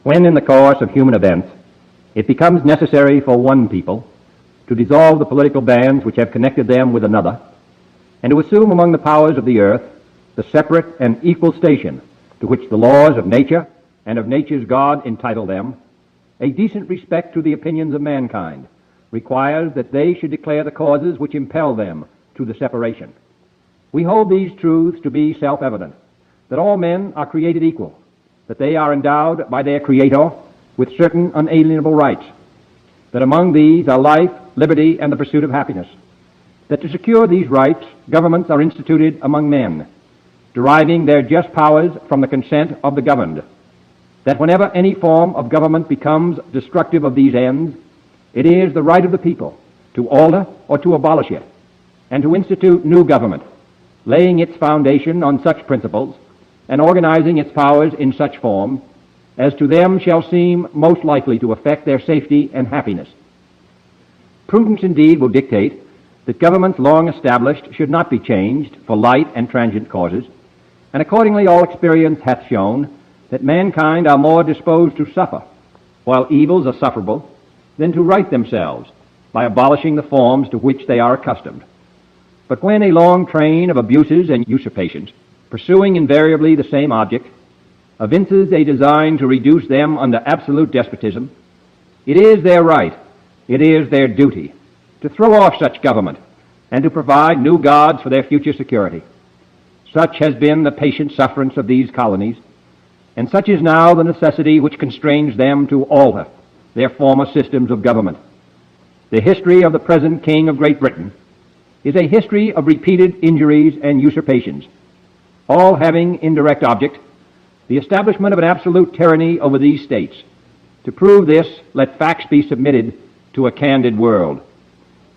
When in the course of human events it becomes necessary for one people to dissolve the political bands which have connected them with another, and to assume among the powers of the earth the separate and equal station to which the laws of nature and of nature's God entitle them, a decent respect to the opinions of mankind requires that they should declare the causes which impel them to the separation. We hold these truths to be self-evident, that all men are created equal, that they are endowed by their Creator with certain unalienable rights, that among these are life, liberty, and the pursuit of happiness, that to secure these rights, governments are instituted among men, deriving their just powers from the consent of the governed, that whenever any form of government becomes destructive of these ends, it is the right of the people to alter or to abolish it, and to institute new government, laying its foundation on such principles and organizing its powers in such form as to them shall seem most likely to affect their safety and happiness. Prudence indeed will dictate that governments long established should not be changed for light and transient causes, and accordingly all experience hath shown that mankind are more disposed to suffer, while evils are sufferable, than to right themselves by abolishing the forms to which they are accustomed. But when a long train of abuses and usurpations, pursuing invariably the same object, evinces a design to reduce them under absolute despotism, it is their right, it is their duty, to throw off such government and to provide new gods for their future security. Such has been the patient sufferance of these colonies, and such is now the necessity which constrains them to alter their former systems of government. The history of the present King of Great Britain is a history of repeated injuries and usurpations, all having in direct object the establishment of an absolute tyranny over these states. To prove this, let facts be submitted to a candid world.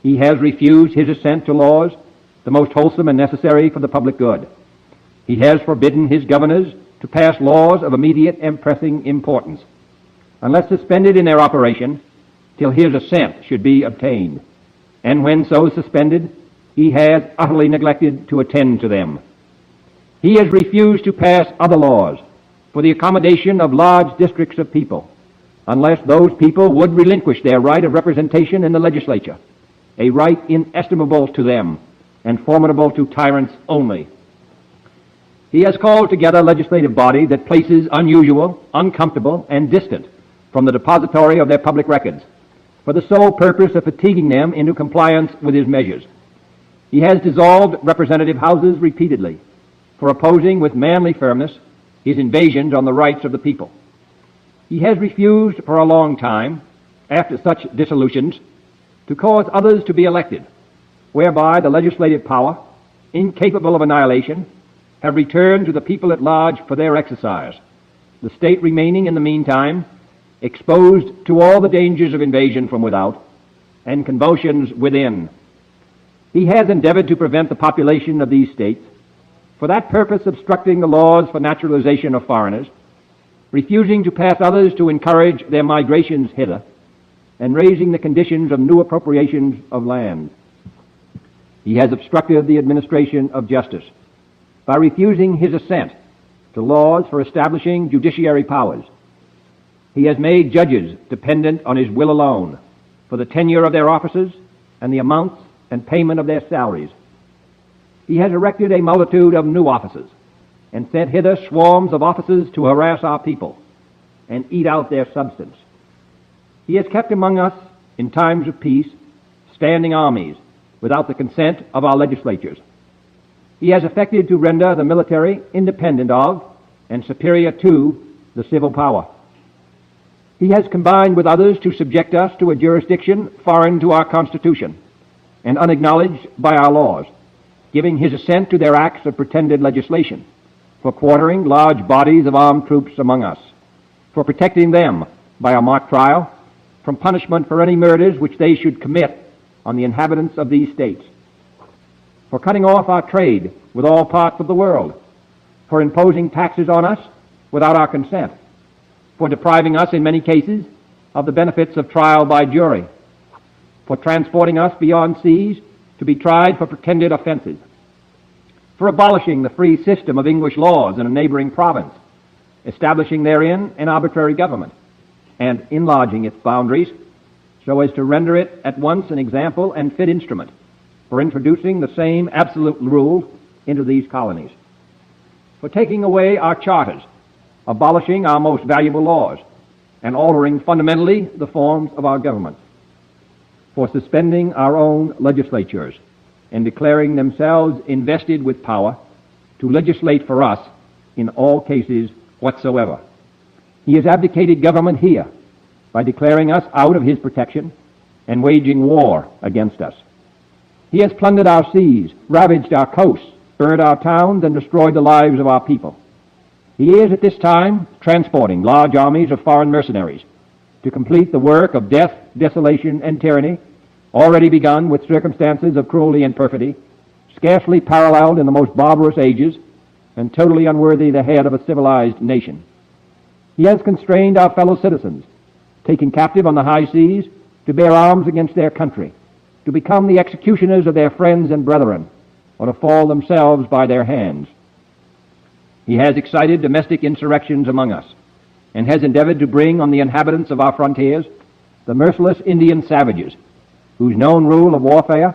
He has refused his assent to laws, the most wholesome and necessary for the public good. He has forbidden his governors to pass laws of immediate and pressing importance, unless suspended in their operation till his assent should be obtained. And when so suspended, he has utterly neglected to attend to them. He has refused to pass other laws for the accommodation of large districts of people, unless those people would relinquish their right of representation in the legislature, a right inestimable to them and formidable to tyrants only. He has called together a legislative body that places unusual, uncomfortable, and distant from the depository of their public records, for the sole purpose of fatiguing them into compliance with his measures. He has dissolved representative houses repeatedly, for opposing with manly firmness his invasions on the rights of the people. He has refused for a long time, after such dissolutions, to cause others to be elected, whereby the legislative power, incapable of annihilation, have returned to the people at large for their exercise, the state remaining in the meantime exposed to all the dangers of invasion from without and convulsions within. He has endeavored to prevent the population of these states, for that purpose obstructing the laws for naturalization of foreigners, refusing to pass others to encourage their migrations hither, and raising the conditions of new appropriations of land. He has obstructed the administration of justice by refusing his assent to laws for establishing judiciary powers. He has made judges dependent on his will alone for the tenure of their offices and the amounts and payment of their salaries. He has erected a multitude of new offices and sent hither swarms of officers to harass our people and eat out their substance. He has kept among us, in times of peace, standing armies without the consent of our legislatures. He has effected to render the military independent of and superior to the civil power. He has combined with others to subject us to a jurisdiction foreign to our Constitution and unacknowledged by our laws, giving his assent to their acts of pretended legislation, for quartering large bodies of armed troops among us, for protecting them by a mock trial from punishment for any murders which they should commit on the inhabitants of these states, for cutting off our trade with all parts of the world, for imposing taxes on us without our consent, for depriving us in many cases of the benefits of trial by jury, for transporting us beyond seas to be tried for pretended offenses, for abolishing the free system of English laws in a neighboring province, establishing therein an arbitrary government, and enlarging its boundaries so as to render it at once an example and fit instrument for introducing the same absolute rules into these colonies, for taking away our charters, abolishing our most valuable laws, and altering fundamentally the forms of our government, for suspending our own legislatures and declaring themselves invested with power to legislate for us in all cases whatsoever. He has abdicated government here by declaring us out of his protection and waging war against us. He has plundered our seas, ravaged our coasts, burned our towns, and destroyed the lives of our people. He is at this time transporting large armies of foreign mercenaries to complete the work of death, desolation, and tyranny, already begun with circumstances of cruelty and perfidy, scarcely paralleled in the most barbarous ages, and totally unworthy the head of a civilized nation. He has constrained our fellow citizens, taken captive on the high seas, to bear arms against their country, to become the executioners of their friends and brethren, or to fall themselves by their hands. He has excited domestic insurrections among us, and has endeavored to bring on the inhabitants of our frontiers the merciless Indian savages, whose known rule of warfare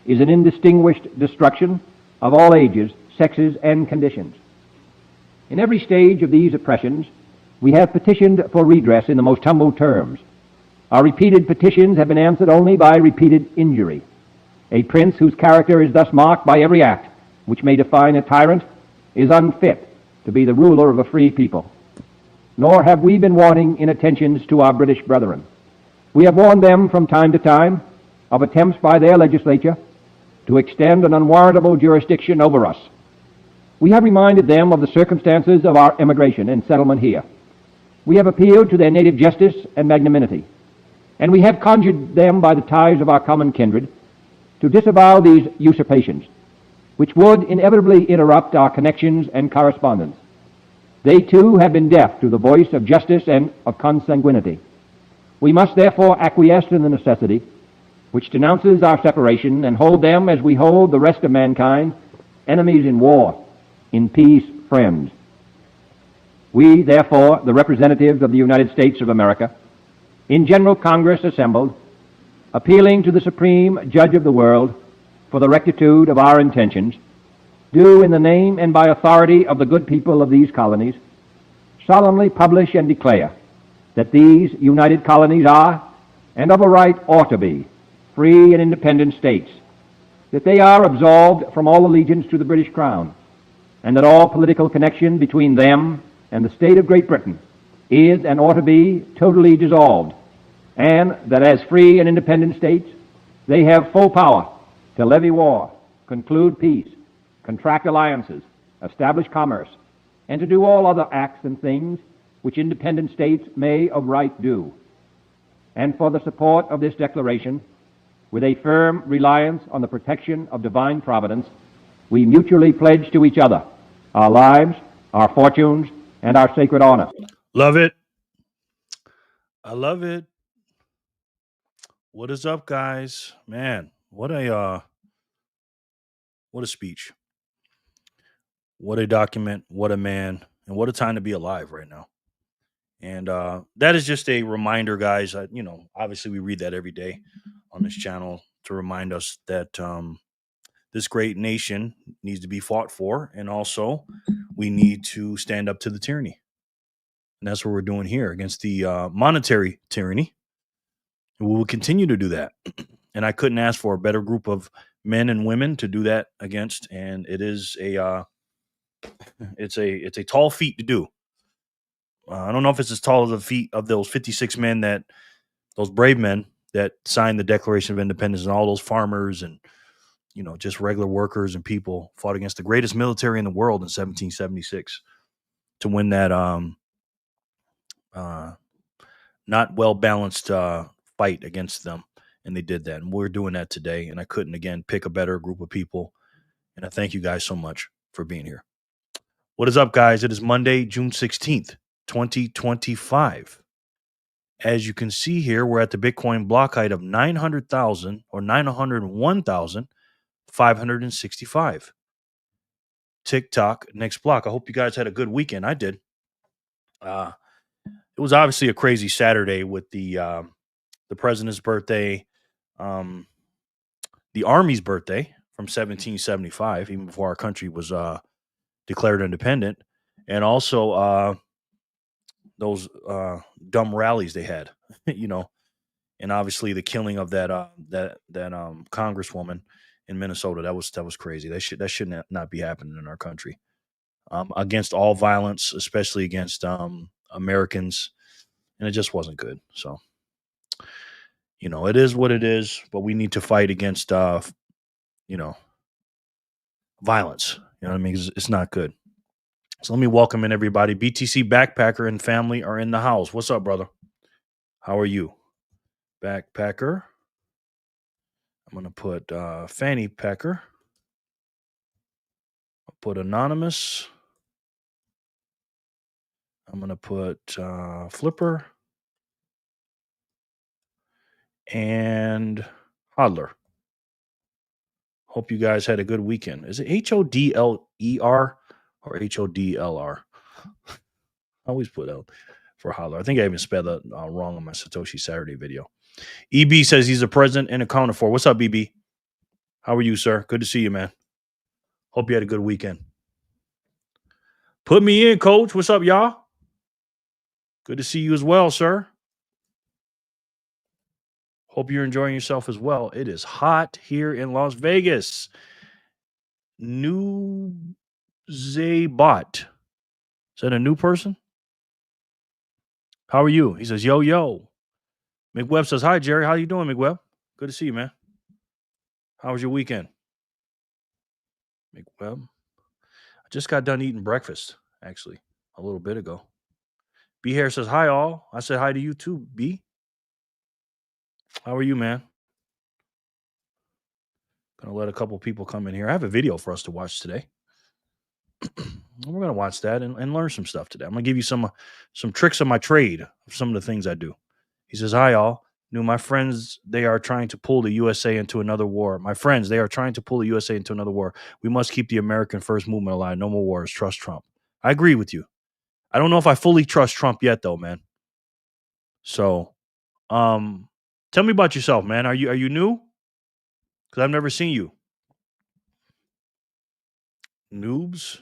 is an indistinguished destruction of all ages, sexes, and conditions. In every stage of these oppressions, we have petitioned for redress in the most humble terms. Our repeated petitions have been answered only by repeated injury. A prince whose character is thus marked by every act which may define a tyrant is unfit to be the ruler of a free people. Nor have we been wanting in attentions to our British brethren. We have warned them from time to time of attempts by their legislature to extend an unwarrantable jurisdiction over us. We have reminded them of the circumstances of our emigration and settlement here. We have appealed to their native justice and magnanimity, and we have conjured them by the ties of our common kindred to disavow these usurpations, which would inevitably interrupt our connections and correspondence. They too have been deaf to the voice of justice and of consanguinity. We must therefore acquiesce in the necessity which denounces our separation, and hold them as we hold the rest of mankind, enemies in war, in peace friends. We, therefore, the representatives of the United States of America, in General Congress assembled, appealing to the Supreme Judge of the world for the rectitude of our intentions, do in the name and by authority of the good people of these colonies solemnly publish and declare that these united colonies are, and of a right ought to be, free and independent states, that they are absolved from all allegiance to the British Crown, and that all political connection between them and the state of Great Britain is and ought to be totally dissolved, and that as free and independent states they have full power to levy war, conclude peace, contract alliances, establish commerce, and to do all other acts and things which independent states may of right do. And for the support of this declaration, with a firm reliance on the protection of divine providence, we mutually pledge to each other our lives, our fortunes, and our sacred honor. Love it. I love it. What is up, guys? Man, what a speech. What a document, what a man, and what a time to be alive right now. And that is just a reminder, guys. Obviously we read that every day on this channel to remind us that this great nation needs to be fought for, and also we need to stand up to the tyranny. And that's what we're doing here against the monetary tyranny. And we will continue to do that. And I couldn't ask for a better group of men and women to do that against. And it is it's a tall feat to do. I don't know if it's as tall as the feat of those 56 men, those brave men that signed the Declaration of Independence, and all those farmers and just regular workers and people fought against the greatest military in the world in 1776 to win that not well balanced fight against them. And they did that. And we're doing that today. And I couldn't, again, pick a better group of people. And I thank you guys so much for being here. What is up, guys? It is Monday, June 16th, 2025. As you can see here, we're at the Bitcoin block height of 900,000 or 901,565. TikTok, next block. I hope you guys had a good weekend. I did. It it was obviously a crazy Saturday with the president's birthday, um, the Army's birthday from 1775, even before our country was declared independent, and also those dumb rallies they had, you know, and obviously the killing of that congresswoman in Minnesota. That was crazy. That should not be happening in our country. Against all violence, especially against Americans, and it just wasn't good. So it is what it is, but we need to fight against you know violence. You know what I mean? It's not good. So let me welcome in everybody. BTC Backpacker and family are in the house. What's up, brother? How are you? Backpacker. I'm going to put Fanny Packer. I'll put Anonymous. I'm going to put Flipper and Hodler. Hope you guys had a good weekend. Is it HODLER or HODLR? I always put out for Hodler. I think I even spelled that wrong on my Satoshi Saturday video. EB says he's a president and accounted for. What's up, BB? How are you, sir? Good to see you, man. Hope you had a good weekend. Put me in, coach. What's up, y'all? Good to see you as well, sir. Hope you're enjoying yourself as well. It is hot here in Las Vegas. New Zaybot. Is that a new person? How are you? He says, yo, yo. McWebb says, hi, Jerry. How you doing, McWebb? Good to see you, man. How was your weekend? McWebb. I just got done eating breakfast, actually, a little bit ago. B Hair says, hi, all. I said hi to you too, B. How are you, man? Gonna let a couple people come in here. I have a video for us to watch today. We're gonna watch that and learn some stuff today. I'm gonna give you some tricks of my trade of some of the things I do. He says, hi, all. My friends, they are trying to pull the USA into another war. My friends, they are trying to pull the USA into another war. We must keep the American first movement alive. No more wars. Trust Trump. I agree with you. I don't know if I fully trust Trump yet, though, man. So, tell me about yourself, man. Are you new? Because I've never seen you. Noobs.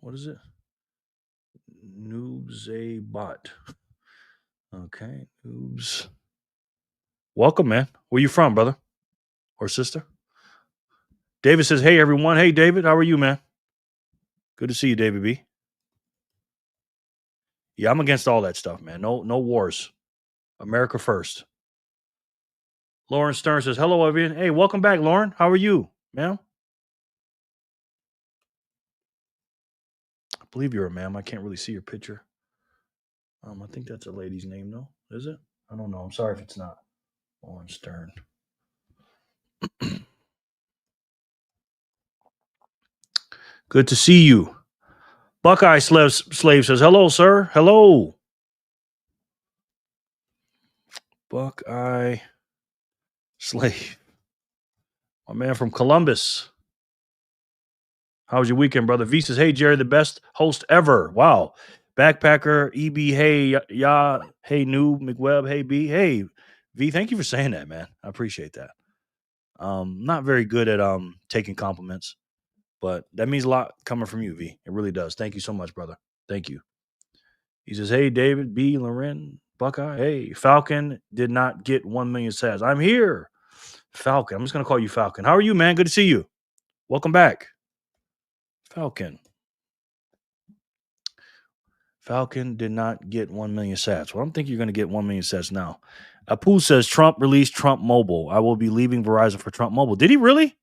What is it? Noobs a bot. Okay, noobs. Welcome, man. Where you from, brother or sister? David says, hey, everyone. Hey, David. How are you, man? Good to see you, David B. Yeah, I'm against all that stuff, man. No wars. America first. Lauren Stern says, hello, everyone. Hey, welcome back, Lauren. How are you, ma'am? I believe you're a ma'am. I can't really see your picture. I think that's a lady's name, though. Is it? I don't know. I'm sorry if it's not. Lauren Stern. Good to see you. Buckeye Slave says, hello, sir. Hello. Buckeye Slave. My man from Columbus. How was your weekend, brother? V says, hey, Jerry, the best host ever. Wow. Backpacker, EB, hey, yeah, hey, Noob, McWebb, hey, B. Hey, V, thank you for saying that, man. I appreciate that. Not very good at taking compliments, but that means a lot coming from you, V. It really does. Thank you so much, brother. Thank you. He says, hey, David, B, Loren, Buckeye. Hey, Falcon did not get 1 million sats. I'm here. Falcon. I'm just going to call you Falcon. How are you, man? Good to see you. Welcome back. Falcon. Falcon did not get 1 million sats. Well, I don't think you're going to get 1 million sats now. Apu says Trump released Trump Mobile. I will be leaving Verizon for Trump Mobile. Did he really?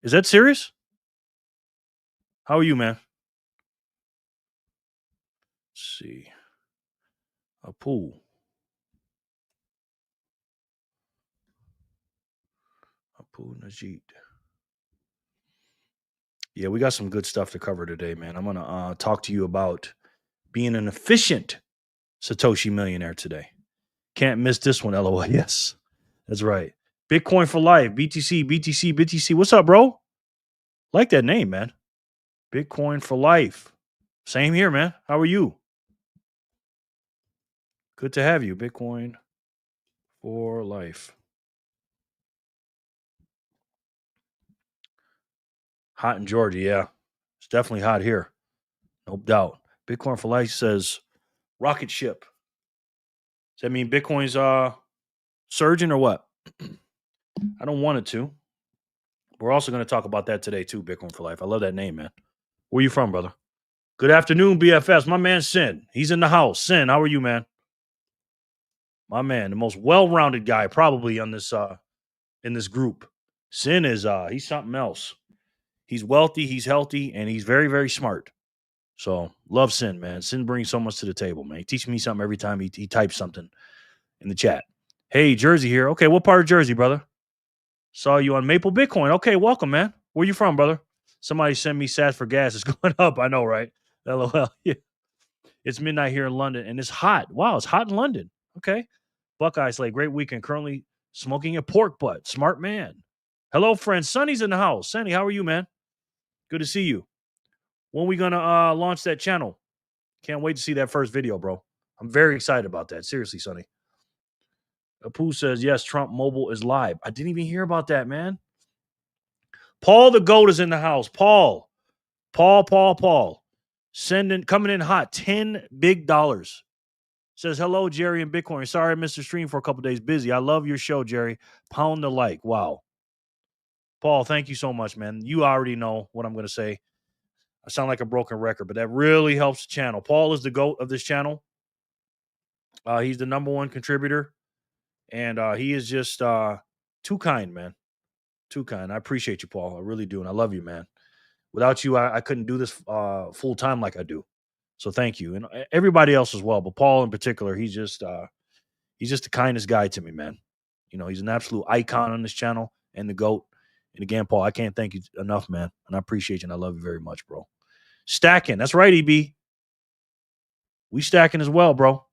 Is that serious? How are you, man? Let's see. Apu. Apu Najit. Yeah, we got some good stuff to cover today, man. I'm going to talk to you about being an efficient Satoshi millionaire today. Can't miss this one, LOL. Yes, that's right. Bitcoin for life. BTC. What's up, bro? Like that name, man. Bitcoin for life. Same here, man. How are you? Good to have you. Bitcoin for life. Hot in Georgia, yeah. It's definitely hot here. No doubt. Bitcoin for life says rocket ship. Does that mean Bitcoin's surging or what? I don't want it to. We're also going to talk about that today too, Bitcoin for life. I love that name, man. Where you from, brother? Good afternoon, BFS. My man Sin. He's in the house. Sin, how are you, man? My man, the most well-rounded guy probably on this in this group. Sin is he's something else. He's wealthy, he's healthy, and he's very, very smart. So love Sin, man. Sin brings so much to the table, man. He teaches me something every time he types something in the chat. Hey, Jersey here. Okay, what part of Jersey, brother? Saw you on Maple Bitcoin. Okay, welcome, man. Where you from, brother? Somebody send me sats for gas. It's going up. I know, right? LOL. Yeah. It's midnight here in London, and it's hot. Wow, it's hot in London. Okay. Buckeye Slay, great weekend. Currently smoking a pork butt. Smart man. Hello, friend. Sonny's in the house. Sonny, how are you, man? Good to see you. When we gonna launch that channel? Can't wait to see that first video, bro. I'm very excited about that. Seriously, Sonny. Apu says, yes, Trump Mobile is live. I didn't even hear about that, man. Paul the GOAT is in the house. Paul. Coming in hot. $10 big. Says, hello, Jerry and Bitcoin. Sorry I missed the stream for a couple days. Busy. I love your show, Jerry. Pound the like. Wow. Paul, thank you so much, man. You already know what I'm going to say. I sound like a broken record, but that really helps the channel. Paul is the GOAT of this channel. He's the number one contributor. And he is just too kind, man. Too kind. I appreciate you, Paul. I really do. And I love you, man. Without you, I couldn't do this full time like I do. So thank you. And everybody else as well. But Paul in particular, he's just the kindest guy to me, man. You know, he's an absolute icon on this channel and the GOAT. And again, Paul, I can't thank you enough, man. And I appreciate you and I love you very much, bro. Stacking. That's right, EB. We stacking as well, bro.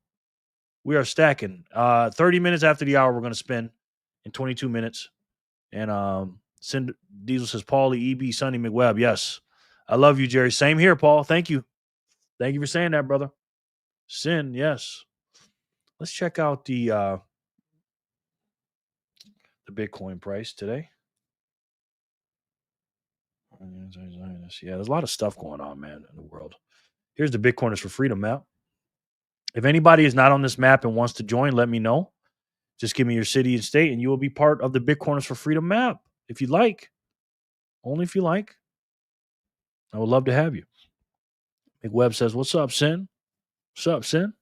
We are stacking. 30 minutes after the hour, we're going to spend in 22 minutes. And Diesel says, Paulie, EB, Sonny, McWebb. Yes. I love you, Jerry. Same here, Paul. Thank you. Thank you for saying that, brother. Sin, yes. Let's check out the Bitcoin price today. Yeah, there's a lot of stuff going on, man, in the world. Here's the Bitcoiners for Freedom map. If anybody is not on this map and wants to join, let me know. Just give me your city and state, and you will be part of the Bitcoiners for Freedom map if you'd like. Only if you like. I would love to have you. McWebb says, what's up, Sin? What's up, Sin?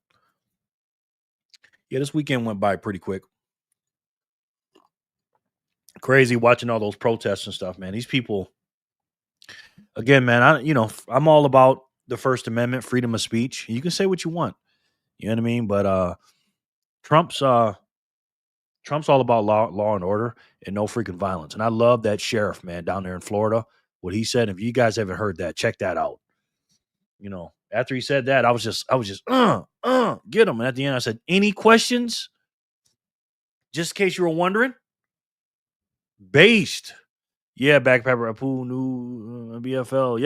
Yeah, this weekend went by pretty quick. Crazy watching all those protests and stuff, man. These people, again, man, I'm all about the First Amendment, freedom of speech. You can say what you want. You know what I mean? But Trump's all about law and order and no freaking violence. And I love that sheriff, man, down there in Florida. What he said. If you guys haven't heard that, check that out. You know, after he said that, I was just get him. And at the end, I said, any questions? Just in case you were wondering. Based. Yeah, Backpacker Apu, new BFL.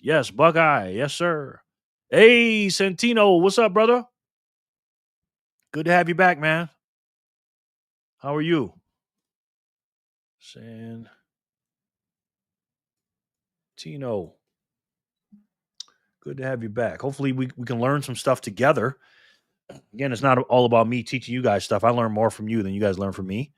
Yes, Buckeye. Yes, sir. Hey, Santino, what's up, brother? Good to have you back, man. How are you? Santino. Good to have you back. Hopefully we can learn some stuff together. Again, it's not all about me teaching you guys stuff. I learn more from you than you guys learn from me.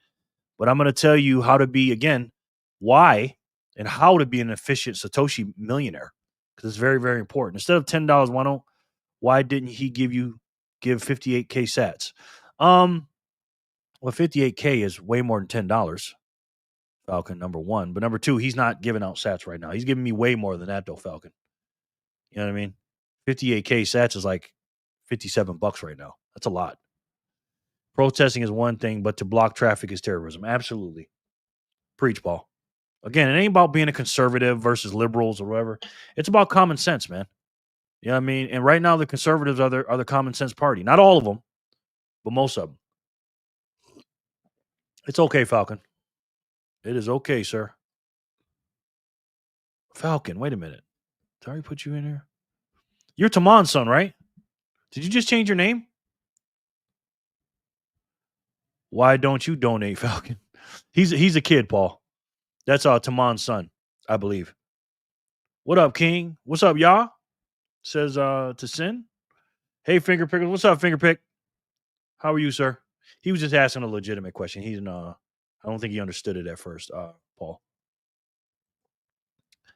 But I'm going to tell you how to be, again, why and how to be an efficient Satoshi millionaire. Because it's very, very important. Instead of $10, why didn't he give 58K sats? Well, 58K is way more than $10. Falcon, number one. But number two, he's not giving out sats right now. He's giving me way more than that, though, Falcon. You know what I mean? 58K sats is like $57 right now. That's a lot. Protesting is one thing, but to block traffic is terrorism. Absolutely. Preach, Paul. Again, it ain't about being a conservative versus liberals or whatever. It's about common sense, man. You know what I mean? And right now, the conservatives are the common sense party. Not all of them, but most of them. It's okay, Falcon. It is okay, sir. Falcon, wait a minute. Did I already put you in here? You're Taman's son, right? Did you just change your name? Why don't you donate, Falcon? He's a kid, Paul. That's Taman's son, I believe. What up, King? What's up, y'all? Says to Sin. Hey, Finger Pickles. What's up, Finger Pick? How are you, sir? He was just asking a legitimate question. He didn't. I don't think he understood it at first. Paul.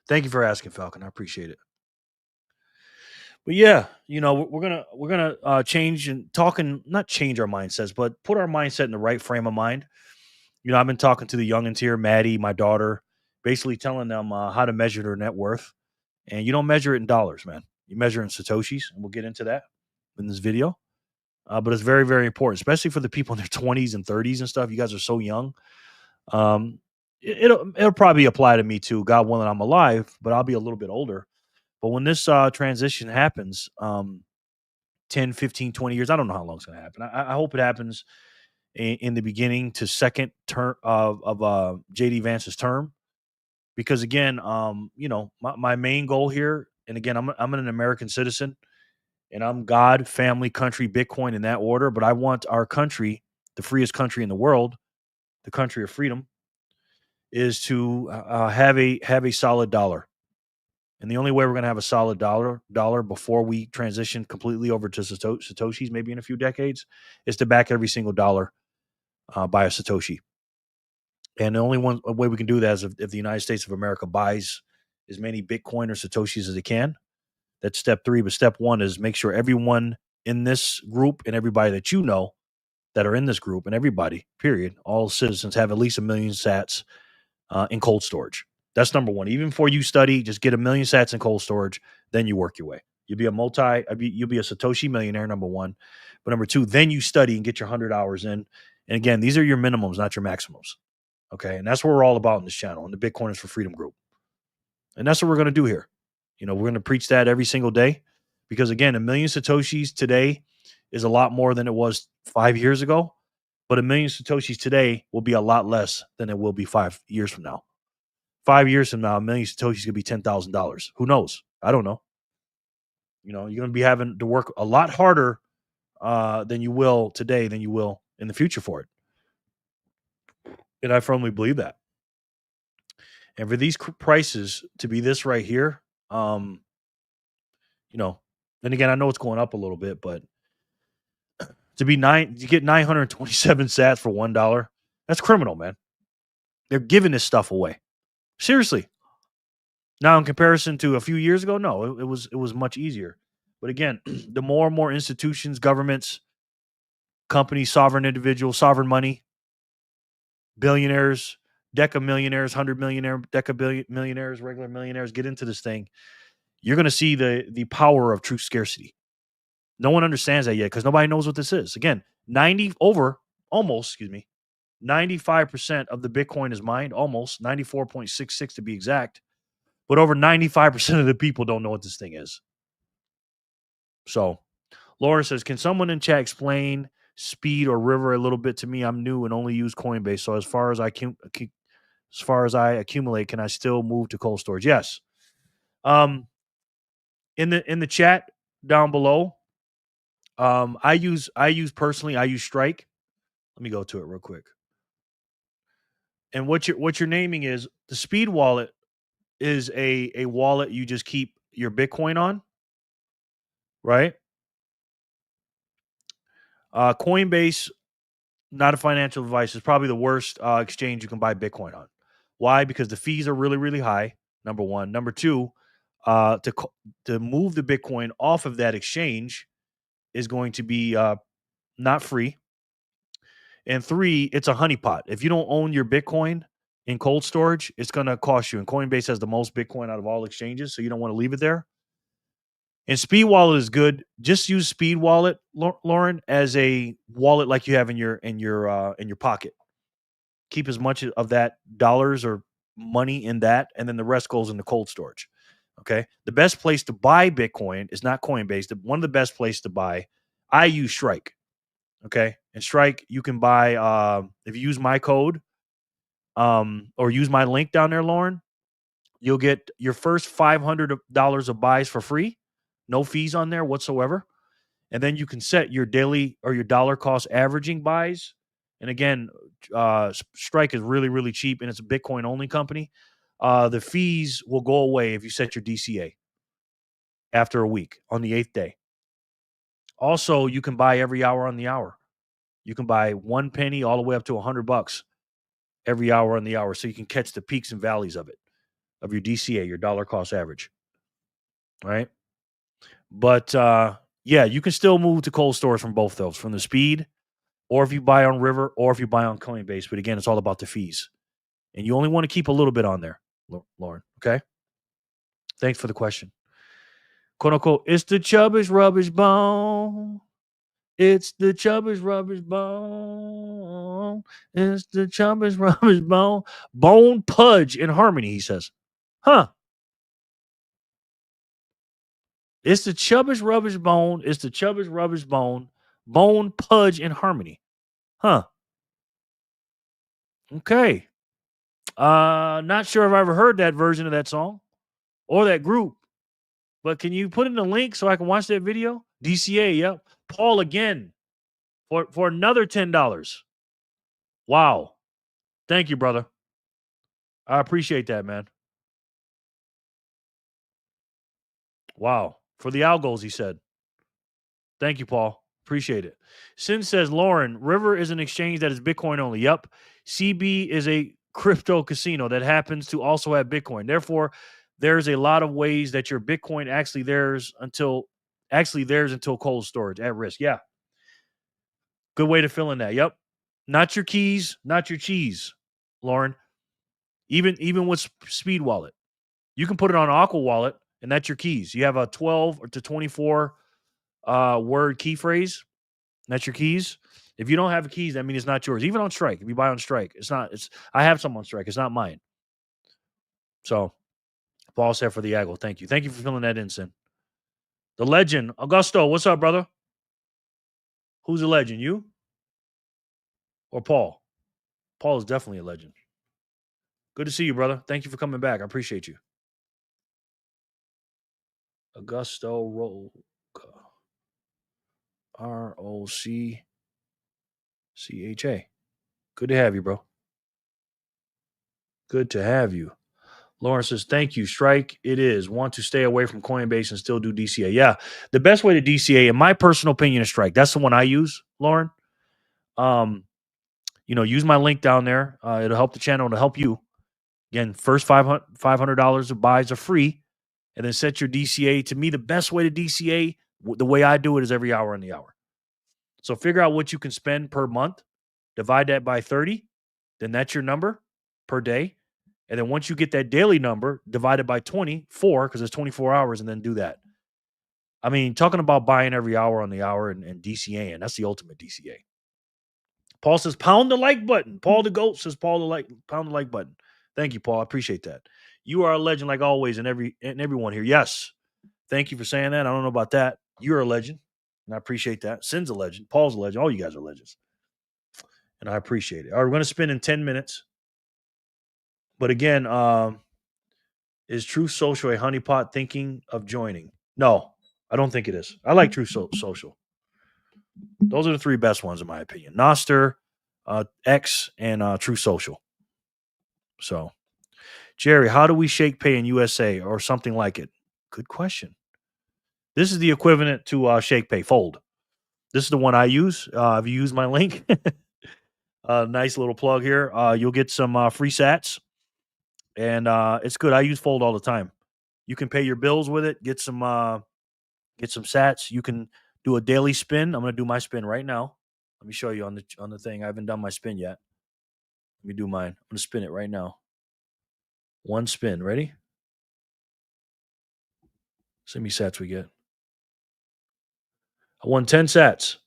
Thank you for asking, Falcon. I appreciate it. But yeah, we're gonna change and talking, not change our mindsets, but put our mindset in the right frame of mind. I've been talking to the youngins here, Maddie, my daughter, basically telling them how to measure their net worth. And you don't measure it in dollars, man. You measure it in Satoshis, and we'll get into that in this video. But it's very, very important, especially for the people in their 20s and 30s and stuff. You guys are so young. Um, it'll probably apply to me too. God willing, I'm alive, but I'll be a little bit older. But when this transition happens, 10, 15, 20 years, I don't know how long it's going to happen. I hope it happens in the beginning to second term of JD Vance's term. Because again, my main goal here, and again, I'm an American citizen, and I'm God, family, country, Bitcoin in that order. But I want our country, the freest country in the world, the country of freedom, is to have a solid dollar. And the only way we're going to have a solid dollar before we transition completely over to Satoshis, maybe in a few decades, is to back every single dollar by a Satoshi. And the only way we can do that is if the United States of America buys as many Bitcoin or Satoshis as it can. That's step 3. But step 1 is make sure everyone in this group and everybody that you know that are in this group and everybody, period, all citizens have at least 1 million sats in cold storage. That's number 1. Even before you study, just get 1 million sats in cold storage. Then you work your way. You'll be you'll be a Satoshi millionaire, number 1. But number 2, then you study and get your 100 hours in. And again, these are your minimums, not your maximums. Okay. And that's what we're all about in this channel, in the Bitcoiners for Freedom group. And that's what we're going to do here. We're going to preach that every single day because, again, 1 million Satoshis today is a lot more than it was 5 years ago. But 1 million Satoshis today will be a lot less than it will be 5 years from now. 5 years from now, 1 million Satoshis could be $10,000. Who knows? I don't know. You're going to be having to work a lot harder than you will today than you will in the future for it. And I firmly believe that. And for these prices to be this right here, and again, I know it's going up a little bit, but to get 927 sats for $1, that's criminal, man. They're giving this stuff away. Seriously. Now, in comparison to a few years ago, no, it was much easier. But again, the more and more institutions, governments, companies, sovereign individuals, sovereign money, billionaires, deca millionaires, 100 millionaire, deca millionaires, regular millionaires get into this thing, you're going to see the power of true scarcity. No one understands that yet because nobody knows what this is. Again, 95% of the Bitcoin is mined, almost 94.66 to be exact. But over 95% of the people don't know what this thing is. So, Laura says, can someone in chat explain Speed or River a little bit to me? I'm new and only use Coinbase. So as far as I accumulate, can I still move to cold storage? Yes. In the chat down below, I use Strike. Let me go to it real quick. And what you're naming is the Speed wallet is a wallet you just keep your Bitcoin on, right? Coinbase, not a financial advice, is probably the worst exchange you can buy Bitcoin on. Why? Because the fees are really, really high. Number 1. Number 2, to move the Bitcoin off of that exchange is going to be not free. And 3, it's a honeypot. If you don't own your Bitcoin in cold storage, it's going to cost you. And Coinbase has the most Bitcoin out of all exchanges, so you don't want to leave it there. And Speed Wallet is good. Just use Speed Wallet, Lauren, as a wallet like you have in your pocket. Keep as much of that dollars or money in that, and then the rest goes into cold storage. Okay. The best place to buy Bitcoin is not Coinbase. One of the best places to buy, I use Strike. Okay. And Strike, you can buy, if you use my code or use my link down there, Lauren, you'll get your first $500 of buys for free. no fees on there whatsoever. And then you can set your daily or your dollar cost averaging buys. And again, Strike is really, really cheap, and it's a Bitcoin only company. The fees will go away if you set your DCA after a week on the 8th day. Also, you can buy every hour on the hour. You can buy 1 penny all the way up to $100 every hour on the hour, so you can catch the peaks and valleys of it, of your DCA, your dollar cost average. Right? But yeah, you can still move to cold storage from both those, from the speed, or if you buy on River, or if you buy on Coinbase. But again, it's all about the fees. And you only want to keep a little bit on there, Lauren. Okay? Thanks for the question. Quote unquote, it's the Chubbish Rubbish Bone. It's the Chubbish Rubbish Bone. It's the Chubbish Rubbish Bone. Bone Pudge in Harmony, he says. Huh. It's the Chubbish Rubbish Bone. It's the Chubbish Rubbish Bone. Bone Pudge in Harmony. Huh. Okay. Not sure if I ever heard that version of that song or that group. But can you put in the link so I can watch that video? DCA, yep. Paul again for another $10. Wow. Thank you, brother. I appreciate that, man. Wow. For the algos, he said. Thank you, Paul. Appreciate it. Sin says, Lauren, River is an exchange that is Bitcoin only. Yep. CB is a crypto casino that happens to also have Bitcoin. Therefore, there's a lot of ways that your Bitcoin actually theirs until cold storage at risk. Yeah. Good way to fill in that. Yep. Not your keys, not your cheese, Lauren. Even with Speed Wallet. You can put it on Aqua Wallet, and that's your keys. You have a 12 to 24 word key phrase. That's your keys. If you don't have keys, that means it's not yours. Even on Strike, if you buy on Strike, it's not. I have some on Strike. It's not mine. So, Paul said for the Aggle. Thank you. Thank you for filling that in, Sin. The legend, Augusto. What's up, brother? Who's a legend? You or Paul? Paul is definitely a legend. Good to see you, brother. Thank you for coming back. I appreciate you. Augusto Roca. ROCCHA. Good to have you, bro. Good to have you. Lauren says, thank you. Strike, it is. Want to stay away from Coinbase and still do DCA. Yeah. The best way to DCA, in my personal opinion, is Strike. That's the one I use, Lauren. Use my link down there. It'll help the channel. It'll help you. Again, first $500 of buys are free. And then set your DCA. To me, the best way to DCA, the way I do it, is every hour on the hour. So figure out what you can spend per month. Divide that by 30. Then that's your number per day. And then once you get that daily number, divide it by 24, because it's 24 hours, and then do that. I mean, talking about buying every hour on the hour and DCAing, that's the ultimate DCA. Paul says, pound the like button. Paul the GOAT says, pound the like button. Thank you, Paul. I appreciate that. You are a legend like always, and everyone here. Yes. Thank you for saying that. I don't know about that. You're a legend, and I appreciate that. Sin's a legend. Paul's a legend. All you guys are legends. And I appreciate it. All right, we're going to spin in 10 minutes. But again, is Truth Social a honeypot thinking of joining? No, I don't think it is. I like Truth Social. Those are the three best ones, in my opinion. Noster, X, and Truth Social. So, Jerry, how do we shake pay in USA or something like it? Good question. This is the equivalent to shake pay, Fold. This is the one I use. If you use my link, nice little plug here. You'll get some free sats. And it's good. I use Fold all the time. You can pay your bills with it. Get some sats. You can do a daily spin. I'm going to do my spin right now. Let me show you on the thing. I haven't done my spin yet. Let me do mine. I'm going to spin it right now. One spin. Ready? See how many sats we get. I won 10 sats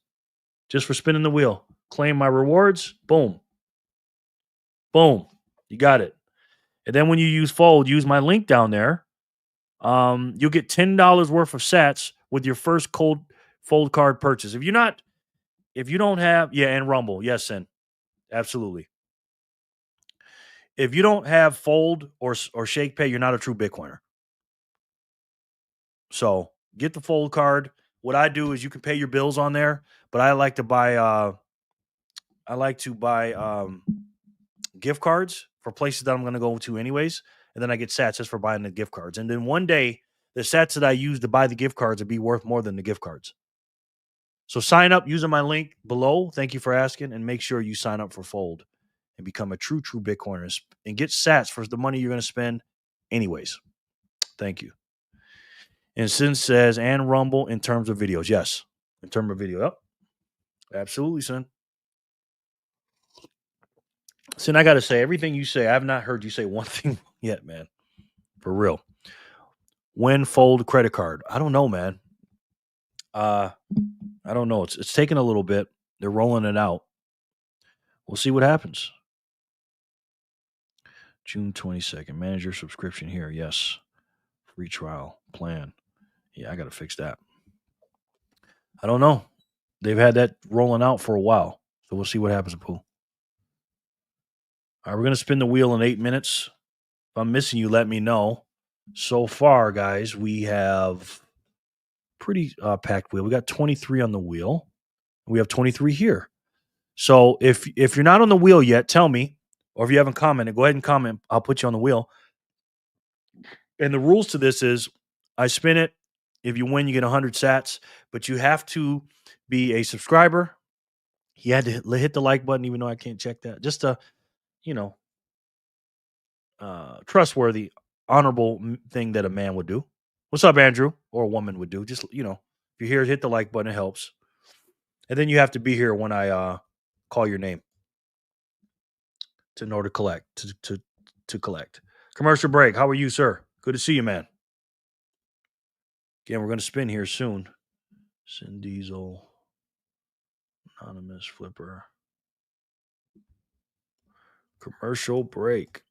just for spinning the wheel. Claim my rewards. Boom. Boom. You got it. And then when you use Fold, use my link down there. You'll get $10 worth of sats with your first Fold card purchase. If you don't have, and Rumble, yes, Sin, absolutely. If you don't have Fold or Shake Pay, you're not a true Bitcoiner. So Get the Fold card. What I do is you can pay your bills on there, but I like to buy gift cards for places that I'm going to go to anyways, and then I get sats just for buying the gift cards. And then one day, the sats that I use to buy the gift cards will be worth more than the gift cards. So sign up using my link below. Thank you for asking, and make sure you sign up for Fold and become a true Bitcoiner and get sats for the money you're going to spend anyways. Thank you. And Sin says, and Rumble in terms of videos. Yes, in terms of video. Yep. Absolutely, Sin. Sin, I got to say, everything you say, I have not heard you say one thing yet, man. For real. When Fold credit card? I don't know, man. I don't know. It's taking a little bit. They're rolling it out. We'll see what happens. June 22nd. Manage your subscription here. Yes. Free trial plan. Yeah, I got to fix that. I don't know. They've had that rolling out for a while. So we'll see what happens, Pooh. All right, we're going to spin the wheel in 8 minutes. If I'm missing you, let me know. So far, guys, we have pretty packed wheel. We got 23 on the wheel. We have 23 here. So if you're not on the wheel yet, tell me. Or if you haven't commented, go ahead and comment. I'll put you on the wheel. And the rules to this is I spin it. If you win, you get 100 sats. But you have to be a subscriber. You had to hit the like button, even though I can't check that. Just a, trustworthy, honorable thing that a man would do. What's up, Andrew? Or a woman would do. Just, if you're here, hit the like button. It helps. And then you have to be here when I call your name in order to collect. To collect. Commercial break. How are you, sir? Good to see you, man. Again, we're going to spin here soon. Sin Diesel. Anonymous Flipper. Commercial break.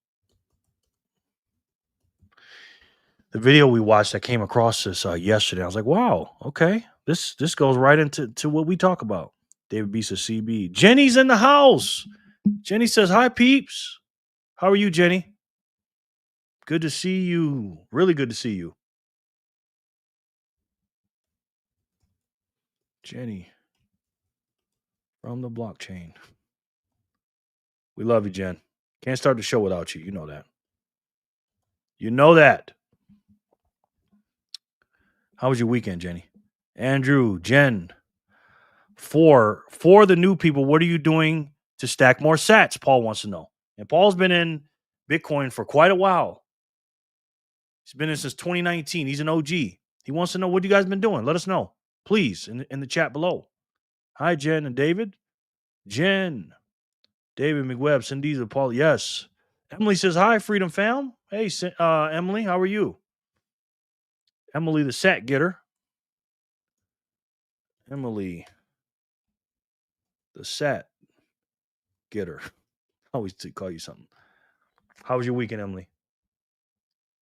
The video we watched, I came across this yesterday. I was like, wow, okay. This goes right into what we talk about. David B says CB. Jenny's in the house. Jenny says, hi, peeps. How are you, Jenny? Good to see you. Really good to see you. Jenny from the blockchain. We love you, Jen. Can't start the show without you. You know that. You know that. How was your weekend, Jenny? Andrew, Jen. For the new people, what are you doing to stack more sats? Paul wants to know. And Paul's been in Bitcoin for quite a while. He's been in since 2019. He's an OG. He wants to know what you guys been doing. Let us know, please, in the chat below. Hi, Jen and David. Jen, David McWebb, Cindy's Paul. Yes. Emily says, hi, Freedom Fam. Hey, Emily, how are you? Emily, the sat getter. Emily, the sat getter. I always call you something. How was your weekend, Emily?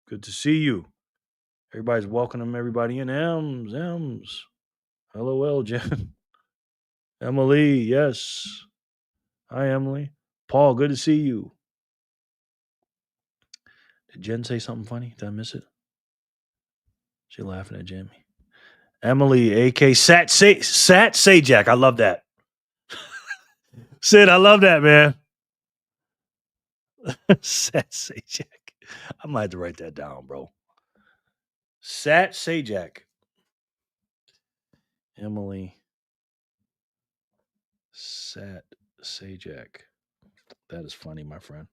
Good to see you. Everybody's welcoming everybody in. Ems. LOL, Jen. Emily, yes. Hi, Emily. Paul, good to see you. Did Jen say something funny? Did I miss it? She laughing at Jamie. Emily, AK Sat Sajak. I love that. Sid, I love that, man. Sat Sajak. I might have to write that down, bro. Sat Sajak. Emily. Sat Sajak. That is funny, my friend.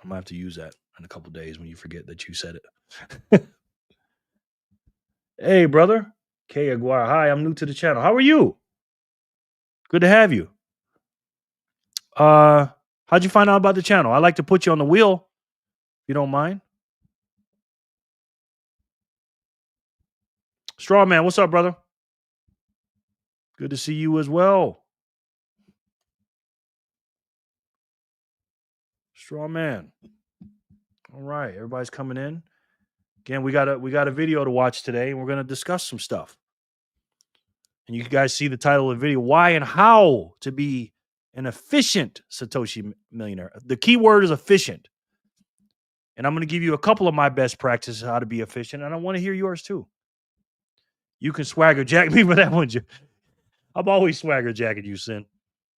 I'm going to have to use that in a couple days when you forget that you said it. Hey, brother. Kay Aguirre. Hi, I'm new to the channel. How are you? Good to have you. How'd you find out about the channel? I like to put you on the wheel, if you don't mind. Straw Man, what's up, brother? Good to see you as well. Straw Man. All right, everybody's coming in. Again, we got a video to watch today, and we're going to discuss some stuff. And you guys see the title of the video, Why and How to Be an Efficient Satoshi Millionaire. The key word is efficient. And I'm going to give you a couple of my best practices how to be efficient, and I want to hear yours too. You can swagger jack me for that one. I'm always swagger jacking you, Sin.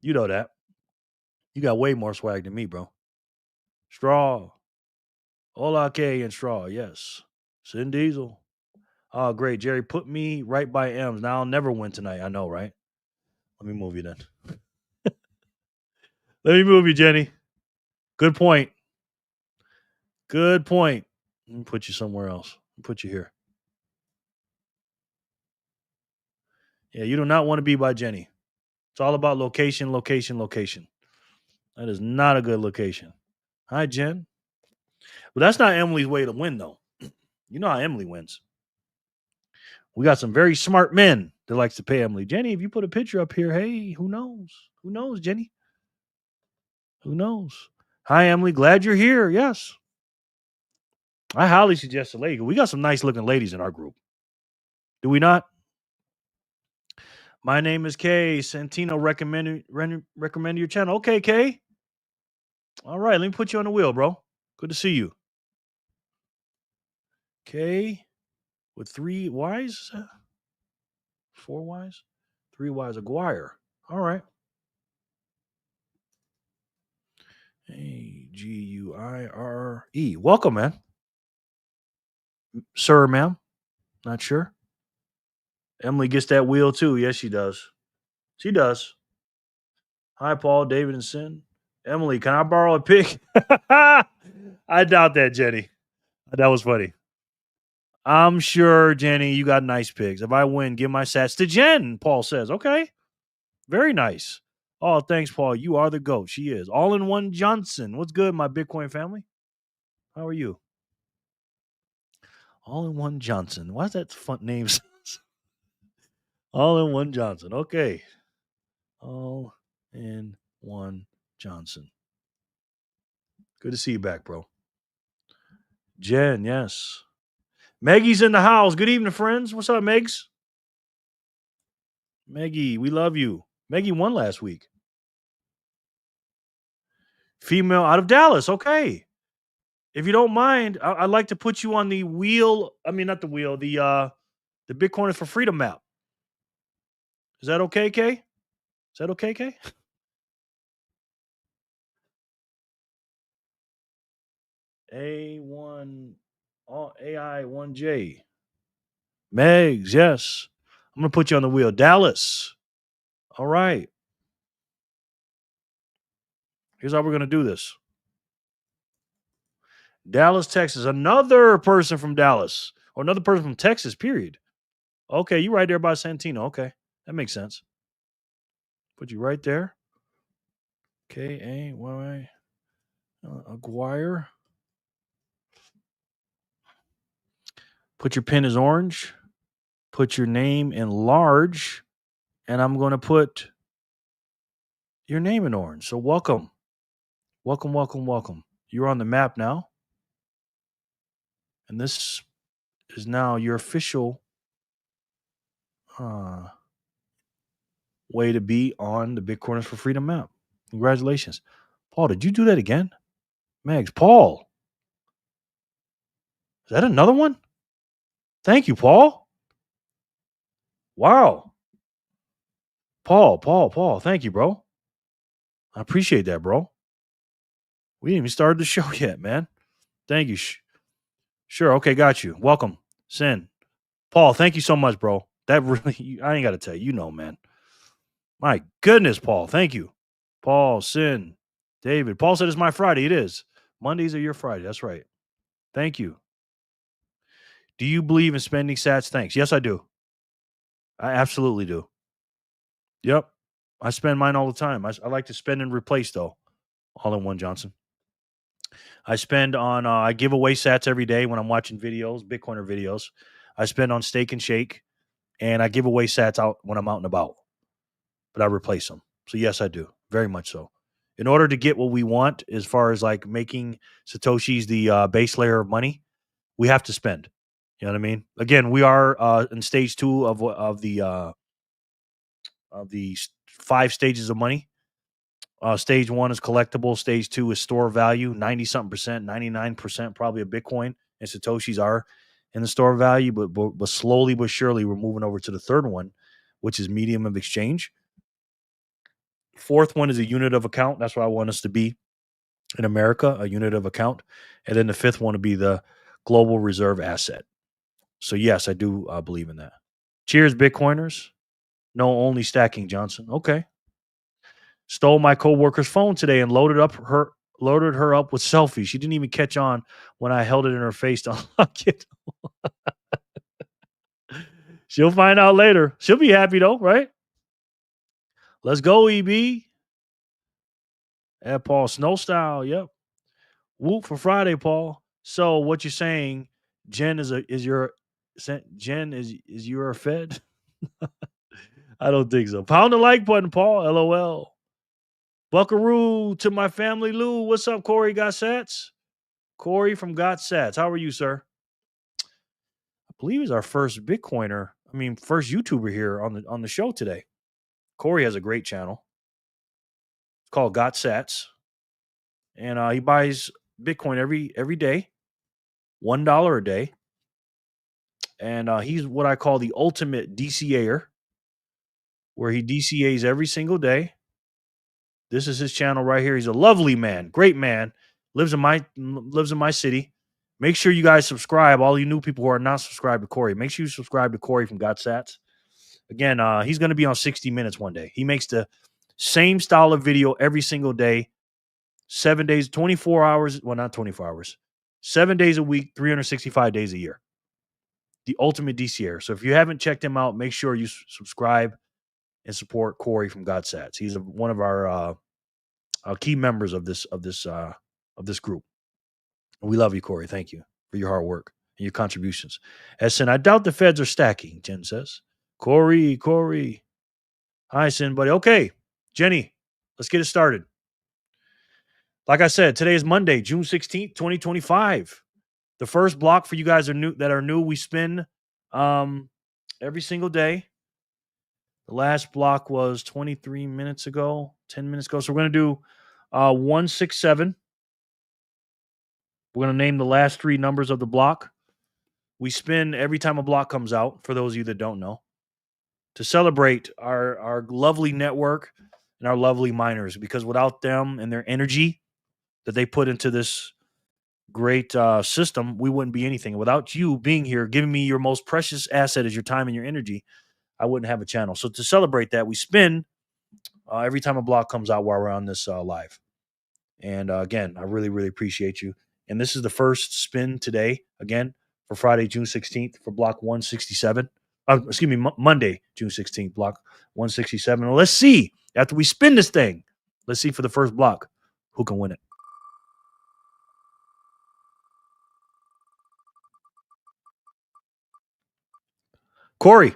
You know that. You got way more swag than me, bro. Straw. Hola K and Straw. Yes. Sin Diesel. Oh, great. Jerry, put me right by M's. Now I'll never win tonight. I know, right? Let me move you then. Let me move you, Jenny. Good point. Good point. Let me put you somewhere else. Put you here. Yeah, you do not want to be by Jenny. It's all about location, location, location. That is not a good location. Hi, Jen. But that's not Emily's way to win, though. You know how Emily wins. We got some very smart men that likes to pay Emily. Jenny, if you put a picture up here, hey, who knows? Who knows, Jenny? Who knows? Hi, Emily. Glad you're here. Yes. I highly suggest a lady. We got some nice looking ladies in our group. Do we not? My name is Kay. Santino recommended your channel. Okay, Kay. All right, let me put you on the wheel, bro. Good to see you. Kay with 3 Y's? 4 Y's? 3 Y's. Aguirre. All right. Aguire. Welcome, man. Sir, ma'am. Not sure. Emily gets that wheel too. Yes, she does. She does. Hi, Paul, David, and Sin. Emily, can I borrow a pic? I doubt that, Jenny. That was funny. I'm sure, Jenny, you got nice pics. If I win, give my sats to Jen, Paul says. Okay. Very nice. Oh, thanks, Paul. You are the GOAT. She is. All in one Johnson. What's good, my Bitcoin family? How are you? All in one Johnson. Why is that fun name? All in one Johnson. Okay. All in one Johnson. Good to see you back, bro. Jen, yes. Maggie's in the house. Good evening, friends. What's up, Megs? Maggie, we love you. Maggie won last week. Female out of Dallas. Okay. If you don't mind, I'd like to put you on the wheel. I mean, not the wheel, the Bitcoiners for Freedom map. Is that okay, Kay? Is that okay, Kay? A1 AI1J. Megs, yes. I'm gonna put you on the wheel. Dallas. All right. Here's how we're gonna do this. Dallas, Texas. Another person from Dallas. Or another person from Texas, period. Okay, you right there by Santino. Okay. That makes sense. Put you right there. K-A-Y. Aguirre. Put your pin as orange. Put your name in large. And I'm going to put your name in orange. So welcome. Welcome, welcome, welcome. You're on the map now. And this is now your official way to be on the Bitcoiners for Freedom map. Congratulations. Paul, did you do that again? Megs, Paul. Is that another one? Thank you, Paul. Wow. Paul. Thank you, bro. I appreciate that, bro. We didn't even start the show yet, man. Thank you. Sure. Okay, got you. Welcome. Sin. Paul, thank you so much, bro. That really, I ain't got to tell you, man. My goodness, Paul. Thank you. Paul, Sin, David. Paul said it's my Friday. It is. Mondays are your Friday. That's right. Thank you. Do you believe in spending sats? Thanks. Yes, I do. I absolutely do. Yep. I spend mine all the time. I like to spend and replace, though. All in one, Johnson. I spend on, I give away sats every day when I'm watching videos, Bitcoiner videos. I spend on Steak and Shake, and I give away sats out when I'm out and about. But I replace them. So, yes, I do. Very much so. In order to get what we want, as far as like making Satoshis the base layer of money, we have to spend. You know what I mean? Again, we are in stage 2 of the 5 stages of money. Stage 1 is collectible. Stage 2 is store value. 90-something percent, 99% probably of Bitcoin and Satoshis are in the store of value, but slowly but surely we're moving over to the third one, which is medium of exchange. Fourth one is a unit of account. That's where I want us to be in America, a unit of account. And then the fifth one would be the global reserve asset. So yes, I do believe in that. Cheers, Bitcoiners. No, only stacking, Johnson. Okay. Stole my coworker's phone today and loaded her up with selfies. She didn't even catch on when I held it in her face to unlock it. She'll find out later. She'll be happy though, right? Let's go, EB. At Paul Snow Style. Yep. Whoop for Friday, Paul. So what you're saying, Jen is your Fed? I don't think so. Pound the like button, Paul. LOL. Buckaroo to my family, Lou. What's up, Corey Got Sats? Corey from Got Sats. How are you, sir? I believe he's our first Bitcoiner. First YouTuber here on the show today. Corey has a great channel. It's called Got Sats. And he buys Bitcoin every day, $1 a day. And he's what I call the ultimate DCAer, where he DCAs every single day. This is his channel right here. He's a lovely man, great man. Lives in my city. Make sure you guys subscribe. All you new people who are not subscribed to Corey, make sure you subscribe to Corey from Got Sats. Again, he's going to be on 60 Minutes one day. He makes the same style of video every single day, 7 days, 24 hours. Well, not 24 hours, 7 days a week, 365 days a year. The ultimate DCR. So if you haven't checked him out, make sure you subscribe and support Corey from Got Sats. He's one of our key members of this group. We love you, Corey. Thank you for your hard work and your contributions. Sin, I doubt the feds are stacking, Jen says. Corey. Hi, Sin, buddy. Okay, Jenny, let's get it started. Like I said, today is Monday, June 16th, 2025. The first block for you guys that are new, we spin every single day. The last block was 23 minutes ago, 10 minutes ago. So we're going to do 167. We're going to name the last three numbers of the block. We spin every time a block comes out, for those of you that don't know, to celebrate our lovely network and our lovely miners, because without them and their energy that they put into this great system, we wouldn't be anything. Without you being here, giving me your most precious asset is your time and your energy, I wouldn't have a channel. So to celebrate that, we spin every time a block comes out while we're on this live. And again, I really, really appreciate you. And this is the first spin today, again, for Friday, June 16th, for block 167. Monday, June 16th, block 167. And let's see, after we spin this thing, let's see for the first block, who can win it. Corey.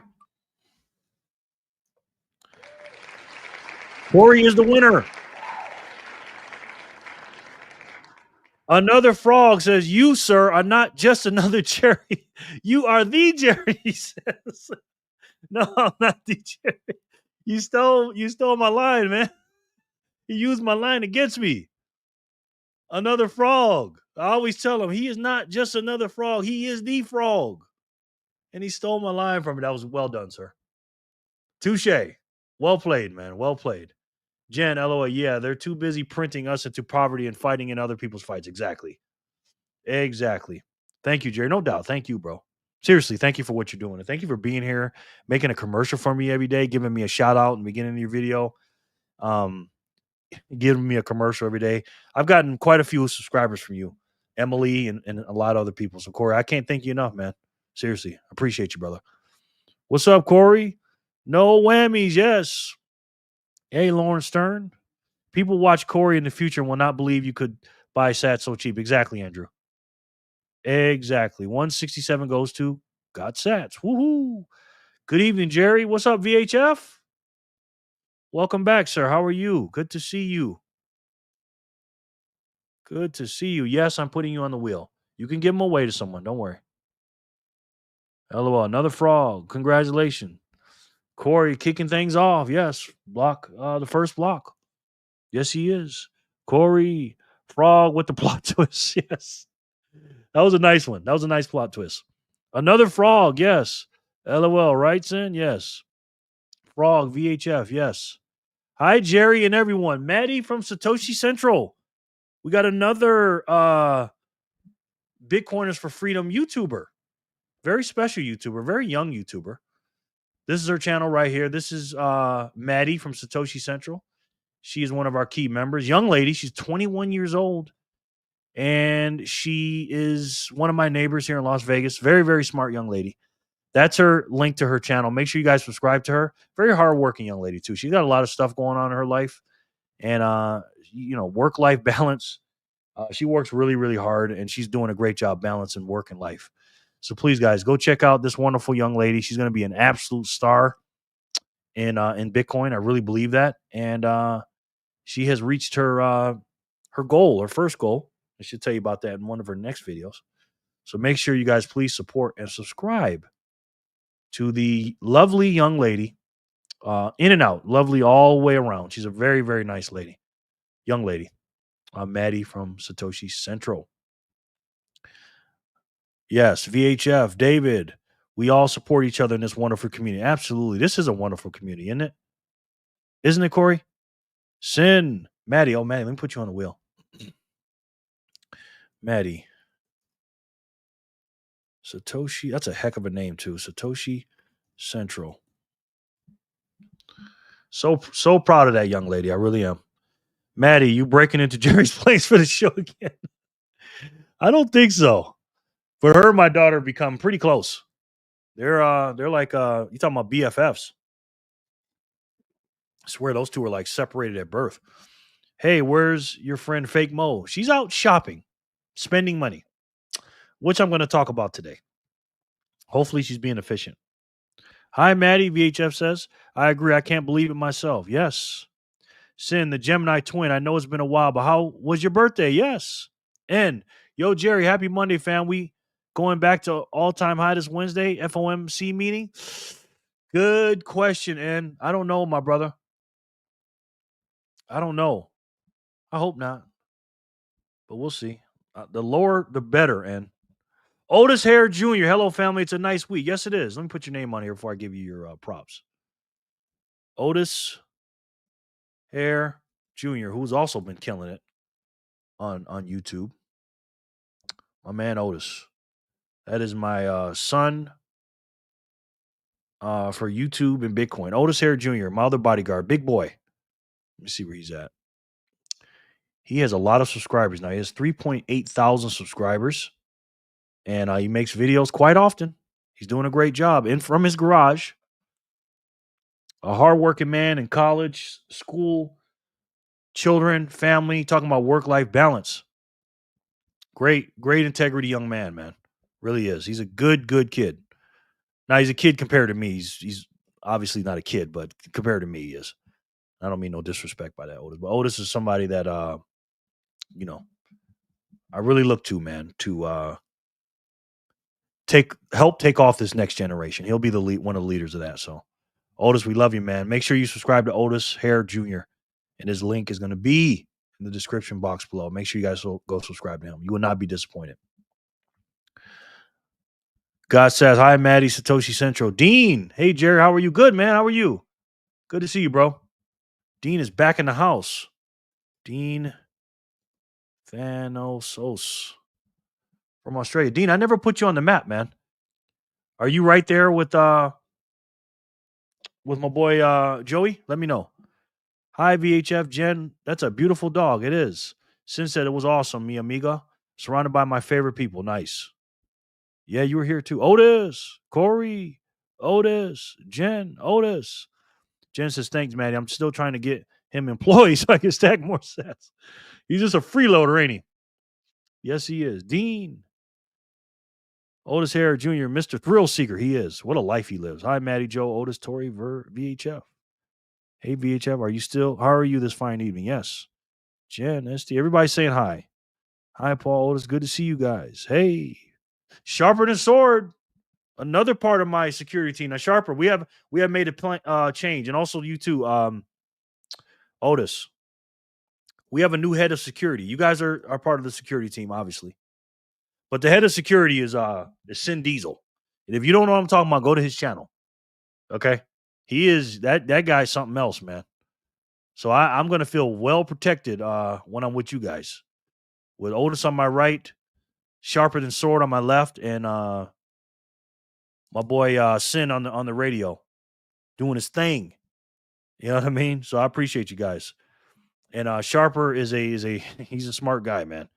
Corey is the winner. Another frog says, "You, sir, are not just another Jerry. You are the Jerry." He says, "No, I'm not the Jerry. You stole my line, man. You used my line against me." Another frog. I always tell him he is not just another frog. He is the frog. And he stole my line from me. That was well done, sir. Touche. Well played, man. Well played. Jen, LOL. Yeah, they're too busy printing us into poverty and fighting in other people's fights. Exactly. Thank you, Jerry. No doubt. Thank you, bro. Seriously, thank you for what you're doing. And thank you for being here, making a commercial for me every day, giving me a shout out in the beginning of your video, giving me a commercial every day. I've gotten quite a few subscribers from you, Emily, and a lot of other people. So, Corey, I can't thank you enough, man. Seriously, appreciate you, brother. What's up, Corey? No whammies, yes. Hey, Lauren Stern. People watch Corey in the future and will not believe you could buy sats so cheap. Exactly, Andrew. Exactly. 167 goes to Got Sats. Woohoo. Good evening, Jerry. What's up, VHF? Welcome back, sir. How are you? Good to see you. Good to see you. Yes, I'm putting you on the wheel. You can give them away to someone. Don't worry. LOL. Another frog. Congratulations. Corey kicking things off. Yes. Block. The first block. Yes, he is. Corey, frog with the plot twist. Yes. That was a nice one. That was a nice plot twist. Another frog, yes. LOL, right, Sin? Yes. Frog, VHF, yes. Hi, Jerry and everyone. Maddie from Satoshi Central. We got another Bitcoiners for Freedom YouTuber. Very special YouTuber, very young YouTuber. This is her channel right here. This is Maddie from Satoshi Central. She is one of our key members. Young lady, she's 21 years old. And she is one of my neighbors here in Las Vegas. Very, very smart young lady. That's her link to her channel. Make sure you guys subscribe to her. Very hardworking young lady, too. She's got a lot of stuff going on in her life. And, work-life balance. She works really, really hard, and she's doing a great job balancing work and life. So please, guys, go check out this wonderful young lady. She's going to be an absolute star in Bitcoin. I really believe that. And she has reached her goal, her first goal. I should tell you about that in one of her next videos. So make sure you guys please support and subscribe to the lovely young lady, in and out, lovely all the way around. She's a very, very nice lady, young lady. Maddie from Satoshi Central. Yes, VHF, David. We all support each other in this wonderful community. Absolutely. This is a wonderful community, isn't it? Isn't it, Corey? Sin. Maddie. Oh, Maddie, let me put you on the wheel. Maddie. Satoshi. That's a heck of a name, too. Satoshi Central. So proud of that young lady. I really am. Maddie, you breaking into Jerry's place for the show again? I don't think so. But her and my daughter become pretty close. They're like you talking about BFFs. I swear those two are like separated at birth. Hey, where's your friend Fake Mo? She's out shopping, spending money, which I'm going to talk about today. Hopefully she's being efficient. Hi, Maddie, VHF says. I agree. I can't believe it myself. Yes. Sin, the Gemini twin. I know it's been a while, but how was your birthday? Yes. And yo, Jerry, happy Monday, fam. We going back to all-time high this Wednesday, FOMC meeting? Good question, and I don't know, my brother. I don't know. I hope not, but we'll see. The lower, the better. And Otis Hare Jr. Hello, family. It's a nice week. Yes, it is. Let me put your name on here before I give you your props. Otis Hare Jr., who's also been killing it on YouTube. My man Otis. That is my son for YouTube and Bitcoin. Otis Hare Jr., my other bodyguard, big boy. Let me see where he's at. He has a lot of subscribers now. He has 3.8 thousand subscribers, and he makes videos quite often. He's doing a great job in from his garage. A hardworking man in college, school, children, family, talking about work-life balance. Great integrity young man. Really is. He's a good kid. Now he's a kid compared to me. He's obviously not a kid, but compared to me, he is. I don't mean no disrespect by that, Otis. But Otis is somebody that I really look to, man, to help take off this next generation. He'll be one of the leaders of that. So Otis, we love you, man. Make sure you subscribe to Otis Hare Jr. And his link is going to be in the description box below. Make sure you guys go subscribe to him. You will not be disappointed. God says, hi, Maddie, Satoshi Central. Dean, hey, Jerry, how are you? Good, man. How are you? Good to see you, bro. Dean is back in the house. Dean Thanosos from Australia. Dean, I never put you on the map, man. Are you right there with my boy Joey? Let me know. Hi, VHF Jen. That's a beautiful dog. It is. Sin said it was awesome, mi amiga. Surrounded by my favorite people. Nice. Yeah, you were here too. Otis, Corey, Otis, Jen, Otis. Jen says, thanks, Maddie. I'm still trying to get him employed so I can stack more sets. He's just a freeloader, ain't he? Yes, he is. Dean. Otis Hare Jr., Mr. Thrill Seeker. He is. What a life he lives. Hi, Maddie, Joe, Otis, Tori, VHF. Hey, VHF, how are you this fine evening? Yes. Jen, ST, everybody saying hi. Hi, Paul, Otis. Good to see you guys. Hey. Sharper than sword. Another part of my security team. Now, Sharper, we have made a change. And also you too, Otis. We have a new head of security. You guys are part of the security team, obviously. But the head of security is Sin Diesel. And if you don't know what I'm talking about, go to his channel. Okay. He is that guy's something else, man. So I'm gonna feel well protected when I'm with you guys. With Otis on my right, Sharper than Sword on my left, and my boy Sin on the radio doing his thing. You know what I mean? So I appreciate you guys. And Sharper is a he's a smart guy, man.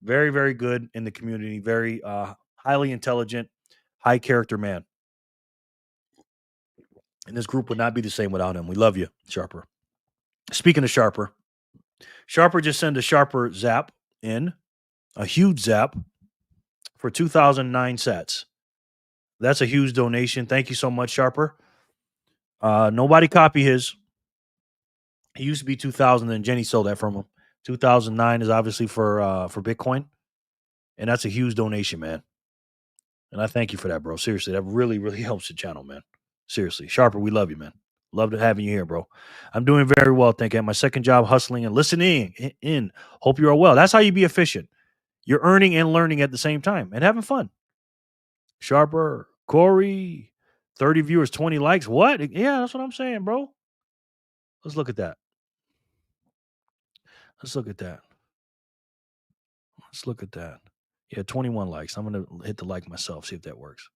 Very, very good in the community, very highly intelligent, high character man. And this group would not be the same without him. We love you, Sharper. Speaking of Sharper, Sharper just sent a Sharper zap in, a huge zap for 2009 sets. That's a huge donation. Thank you so much, Sharper. Nobody copy his. He used to be 2000, and Jenny sold that from him. 2009 is obviously for Bitcoin, and that's a huge donation, man. And I thank you for that, bro. Seriously, that really, really helps the channel, man. Seriously, Sharper, we love you, man. Love to having you here, bro. I'm doing very well, thank you. At my second job, hustling and listening in. Hope you are well. That's how you be efficient. You're earning and learning at the same time and having fun. Sharper, Corey, 30 viewers, 20 likes. What? Yeah, that's what I'm saying, bro. Let's look at that. Let's look at that. Let's look at that. Yeah, 21 likes. I'm going to hit the like myself, see if that works.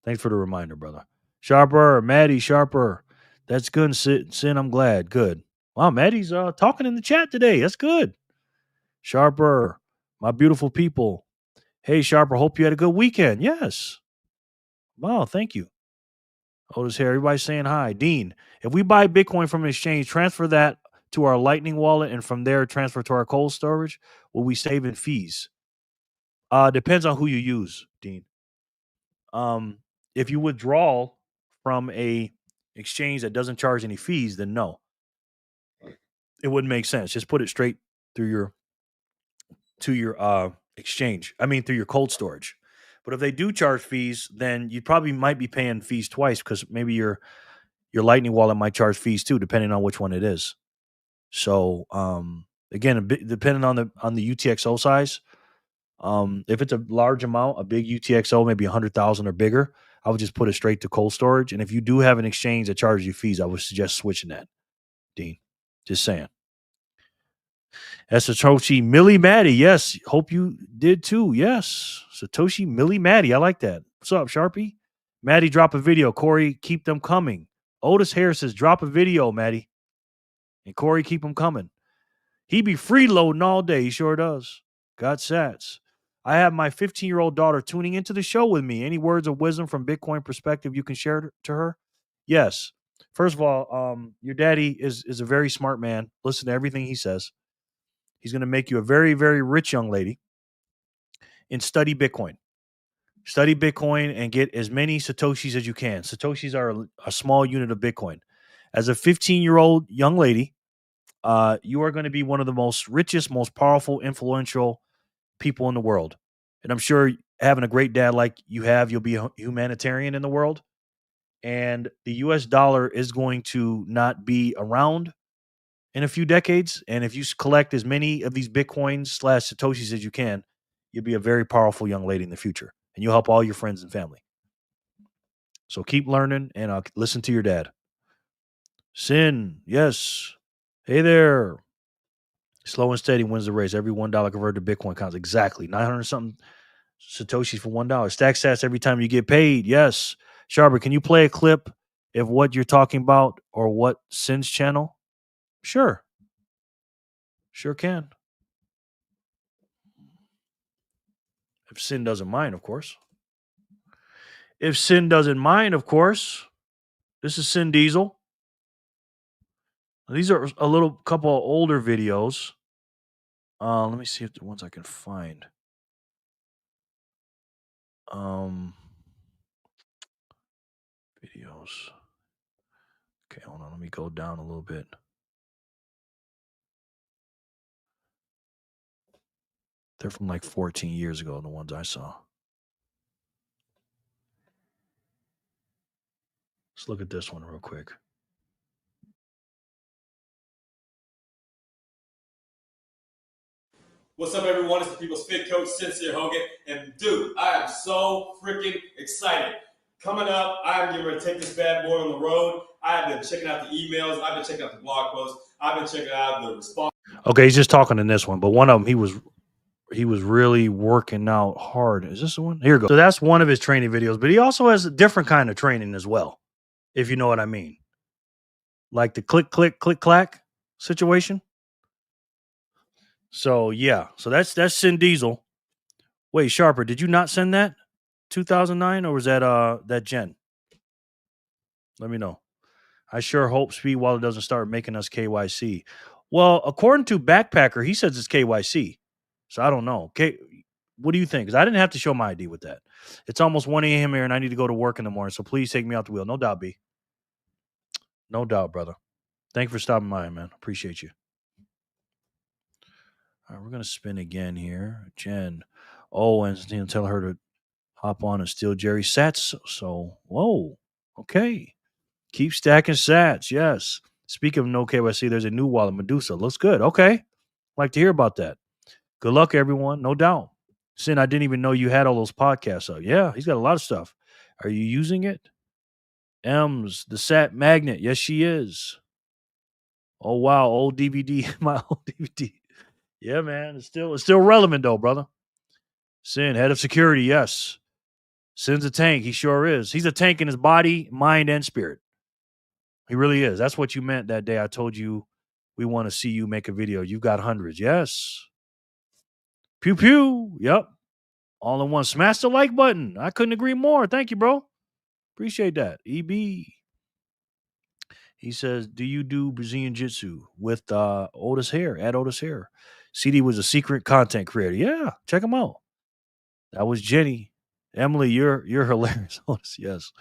Thanks for the reminder, brother. Sharper, Maddie, Sharper. That's good, Sin. I'm glad. Good. Wow, Maddie's talking in the chat today. That's good. Sharper, my beautiful people. Hey, Sharper, hope you had a good weekend. Yes. Wow, thank you. Otis here. Everybody's saying hi. Dean, if we buy Bitcoin from an exchange, transfer that to our Lightning wallet, and from there transfer to our cold storage, will we save in fees? Depends on who you use, Dean. If you withdraw from a exchange that doesn't charge any fees, then no, it wouldn't make sense. Just put it straight through your exchange. I mean, through your cold storage. But if they do charge fees, then you probably might be paying fees twice, because maybe your Lightning wallet might charge fees too, depending on which one it is. So again, depending on the UTXO size. If it's a large amount, a big UTXO, maybe 100,000 or bigger, I would just put it straight to cold storage. And if you do have an exchange that charges you fees, I would suggest switching that, Dean. Just saying. That's Satoshi Millie Maddie. Yes. Hope you did too. Yes. Satoshi Millie Maddie. I like that. What's up, Sharpie? Maddie, drop a video. Corey, keep them coming. Otis Harris says, drop a video, Maddie. And Corey, keep them coming. He be freeloading all day. He sure does. Got sats. I have my 15-year-old daughter tuning into the show with me. Any words of wisdom from Bitcoin perspective you can share to her? Yes. First of all, your daddy is a very smart man. Listen to everything he says. He's going to make you a very, very rich young lady. And study Bitcoin. Study Bitcoin and get as many Satoshis as you can. Satoshis are a small unit of Bitcoin. As a 15-year-old young lady, you are going to be one of the most richest, most powerful, influential people in the world. And I'm sure having a great dad like you have, you'll be a humanitarian in the world. And the US dollar is going to not be around in a few decades. And if you collect as many of these Bitcoins / Satoshis as you can, you'll be a very powerful young lady in the future. And you'll help all your friends and family. So keep learning and listen to your dad. Sin, yes. Hey there. Slow and steady wins the race. Every $1 converted to Bitcoin counts. Exactly. 900 something Satoshis for $1. Stack sats every time you get paid. Yes. Sharper, can you play a clip of what you're talking about or what Sin's channel? Sure. Sure can. If Sin doesn't mind, of course. If Sin doesn't mind, of course. This is Sin Diesel. These are a little couple of older videos. Let me see if the ones I can find. Videos. Okay, hold on. Let me go down a little bit. They're from like 14 years ago, the ones I saw. Let's look at this one real quick. What's up, everyone? It's the People's Fit Coach, Sincere Hogan. And dude, I am so freaking excited Coming up, I'm getting ready to take this bad boy on the road. I've been checking out the emails. I've been checking out the blog posts. I've been checking out the response. Okay, he's just talking in this one, but one of them he was really working out hard. Is this the one? Here we go. So that's one of his training videos, but he also has a different kind of training as well, if you know what I mean. Like the click, click, click, clack situation. So yeah, so that's Sin Diesel. Wait, Sharper, did you not send that 2009 or was that Jen? Let me know. I sure hope Speed Wallet doesn't start making us KYC. Well, according to Backpacker, he says it's KYC. So I don't know. What do you think? Because I didn't have to show my ID with that. It's almost 1 a.m. here and I need to go to work in the morning. So please take me out the wheel. No doubt, B. No doubt, brother. Thank you for stopping by, man. Appreciate you. All right, we're going to spin again here. Jen. Oh, and tell her to hop on and steal Jerry Sats. So, whoa. Okay. Keep stacking sats. Yes. Speaking of no KYC, there's a new wallet, Medusa. Looks good. Okay. Like to hear about that. Good luck, everyone. No doubt. Sin, I didn't even know you had all those podcasts up. Yeah, he's got a lot of stuff. Are you using it? M's, the Sat Magnet. Yes, she is. Oh, wow. Old DVD. My old DVD. Yeah, man. It's still relevant, though, brother. Sin, head of security. Yes. Sin's a tank. He sure is. He's a tank in his body, mind, and spirit. He really is. That's what you meant that day. I told you we want to see you make a video. You've got hundreds. Yes. Pew pew. Yep. All in one. Smash the like button. I couldn't agree more. Thank you, bro. Appreciate that. EB. He says, do you do Brazilian Jitsu with Otis Hair? At Otis Hair. CD was a secret content creator. Yeah. Check him out. That was Jenny. Emily, you're hilarious. Otis, yes.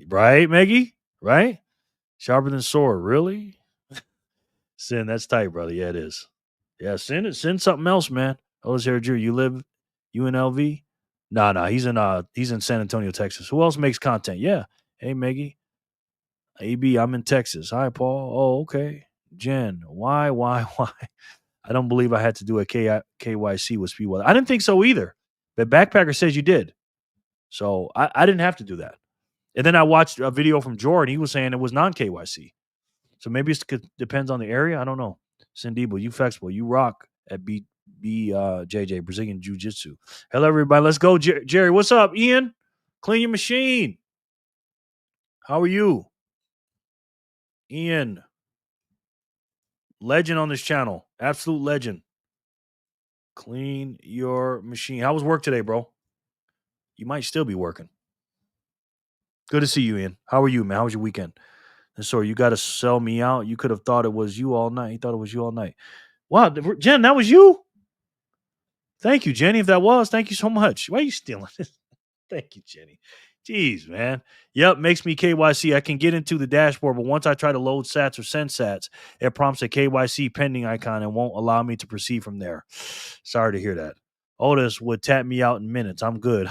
Right, Maggie? Right? Sharper than sword. Really? Sin, that's tight, brother. Yeah, it is. Yeah, send something else, man. Otis Hair Jr., you live UNLV? Nah, he's in San Antonio, Texas. Who else makes content? Yeah. Hey, Maggie. AB, I'm in Texas. Hi, Paul. Oh, okay. Jen, why? I don't believe I had to do a KYC with Speedwell. I didn't think so either. But Backpacker says you did. So I didn't have to do that. And then I watched a video from Jordan. He was saying it was non-KYC. So maybe it depends on the area. I don't know. Cindy, you flexible. You rock at JJ, Brazilian Jiu-Jitsu. Hello, everybody. Let's go. Jerry, what's up? Ian, clean your machine. How are you? Ian, legend on this channel. Absolute legend. Clean your machine. How was work today, bro? You might still be working. Good to see you, Ian. How are you, man? How was your weekend? And so you got to sell me out. You could have thought it was you all night. He thought it was you all night. Wow, Jen, that was you? Thank you, Jenny. If that was, thank you so much. Why are you stealing this? Thank you, Jenny. Jeez, man. Yep, makes me KYC. I can get into the dashboard, but once I try to load sats or send sats, it prompts a KYC pending icon and won't allow me to proceed from there. Sorry to hear that. Otis would tap me out in minutes. I'm good.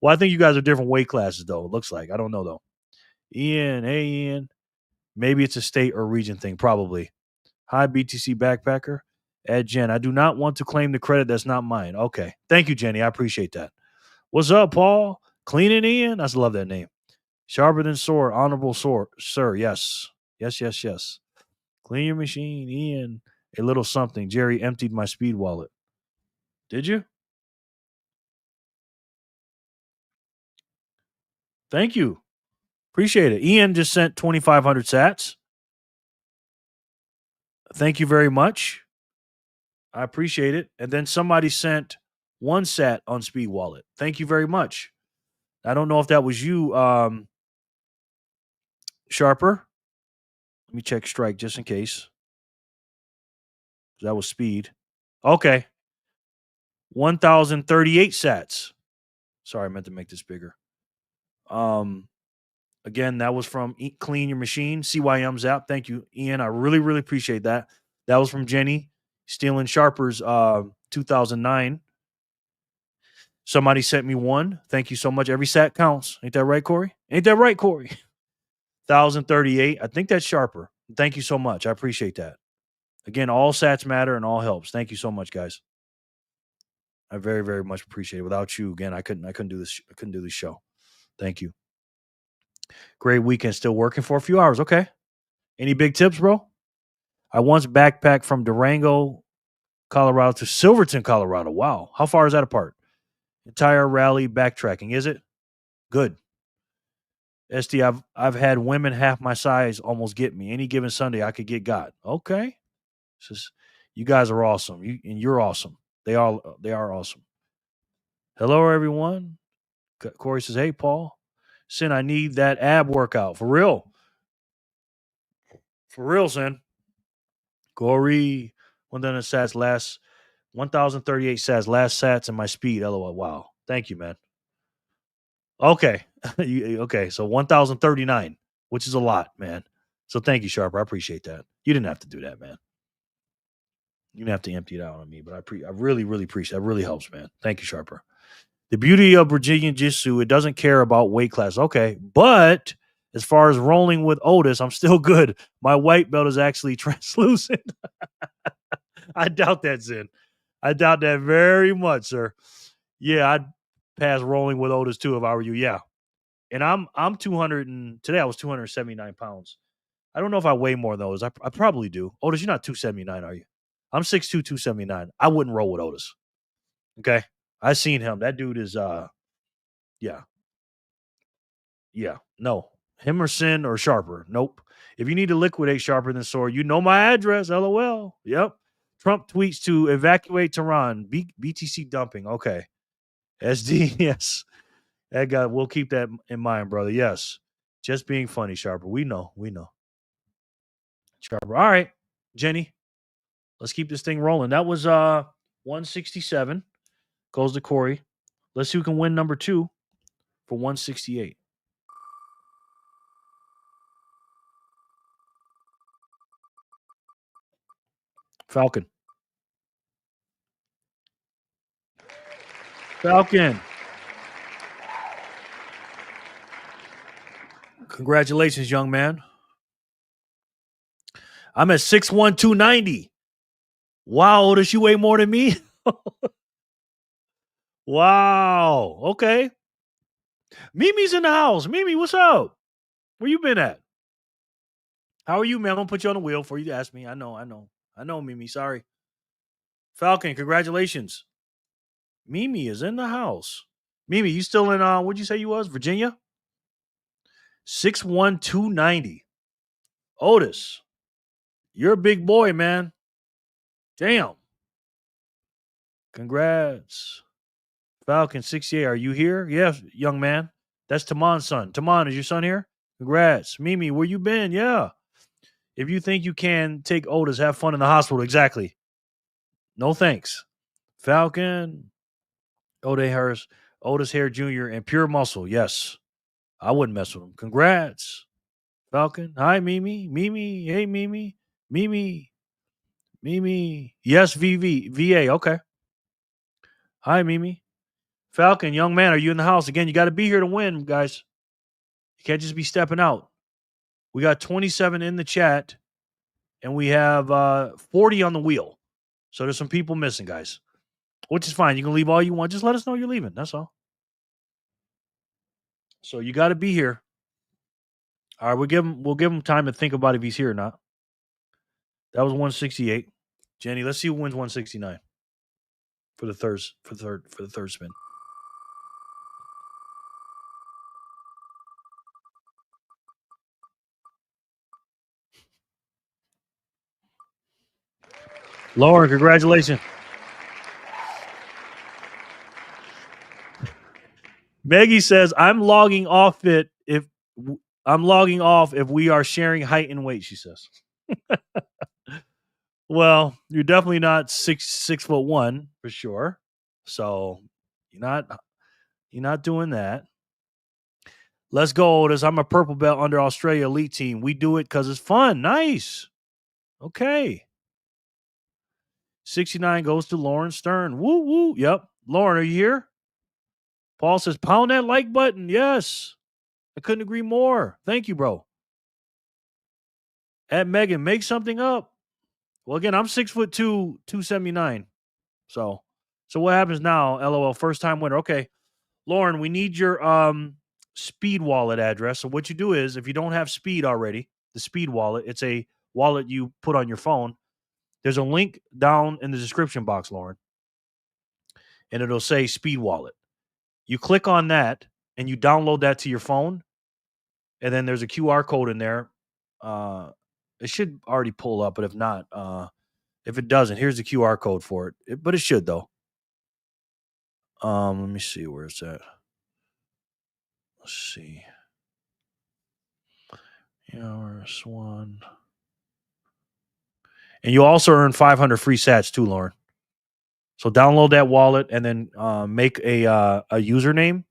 Well, I think you guys are different weight classes, though. It looks like. I don't know, though. Ian, hey, Ian. Maybe it's a state or region thing. Probably. Hi, BTC Backpacker. Ed Jen, I do not want to claim the credit that's not mine. Okay. Thank you, Jenny. I appreciate that. What's up, Paul? Cleaning Ian? I love that name. Sharper than sword. Honorable sword. Sir, yes. Yes. Clean your machine, Ian. A little something. Jerry emptied my speed wallet. Did you? Thank you. Appreciate it. Ian just sent 2,500 sats. Thank you very much. I appreciate it. And then somebody sent 1 sat on Speed Wallet. Thank you very much. I don't know if that was you, Sharper. Let me check Strike just in case. That was Speed. Okay. 1,038 sats. Sorry, I meant to make this bigger. Again, that was from Clean Your Machine, CYM's app. Thank you, Ian. I really, really appreciate that. That was from Jenny, stealing Sharper's 2009. Somebody sent me 1. Thank you so much. Every sat counts. Ain't that right, Corey? 1,038. I think that's Sharper. Thank you so much. I appreciate that. Again, all sats matter and all helps. Thank you so much, guys. I very, very much appreciate it. Without you, again, I couldn't do this. I couldn't do this show. Thank you. Great weekend. Still working for a few hours. Okay. Any big tips, bro? I once backpacked from Durango, Colorado to Silverton, Colorado. Wow. How far is that apart? Entire rally backtracking. Is it? Good. SD, I've had women half my size almost get me. Any given Sunday, I could get got. Okay. Just, you guys are awesome. You're awesome. They are awesome. Hello, everyone. Corey says, "Hey, Paul, Sin, I need that ab workout for real. For real, Sin. Corey, 1,038 sats, last sats and my speed. LOL. Wow. Thank you, man. Okay. Okay. So 1,039, which is a lot, man. So thank you, Sharper. I appreciate that. You didn't have to do that, man. You didn't have to empty it out on me, but I really, really appreciate it. That really helps, man. Thank you, Sharper. The beauty of Brazilian Jiu-Jitsu, it doesn't care about weight class. Okay. But as far as rolling with Otis, I'm still good. My white belt is actually translucent. I doubt that, Zen. I doubt that very much, sir. Yeah, I'd pass rolling with Otis too if I were you. Yeah. And I'm 200 and today I was 279 pounds. I don't know if I weigh more than Otis. I probably do. Otis, you're not 279, are you? I'm 6'2", 279. I wouldn't roll with Otis. Okay. I seen him. That dude is yeah. Yeah. No. Him or Sin or Sharper. Nope. If you need to liquidate Sharper than Sword, you know my address. LOL. Yep. Trump tweets to evacuate Tehran. BTC dumping. Okay. SD. Yes. That guy. We'll keep that in mind, brother. Yes. Just being funny, Sharper. We know. Sharper. All right, Jenny. Let's keep this thing rolling. That was 167. Goes to Corey. Let's see who can win number 2 for 168. Falcon. Congratulations, young man. I'm at 6'1", 290. Wow, Otis, you weigh more than me? Wow. Okay. Mimi's in the house. Mimi, what's up? Where you been at? How are you, man? I'm gonna put you on the wheel for you to ask me. I know, Mimi. Sorry. Falcon, congratulations. Mimi is in the house. Mimi, you still in what'd you say you was? Virginia? 6'1", 290. Otis, you're a big boy, man. Damn. Congrats. Falcon 68, are you here? Yes, young man. That's Taman's son. Taman, is your son here? Congrats. Mimi, where you been? Yeah. If you think you can take Otis, have fun in the hospital. Exactly. No thanks. Falcon, Otis Hare Jr., and Pure Muscle. Yes. I wouldn't mess with him. Congrats. Falcon. Hi, Mimi. Mimi. Hey, Mimi. Mimi. Yes, VA. Okay. Hi, Mimi. Falcon, young man, are you in the house? Again, you got to be here to win, guys. You can't just be stepping out. We got 27 in the chat, and we have 40 on the wheel. So there's some people missing, guys, which is fine. You can leave all you want. Just let us know you're leaving. That's all. So you got to be here. All right, we'll give him time to think about if he's here or not. That was 168. Jenny, let's see who wins 169 for the third spin. Lauren, congratulations. Maggie says, I'm logging off if we are sharing height and weight, she says. Well, you're definitely not 6'1" for sure. So you're not doing that. Let's go, Otis. I'm a purple belt under Australia elite team. We do it because it's fun. Nice. Okay. 69 goes to Lauren Stern. Woo woo. Yep. Lauren, are you here? Paul says, pound that like button. Yes. I couldn't agree more. Thank you, bro. At Megan, make something up. Well, again, I'm 6'2", 279. So what happens now? LOL, first time winner. Okay. Lauren, we need your Speed wallet address. So what you do is, if you don't have Speed already, the Speed wallet, it's a wallet you put on your phone. There's a link down in the description box, Lauren, and it'll say Speed wallet. You click on that and you download that to your phone, and then there's a QR code in there. It should already pull up, but if not, if it doesn't, here's the QR code for it. But it should though. Let me see where it's at. Let's see. Swan. And you also earn 500 free sats too, Lauren. So download that wallet and then make a username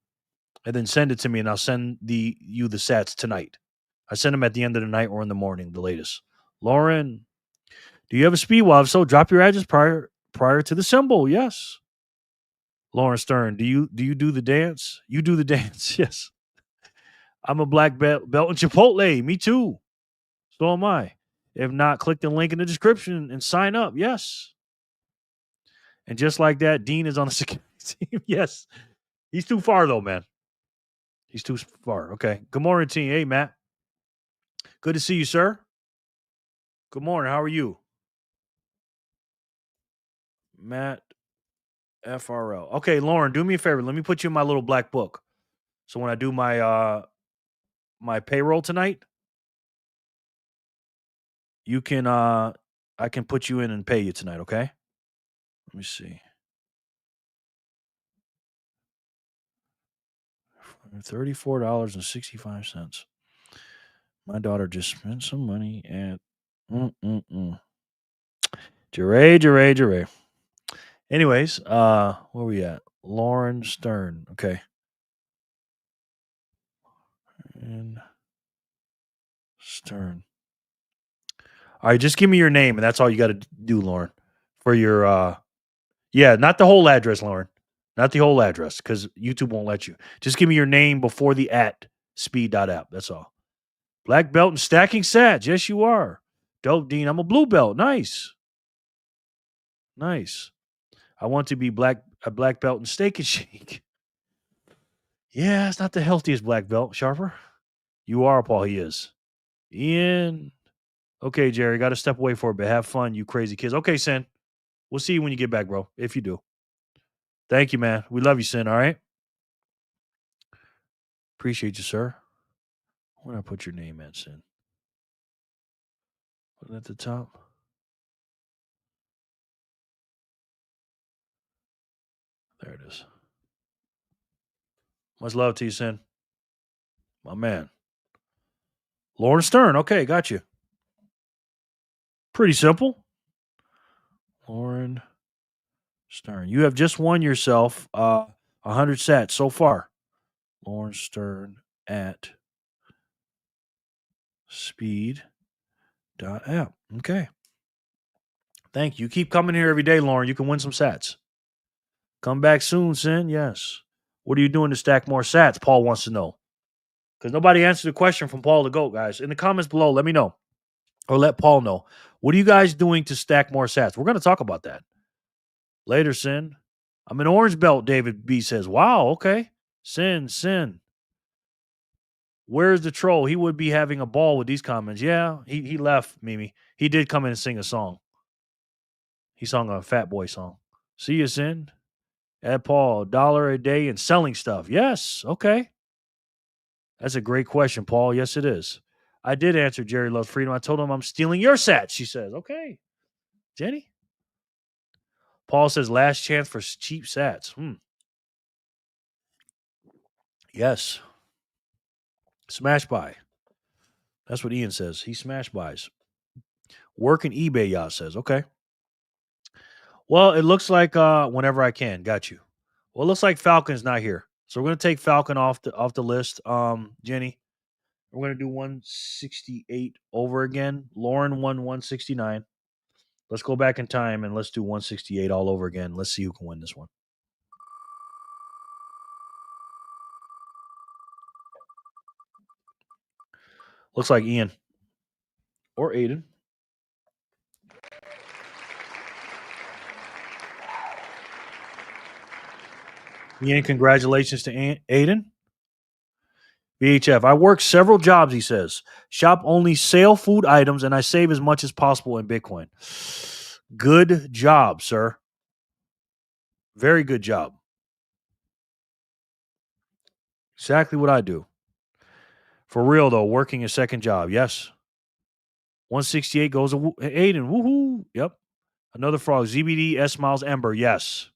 and then send it to me, and I'll send you the sats tonight. I send them at the end of the night or in the morning, the latest. Lauren, do you have a speed wallet? If so, drop your address prior to the symbol. Yes. Lauren Stern, do you do the dance? You do the dance. Yes. I'm a black belt in Chipotle. Me too. So am I. If not, click the link in the description and sign up. Yes. And just like that, Dean is on the security team. Yes. He's too far, though, man. He's too far. Okay. Good morning, team. Hey, Matt. Good to see you, sir. Good morning. How are you? Matt FRL. Okay, Lauren, do me a favor. Let me put you in my little black book. So when I do my payroll tonight, you can I can put you in and pay you tonight, okay? Let me see. $34.65. My daughter just spent some money at Jure. Anyways, where we at? Lauren Stern. Okay. And Stern. All right, just give me your name, and that's all you got to do, Lauren. For your yeah, not the whole address, Lauren. Not the whole address, because YouTube won't let you. Just give me your name before the @ speed.app. That's all. Black belt and stacking sats. Yes, you are. Dope, Dean. I'm a blue belt. Nice. Nice. I want to be a black belt in steak and shake. Yeah, it's not the healthiest black belt, Sharper. You are, Paul. He is. Ian. Okay, Jerry. Got to step away for a bit. Have fun, you crazy kids. Okay, Sin. We'll see you when you get back, bro. If you do. Thank you, man. We love you, Sin. All right. Appreciate you, sir. Where did I put your name at, Sin? Put it at the top. There it is. Much love to you, Sin. My man. Lauren Stern. Okay, got you. Pretty simple. Lauren Stern. You have just won yourself 100 sats so far. Lauren Stern at speed.app. Okay. Thank you. Keep coming here every day, Lauren. You can win some sats. Come back soon, Sin. Yes. What are you doing to stack more sats? Paul wants to know. Because nobody answered the question from Paul the GOAT, guys. In the comments below, let me know. Or let Paul know. What are you guys doing to stack more sats? We're going to talk about that. Later, Sin. I'm an orange belt, David B says. Wow, okay. Sin. Where's the troll? He would be having a ball with these comments. Yeah, he left, Mimi. He did come in and sing a song. He sung a Fat Boy song. See you, Sin. Ed Paul, $1 a day and selling stuff. Yes, okay. That's a great question, Paul. Yes, it is. I did answer Jerry Loves Freedom. I told him I'm stealing your sats, she says. Okay. Jenny? Paul says last chance for cheap sats. Yes. Smash buy. That's what Ian says. He smash buys. Work in eBay, y'all says. Okay. Well, it looks like whenever I can. Got you. Well, it looks like Falcon's not here. So we're gonna take Falcon off the list. Jenny. We're gonna do 168 over again. Lauren won 169. Let's go back in time and let's do 168 all over again. Let's see who can win this one. Looks like Ian or Aiden. Ian, congratulations to Aiden. VHF. I work several jobs, he says. Shop only sale food items, and I save as much as possible in Bitcoin. Good job, sir. Very good job. Exactly what I do. For real, though, working a second job. Yes. 168 goes to Aiden. Woohoo. Yep. Another frog. ZBD, S Miles, Ember. Yes.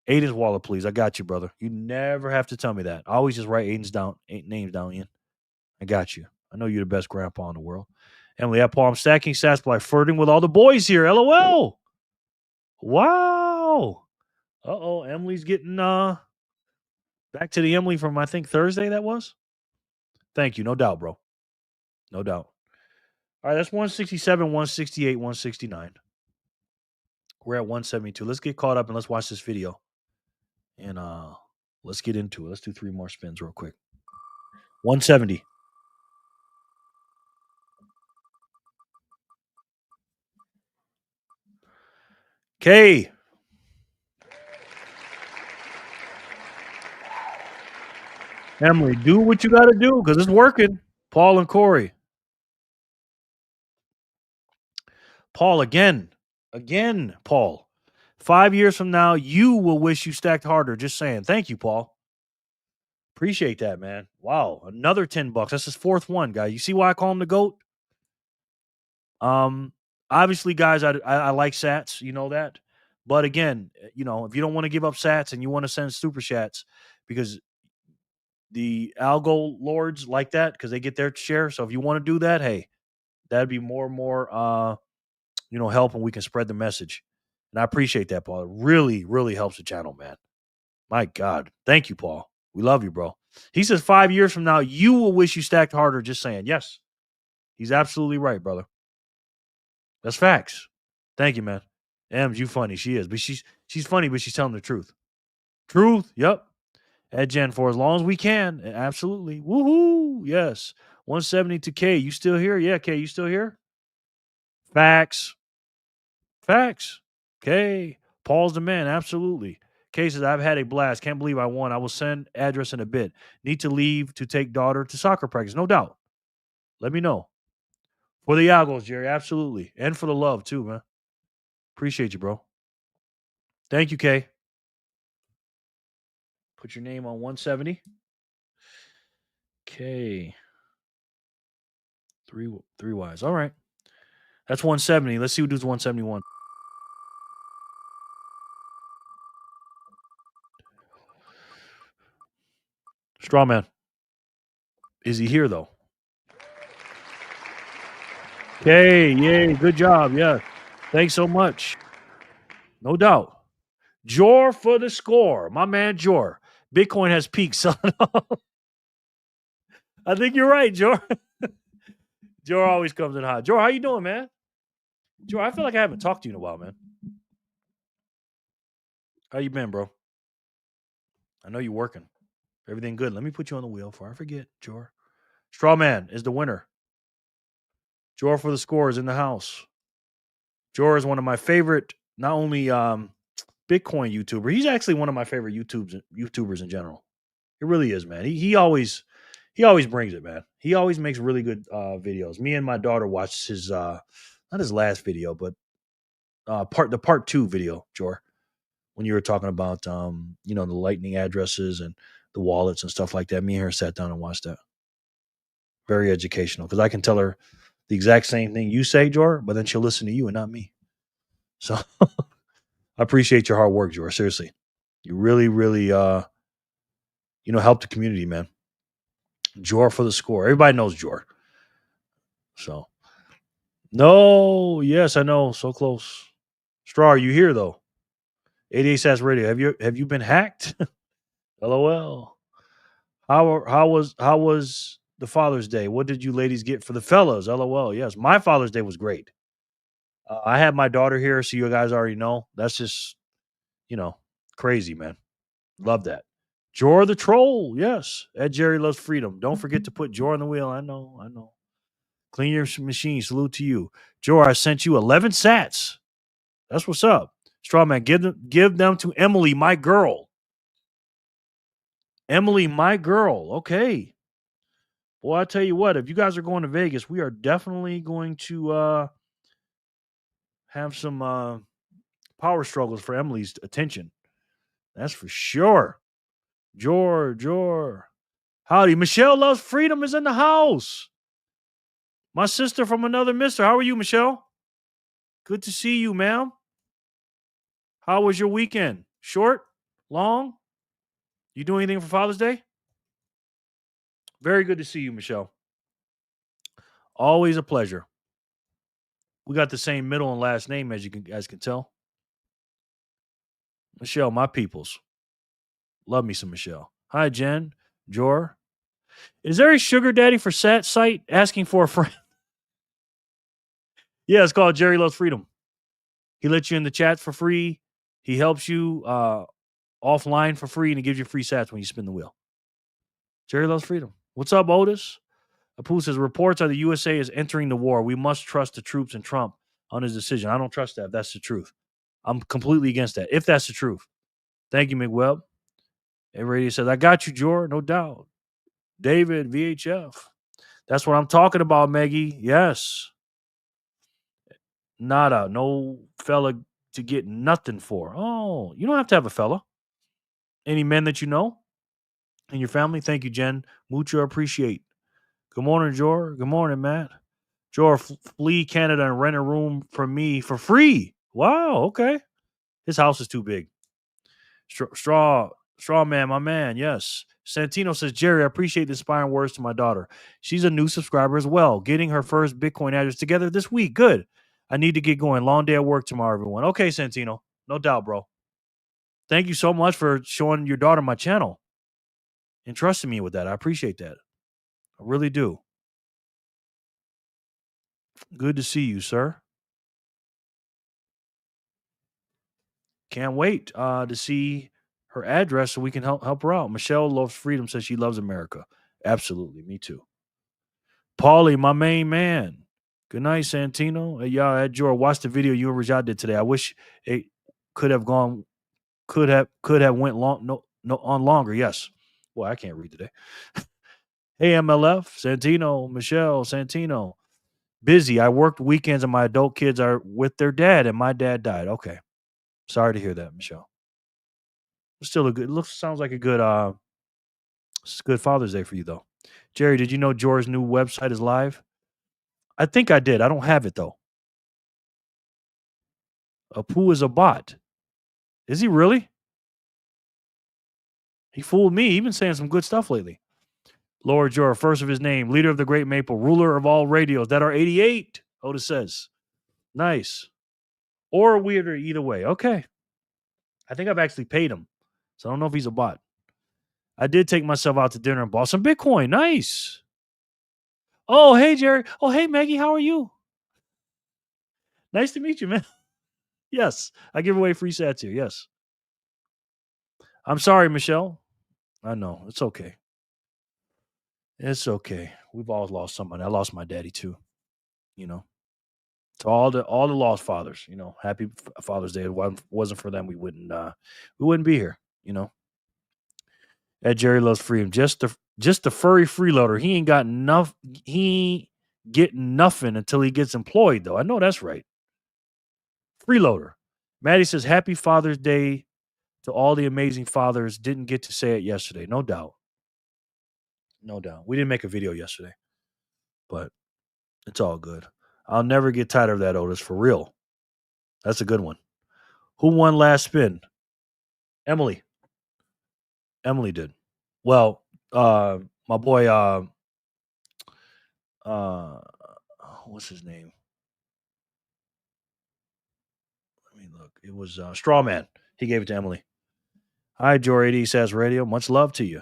Aiden's wallet, please. I got you, brother. You never have to tell me that. I always just write Aiden's names down, Ian. I got you. I know you're the best grandpa in the world. Emily, Paul, I'm stacking sats by flirting with all the boys here. LOL. Wow. Uh-oh. Emily's getting back to the Emily from, I think, Thursday that was. Thank you. No doubt, bro. No doubt. All right, that's 167, 168, 169. We're at 172. Let's get caught up and let's watch this video. And let's get into it. Let's do 3 more spins real quick. 170. Okay. Emily, do what you got to do because it's working. Paul and Corey. Paul, again, Paul. 5 years from now, you will wish you stacked harder. Just saying. Thank you, Paul. Appreciate that, man. Wow, another $10. That's his 4th one, guy. You see why I call him the GOAT? Obviously, guys, I like sats. You know that. But again, if you don't want to give up sats and you want to send super chats because the algo lords like that because they get their share. So if you want to do that, hey, that'd be more and more help, and we can spread the message. And I appreciate that, Paul. It really, really helps the channel, man. My God. Thank you, Paul. We love you, bro. He says 5 years from now, you will wish you stacked harder. Just saying. Yes. He's absolutely right, brother. That's facts. Thank you, man. Ems, you funny. She is. But she's funny, but she's telling the truth. Truth. Yep. At Jen for as long as we can. Absolutely. Woohoo. Yes. 170 to K. You still here? Yeah, K, you still here? Facts. Okay. Paul's the man. Absolutely. K says, I've had a blast. Can't believe I won. I will send address in a bit. Need to leave to take daughter to soccer practice. No doubt. Let me know. For the Yagos, Jerry. Absolutely. And for the love, too, man. Appreciate you, bro. Thank you, K. Put your name on 170. Okay. Three Ys. All right. That's 170. Let's see who does 171. Strawman. Is he here, though? Okay. Yay. Good job. Yeah. Thanks so much. No doubt. Jor for the score. My man, Jor. Bitcoin has peaked, son. I think you're right, Jor. Jor always comes in hot. Jor, how you doing, man? Jor, I feel like I haven't talked to you in a while, man. How you been, bro? I know you're working. Everything good. Let me put you on the wheel before I forget, Jor. Strawman is the winner. Jor for the score is in the house. Jor is one of my favorite, not only Bitcoin YouTuber, he's actually one of my favorite YouTubers in general. It really is, man. He always brings it, man. He always makes really good videos. Me and my daughter watched his not his last video, but the part 2 video, Jor, when you were talking about the lightning addresses and the wallets and stuff like that. Me and her sat down and watched that. Very educational because I can tell her the exact same thing you say, Jor, but then she'll listen to you and not me. So I appreciate your hard work, Jor. Seriously. You really, really help the community, man. Jor for the score. Everybody knows Jor. So no, yes, I know. So close. Straw, are you here though? 88 Sats Radio. Have you been hacked? LOL. How was the Father's Day? What did you ladies get for the fellas? LOL. Yes, my Father's Day was great. I had my daughter here, so you guys already know. That's just, crazy, man. Love that. Jor the Troll. Yes. At Jerry Loves Freedom. Don't forget to put Jor on the wheel. I know. Clean your machine. Salute to you. Jor, I sent you 11 sats. That's what's up. Strawman, give them to Emily, my girl. Emily, my girl. Okay. Well, I tell you what, if you guys are going to Vegas, we are definitely going to have some power struggles for Emily's attention. That's for sure. Jor. Howdy. Michelle Loves Freedom is in the house. My sister from another mister. How are you, Michelle? Good to see you, ma'am. How was your weekend? Short? Long? You do anything for Father's Day? Very good to see you, Michelle. Always a pleasure. We got the same middle and last name, as you guys can tell. Michelle, my peoples. Love me some Michelle. Hi, Jen. Jor. Is there a sugar daddy for Sat site asking for a friend? Yeah, it's called Jerry Loves Freedom. He lets you in the chat for free. He helps you offline for free, and he gives you free sats when you spin the wheel. Jerry Loves Freedom. What's up, Otis? Apu says, reports are the USA is entering the war. We must trust the troops and Trump on his decision. I don't trust that if that's the truth. I'm completely against that, if that's the truth. Thank you, McWebb. Everybody says, I got you, Jor, no doubt. David, VHF. That's what I'm talking about, Maggie. Yes. Nada. No fella to get nothing for. Oh, you don't have to have a fella. Any men that you know in your family? Thank you, Jen. Mucho appreciate. Good morning, Jor. Good morning, Matt. Jor, flee Canada and rent a room for me for free. Wow, okay. His house is too big. Straw man, my man. Yes. Santino says, Jerry, I appreciate the inspiring words to my daughter. She's a new subscriber as well. Getting her first Bitcoin address together this week. Good. I need to get going. Long day at work tomorrow, everyone. Okay, Santino. No doubt, bro. Thank you so much for showing your daughter my channel and trusting me with that. I appreciate that. I really do. Good to see you, sir. Can't wait to see her address so we can help her out. Michelle Loves Freedom says she loves America. Absolutely. Me too. Paulie, my main man. Good night, Santino. Hey, y'all, at Joe, watch the video you and Rajat did today. I wish it could have went long on longer. Yes. Well, I can't read today. Hey, MLF, Santino, Michelle, Santino. Busy. I worked weekends and my adult kids are with their dad and my dad died. Okay. Sorry to hear that, Michelle. Still a good sounds like a good Father's Day for you though. Jerry, did you know Jor's new website is live? I think I did. I don't have it though. Apu is a bot. Is he really? He fooled me. He's been saying some good stuff lately. Lord Jor, first of his name, leader of the great maple, ruler of all radios that are 88. Otis says. Nice. Or weirder either way. Okay. I think I've actually paid him. So I don't know if he's a bot. I did take myself out to dinner and bought some Bitcoin. Nice. Oh, hey, Jerry. Oh, hey, Maggie. How are you? Nice to meet you, man. Yes. I give away free sats here. Yes. I'm sorry, Michelle. I know. It's okay. It's okay. We've all lost somebody. I lost my daddy too. You know. To all the lost fathers, happy Father's Day. If it wasn't for them, we wouldn't be here, That Jerry Loves Freedom. Just the furry freeloader. He ain't got enough. He ain't getting nothing until he gets employed, though. I know that's right. Freeloader. Maddie says, Happy Father's Day to all the amazing fathers. Didn't get to say it yesterday. No doubt. No doubt. We didn't make a video yesterday, but it's all good. I'll never get tired of that, Otis, for real. That's a good one. Who won last spin? Emily. Emily did. Well, my boy, what's his name? Let me look. It was Strawman. He gave it to Emily. Hi, Jory 80 says radio. Much love to you.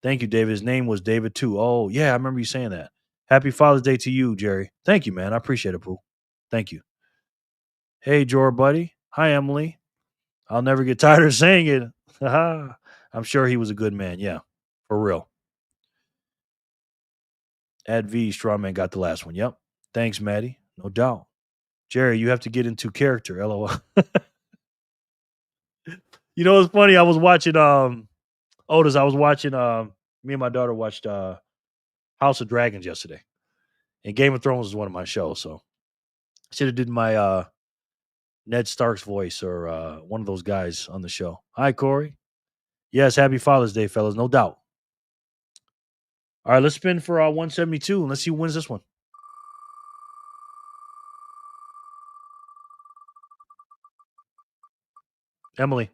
Thank you, David. His name was David too. Oh, yeah, I remember you saying that. Happy Father's Day to you, Jerry. Thank you, man. I appreciate it, Pooh. Thank you. Hey, Jor, buddy. Hi, Emily. I'll never get tired of saying it. I'm sure he was a good man. Yeah, for real. At V, Strawman got the last one. Yep. Thanks, Maddie. No doubt. Jerry, you have to get into character. LOL. It's funny. I was watching Otis. I was watching me and my daughter watched House of Dragons yesterday. And Game of Thrones is one of my shows, so I should have did my Ned Stark's voice or one of those guys on the show. Hi, Corey. Yes, happy Father's Day, fellas, no doubt. All right, let's spin for 172, and let's see who wins this one. Emily.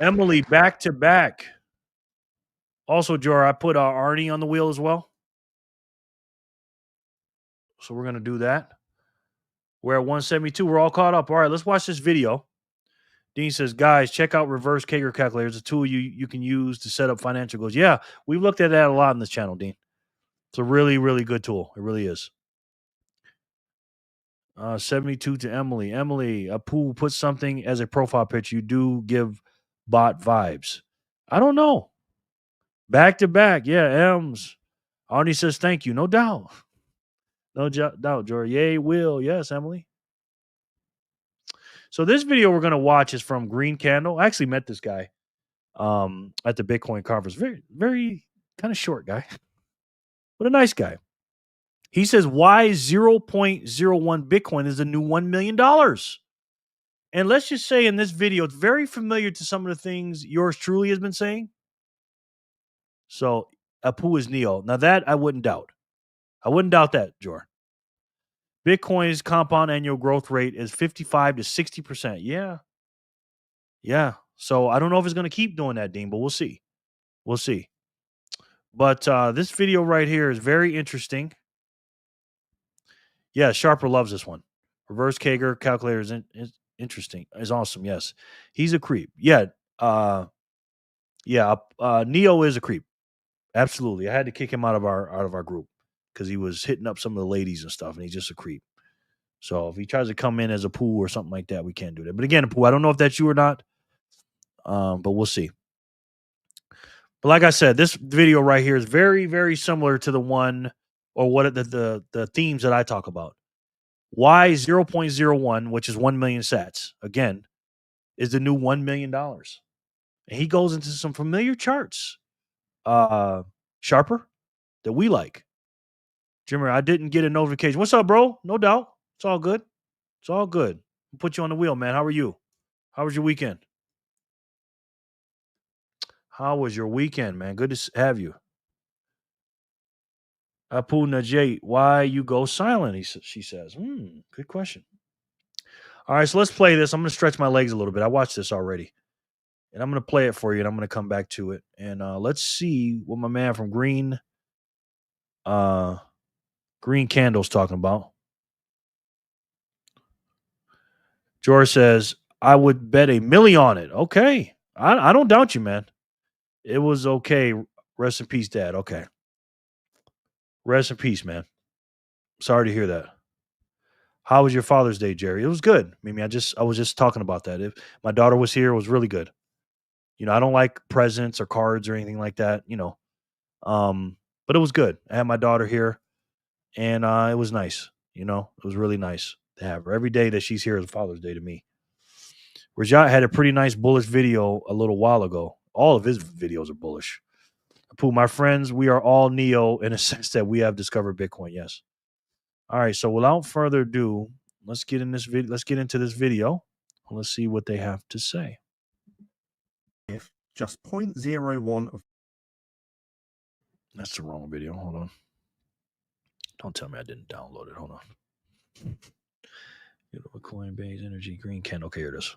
Emily, back to back. Also, Jor, I put Arnie on the wheel as well. So we're going to do that. We're at 172. We're all caught up. All right, let's watch this video. Dean says, guys, check out reverse Kager calculator. It's a tool you can use to set up financial goals. Yeah, we've looked at that a lot in this channel, Dean. It's a really, really good tool. It really is. 72 to Emily. Emily, Apu put something as a profile picture. You do give bot vibes. I don't know. Back to back. Yeah, Ems. Arnie says thank you. No doubt. No doubt, Jory. Yay, Will. Yes, Emily. So this video we're going to watch is from Green Candle. I actually met this guy at the Bitcoin conference. Very, very kind of short guy, but a nice guy. He says, why 0.01 Bitcoin is the new $1 million? And let's just say in this video, it's very familiar to some of the things yours truly has been saying. So Apu is Neo. Now that I wouldn't doubt. I wouldn't doubt that, Jor. Bitcoin's compound annual growth rate is 55 to 60%. Yeah. Yeah. So I don't know if it's going to keep doing that, Dean, but we'll see. We'll see. But this video right here is very interesting. Yeah, Sharper loves this one. Reverse Kager calculator is interesting. Is awesome. Yes. He's a creep. Yeah. Neo is a creep. Absolutely. I had to kick him out of our group because he was hitting up some of the ladies and stuff, and he's just a creep. So if he tries to come in as a Pooh or something like that, we can't do that. But again, Pooh, I don't know if that's you or not, but we'll see. But like I said, this video right here is very, very similar to the one or what the themes that I talk about. Why 0.01, which is 1 million sats, again, is the new $1 million. And he goes into some familiar charts, Sharper, that we like. Jimmy, I didn't get a notification. What's up, bro? No doubt. It's all good. It's all good. I'll put you on the wheel, man. How are you? How was your weekend? How was your weekend, man? Good to have you. Apu Najee, why you go silent? She says. Good question. All right, so let's play this. I'm going to stretch my legs a little bit. I watched this already. And I'm going to play it for you, and I'm going to come back to it. And let's see what my man from Green Candle's talking about. George says, I would bet $1 million on it. Okay. I don't doubt you, man. It was okay. Rest in peace, Dad. Okay. Rest in peace, man. Sorry to hear that. How was your Father's Day, Jerry? It was good. Mimi, I was just talking about that. If my daughter was here, it was really good. You know, I don't like presents or cards or anything like that, you know. But it was good. I had my daughter here, and it was nice. You know, it was really nice to have her. Every day that she's here is Father's Day to me. Rajat had a pretty nice bullish video a little while ago. All of his videos are bullish. Pooh, my friends, we are all Neo in a sense that we have discovered Bitcoin. Yes. All right. So without further ado, let's get in this video. Let's get into this video. Let's see what they have to say. If just 0.01 of That's the wrong video. Hold on. Don't tell me I didn't download it. Hold on. Coinbase Energy Green Candle. Okay, here it is.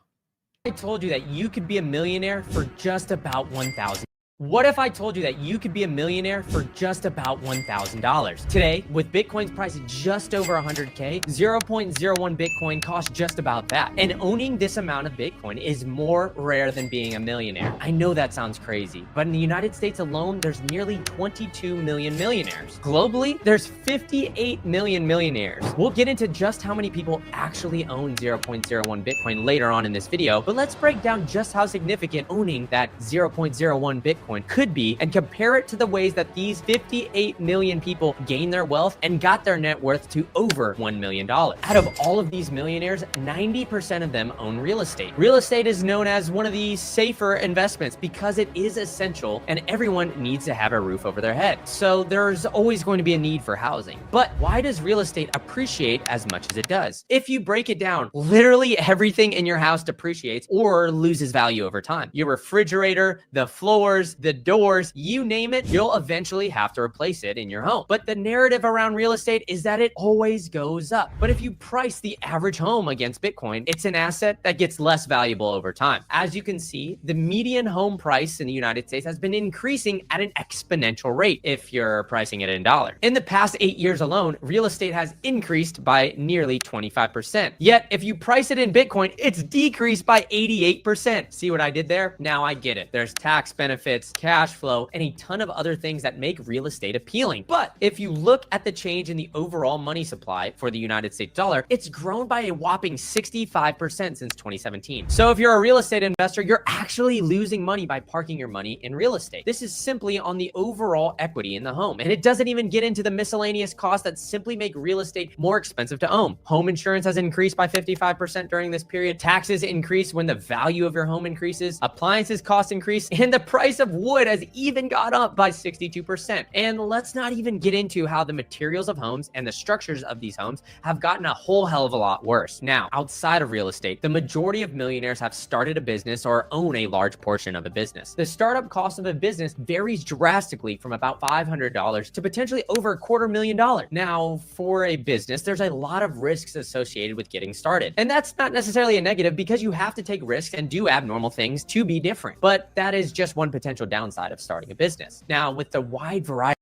I told you that you could be a millionaire for just about $1,000. What if I told you that you could be a millionaire for just about $1,000? Today, with Bitcoin's price just over 100K, 0.01 Bitcoin costs just about that. And owning this amount of Bitcoin is more rare than being a millionaire. I know that sounds crazy, but in the United States alone, there's nearly 22 million millionaires. Globally, there's 58 million millionaires. We'll get into just how many people actually own 0.01 Bitcoin later on in this video, but let's break down just how significant owning that 0.01 Bitcoin Bitcoin could be and compare it to the ways that these 58 million people gained their wealth and got their net worth to over $1 million. Out of all of these millionaires, 90% of them own real estate. Real estate is known as one of the safer investments because it is essential and everyone needs to have a roof over their head. So there's always going to be a need for housing. But why does real estate appreciate as much as it does? If you break it down, literally everything in your house depreciates or loses value over time. Your refrigerator, the floors, the doors, you name it, you'll eventually have to replace it in your home. But the narrative around real estate is that it always goes up. But if you price the average home against Bitcoin, it's an asset that gets less valuable over time. As you can see, the median home price in the United States has been increasing at an exponential rate if you're pricing it in dollars. In the past 8 years alone, real estate has increased by nearly 25%. Yet, if you price it in Bitcoin, it's decreased by 88%. See what I did there? Now I get it. There's tax benefits, cash flow, and a ton of other things that make real estate appealing. But if you look at the change in the overall money supply for the United States dollar, it's grown by a whopping 65% since 2017. So if you're a real estate investor, you're actually losing money by parking your money in real estate. This is simply on the overall equity in the home. And it doesn't even get into the miscellaneous costs that simply make real estate more expensive to own. Home insurance has increased by 55% during this period. Taxes increase when the value of your home increases. Appliances costs increase. And the price of wood has even gone up by 62%. And let's not even get into how the materials of homes and the structures of these homes have gotten a whole hell of a lot worse. Now, outside of real estate, the majority of millionaires have started a business or own a large portion of a business. The startup cost of a business varies drastically from about $500 to potentially over $250,000. Now, for a business, there's a lot of risks associated with getting started. And that's not necessarily a negative because you have to take risks and do abnormal things to be different. But that is just one potential downside of starting a business. Now, with the wide variety.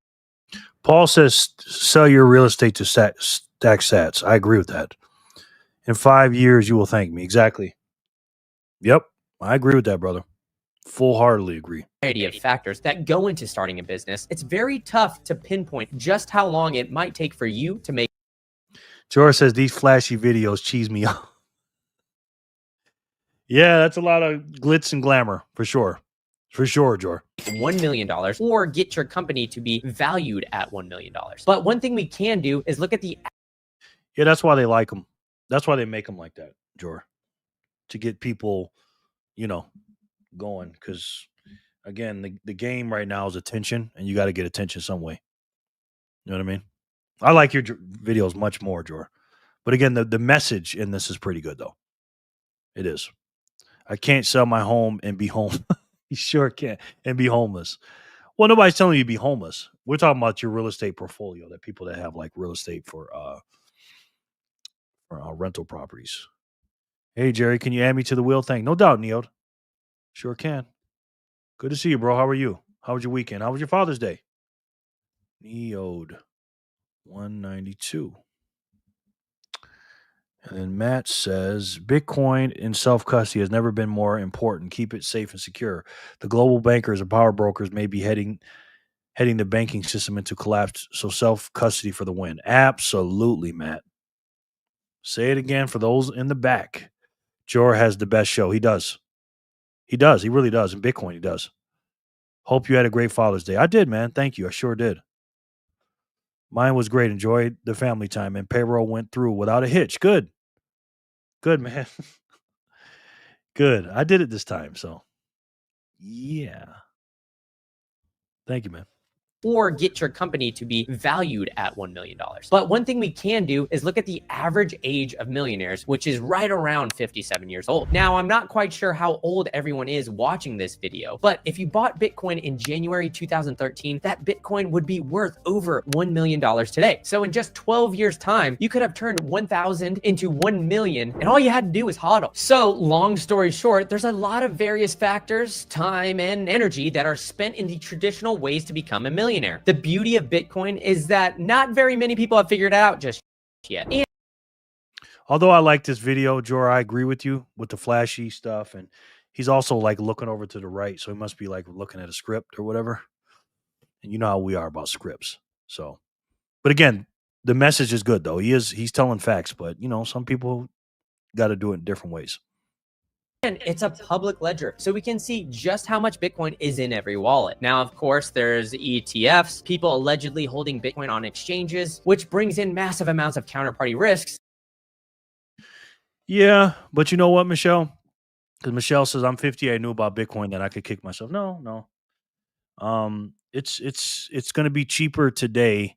Paul says, sell your real estate to stack sats. I agree with that. In 5 years, you will thank me. Exactly. Yep. I agree with that, brother. Full-heartedly agree. Of factors that go into starting a business, it's very tough to pinpoint just how long it might take for you to make. George says these flashy videos cheese me up. Yeah, that's a lot of glitz and glamour for sure. For sure, George. $1 million or get your company to be valued at $1 million. But one thing we can do is look at the. Yeah, that's why they like them. That's why they make them like that, George. To get people, going. Because, again, the game right now is attention, and you got to get attention some way. You know what I mean? I like your videos much more, George. But, again, the message in this is pretty good, though. It is. I can't sell my home and be home. You sure can't. And be homeless. Well, nobody's telling you to be homeless. We're talking about your real estate portfolio, that people that have like real estate for rental properties. Hey, Jerry, can you add me to the wheel thing? No doubt, Neod. Sure can. Good to see you, bro. How are you? How was your weekend? How was your Father's Day? Neod 192. And then Matt says, Bitcoin in self-custody has never been more important. Keep it safe and secure. The global bankers and power brokers may be heading the banking system into collapse, so self-custody for the win. Absolutely, Matt. Say it again for those in the back. Jor has the best show. He does. He does. He really does. In Bitcoin, he does. Hope you had a great Father's Day. I did, man. Thank you. I sure did. Mine was great. Enjoyed the family time, and payroll went through without a hitch. Good. Good, man. Good. I did it this time, so yeah. Thank you, man. Or get your company to be valued at $1 million. But one thing we can do is look at the average age of millionaires, which is right around 57 years old. Now, I'm not quite sure how old everyone is watching this video, but if you bought Bitcoin in January 2013, that Bitcoin would be worth over $1 million today. So in just 12 years time, you could have turned 1,000 into 1 million, and all you had to do was hodl. So long story short, there's a lot of various factors, time and energy that are spent in the traditional ways to become a millionaire. The beauty of Bitcoin is that not very many people have figured it out just yet. And although I like this video, Jor, I agree with you with the flashy stuff. And he's also like looking over to the right. So he must be like looking at a script or whatever. And you know how we are about scripts. So, but again, the message is good though. He's telling facts, but some people got to do it in different ways. And it's a public ledger, so we can see just how much Bitcoin is in every wallet. Now, of course, there's ETFs, people allegedly holding Bitcoin on exchanges, which brings in massive amounts of counterparty risks. Yeah, but you know what, Michelle? Because Michelle says I'm 50, I knew about Bitcoin, that I could kick myself. No. It's going to be cheaper today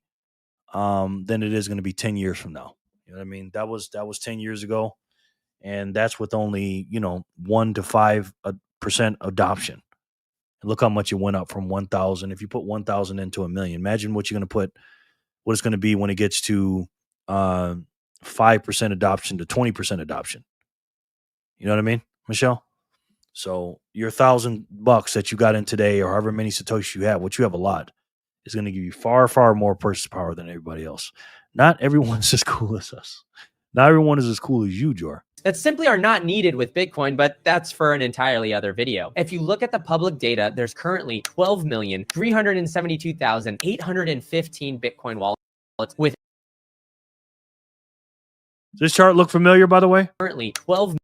than it is going to be 10 years from now. You know what I mean? That was 10 years ago, and that's with only 1 to 5% adoption. And look how much it went up from 1,000. If you put 1,000 into a million, imagine what you're going to put. What it's going to be when it gets to 5% adoption to 20% adoption. You know what I mean, Michelle? So your $1,000 that you got in today, or however many Satoshi you have, which you have a lot, is going to give you far, far more purchase power than everybody else. Not everyone's as cool as us. Not everyone is as cool as you, Jor. That simply are not needed with Bitcoin, but that's for an entirely other video. If you look at the public data, there's currently 12,372,815 Bitcoin wallets with Does this chart look familiar, by the way? currently 12.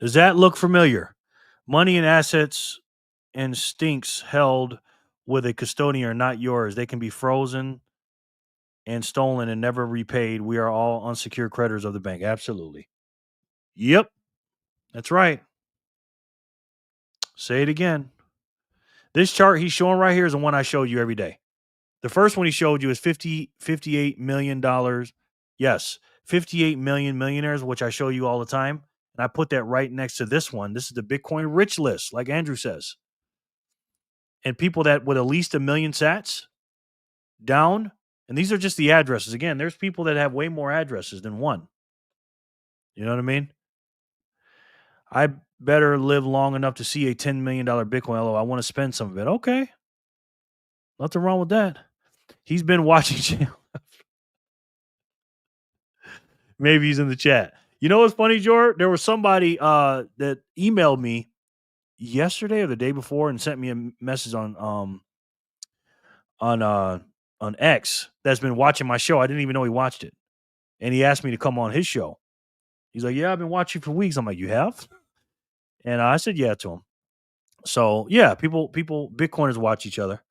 Does that look familiar? Money and assets and stinks held with a custodian are not yours. They can be frozen and stolen and never repaid. We are all unsecured creditors of the bank. Absolutely. Yep. That's right. Say it again. This chart he's showing right here is the one I show you every day. The first one he showed you is $58 million. Yes, 58 million millionaires, which I show you all the time. And I put that right next to this one. This is the Bitcoin rich list, like Andrew says. And people that with at least 1 million sats down. And these are just the addresses. Again, there's people that have way more addresses than one. You know what I mean? I better live long enough to see a $10 million Bitcoin. Although I want to spend some of it. Okay. Nothing wrong with that. He's been watching. Maybe he's in the chat. You know what's funny, George? There was somebody that emailed me yesterday or the day before and sent me a message on X that's been watching my show. I didn't even know he watched it. And he asked me to come on his show. He's like, "Yeah, I've been watching for weeks." I'm like, "You have?" And I said, "Yeah," to him. So yeah, people, Bitcoiners watch each other.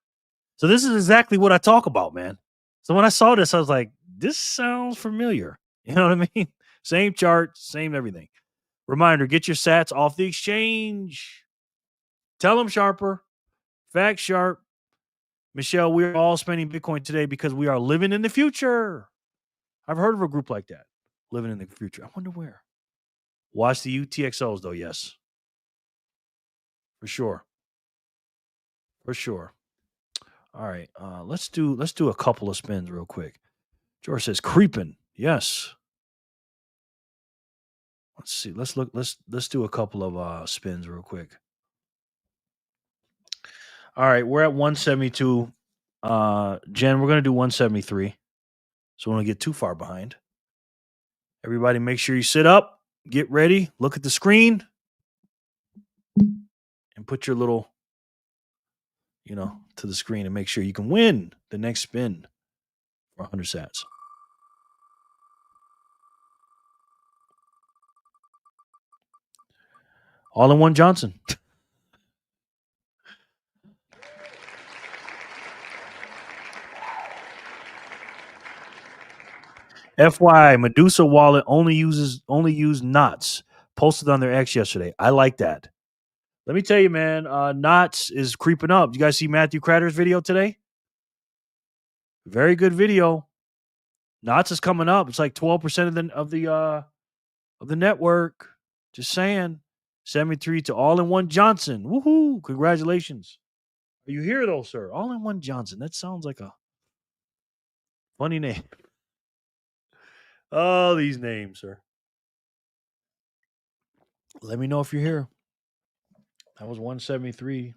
So this is exactly what I talk about, man. So when I saw this, I was like, "This sounds familiar." You know what I mean? Same chart, same everything. Reminder: get your sats off the exchange. Tell them, Sharper. Fact Sharp. Michelle, we're all spending Bitcoin today because we are living in the future. I've heard of a group like that, living in the future. I wonder where. Watch the UTXOs, though. Yes, for sure. For sure. All right. Let's do a couple of spins real quick. George says creeping. Yes. Let's see. Let's look. Let's do a couple of spins real quick. All right, we're at 172. Jen, we're gonna do 173. So we don't get too far behind. Everybody, make sure you sit up, get ready, look at the screen, and put your little, to the screen and make sure you can win the next spin for 100 sats. All in one Johnson. FYI, Medusa wallet only used knots. Posted on their X yesterday. I like that. Let me tell you, man, knots is creeping up. You guys see Matthew Cratter's video today? Very good video. Knots is coming up. It's like 12% of the network. Just saying. 73 to All in One Johnson. Woohoo! Congratulations. Are you here though, sir? All in One Johnson. That sounds like a funny name. Oh, these names, sir. Let me know if you're here. That was 173.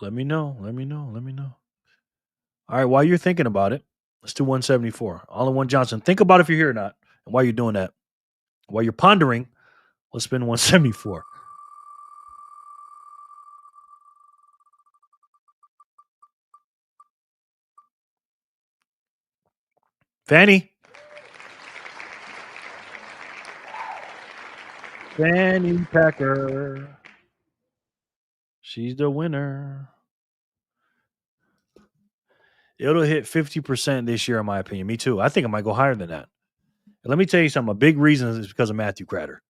Let me know. Let me know. Let me know. All right, while you're thinking about it, let's do 174. All in One Johnson. Think about if you're here or not. And while you're doing that, while you're pondering, let's spin 174. Fanny. Fanny Packer. She's the winner. It'll hit 50% this year, in my opinion. Me too. I think it might go higher than that. And let me tell you something. A big reason is because of Matthew Cratter.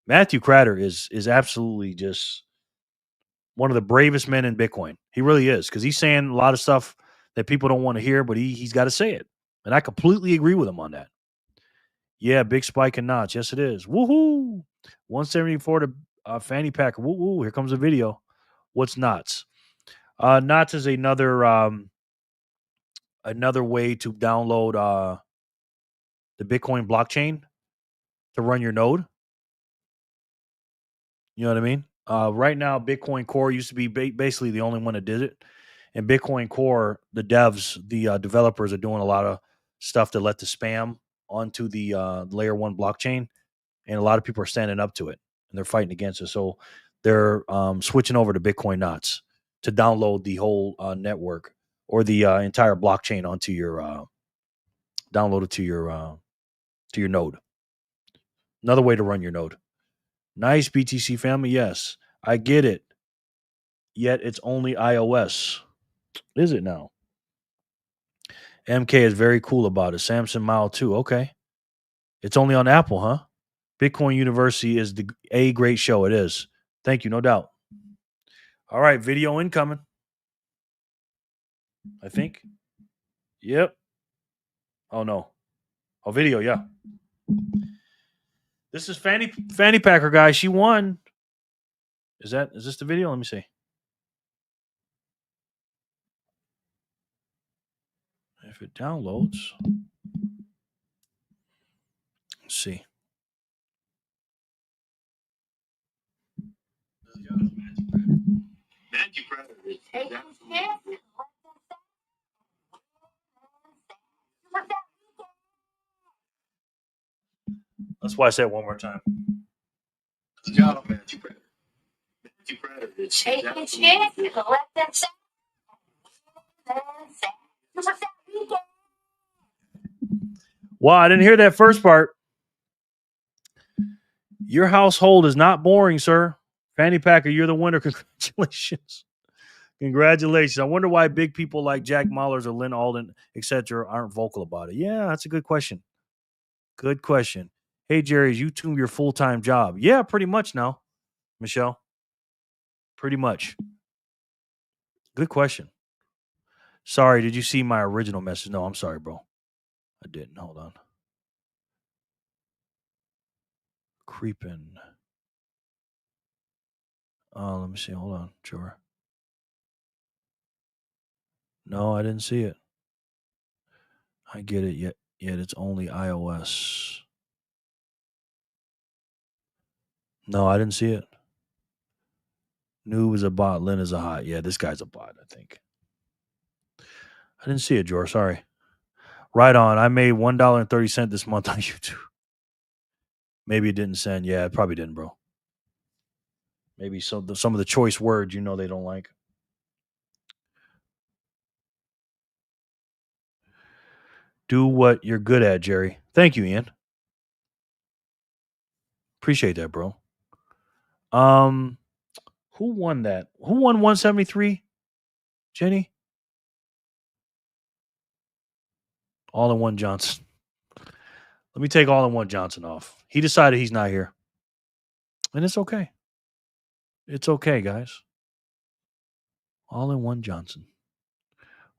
Matthew Cratter is absolutely just one of the bravest men in Bitcoin. He really is, because he's saying a lot of stuff that people don't want to hear, but he's got to say it. And I completely agree with him on that. Yeah, big spike in knots. Yes, it is. Woohoo! 174 to Fanny Packer. Woo-hoo. Here comes a video. What's knots? Knots is another way to download the Bitcoin blockchain to run your node. You know what I mean? Right now, Bitcoin Core used to be basically the only one that did it. And Bitcoin Core, the devs, the developers are doing a lot of stuff to let the spam onto the layer one blockchain. And a lot of people are standing up to it and they're fighting against it. So they're switching over to Bitcoin Knots to download the whole network or the entire blockchain onto your download it to your node. Another way to run your node. Nice, BTC family. Yes, I get it. Yet it's only iOS. Is it now? MK is very cool about it. Samson Mile too. Okay. It's only on Apple, huh? Bitcoin University is a great show. It is. Thank you, no doubt. All right, video incoming. I think. Yep. Oh no. Oh, video, yeah. This is Fanny Packer guy. She won. Is this the video? Let me see. If it downloads. Let's see. That's why I said it one more time. Wow, I didn't hear that first part. Your household is not boring, sir. Fanny Packer, you're the winner. Congratulations. Congratulations. I wonder why big people like Jack Mallers or Lynn Alden, etc., aren't vocal about it. Yeah, that's a good question. Good question. Hey, Jerry, is YouTube your full-time job? Yeah, pretty much now, Michelle. Pretty much. Good question. Sorry, did you see my original message? No, I'm sorry, bro. I didn't. Hold on. Creeping. Let me see. Hold on. Sure. No, I didn't see it. I get it. Yet it's only iOS. No, I didn't see it. Noob is a bot. Lynn is a hot. Yeah, this guy's a bot, I think. I didn't see it, George. Sorry. Right on. I made $1.30 this month on YouTube. Maybe it didn't send. Yeah, it probably didn't, bro. Maybe some of the choice words they don't like. Do what you're good at, Jerry. Thank you, Ian. Appreciate that, bro. Who won that? Who won 173? Jenny? All in one Johnson. Let me take all in one Johnson off. He decided he's not here. And it's okay. It's okay, guys. All in one Johnson.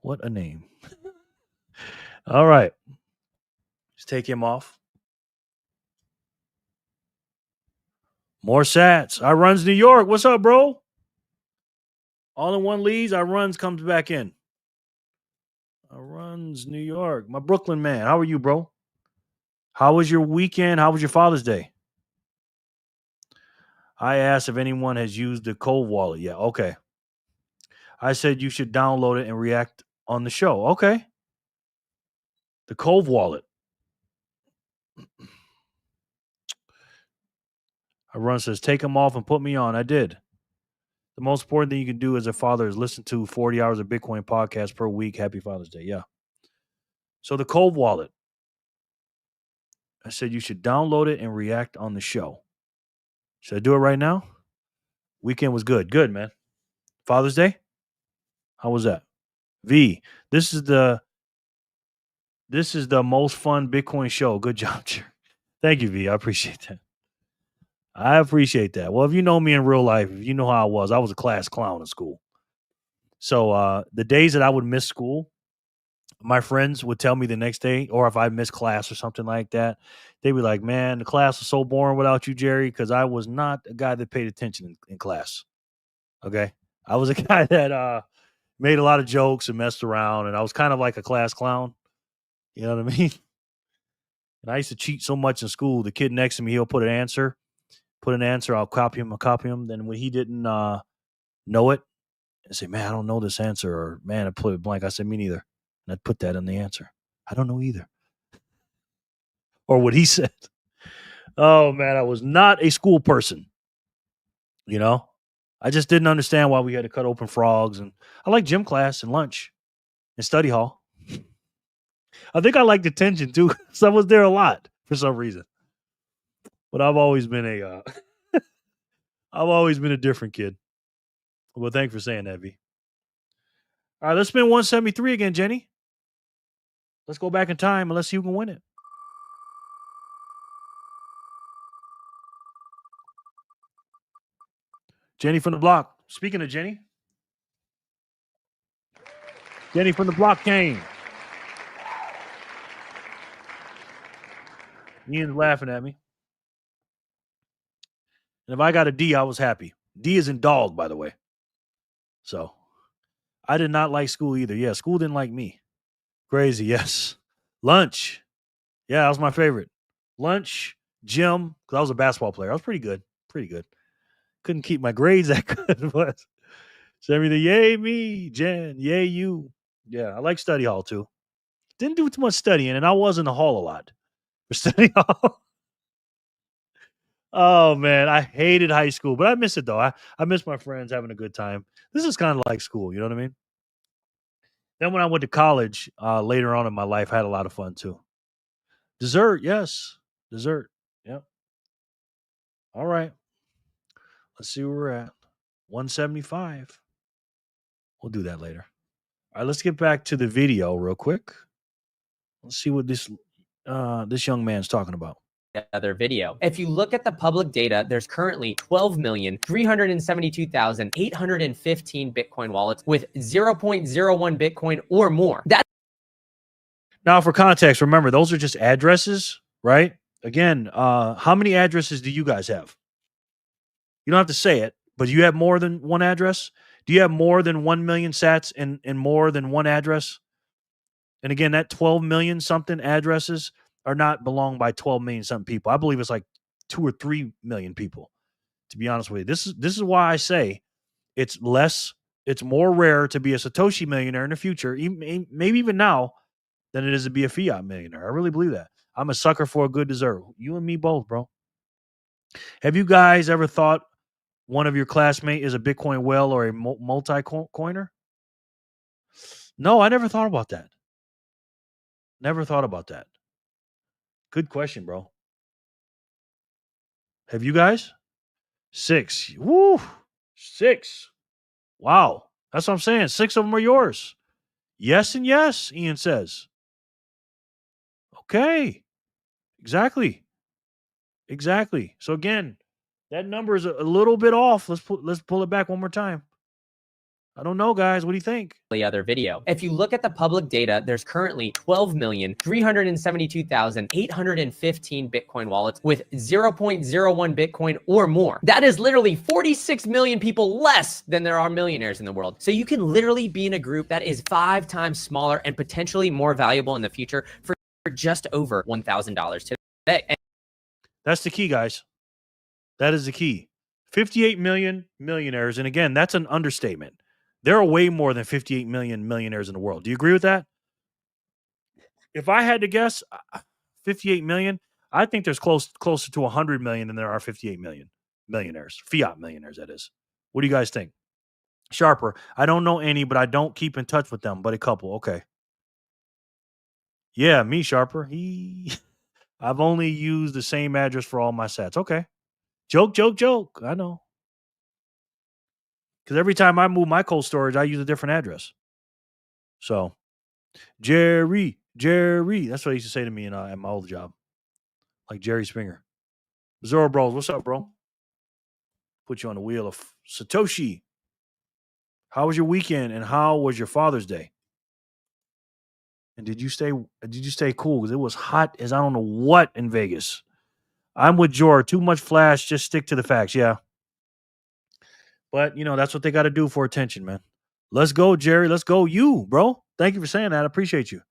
What a name. All right. Let's take him off. More sats. I runs New York. What's up, bro? All in one leads. I runs comes back in. I runs New York. My Brooklyn man. How are you, bro? How was your weekend? How was your Father's Day? I asked if anyone has used the Cove wallet yet. Okay. I said you should download it and react on the show. Okay. The Cove wallet. I run says, take them off and put me on. I did. The most important thing you can do as a father is listen to 40 hours of Bitcoin podcast per week. Happy Father's Day. Yeah. So the Cove wallet. I said you should download it and react on the show. Should I do it right now? Weekend was good. Good, man. Father's Day? How was that? V, this is the most fun Bitcoin show. Good job, Jerry. Thank you, V. I appreciate that. I appreciate that. Well, if you know me in real life, if you know how I was a class clown in school. So the days that I would miss school, my friends would tell me the next day, or if I missed class or something like that, they'd be like, man, the class was so boring without you, Jerry, because I was not a guy that paid attention in class. Okay. I was a guy that made a lot of jokes and messed around, and I was kind of like a class clown. You know what I mean? And I used to cheat so much in school. The kid next to me, he'll put an answer, I'll copy him. Then when he didn't know it, I say, man, I don't know this answer. Or, man, I put it blank. I said, me neither. And I'd put that in the answer. I don't know either. Or what he said. Oh, man, I was not a school person. You know? I just didn't understand why we had to cut open frogs. And I like gym class and lunch and study hall. I think I liked detention, too. So I was there a lot for some reason. But I've always been a different kid. Well, thanks for saying that, V. All right, let's spin 173 again, Jenny. Let's go back in time and let's see who can win it. Jenny from the block. Speaking of Jenny from the block came. Ian's laughing at me. And if I got a D, I was happy. D is in dog, by the way. So I did not like school either. Yeah, school didn't like me. Crazy, yes. Lunch. Yeah, that was my favorite. Lunch, gym, because I was a basketball player. I was pretty good. Couldn't keep my grades that good, but so everything, yay me, Jen, yay you. Yeah, I like study hall too. Didn't do too much studying, and I was in the hall a lot for study hall. Oh man, I hated high school, but I miss it though. I miss my friends having a good time. This is kind of like school, you know what I mean? Then when I went to college, later on in my life, I had a lot of fun too. Dessert, yes. Dessert. Yep. All right. Let's see where we're at. 175. We'll do that later. All right, let's get back to the video real quick. Let's see what this young man's talking about. Other video. If you look at the public data, there's currently 12,372,815 Bitcoin wallets with 0.01 Bitcoin or more. Now, for context, remember, those are just addresses, right? Again, how many addresses do you guys have? You don't have to say it, but do you have more than one address? Do you have more than 1 million sats in more than one address? And again, that 12 million something addresses are not belonged by 12 million something people. I believe it's like 2 or 3 million people, to be honest with you. This is why I say it's more rare to be a Satoshi millionaire in the future, maybe even now, than it is to be a fiat millionaire. I really believe that. I'm a sucker for a good dessert. You and me both, bro. Have you guys ever thought one of your classmates is a Bitcoin whale or a multi-coiner? No, I never thought about that. Never thought about that. Good question, bro. Have you guys? 6. Woo! 6. Wow. That's what I'm saying. 6 of them are yours. Yes and yes, Ian says. Okay. Exactly. So again, that number is a little bit off. Let's pull it back one more time. I don't know, guys. What do you think? The other video. If you look at the public data, there's currently 12,372,815 Bitcoin wallets with 0.01 Bitcoin or more. That is literally 46 million people less than there are millionaires in the world. So you can literally be in a group that is 5 times smaller and potentially more valuable in the future for just over $1,000 today. And that's the key, guys. That is the key. 58 million millionaires. And again, that's an understatement. There are way more than 58 million millionaires in the world. Do you agree with that? If I had to guess, 58 million, I think there's closer to 100 million than there are 58 million millionaires. Fiat millionaires, that is. What do you guys think? Sharper, I don't know any, but I don't keep in touch with them, but a couple. Okay. Yeah, me, Sharper. I've only used the same address for all my sats. Okay. Joke, joke, joke. I know. Because every time I move my cold storage, I use a different address. So, Jerry. That's what he used to say to me at my old job. Like Jerry Springer. Zoro Bros, what's up, bro? Put you on the wheel of Satoshi. How was your weekend and how was your Father's Day? And did you stay cool? Because it was hot as I don't know what in Vegas. I'm with Jor. Too much flash. Just stick to the facts. Yeah. But, that's what they got to do for attention, man. Let's go, Jerry. Let's go. You, bro. Thank you for saying that. I appreciate you.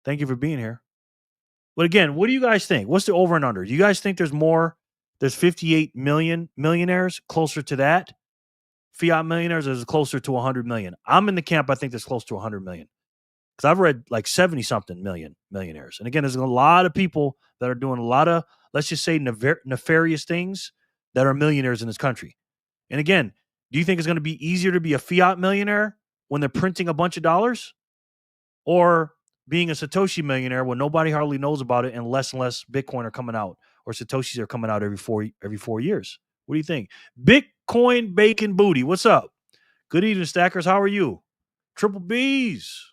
Thank you for being here. But again, what do you guys think? What's the over and under? Do you guys think there's 58 million millionaires, closer to that? Fiat millionaires, is closer to 100 million. I'm in the camp, I think there's close to 100 million. Because I've read like 70-something million millionaires. And again, there's a lot of people that are doing a lot of, let's just say, nefarious things that are millionaires in this country. And again, do you think it's going to be easier to be a fiat millionaire when they're printing a bunch of dollars? Or being a Satoshi millionaire when nobody hardly knows about it and less Bitcoin are coming out or Satoshis are coming out every 4 years? What do you think? Bitcoin Bacon Booty, what's up? Good evening, Stackers. How are you? Triple B's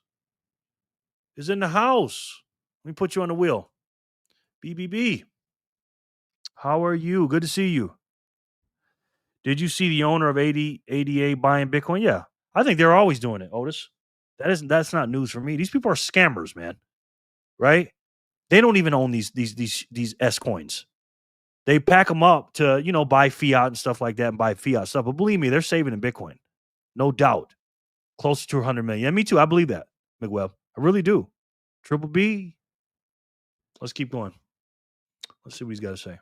is in the house. Let me put you on the wheel. BBB. How are you? Good to see you. Did you see the owner of ADA buying Bitcoin? Yeah. I think they're always doing it, Otis. That's not news for me. These people are scammers, man. Right? They don't even own these S coins. They pack them up to, buy fiat and stuff like that and buy fiat stuff. But believe me, they're saving in Bitcoin. No doubt. Close to 100 million. Yeah, me too. I believe that, McWeb. I really do. Triple B. Let's keep going. Let's see what he's got to say.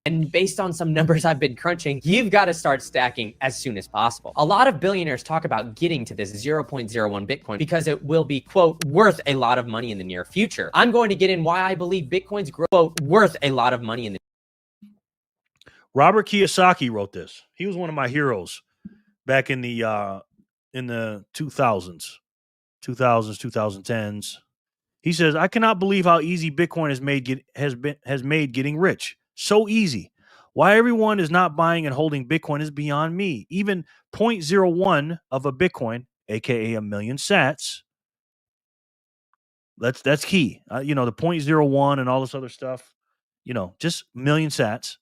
And based on some numbers I've been crunching, you've got to start stacking as soon as possible. A lot of billionaires talk about getting to this 0.01 Bitcoin because it will be, quote, worth a lot of money in the near future. I'm going to get in why I believe Bitcoin's, quote, worth a lot of money in the Robert Kiyosaki wrote this. He was one of my heroes back in the 2000s, 2010s. He says, "I cannot believe how easy Bitcoin has made getting rich. So easy. Why everyone is not buying and holding Bitcoin is beyond me. Even 0.01 of a Bitcoin, aka a million sats." That's key. The 0.01 and all this other stuff, just million sats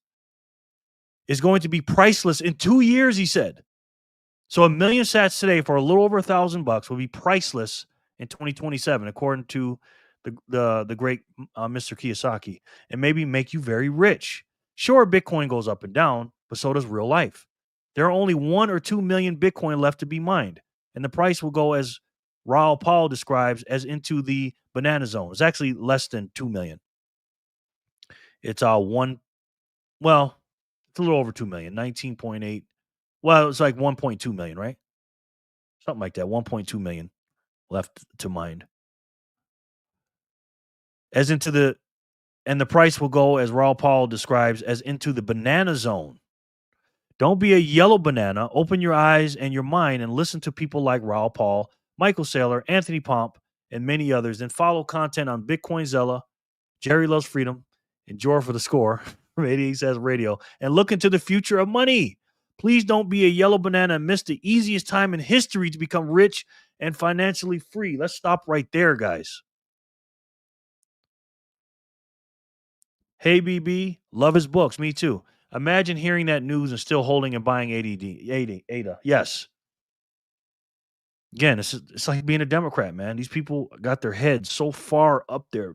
is going to be priceless in 2 years, he said. So a million sats today for a little over $1,000 will be priceless in 2027, according to the great Mr. Kiyosaki, and maybe make you very rich. Sure, Bitcoin goes up and down, but so does real life. There are only 1 or 2 million Bitcoin left to be mined, and the price will go, as Raoul Pal describes, as into the banana zone. It's actually less than 2 million. It's it's a little over 2 million, 19.8. Well, it's like 1.2 million, right? Something like that, 1.2 million left to mine. And the price will go, as Raoul Paul describes, as into the banana zone. Don't be a yellow banana. Open your eyes and your mind and listen to people like Raoul Paul, Michael Saylor, Anthony Pomp, and many others. Then follow content on Bitcoin Zelle, Jerry Loves Freedom, and Jor for the Score from 88 Says Radio, and look into the future of money. Please don't be a yellow banana and miss the easiest time in history to become rich and financially free. Let's stop right there, guys. Hey, BB, love his books. Me too. Imagine hearing that news and still holding and buying ADA. Yes. Again, it's like being a Democrat, man. These people got their heads so far up there.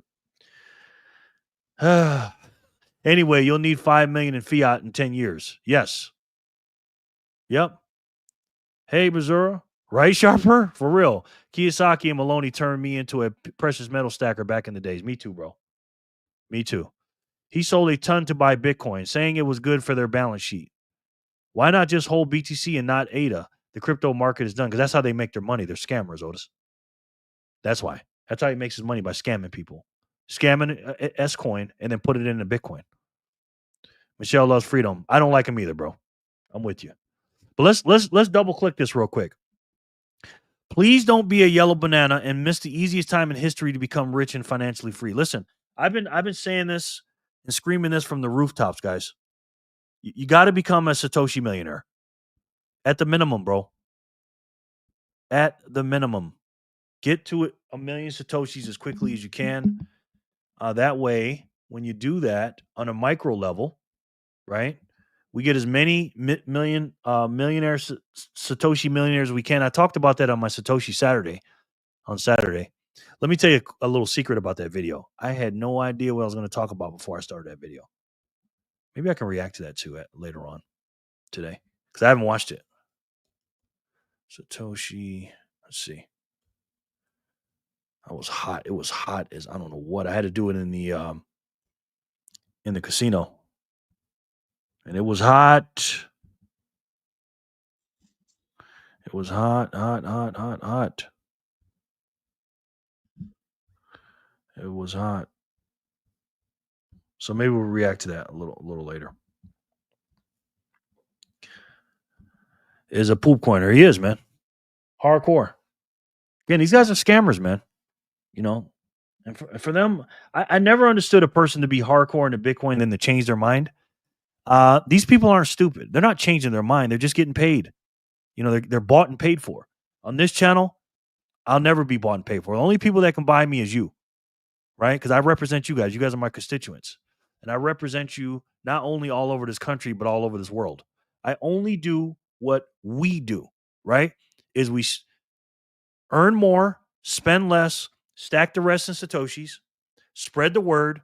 Anyway, you'll need 5 million in fiat in 10 years. Yes. Yep. Hey, Missouri. Right, Sharper? For real. Kiyosaki and Maloney turned me into a precious metal stacker back in the days. Me too, bro. Me too. He sold a ton to buy Bitcoin, saying it was good for their balance sheet. Why not just hold BTC and not ADA? The crypto market is done, because that's how they make their money. They're scammers, Otis. That's why. That's how he makes his money, by scamming people. Scamming S-Coin and then put it into Bitcoin. Michelle Loves Freedom. I don't like him either, bro. I'm with you. But let's double click this real quick. Please don't be a yellow banana and miss the easiest time in history to become rich and financially free. Listen, I've been saying this and screaming this from the rooftops, guys. You got to become a Satoshi millionaire. At the minimum, bro. At the minimum. Get to it 1 million Satoshis as quickly as you can. That way, when you do that on a micro level, right? We get as many millionaires, Satoshi millionaires as we can. I talked about that on my Satoshi Saturday, on Saturday. Let me tell you a little secret about that video. I had no idea what I was going to talk about before I started that video. Maybe I can react to that too later on today because I haven't watched it. Satoshi, let's see. I was hot. It was hot as I don't know what. I had to do it in the casino. And it was hot. It was hot, hot, hot, hot, hot. It was hot. So maybe we'll react to that a little later. Is a poop coiner. He is, man. Hardcore. Again, these guys are scammers, man. You know, and for them, I never understood a person to be hardcore into Bitcoin and then to change their mind. These people aren't stupid. They're not changing their mind. They're just getting paid. You know, they're bought and paid for. On this channel, I'll never be bought and paid for. The only people that can buy me is you, right? Because I represent you guys. You guys are my constituents. And I represent you not only all over this country, but all over this world. I only do what we do, right? Is we earn more, spend less, stack the rest in Satoshis, spread the word,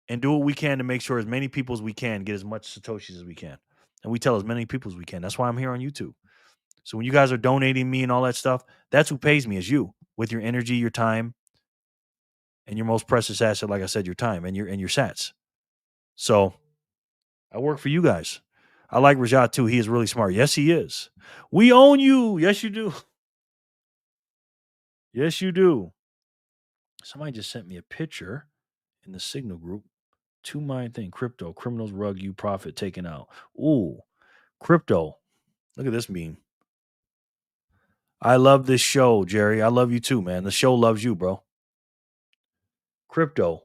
and do what we can to make sure as many people as we can get as much Satoshis as we can. And we tell as many people as we can. That's why I'm here on YouTube. So when you guys are donating me and all that stuff, that's who pays me, is you, with your energy, your time, and your most precious asset, like I said, your time and your sats. So I work for you guys. I like Rajat too. He is really smart. Yes, he is. We own you. Yes, you do. Yes, you do. Somebody just sent me a picture in the Signal group to my thing. Crypto, criminals rug you, profit taken out. Ooh, crypto. Look at this meme. I love this show, Jerry. I love you too, man. The show loves you, bro. Crypto.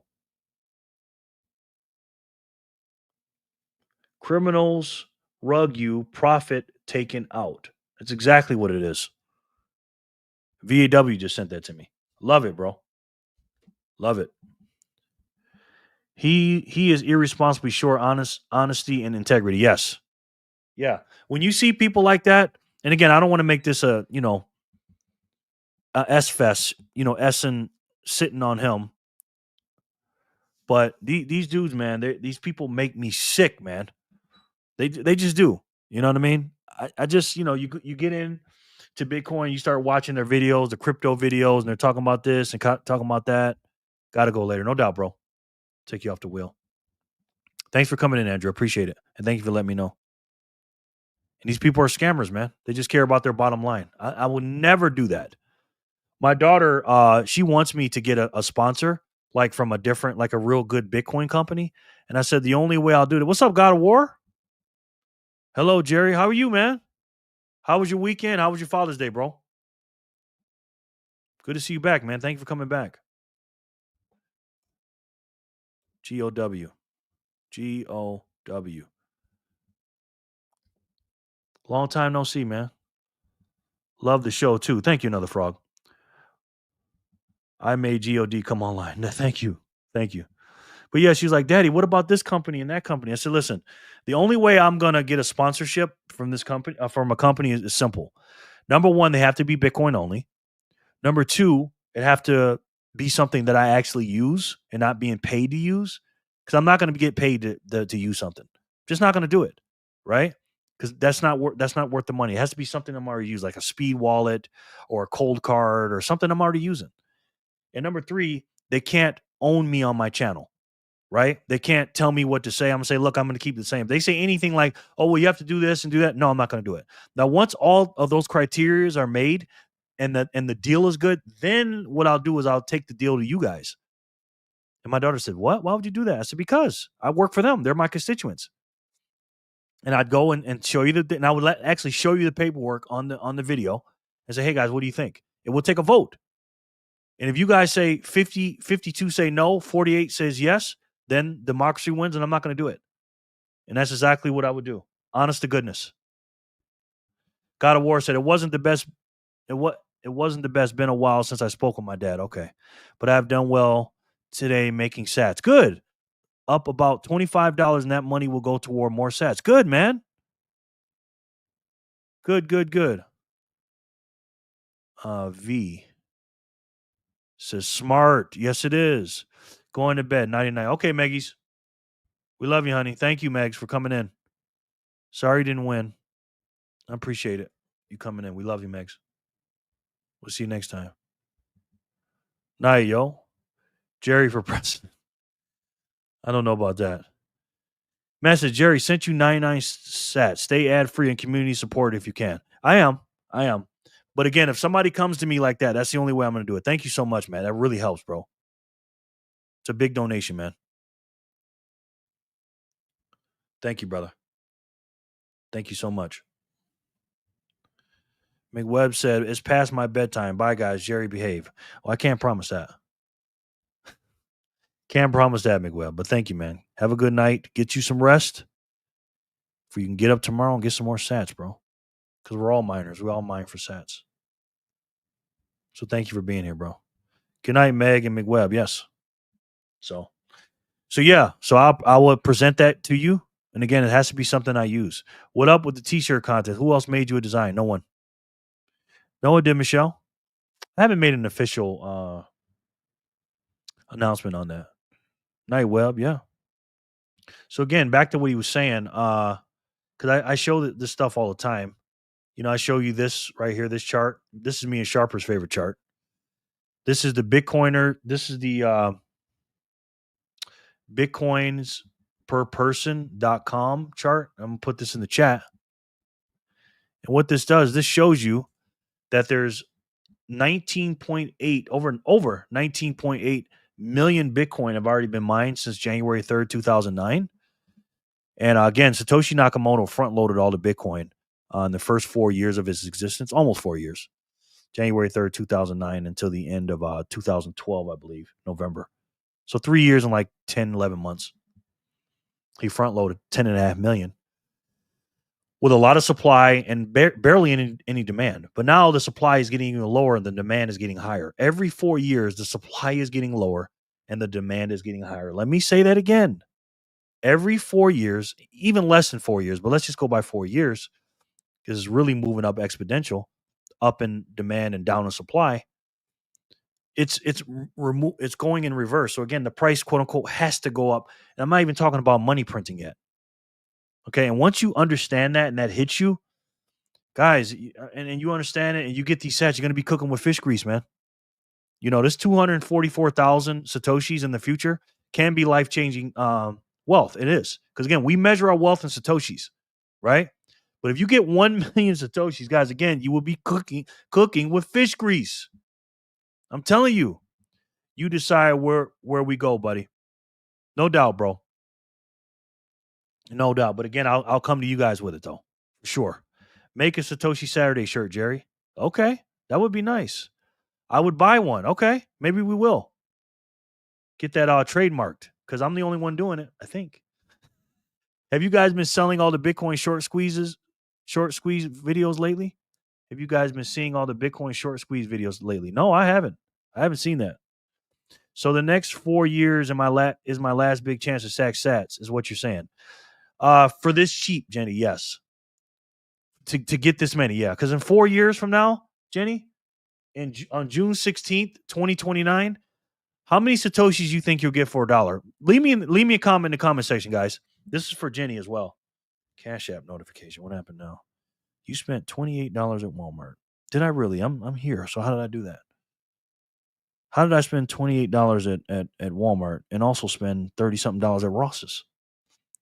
Criminals rug you, profit taken out. That's exactly what it is. VAW just sent that to me. Love it, bro. Love it. He is irresponsibly short honesty and integrity. Yes. Yeah. When you see people like that, and again, I don't want to make this a S fest, Essen sitting on him. But these dudes, man, these people make me sick, man. They just do. You know what I mean? I just, you get in to Bitcoin, you start watching their videos, the crypto videos, and they're talking about this and talking about that. Got to go later. No doubt, bro. Take you off the wheel. Thanks for coming in, Andrew. Appreciate it. And thank you for letting me know. And these people are scammers, man. They just care about their bottom line. I will never do that. My daughter, she wants me to get a sponsor, like from a real good Bitcoin company. And I said, the only way I'll do it. What's up, God of War? Hello, Jerry. How are you, man? How was your weekend? How was your Father's Day, bro? Good to see you back, man. Thank you for coming back. GOW. GOW. Long time no see, man. Love the show, too. Thank you, Another Frog. I made GOD come online. Thank you. Thank you. But yeah, she's like, Daddy, what about this company and that company? I said, listen, the only way I'm going to get a sponsorship from this company, from a company is simple. Number one, they have to be Bitcoin only. Number two, it have to be something that I actually use and not being paid to use. Because I'm not going to get paid to use something. Just not going to do it. Right? Because that's not worth the money. It has to be something I'm already using, like a speed wallet or a cold card or something I'm already using. And number three, they can't own me on my channel. Right? They can't tell me what to say. I'm going to say, look, I'm going to keep it the same. If they say anything like, oh, well, you have to do this and do that. No, I'm not going to do it. Now, once all of those criteria are made and the deal is good, then what I'll do is I'll take the deal to you guys. And my daughter said, what? Why would you do that? I said, because I work for them. They're my constituents. And I'd go and show you and I would actually show you the paperwork on the video and say, hey, guys, what do you think? It will take a vote. And if you guys say 52 say no, 48 says yes, then democracy wins, and I'm not going to do it. And that's exactly what I would do. Honest to goodness. God of War said it wasn't the best. It wasn't the best. Been a while since I spoke with my dad. Okay. But I've done well today making sats. Good. Up about $25, and that money will go toward more sats. Good, man. Good. V says smart. Yes, it is. Going to bed. 99. Okay, Meggies. We love you, honey. Thank you, Megs, for coming in. Sorry you didn't win. I appreciate it. You coming in. We love you, Megs. We'll see you next time. Night, yo. Jerry for president. I don't know about that. Message, Jerry sent you 99 sats. Stay ad free and community support if you can. I am. But again, if somebody comes to me like that, that's the only way I'm going to do it. Thank you so much, man. That really helps, bro. It's a big donation, man. Thank you, brother. Thank you so much. McWebb said, it's past my bedtime. Bye, guys. Jerry, behave. Well, I can't promise that. Can't promise that, McWebb. But thank you, man. Have a good night. Get you some rest. If you can get up tomorrow and get some more sats, bro. Because we're all miners. We all mine for sats. So thank you for being here, bro. Good night, Meg and McWebb. Yes. So yeah. So I will present that to you. And again, it has to be something I use. What up with the t-shirt contest? Who else made you a design? No one. No one did, Michelle. I haven't made an official announcement on that. Night Web, yeah. So again, back to what he was saying, because I show this stuff all the time. You know, I show you this right here, this chart. This is me and Sharper's favorite chart. This is the Bitcoiner. This is the bitcoinsperperson.com chart. I'm going to put this in the chat. And what this does, this shows you that there's 19.8, over 19.8 million Bitcoin have already been mined since January 3rd, 2009. And again, Satoshi Nakamoto front-loaded all the Bitcoin in the first 4 years of his existence, almost 4 years. January 3rd, 2009 until the end of 2012, I believe, November. So 3 years and like 10, 11 months. He front-loaded 10.5 million with a lot of supply and barely any demand. But now the supply is getting even lower and the demand is getting higher. Every 4 years, the supply is getting lower and the demand is getting higher. Let me say that again. Every 4 years, even less than 4 years, but let's just go by 4 years because it's really moving up exponential, up in demand and down in supply. It's going in reverse. So again, the price, quote unquote, has to go up. And I'm not even talking about money printing yet. Okay, and once you understand that and that hits you, guys, and you understand it and you get these sets, you're going to be cooking with fish grease, man. You know, this 244,000 Satoshis in the future can be life-changing wealth. It is. Because again, we measure our wealth in Satoshis, right? But if you get 1 million Satoshis, guys, again, you will be cooking with fish grease. I'm telling you. You decide where we go, buddy. No doubt, bro. No doubt. But again, I'll come to you guys with it, though. For sure. Make a Satoshi Saturday shirt, Jerry. Okay. That would be nice. I would buy one. Okay. Maybe we will. Get that trademarked because I'm the only one doing it, I think. Have you guys been selling all the Bitcoin short squeeze videos lately? Have you guys been seeing all the Bitcoin short squeeze videos lately? No, I haven't. I haven't seen that. So the next 4 years is my last big chance to stack sats, is what you're saying. For this cheap, Jenny, yes. To get this many, yeah. Because in 4 years from now, Jenny, on June 16th, 2029, how many Satoshis you think you'll get for $1? Leave me a comment in the comment section, guys. This is for Jenny as well. Cash App notification. What happened now? You spent $28 at Walmart. Did I really? I'm here. So how did I do that? How did I spend $28 at Walmart and also spend $30-something at Ross's?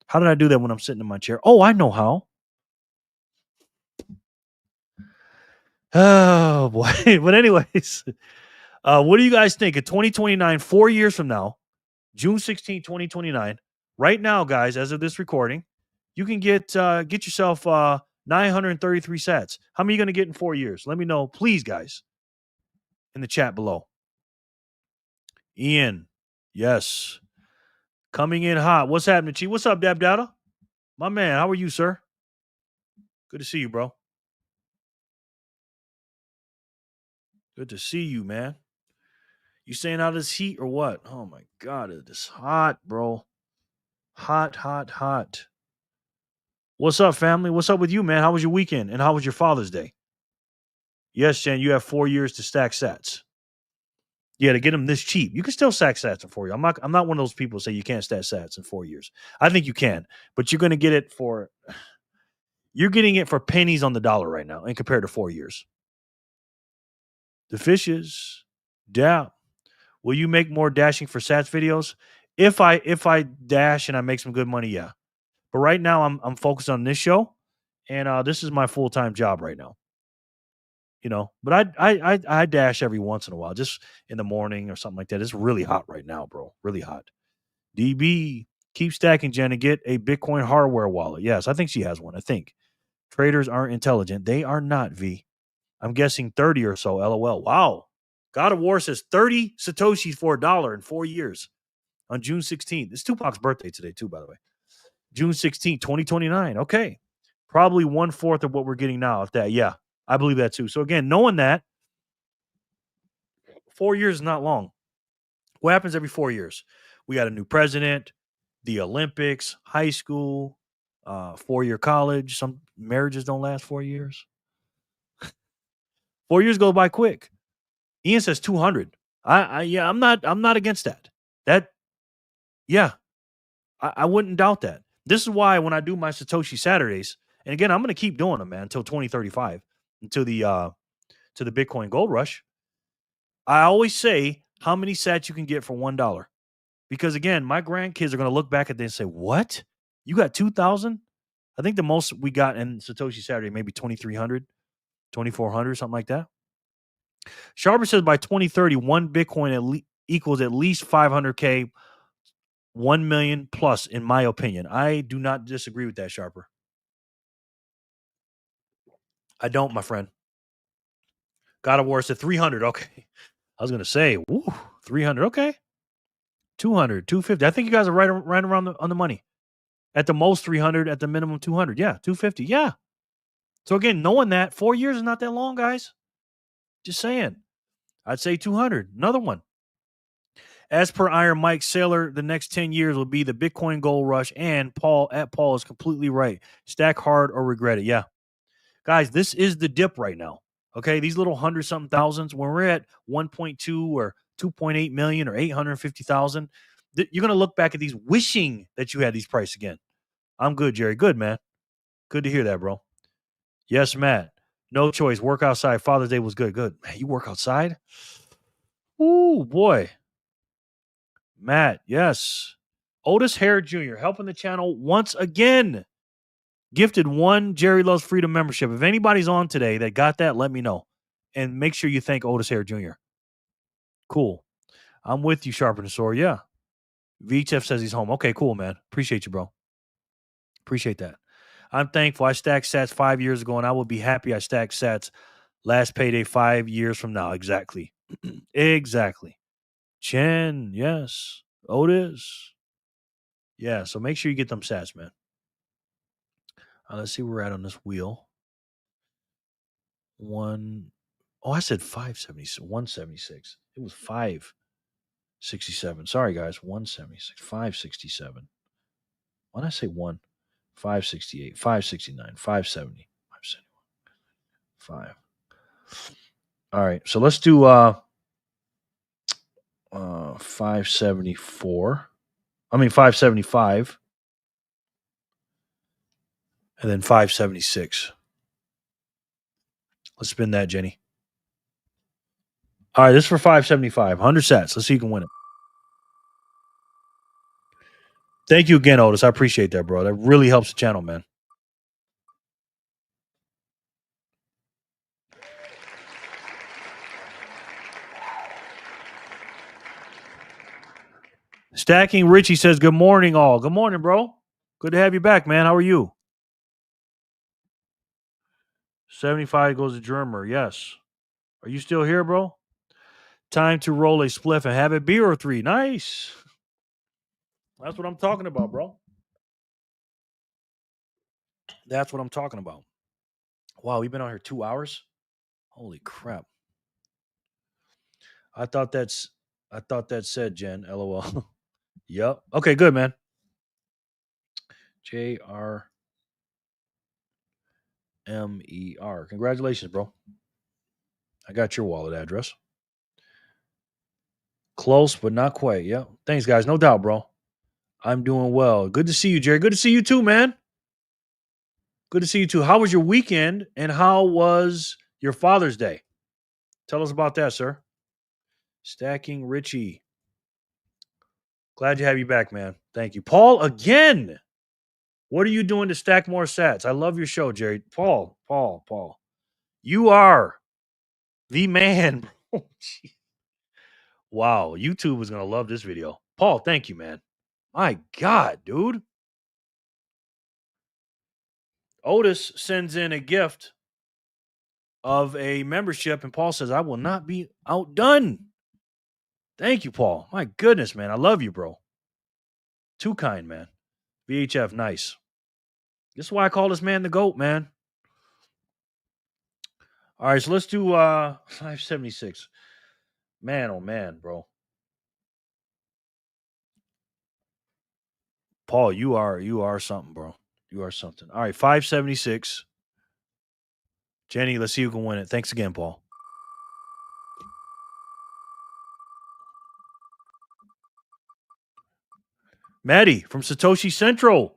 How did I do that when I'm sitting in my chair? Oh, I know how. Oh, boy. But anyways, what do you guys think? In 2029, 4 years from now, June 16, 2029, right now, guys, as of this recording, you can get yourself 933 sats. How many are you going to get in 4 years? Let me know, please, guys, in the chat below. Ian, yes. Coming in hot. What's happening, Chi? What's up, Dab Data? My man, how are you, sir? Good to see you, bro. Good to see you, man. You staying out of this heat or what? Oh my God, it is hot, bro. Hot, hot, hot. What's up, family? What's up with you, man? How was your weekend? And how was your Father's Day? Yes, Jen, you have 4 years to stack sats. Yeah, to get them this cheap. You can still stack sats in 4 years. I'm not one of those people who say you can't stack sats in 4 years. I think you can, but you're gonna get it for you're getting it for pennies on the dollar right now and compared to 4 years. The fishes. Yeah. Will you make more dashing for sats videos? If I dash and I make some good money, yeah. But right now I'm focused on this show, and this is my full-time job right now. But I dash every once in a while, just in the morning or something like that. It's really hot right now, bro. Really hot. DB, keep stacking, Jen, and get a Bitcoin hardware wallet. Yes, I think she has one. I think traders aren't intelligent. They are not. V. I'm guessing 30 or so. LOL. Wow. God of War says 30 Satoshis for $1 in 4 years on June 16th. It's Tupac's birthday today, too, by the way. June 16th, 2029. Okay. Probably 1/4 of what we're getting now, if that. Yeah, I believe that too. So again, knowing that 4 years is not long. What happens every 4 years? We got a new president, the Olympics, high school, 4-year college. Some marriages don't last 4 years. 4 years go by quick. Ian says 200. I'm not against that. I wouldn't doubt that. This is why when I do my Satoshi Saturdays, and again, I'm going to keep doing them, man, until 2035, until to the Bitcoin gold rush. I always say how many sats you can get for $1. Because again, my grandkids are going to look back at this and say, "What? You got 2,000?" I think the most we got in Satoshi Saturday maybe 2,300, 2,400, something like that. Sharper says by 2030, one Bitcoin equals at least 500K, 1 million plus, in my opinion. I do not disagree with that, Sharper. I don't, my friend. God of War said 300. Okay. I was going to say, 300. Okay. 200, 250. I think you guys are right around on the money. At the most 300, at the minimum 200. Yeah, 250. Yeah. So again, knowing that 4 years is not that long, guys. Just saying. I'd say 200. Another one. As per Iron Mike Saylor, the next 10 years will be the Bitcoin gold rush, and Paul is completely right. Stack hard or regret it. Yeah. Guys, this is the dip right now. Okay, these little 100-something thousands, when we're at 1.2 or 2.8 million or 850,000, you're going to look back at these wishing that you had these prices again. I'm good, Jerry. Good, man. Good to hear that, bro. Yes, Matt. No choice. Work outside. Father's Day was good. Good. Man, you work outside? Ooh, boy. Matt, yes. Otis Hare Jr. helping the channel once again. Gifted one Jerry Loves Freedom membership. If anybody's on today that got that, let me know. And make sure you thank Otis Hare Jr. Cool. I'm with you, Sharper the Sword. Yeah. VHF says he's home. Okay, cool, man. Appreciate you, bro. Appreciate that. I'm thankful I stacked sats 5 years ago, and I will be happy I stacked sats last payday 5 years from now. Exactly. Exactly. Chen, yes. Otis. Yeah, so make sure you get them sats, man. Let's see where we're at on this wheel. I said 576, 176. It was 567. Sorry, guys. 176, 567. Why did I say 1? 568, 569, 570, 571, 5. All right. So let's do 574. 575. And then 576. Let's spin that, Jenny. All right, this is for 575. 100 sats. Let's see who can win it. Thank you again, Otis. I appreciate that, bro. That really helps the channel, man. Stacking Richie says, good morning, all. Good morning, bro. Good to have you back, man. How are you? 75 goes to Germer. Yes. Are you still here, bro? Time to roll a spliff and have a beer or 3. Nice. That's what I'm talking about, bro. That's what I'm talking about. Wow, we've been on here 2 hours. Holy crap! I thought that said Jen. LOL. Yep. Okay, good man. JRMER. Congratulations, bro. I got your wallet address. Close, but not quite. Yeah. Thanks, guys. No doubt, bro. I'm doing well. Good to see you, Jerry. Good to see you too, man. Good to see you too. How was your weekend and how was your Father's Day? Tell us about that, sir. Stacking Richie. Glad to have you back, man. Thank you. Paul, again. What are you doing to stack more sats? I love your show, Jerry. Paul. You are the man, bro. Wow. YouTube is going to love this video. Paul, thank you, man. My God, dude. Otis sends in a gift of a membership, and Paul says, I will not be outdone. Thank you, Paul. My goodness, man. I love you, bro. Too kind, man. VHF, nice. This is why I call this man the GOAT, man. All right, so let's do 576. Man, oh man, bro. Paul, you are something, bro. You are something. All right, 576. Jenny, let's see who can win it. Thanks again, Paul. Maddie from Satoshi Central.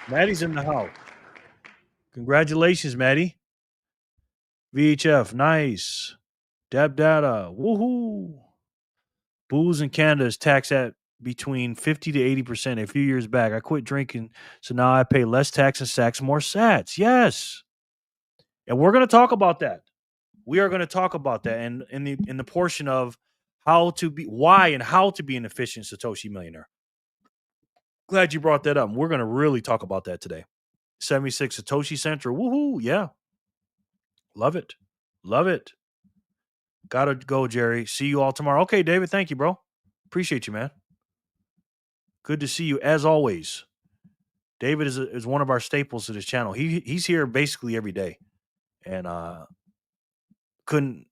Maddie's in the house. Congratulations, Maddie. VHF, nice. Dab data, woohoo. Booze in Canada is taxed at between 50 to 80%. A few years back, I quit drinking, so now I pay less tax and stacks more sats. Yes. And we're going to talk about that. We are going to talk about that and in the portion of why and how to be an efficient Satoshi millionaire. Glad you brought that up. We're going to really talk about that today. 76 Satoshi Central. Woohoo. Yeah. Love it. Love it. Gotta go, Jerry. See you all tomorrow. Okay, David. Thank you, bro. Appreciate you, man. Good to see you as always. David is one of our staples to this channel. He's here basically every day. And couldn't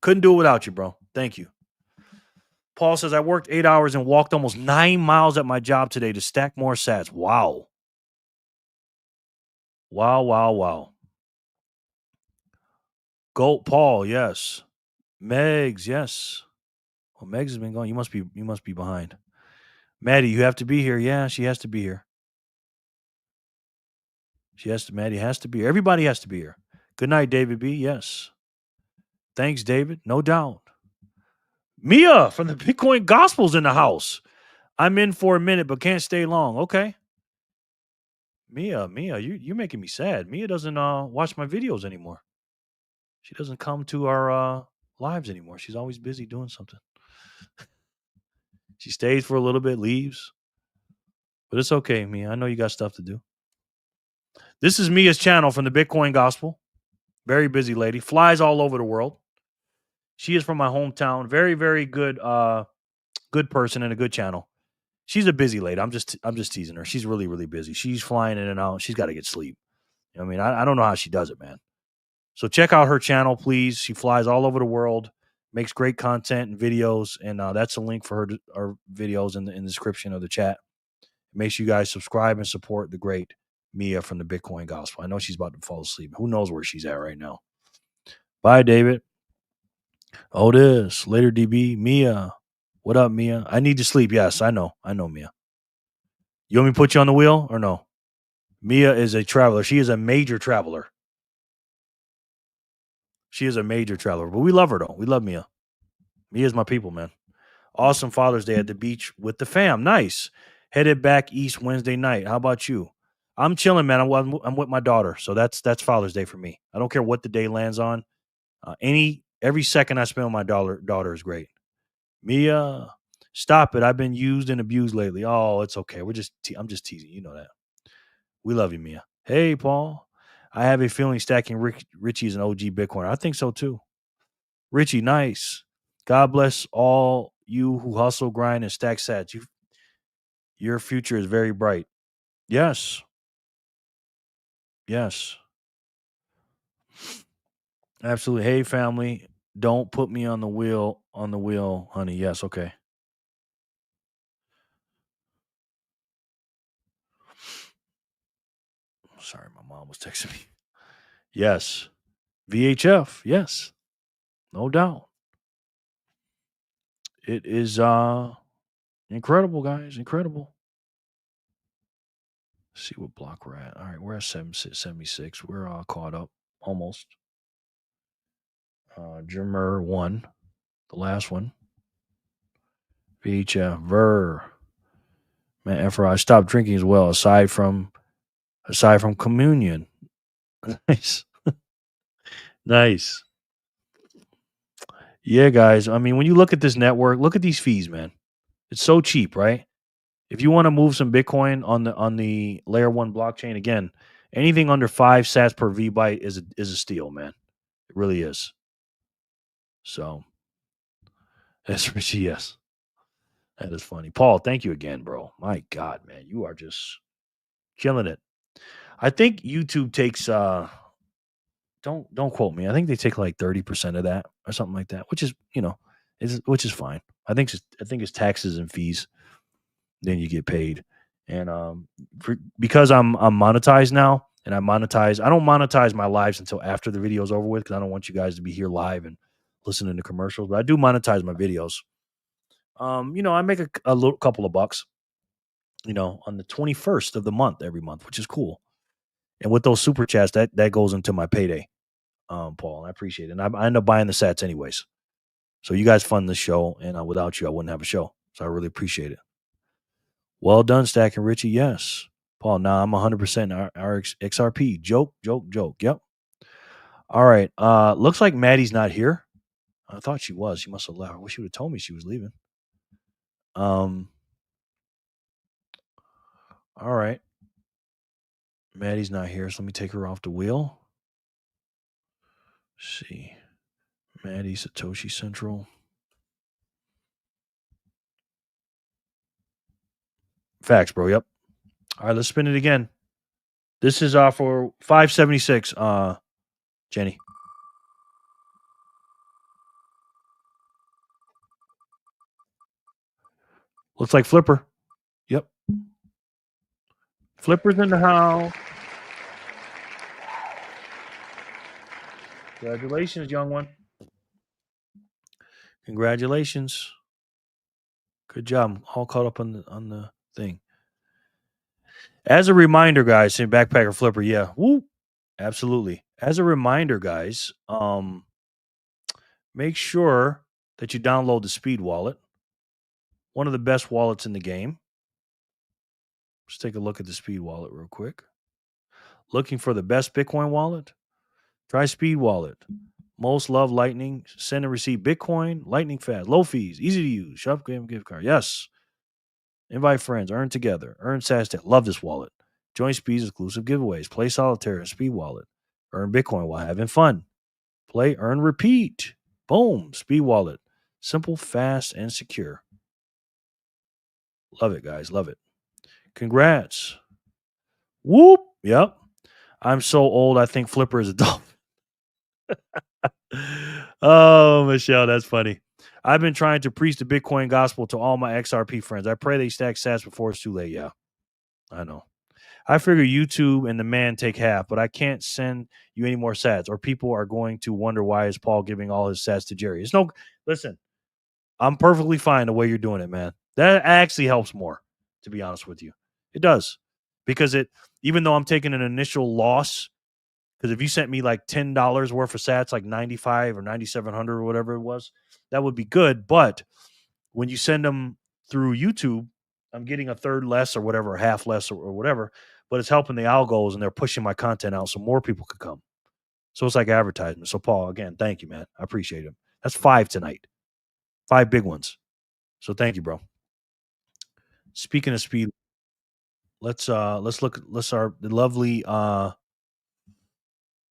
do it without you, bro. Thank you. Paul says, I worked 8 hours and walked almost 9 miles at my job today to stack more sats. Wow. Wow. Goat Paul, yes. Megs, yes. Well, Megs has been going. You must be behind. Maddie, you have to be here. Yeah, she has to be here. Maddie has to be here. Everybody has to be here. Good night, David B. Yes. Thanks, David. No doubt. Mia from the Bitcoin Gospel's in the house. I'm in for a minute, but can't stay long. Okay. Mia, you're making me sad. Mia doesn't watch my videos anymore. She doesn't come to our lives anymore. She's always busy doing something. She stays for a little bit, leaves. But it's okay, Mia. I know you got stuff to do. This is Mia's channel from the Bitcoin Gospel. Very busy lady. Flies all over the world. She is from my hometown. Very, very good good person and a good channel. She's a busy lady. I'm just teasing her. She's really, really busy. She's flying in and out. She's got to get sleep. I mean, I don't know how she does it, man. So check out her channel, please. She flies all over the world, makes great content and videos, and that's a link for her videos in the description of the chat. Make sure you guys subscribe and support the great Mia from the Bitcoin Gospel. I know she's about to fall asleep. Who knows where she's at right now? Bye, David. Otis, later, DB. Mia. What up, Mia? I need to sleep. Yes, I know, Mia. You want me to put you on the wheel or no? Mia is a traveler. She is a major traveler. But we love her, though. We love Mia. Mia's my people, man. Awesome Father's Day at the beach with the fam. Nice. Headed back east Wednesday night. How about you? I'm chilling, man. I'm with my daughter, so that's Father's Day for me. I don't care what the day lands on. Every second I spend with my daughter is great. Mia, stop it. I've been used and abused lately. Oh, it's okay. I'm just teasing. You know that. We love you, Mia. Hey, Paul. I have a feeling stacking Richie is an OG Bitcoiner. I think so too. Richie, nice. God bless all You who hustle, grind, and stack sats. Your future is very bright. Yes. Yes. Absolutely. Hey, family. Don't put me on the wheel, honey. Yes. Okay. Sorry, my mom was texting me. Yes. VHF. Yes. No doubt. It is incredible, guys. Incredible. Let's see what block we're at. All right, we're at 76. We're caught up almost. Germer 1, the last one. VHF. Ver. Man, after I stopped drinking as well, aside from communion. Nice. Nice. Yeah, guys. I mean, when you look at this network, look at these fees, man. It's so cheap, right? If you want to move some Bitcoin on the layer 1 blockchain, again, anything under 5 sats per V byte is a steal, man. It really is. So that's Richie, yes. That is funny. Paul, thank you again, bro. My God, man. You are just killing it. I think YouTube takes don't quote me. I think they take like 30% of that or something like that, which is, which is fine. I think it's taxes and fees. Then you get paid. And because I'm monetized now, and I don't monetize my lives until after the video's over with, because I don't want you guys to be here live and listening to commercials, but I do monetize my videos. I make a little couple of bucks, on the 21st of the month every month, which is cool. And with those super chats, that goes into my payday, Paul. I appreciate it. And I end up buying the sats anyways. So you guys fund the show, and without you, I wouldn't have a show. So I really appreciate it. Well done, Stack and Richie. Yes. Paul, now I'm 100% XRP. Joke. Yep. All right. Looks like Maddie's not here. I thought she was. She must have left. I wish she would have told me she was leaving. All right. Maddie's not here, so let me take her off the wheel. Let's see. Maddie, Satoshi Central. Facts, bro. Yep. All right, let's spin it again. This is for 576, Jenny. Looks like Flipper. Yep. Flipper's in the house. Congratulations, young one. Congratulations. Good job. All caught up on the thing. As a reminder, guys, say Backpacker Flipper, yeah. Woo. Absolutely. As a reminder, guys, make sure that you download the Speed Wallet. One of the best wallets in the game. Let's take a look at the Speed Wallet real quick. Looking for the best Bitcoin wallet? Try Speed Wallet. Most love Lightning. Send and receive Bitcoin. Lightning fast. Low fees. Easy to use. Shop game gift card. Yes. Invite friends. Earn together. Earn SASTAT. Love this wallet. Join Speed's exclusive giveaways. Play solitaire in Speed Wallet. Earn Bitcoin while having fun. Play, earn, repeat. Boom. Speed Wallet. Simple, fast, and secure. Love it, guys. Love it. Congrats. Whoop. Yep. I'm so old, I think Flipper is a dolphin. Oh, Michelle, that's funny. I've been trying to preach the Bitcoin gospel to all my XRP friends. I pray they stack sats before it's too late. Yeah, I know. I figure YouTube and the man take half, but I can't send you any more sats, or people are going to wonder why is Paul giving all his sats to Jerry. Listen, I'm perfectly fine the way you're doing it, man. That actually helps more, to be honest with you. It does. Because even though I'm taking an initial loss, because if you sent me like $10 worth of sats, like 95 or 9,700 or whatever it was, that would be good. But when you send them through YouTube, I'm getting a third less or whatever, half less or whatever, but it's helping the algos and they're pushing my content out so more people could come. So it's like advertisement. So Paul, again, thank you, man. I appreciate it. That's 5 tonight. 5 big ones. So thank you, bro. Speaking of speed, let's look the lovely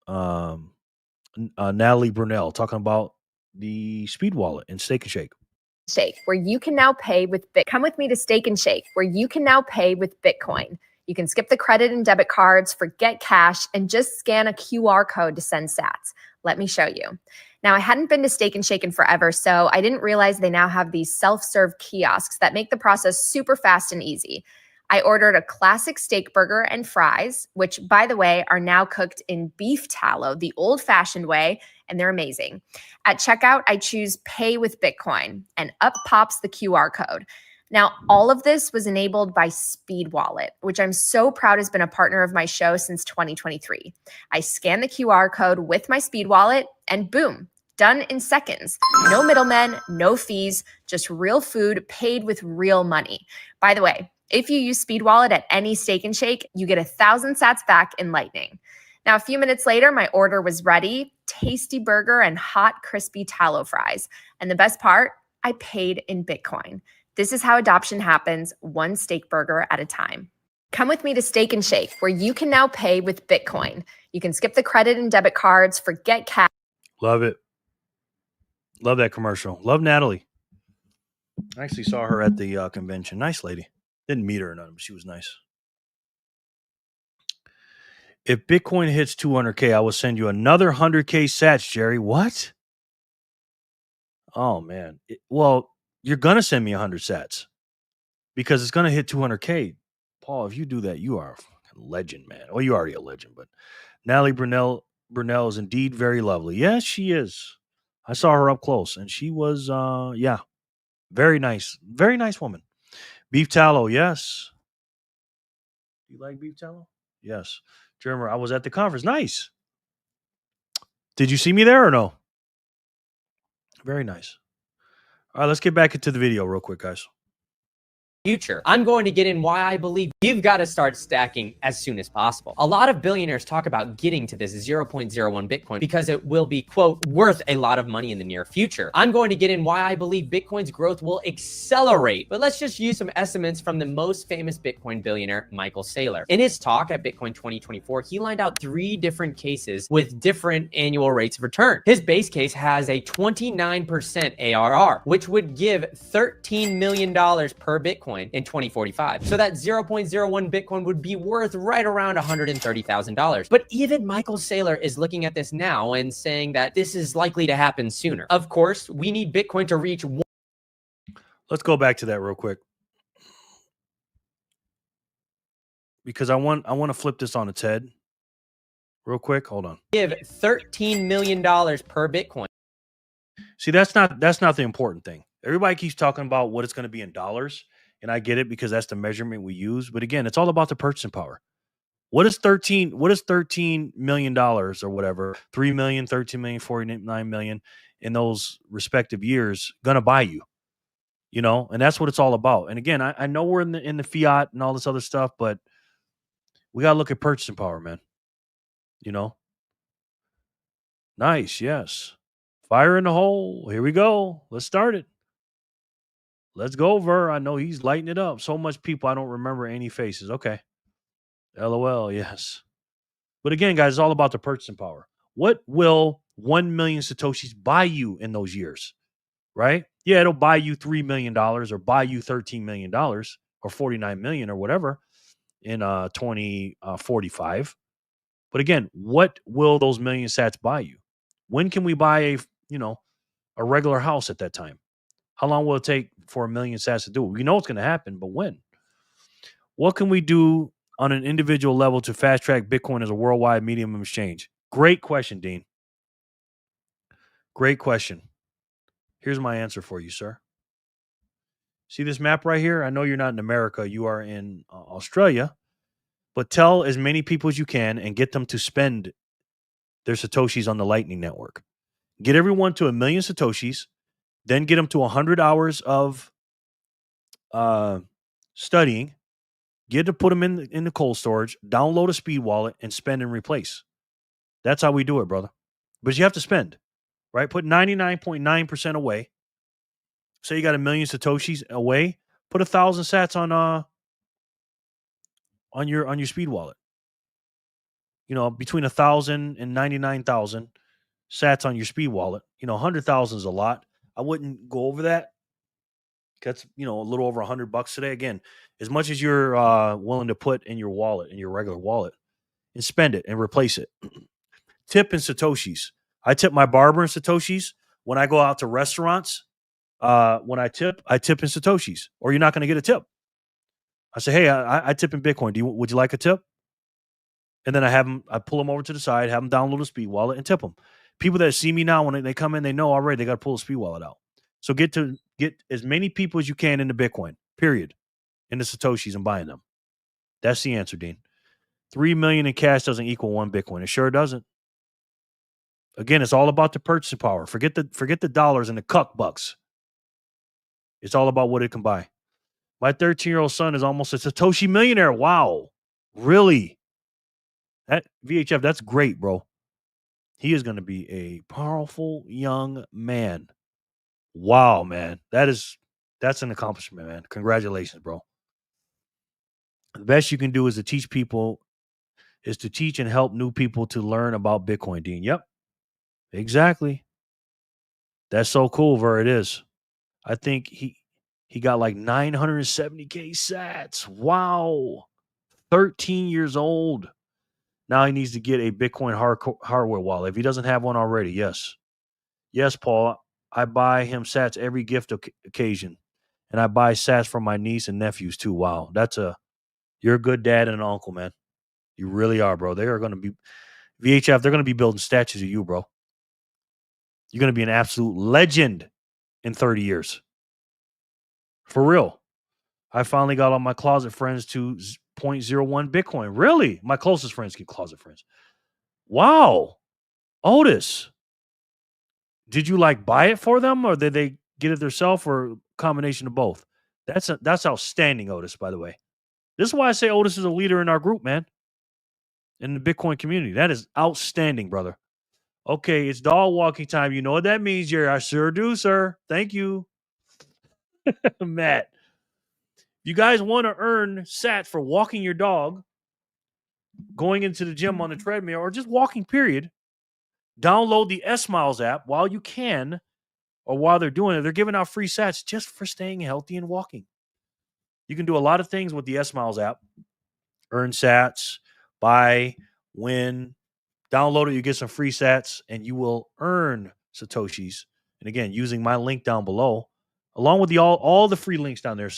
Natalie Brunell talking about the Speed Wallet and Steak and Shake. Shake, where you can now pay with Bitcoin. Come with me to Steak and Shake, where you can now pay with Bitcoin. You can skip the credit and debit cards, forget cash, and just scan a QR code to send sats. Let me show you. Now, I hadn't been to Steak and Shake in forever, so I didn't realize they now have these self-serve kiosks that make the process super fast and easy. I ordered a classic steak burger and fries, which, by the way, are now cooked in beef tallow, the old-fashioned way, and they're amazing. At checkout, I choose Pay with Bitcoin, and up pops the QR code. Now, all of this was enabled by Speed Wallet, which I'm so proud has been a partner of my show since 2023. I scan the QR code with my Speed Wallet, and boom, done in seconds. No middlemen, no fees, just real food paid with real money. By the way, if you use Speed Wallet at any Steak and Shake, you get 1,000 sats back in Lightning. Now, a few minutes later, my order was ready. Tasty burger and hot, crispy tallow fries. And the best part, I paid in Bitcoin. This is how adoption happens, one steak burger at a time. Come with me to Steak and Shake, where you can now pay with Bitcoin. You can skip the credit and debit cards, forget cash. Love it. Love that commercial. Love Natalie. I actually saw her at the convention. Nice lady. Didn't meet her or nothing, but she was nice. If Bitcoin hits 200K, I will send you another 100K sats, Jerry. What? Oh, man. Well, you're going to send me 100 sats because it's going to hit 200K. Paul, if you do that, you are a fucking legend, man. Well, you're already a legend, but Natalie Brunell is indeed very lovely. Yes, she is. I saw her up close, and she was, very nice. Very nice woman. Beef tallow, yes. You like beef tallow? Yes. Jeremy, I was at the conference. Nice. Did you see me there or no? Very nice. All right, let's get back into the video real quick, guys. Future. I'm going to get in why I believe you've got to start stacking as soon as possible. A lot of billionaires talk about getting to this 0.01 Bitcoin because it will be, quote, worth a lot of money in the near future. I'm going to get in why I believe Bitcoin's growth will accelerate. But let's just use some estimates from the most famous Bitcoin billionaire, Michael Saylor. In his talk at Bitcoin 2024, he lined out 3 different cases with different annual rates of return. His base case has a 29% ARR, which would give $13 million per Bitcoin in 2045. So that 0.01 Bitcoin would be worth right around $130,000. But even Michael Saylor is looking at this now and saying that this is likely to happen sooner. Of course, we need Bitcoin to reach. Let's go back to that real quick, because I want to flip this on its head real quick. Hold on. Give $13 million per Bitcoin. See, that's not the important thing. Everybody keeps talking about what it's going to be in dollars. And I get it because that's the measurement we use. But again, it's all about the purchasing power. What is $13 million or whatever, 3 million, 13 million, 49 million in those respective years going to buy you? You know, and that's what it's all about. And again, I know we're in the fiat and all this other stuff, but we got to look at purchasing power, man. You know? Nice, yes. Fire in the hole. Here we go. Let's start it. Let's go, Ver. I know he's lighting it up. So much people, I don't remember any faces. Okay. LOL, yes. But again, guys, it's all about the purchasing power. What will 1 million Satoshis buy you in those years? Right? Yeah, it'll buy you $3 million or buy you $13 million or 49 million or whatever in 2045. But again, what will those million sats buy you? When can we buy a regular house at that time? How long will it take for 1 million sats to do it? We know it's going to happen, but when? What can we do on an individual level to fast track Bitcoin as a worldwide medium of exchange? Great question, Dean. Great question. Here's my answer for you, sir. See this map right here? I know you're not in America. You are in Australia. But tell as many people as you can and get them to spend their Satoshis on the Lightning Network. Get everyone to 1 million Satoshis. Then get them to 100 hours of studying. Get to put them in the cold storage, download a speed wallet, and spend and replace. That's how we do it, brother. But you have to spend, right? Put 99.9% away. Say you got 1 million Satoshis away. Put 1,000 sats on your speed wallet. You know, between 1,000 and 99,000 sats on your speed wallet. You know, 100,000 is a lot. I wouldn't go over that. That's, a little over $100 today. Again, as much as you're willing to put in your wallet, in your regular wallet, and spend it and replace it. Tip in Satoshis. I tip my barber in Satoshis. When I go out to restaurants, when I tip in Satoshis, or you're not going to get a tip. I say, hey, I tip in Bitcoin. Would you like a tip? And then I pull them over to the side, have them download a speed wallet and tip them. People that see me now, when they come in, they know already they got to pull a speed wallet out. So get as many people as you can into Bitcoin, period, into Satoshis and buying them. That's the answer, Dean. 3 million in cash doesn't equal 1 Bitcoin. It sure doesn't. Again, it's all about the purchasing power. Forget the dollars and the cuck bucks. It's all about what it can buy. My 13-year-old son is almost a Satoshi millionaire. Wow. Really? That VHF, that's great, bro. He is going to be a powerful young man. Wow, man. That's an accomplishment, man. Congratulations, bro. The best you can do is to teach and help new people to learn about Bitcoin, Dean. Yep. Exactly. That's so cool, Ver. It is. I think he got like 970K sats. Wow. 13 years old. Now he needs to get a Bitcoin hardware wallet. If he doesn't have one already, yes. Yes, Paul. I buy him sats every gift occasion. And I buy sats for my niece and nephews too. Wow. You're a good dad and an uncle, man. You really are, bro. They are going to be, VHF, they're going to be building statues of you, bro. You're going to be an absolute legend in 30 years. For real. I finally got all my closet friends to 0.01 Bitcoin. Really? My closest friends keep closet friends. Wow. Otis. Did you buy it for them, or did they get it themselves, or a combination of both? That's outstanding, Otis, by the way. This is why I say Otis is a leader in our group, man. In the Bitcoin community. That is outstanding, brother. Okay, it's dog walking time. You know what that means, Jerry. I sure do, sir. Thank you. Matt. You guys want to earn sats for walking your dog, going into the gym on the treadmill, or just walking, period. Download the S-Miles app while you can, or while they're doing it. They're giving out free sats just for staying healthy and walking. You can do a lot of things with the S-Miles app. Earn sats, buy, win, download it, you get some free sats, and you will earn Satoshis. And again, using my link down below, along with all the free links down there,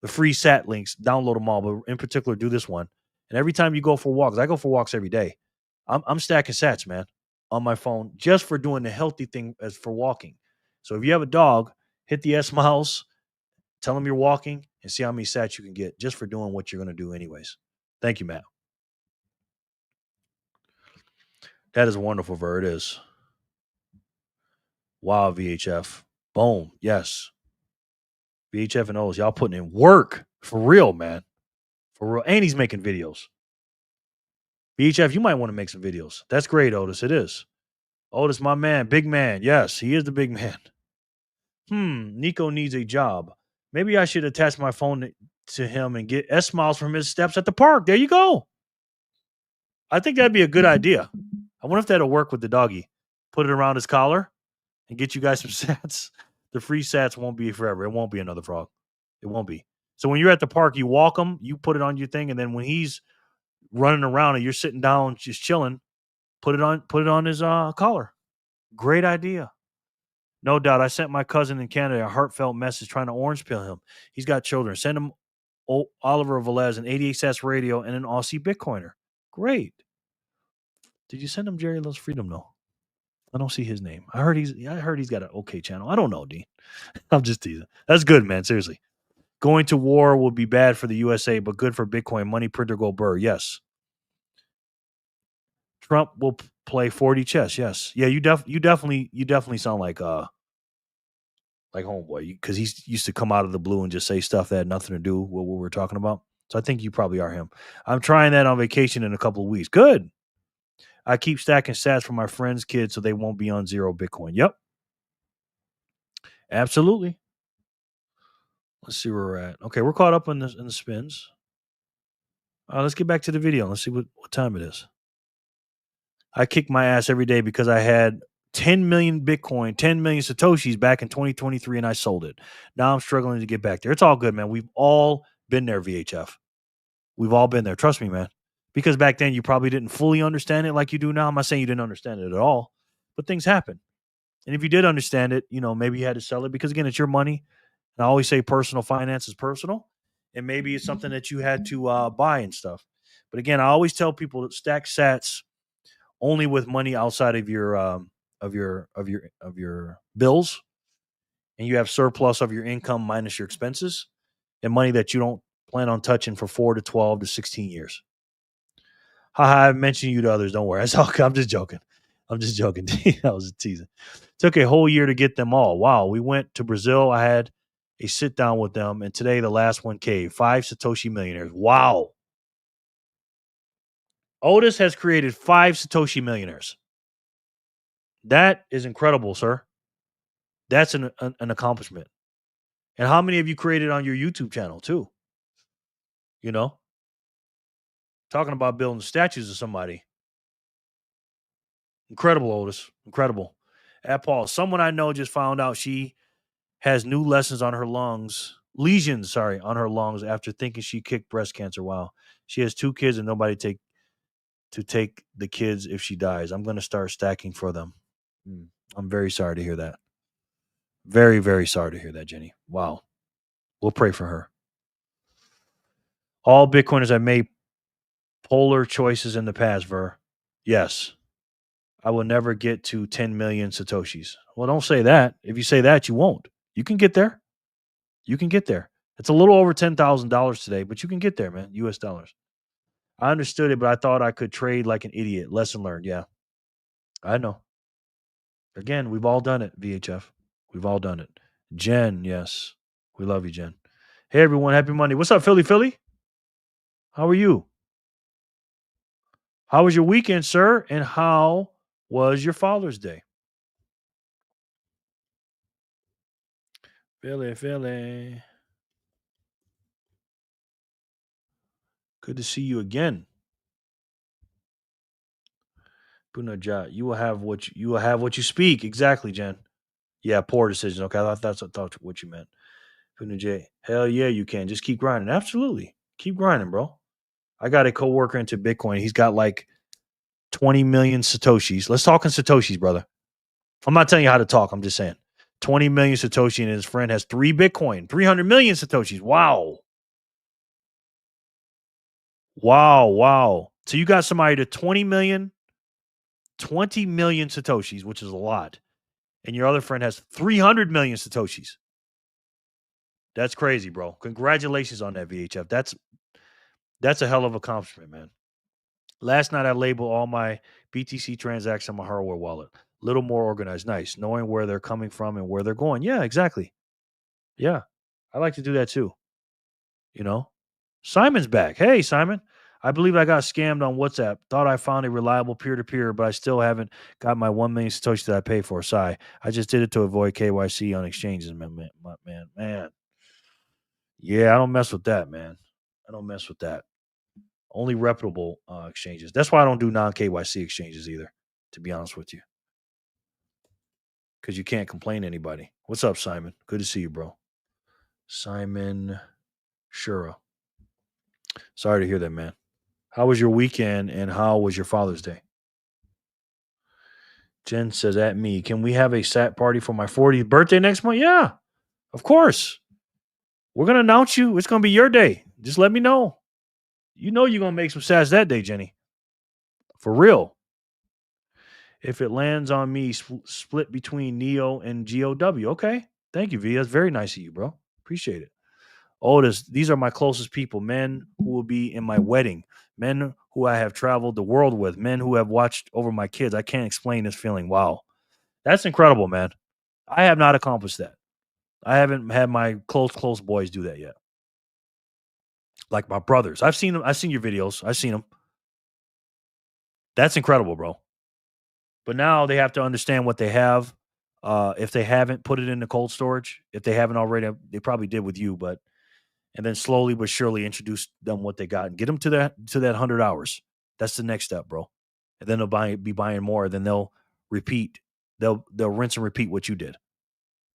the free sat links, download them all, but in particular, do this one. And every time you go for walks, I go for walks every day. I'm stacking sats, man, on my phone just for doing the healthy thing as for walking. So if you have a dog, hit the S-Miles, tell them you're walking, and see how many sats you can get just for doing what you're going to do anyways. Thank you, Matt. That is wonderful, Ver. It is. Wow, VHF. Boom. Yes. VHF and O's, y'all putting in work. For real, man. For real. And he's making videos. VHF, you might want to make some videos. That's great, Otis. It is. Otis, my man. Big man. Yes, he is the big man. Nico needs a job. Maybe I should attach my phone to him and get S-Miles from his steps at the park. There you go. I think that'd be a good idea. I wonder if that'll work with the doggy. Put it around his collar and get you guys some sats. The free sats won't be forever. It won't be another frog. It won't be. So when you're at the park, you walk him, you put it on your thing, and then when he's running around and you're sitting down just chilling, put it on his collar. Great idea. No doubt. I sent my cousin in Canada a heartfelt message trying to orange pill him. He's got children. Send him Oliver Velez, an 88 Sats radio, and an Aussie Bitcoiner. Great. Did you send him Jerry Loves Freedom? No. I don't see his name. I heard he's got an okay channel. I don't know, Dean. I'm just teasing. That's good, man. Seriously. Going to war will be bad for the USA, but good for Bitcoin. Money printer go burr. Yes. Trump will play 40 chess. Yes. Yeah, you definitely sound like homeboy, because he used to come out of the blue and just say stuff that had nothing to do with what we're talking about. So I think you probably are him. I'm trying that on vacation in a couple of weeks. Good. I keep stacking sats for my friends' kids so they won't be on 0 Bitcoin. Yep. Absolutely. Let's see where we're at. Okay, we're caught up in the spins. Let's get back to the video. Let's see what time it is. I kick my ass every day because I had 10 million Bitcoin, 10 million Satoshis back in 2023, and I sold it. Now I'm struggling to get back there. It's all good, man. We've all been there, VHF. We've all been there. Trust me, man. Because back then you probably didn't fully understand it like you do now. I'm not saying you didn't understand it at all, but things happen. And if you did understand it, maybe you had to sell it because, again, it's your money. And I always say personal finance is personal. And maybe it's something that you had to buy and stuff. But again, I always tell people to stack sats only with money outside of your bills, and you have surplus of your income minus your expenses, and money that you don't plan on touching for 4 to 12 to 16 years. Haha, I've mentioned you to others. Don't worry. I'm just joking. That was a teaser. Took a whole year to get them all. Wow. We went to Brazil. I had a sit down with them, and today the last one came. 5 Satoshi millionaires. Wow. Otis has created 5 Satoshi millionaires. That is incredible, sir. That's an accomplishment. And how many have you created on your YouTube channel too? Talking about building statues of somebody. Incredible, Otis. Incredible. At Paul, someone I know just found out she has new lesions on her lungs after thinking she kicked breast cancer. Wow. She has 2 kids and nobody take the kids if she dies. I'm going to start stacking for them. I'm very sorry to hear that. Very, very sorry to hear that, Jenny. Wow. We'll pray for her. All Bitcoiners have made polar choices in the past, Ver. Yes. I will never get to 10 million Satoshis. Well, don't say that. If you say that, you won't. You can get there. It's a little over $10,000 today, but you can get there, man. US dollars. I understood it, but I thought I could trade like an idiot. Lesson learned. Yeah. I know. Again, we've all done it, VHF. We've all done it. Jen, yes. We love you, Jen. Hey, everyone. Happy Monday. What's up, Philly? How are you? How was your weekend, sir? And how was your Father's Day? Philly. Good to see you again. Punajat, you will have what you speak. Exactly, Jen. Yeah, poor decision. Okay, I thought what you meant. Punajat, hell yeah, you can. Just keep grinding. Absolutely. Keep grinding, bro. I got a coworker into Bitcoin. He's got like 20 million Satoshis. Let's talk in Satoshis, brother. I'm not telling you how to talk. I'm just saying. 20 million Satoshi, and his friend has 3 Bitcoin. 300 million Satoshis. Wow. So you got somebody to 20 million Satoshis, which is a lot. And your other friend has 300 million Satoshis. That's crazy, bro. Congratulations on that, VHF. That's a hell of an accomplishment, man. Last night I labeled all my BTC transactions on my hardware wallet. Little more organized. Nice. Knowing where they're coming from and where they're going. Yeah, exactly. Yeah. I like to do that too. Simon's back. Hey, Simon. I believe I got scammed on WhatsApp. Thought I found a reliable peer-to-peer, but I still haven't got my 1 million Satoshi that I paid for. Sigh. I just did it to avoid KYC on exchanges, man. Yeah, I don't mess with that, man. I don't mess with that. Only reputable exchanges. That's why I don't do non-KYC exchanges either, to be honest with you. Because you can't complain to anybody. What's up, Simon? Good to see you, bro. Simon Shura. Sorry to hear that, man. How was your weekend and how was your Father's Day? Jen says, at me, can we have a sat party for my 40th birthday next month? Yeah, of course. We're going to announce you. It's going to be your day. Just let me know. You know you're going to make some sats that day, Jenny. For real. If it lands on me, split between Neo and GOW. Okay. Thank you, V. That's very nice of you, bro. Appreciate it. Otis, these are my closest people, men who will be in my wedding, men who I have traveled the world with, men who have watched over my kids. I can't explain this feeling. Wow. That's incredible, man. I have not accomplished that. I haven't had my close boys do that yet. Like my brothers. I've seen them. I've seen your videos. I've seen them. That's incredible, bro. But now they have to understand what they have. If they haven't put it in the cold storage, if they haven't already, they probably did with you, and then slowly but surely introduce them what they got and get them to that 100 hours. That's the next step, bro. And then they'll be buying more. Then they'll repeat they'll rinse and repeat what you did.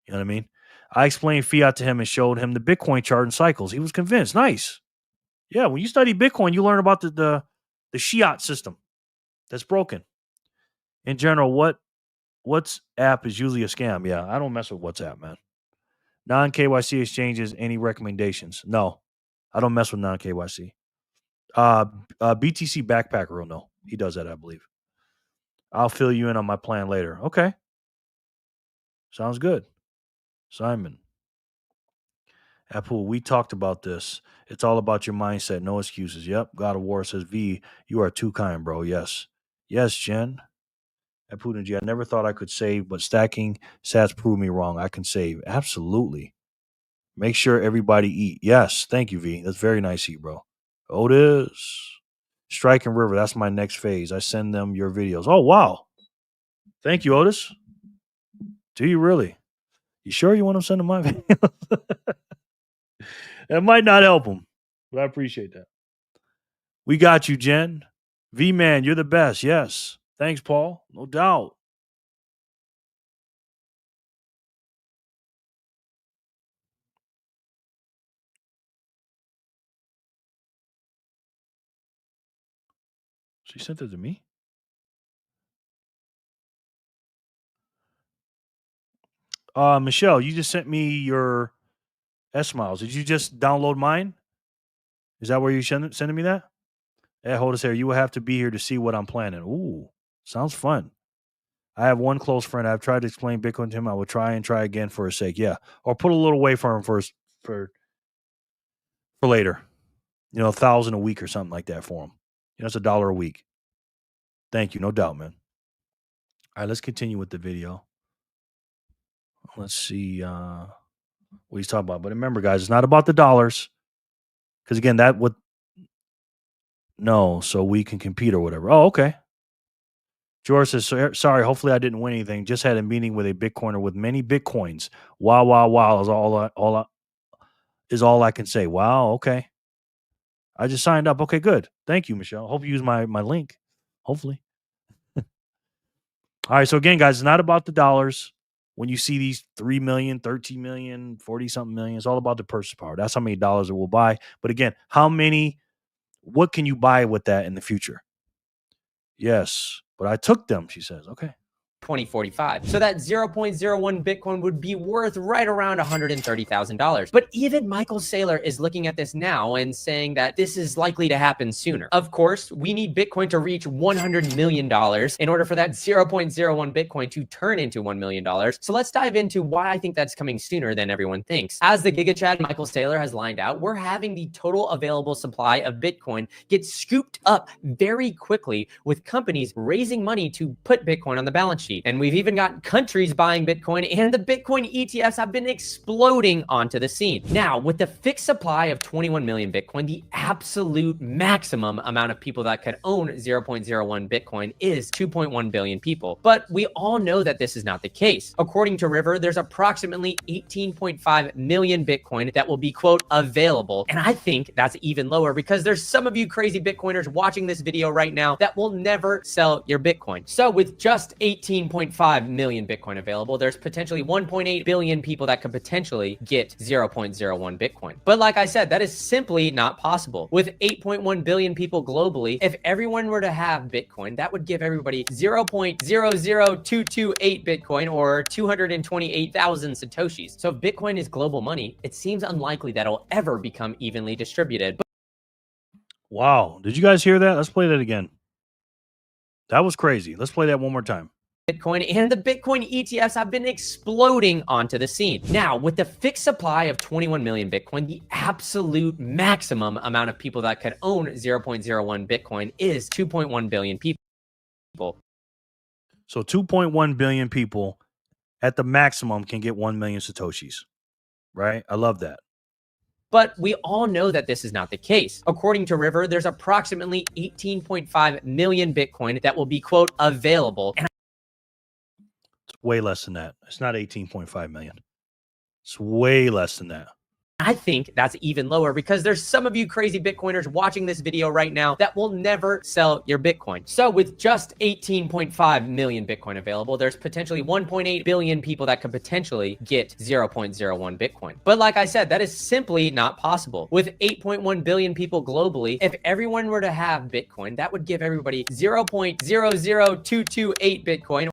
You know what I mean? I explained fiat to him and showed him the Bitcoin chart and cycles. He was convinced. Nice. Yeah, when you study Bitcoin, you learn about the Fiat system that's broken. In general, WhatsApp is usually a scam. Yeah, I don't mess with WhatsApp, man. Non-KYC exchanges, any recommendations? No, I don't mess with non-KYC. BTC Backpacker will know. He does that, I believe. I'll fill you in on my plan later. Okay. Sounds good. Simon. Apple, we talked about this. It's all about your mindset. No excuses. Yep. God of War says, V, you are too kind, bro. Yes. Yes, Jen. Apple, I never thought I could save, but stacking sats proved me wrong. I can save. Absolutely. Make sure everybody eat. Yes. Thank you, V. That's very nice of you, bro. Otis. Strike and River. That's my next phase. I send them your videos. Oh, wow. Thank you, Otis. Do you really? You sure you want to send them my videos? That might not help them, but I appreciate that. We got you, Jen. V-Man, you're the best. Yes. Thanks, Paul. No doubt. She sent it to me? Michelle, you just sent me your S-Miles. Did you just download mine? Is that where you're sending me that? Hey, hold us here. You will have to be here to see what I'm planning. Ooh, sounds fun. I have one close friend. I've tried to explain Bitcoin to him. I will try again for his sake. Yeah. Or put a little away for him for later. You know, $1,000 a week or something like that for him. You know, it's $1 a week. Thank you. No doubt, man. All right, let's continue with the video. Let's see what he's talking about. But remember, guys, it's not about the dollars. Because again, so we can compete or whatever. Oh, okay. George says, sorry, hopefully I didn't win anything. Just had a meeting with a Bitcoiner with many Bitcoins. Wow is all I can say. Wow, okay. I just signed up. Okay, good. Thank you, Michelle. Hope you use my link. Hopefully. All right, so again, guys, it's not about the dollars. When you see these 3 million, 13 million, 40-something million, it's all about the purchase power. That's how many dollars it will buy. But again, what can you buy with that in the future? Yes, but I took them, she says. Okay. 2045. So that 0.01 Bitcoin would be worth right around $130,000. But even Michael Saylor is looking at this now and saying that this is likely to happen sooner. Of course, we need Bitcoin to reach $100 million in order for that 0.01 Bitcoin to turn into $1 million. So let's dive into why I think that's coming sooner than everyone thinks. As the Giga Chad Michael Saylor has lined out, we're having the total available supply of Bitcoin get scooped up very quickly with companies raising money to put Bitcoin on the balance sheet. And we've even got countries buying Bitcoin, and the Bitcoin ETFs have been exploding onto the scene. Now, with the fixed supply of 21 million Bitcoin, the absolute maximum amount of people that could own 0.01 Bitcoin is 2.1 billion people. But we all know that this is not the case. According to River, there's approximately 18.5 million Bitcoin that will be, quote, available. And I think that's even lower because there's some of you crazy Bitcoiners watching this video right now that will never sell your Bitcoin. So with just 18.5 million Bitcoin available, there's potentially 1.8 billion people that could potentially get 0.01 Bitcoin. But like I said, that is simply not possible. With 8.1 billion people globally, if everyone were to have Bitcoin, that would give everybody 0.00228 Bitcoin or 228,000 Satoshis. So if Bitcoin is global money, it seems unlikely that it'll ever become evenly distributed. Wow. Did you guys hear that? Let's play that again. That was crazy. Let's play that one more time. Bitcoin and the Bitcoin ETFs have been exploding onto the scene. Now, with the fixed supply of 21 million Bitcoin, the absolute maximum amount of people that could own 0.01 Bitcoin is 2.1 billion people. So 2.1 billion people at the maximum can get 1 million Satoshis, right? I love that. But we all know that this is not the case. According to River, there's approximately 18.5 million Bitcoin that will be, quote, available. And it's way less than that. It's not 18.5 million. It's way less than that. I think that's even lower because there's some of you crazy Bitcoiners watching this video right now that will never sell your Bitcoin. So with just 18.5 million Bitcoin available, there's potentially 1.8 billion people that could potentially get 0.01 Bitcoin. But like I said, that is simply not possible. With 8.1 billion people globally, if everyone were to have Bitcoin, that would give everybody 0.00228 Bitcoin.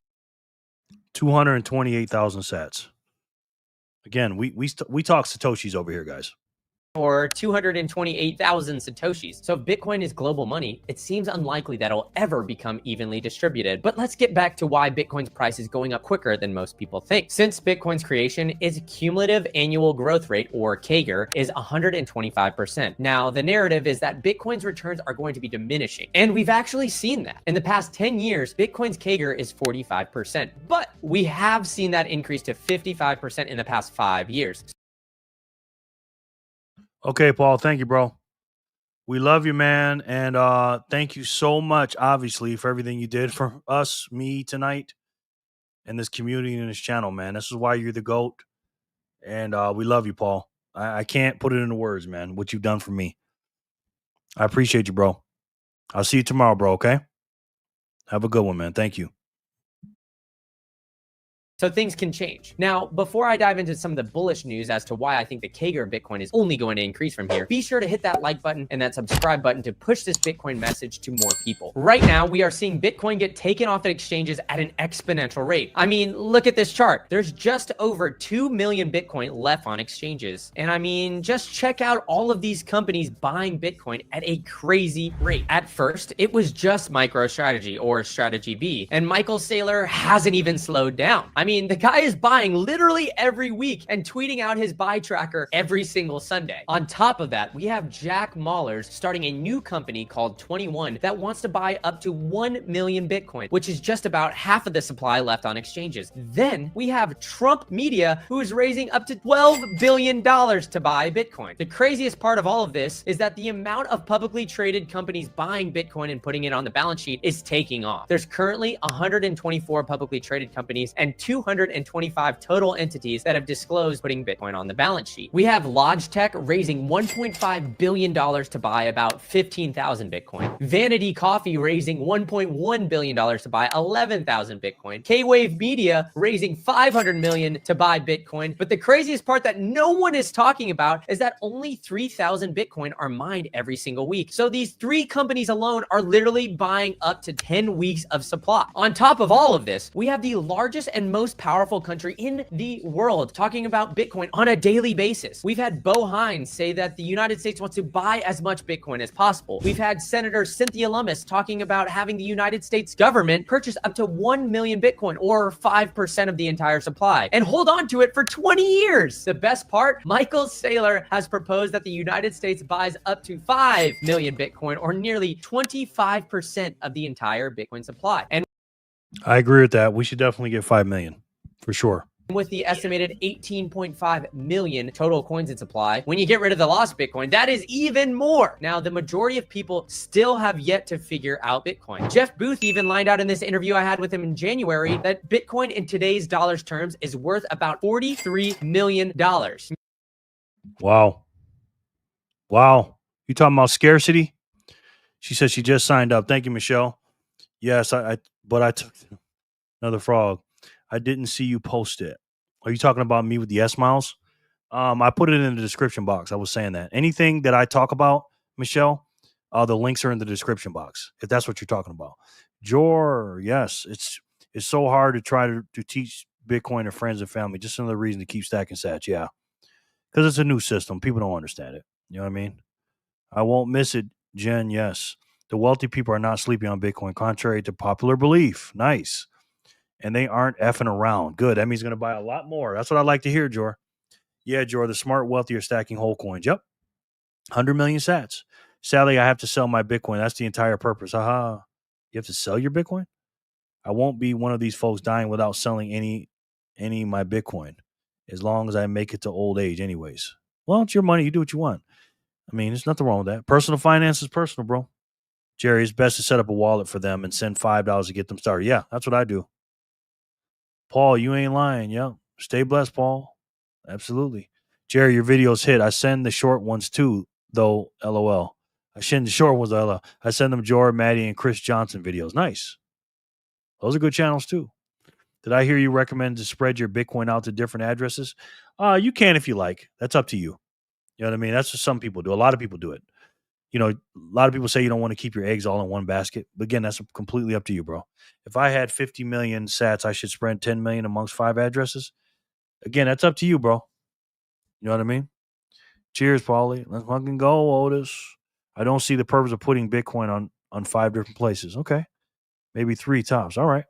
228,000 sats. Again, we talk Satoshis over here, guys. Or 228,000 Satoshis. So if Bitcoin is global money, it seems unlikely that it'll ever become evenly distributed. But let's get back to why Bitcoin's price is going up quicker than most people think. Since Bitcoin's creation, its cumulative annual growth rate, or CAGR, is 125%. Now, the narrative is that Bitcoin's returns are going to be diminishing. And we've actually seen that. In the past 10 years, Bitcoin's CAGR is 45%. But we have seen that increase to 55% in the past 5 years. Okay, Paul. Thank you, bro. We love you, man. And thank you so much, obviously, for everything you did for us, me tonight, and this community and this channel, man. This is why you're the GOAT. And we love you, Paul. I can't put it into words, man, what you've done for me. I appreciate you, bro. I'll see you tomorrow, bro, okay? Have a good one, man. Thank you. So things can change. Now, before I dive into some of the bullish news as to why I think the CAGR of Bitcoin is only going to increase from here, be sure to hit that like button and that subscribe button to push this Bitcoin message to more people. Right now, we are seeing Bitcoin get taken off the exchanges at an exponential rate. I mean, look at this chart. There's just over 2 million Bitcoin left on exchanges. And I mean, just check out all of these companies buying Bitcoin at a crazy rate. At first, it was just MicroStrategy or Strategy B, and Michael Saylor hasn't even slowed down. I mean, the guy is buying literally every week and tweeting out his buy tracker every single Sunday. On top of that, we have Jack Mallers starting a new company called 21 that wants to buy up to 1 million Bitcoin, which is just about half of the supply left on exchanges. Then we have Trump Media, who is raising up to $12 billion to buy Bitcoin. The craziest part of all of this is that the amount of publicly traded companies buying Bitcoin and putting it on the balance sheet is taking off. There's currently 124 publicly traded companies and 225 total entities that have disclosed putting Bitcoin on the balance sheet. We have Logitech raising $1.5 billion to buy about 15,000 Bitcoin. Vanity Coffee raising $1.1 billion to buy 11,000 Bitcoin. K-Wave Media raising $500 million to buy Bitcoin. But the craziest part that no one is talking about is that only 3,000 Bitcoin are mined every single week. So these 3 companies alone are literally buying up to 10 weeks of supply. On top of all of this, we have the largest and most powerful country in the world talking about Bitcoin on a daily basis. We've had Bo Hines say that the United States wants to buy as much Bitcoin as possible. We've had Senator Cynthia Lummis talking about having the United States government purchase up to 1 million Bitcoin, or 5% of the entire supply, and hold on to it for 20 years. The best part, Michael Saylor has proposed that the United States buys up to 5 million Bitcoin, or nearly 25% of the entire Bitcoin supply. And I agree with that. We should definitely get 5 million for sure. with the estimated 18.5 million total coins in supply, when you get rid of the lost Bitcoin, that is even more. Now, the majority of people still have yet to figure out Bitcoin. Jeff Booth even lined out in this interview I had with him in January that Bitcoin in today's dollars terms is worth about $43 million. Wow. Wow. You talking about scarcity? She said she just signed up. Thank you, Michelle. Yes, but I took another frog. I didn't see you post it. Are you talking about me with the S miles? I put it in the description box. I was saying that anything that I talk about, Michelle, the links are in the description box. If that's what you're talking about, Jor, yes, it's so hard to try to teach Bitcoin to friends and family. Just another reason to keep stacking sats. Yeah, because it's a new system. People don't understand it. You know what I mean? I won't miss it, Jen. Yes, the wealthy people are not sleeping on Bitcoin, contrary to popular belief. Nice. And they aren't effing around. Good. That means he's going to buy a lot more. That's what I like to hear, Jor. Yeah, Jor, the smart, wealthy are stacking whole coins. Yep. 100 million sats. Sadly, I have to sell my Bitcoin. That's the entire purpose. Aha. You have to sell your Bitcoin? I won't be one of these folks dying without selling any of my Bitcoin, as long as I make it to old age anyways. Well, it's your money. You do what you want. I mean, there's nothing wrong with that. Personal finance is personal, bro. Jerry, it's best to set up a wallet for them and send $5 to get them started. Yeah, that's what I do. Paul, you ain't lying. Yeah. Stay blessed, Paul. Absolutely. Jerry, your videos hit. I send the short ones too, though. LOL. I send the short ones. LOL. I send them Jordan, Maddie, and Chris Johnson videos. Nice. Those are good channels too. Did I hear you recommend to spread your Bitcoin out to different addresses? You can if you like. That's up to you. You know what I mean? That's what some people do. A lot of people do it. A lot of people say you don't want to keep your eggs all in one basket. But again, that's completely up to you, bro. If I had 50 million sats, I should spread 10 million amongst 5 addresses. Again, that's up to you, bro. You know what I mean? Cheers, Paulie. Let's fucking go, Otis. I don't see the purpose of putting Bitcoin on 5 different places. Okay. Maybe 3 tops. All right.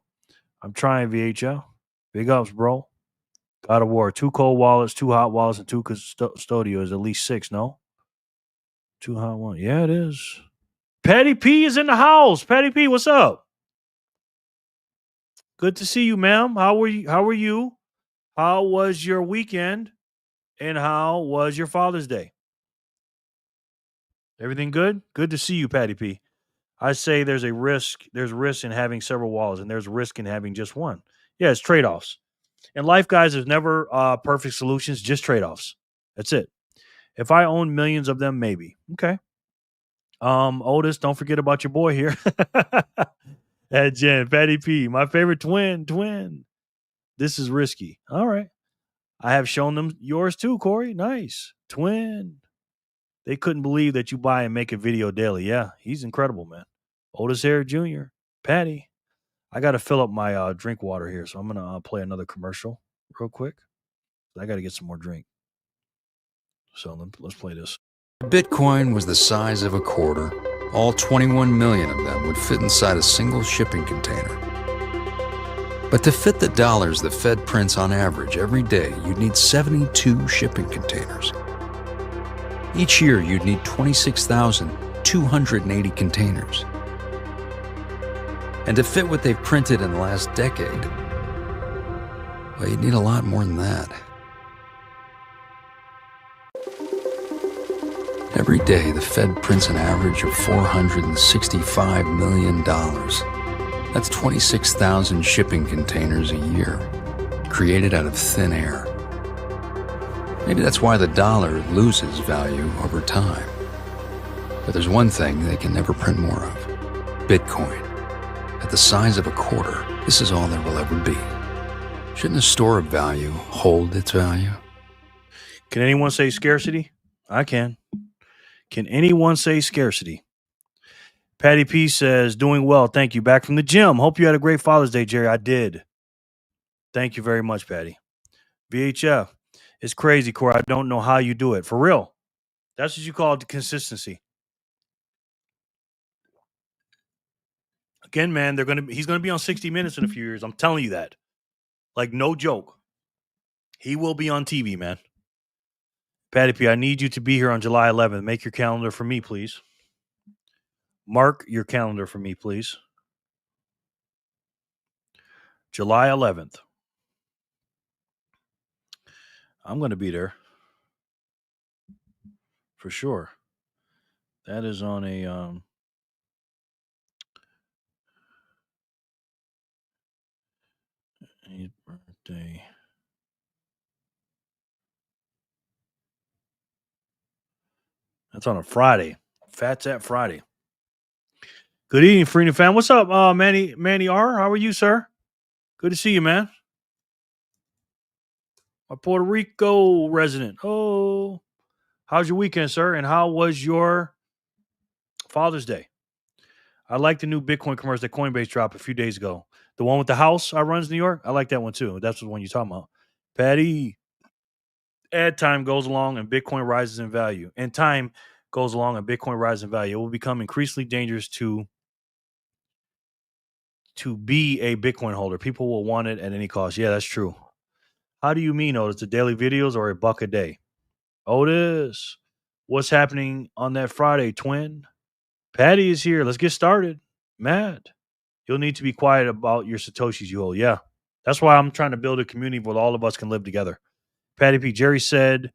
I'm trying, VHL. Big ups, bro. God of War. 2 cold wallets, 2 hot wallets, and 2 custodios. At least 6, no? 2 hot ones. Yeah, it is. Patty P is in the house. Patty P, what's up? Good to see you, ma'am. How were you? How was your weekend? And how was your Father's Day? Everything good? Good to see you, Patty P. I say there's risk in having several wallets, and there's risk in having just one. Yeah, it's trade-offs. In life, guys, there's never perfect solutions, just trade-offs. That's it. If I own millions of them, maybe. Okay. Otis, don't forget about your boy here. Hey, Jen, Patty P, my favorite twin. This is risky. All right. I have shown them yours too, Corey. Nice. Twin. They couldn't believe that you buy and make a video daily. Yeah, he's incredible, man. Otis Harris Jr., Patty. I got to fill up my drink water here, so I'm going to play another commercial real quick. I got to get some more drink. So let's play this. Bitcoin was the size of a quarter. All 21 million of them would fit inside a single shipping container. But to fit the dollars the Fed prints on average every day, you'd need 72 shipping containers. Each year, you'd need 26,280 containers. And to fit what they've printed in the last decade, well, you'd need a lot more than that. Every day, the Fed prints an average of $465 million. That's 26,000 shipping containers a year, created out of thin air. Maybe that's why the dollar loses value over time. But there's one thing they can never print more of: Bitcoin. At the size of a quarter, this is all there will ever be. Shouldn't a store of value hold its value? Can anyone say scarcity? I can. Can anyone say scarcity? Patty P says, doing well. Thank you. Back from the gym. Hope you had a great Father's Day, Jerry. I did. Thank you very much, Patty. VHF. It's crazy, Corey. I don't know how you do it. For real. That's what you call consistency. Again, man, he's gonna be on 60 Minutes in a few years. I'm telling you that. Like, no joke. He will be on TV, man. Patty P, I need you to be here on July 11th. Make your calendar for me, please. Mark your calendar for me, please. July 11th. I'm going to be there. For sure. That is on a birthday. That's on a Friday. Fats at Friday. Good evening, Freedom Fam. What's up, Manny R? How are you, sir? Good to see you, man. My Puerto Rico resident. Oh, how's your weekend, sir? And how was your Father's Day? I like the new Bitcoin commercial that Coinbase dropped a few days ago. The one with the house I runs New York. I like that one too. That's the one you're talking about. Patty, as time goes along and Bitcoin rises in value, and time goes along and Bitcoin rises in value, it will become increasingly dangerous to be a Bitcoin holder. People will want it at any cost. Yeah, that's true. How do you mean, Otis? The daily videos or $1 a day? Otis, what's happening on that Friday, twin? Patty is here. Let's get started. Matt, you'll need to be quiet about your Satoshis you hold. Yeah, that's why I'm trying to build a community where all of us can live together. Patty P. Jerry said,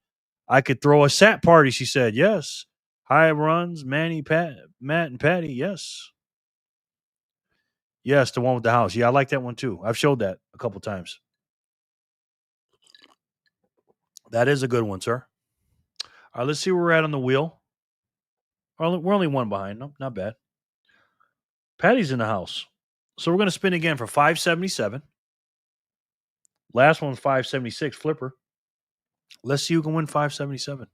I could throw a sat party. She said, yes. Hi, runs, Manny, Matt, and Patty. Yes. Yes, the one with the house. Yeah, I like that one too. I've showed that a couple times. That is a good one, sir. All right, let's see where we're at on the wheel. We're only one behind. Nope, not bad. Patty's in the house. So we're going to spin again for 577. Last one's 576 flipper. Let's see who can win 577.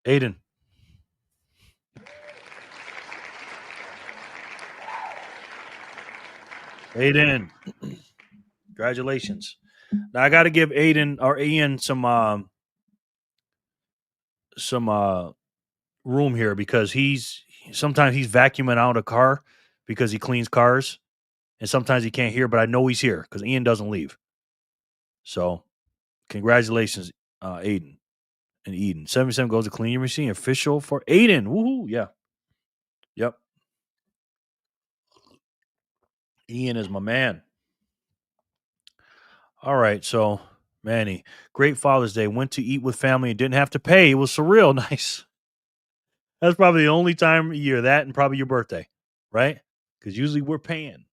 Aiden. Aiden. Congratulations. Now I got to give Aiden or Ian some room here because sometimes he's vacuuming out a car because he cleans cars, and sometimes he can't hear. But I know he's here because Ian doesn't leave. So, congratulations, Aiden and Eden. 77 goes to clean your machine. Official for Aiden. Woohoo! Yeah. Yep. Ian is my man. All right, so Manny, great Father's Day. Went to eat with family and didn't have to pay. It was surreal. Nice. That's probably the only time a year, that and probably your birthday, right? Because usually we're paying,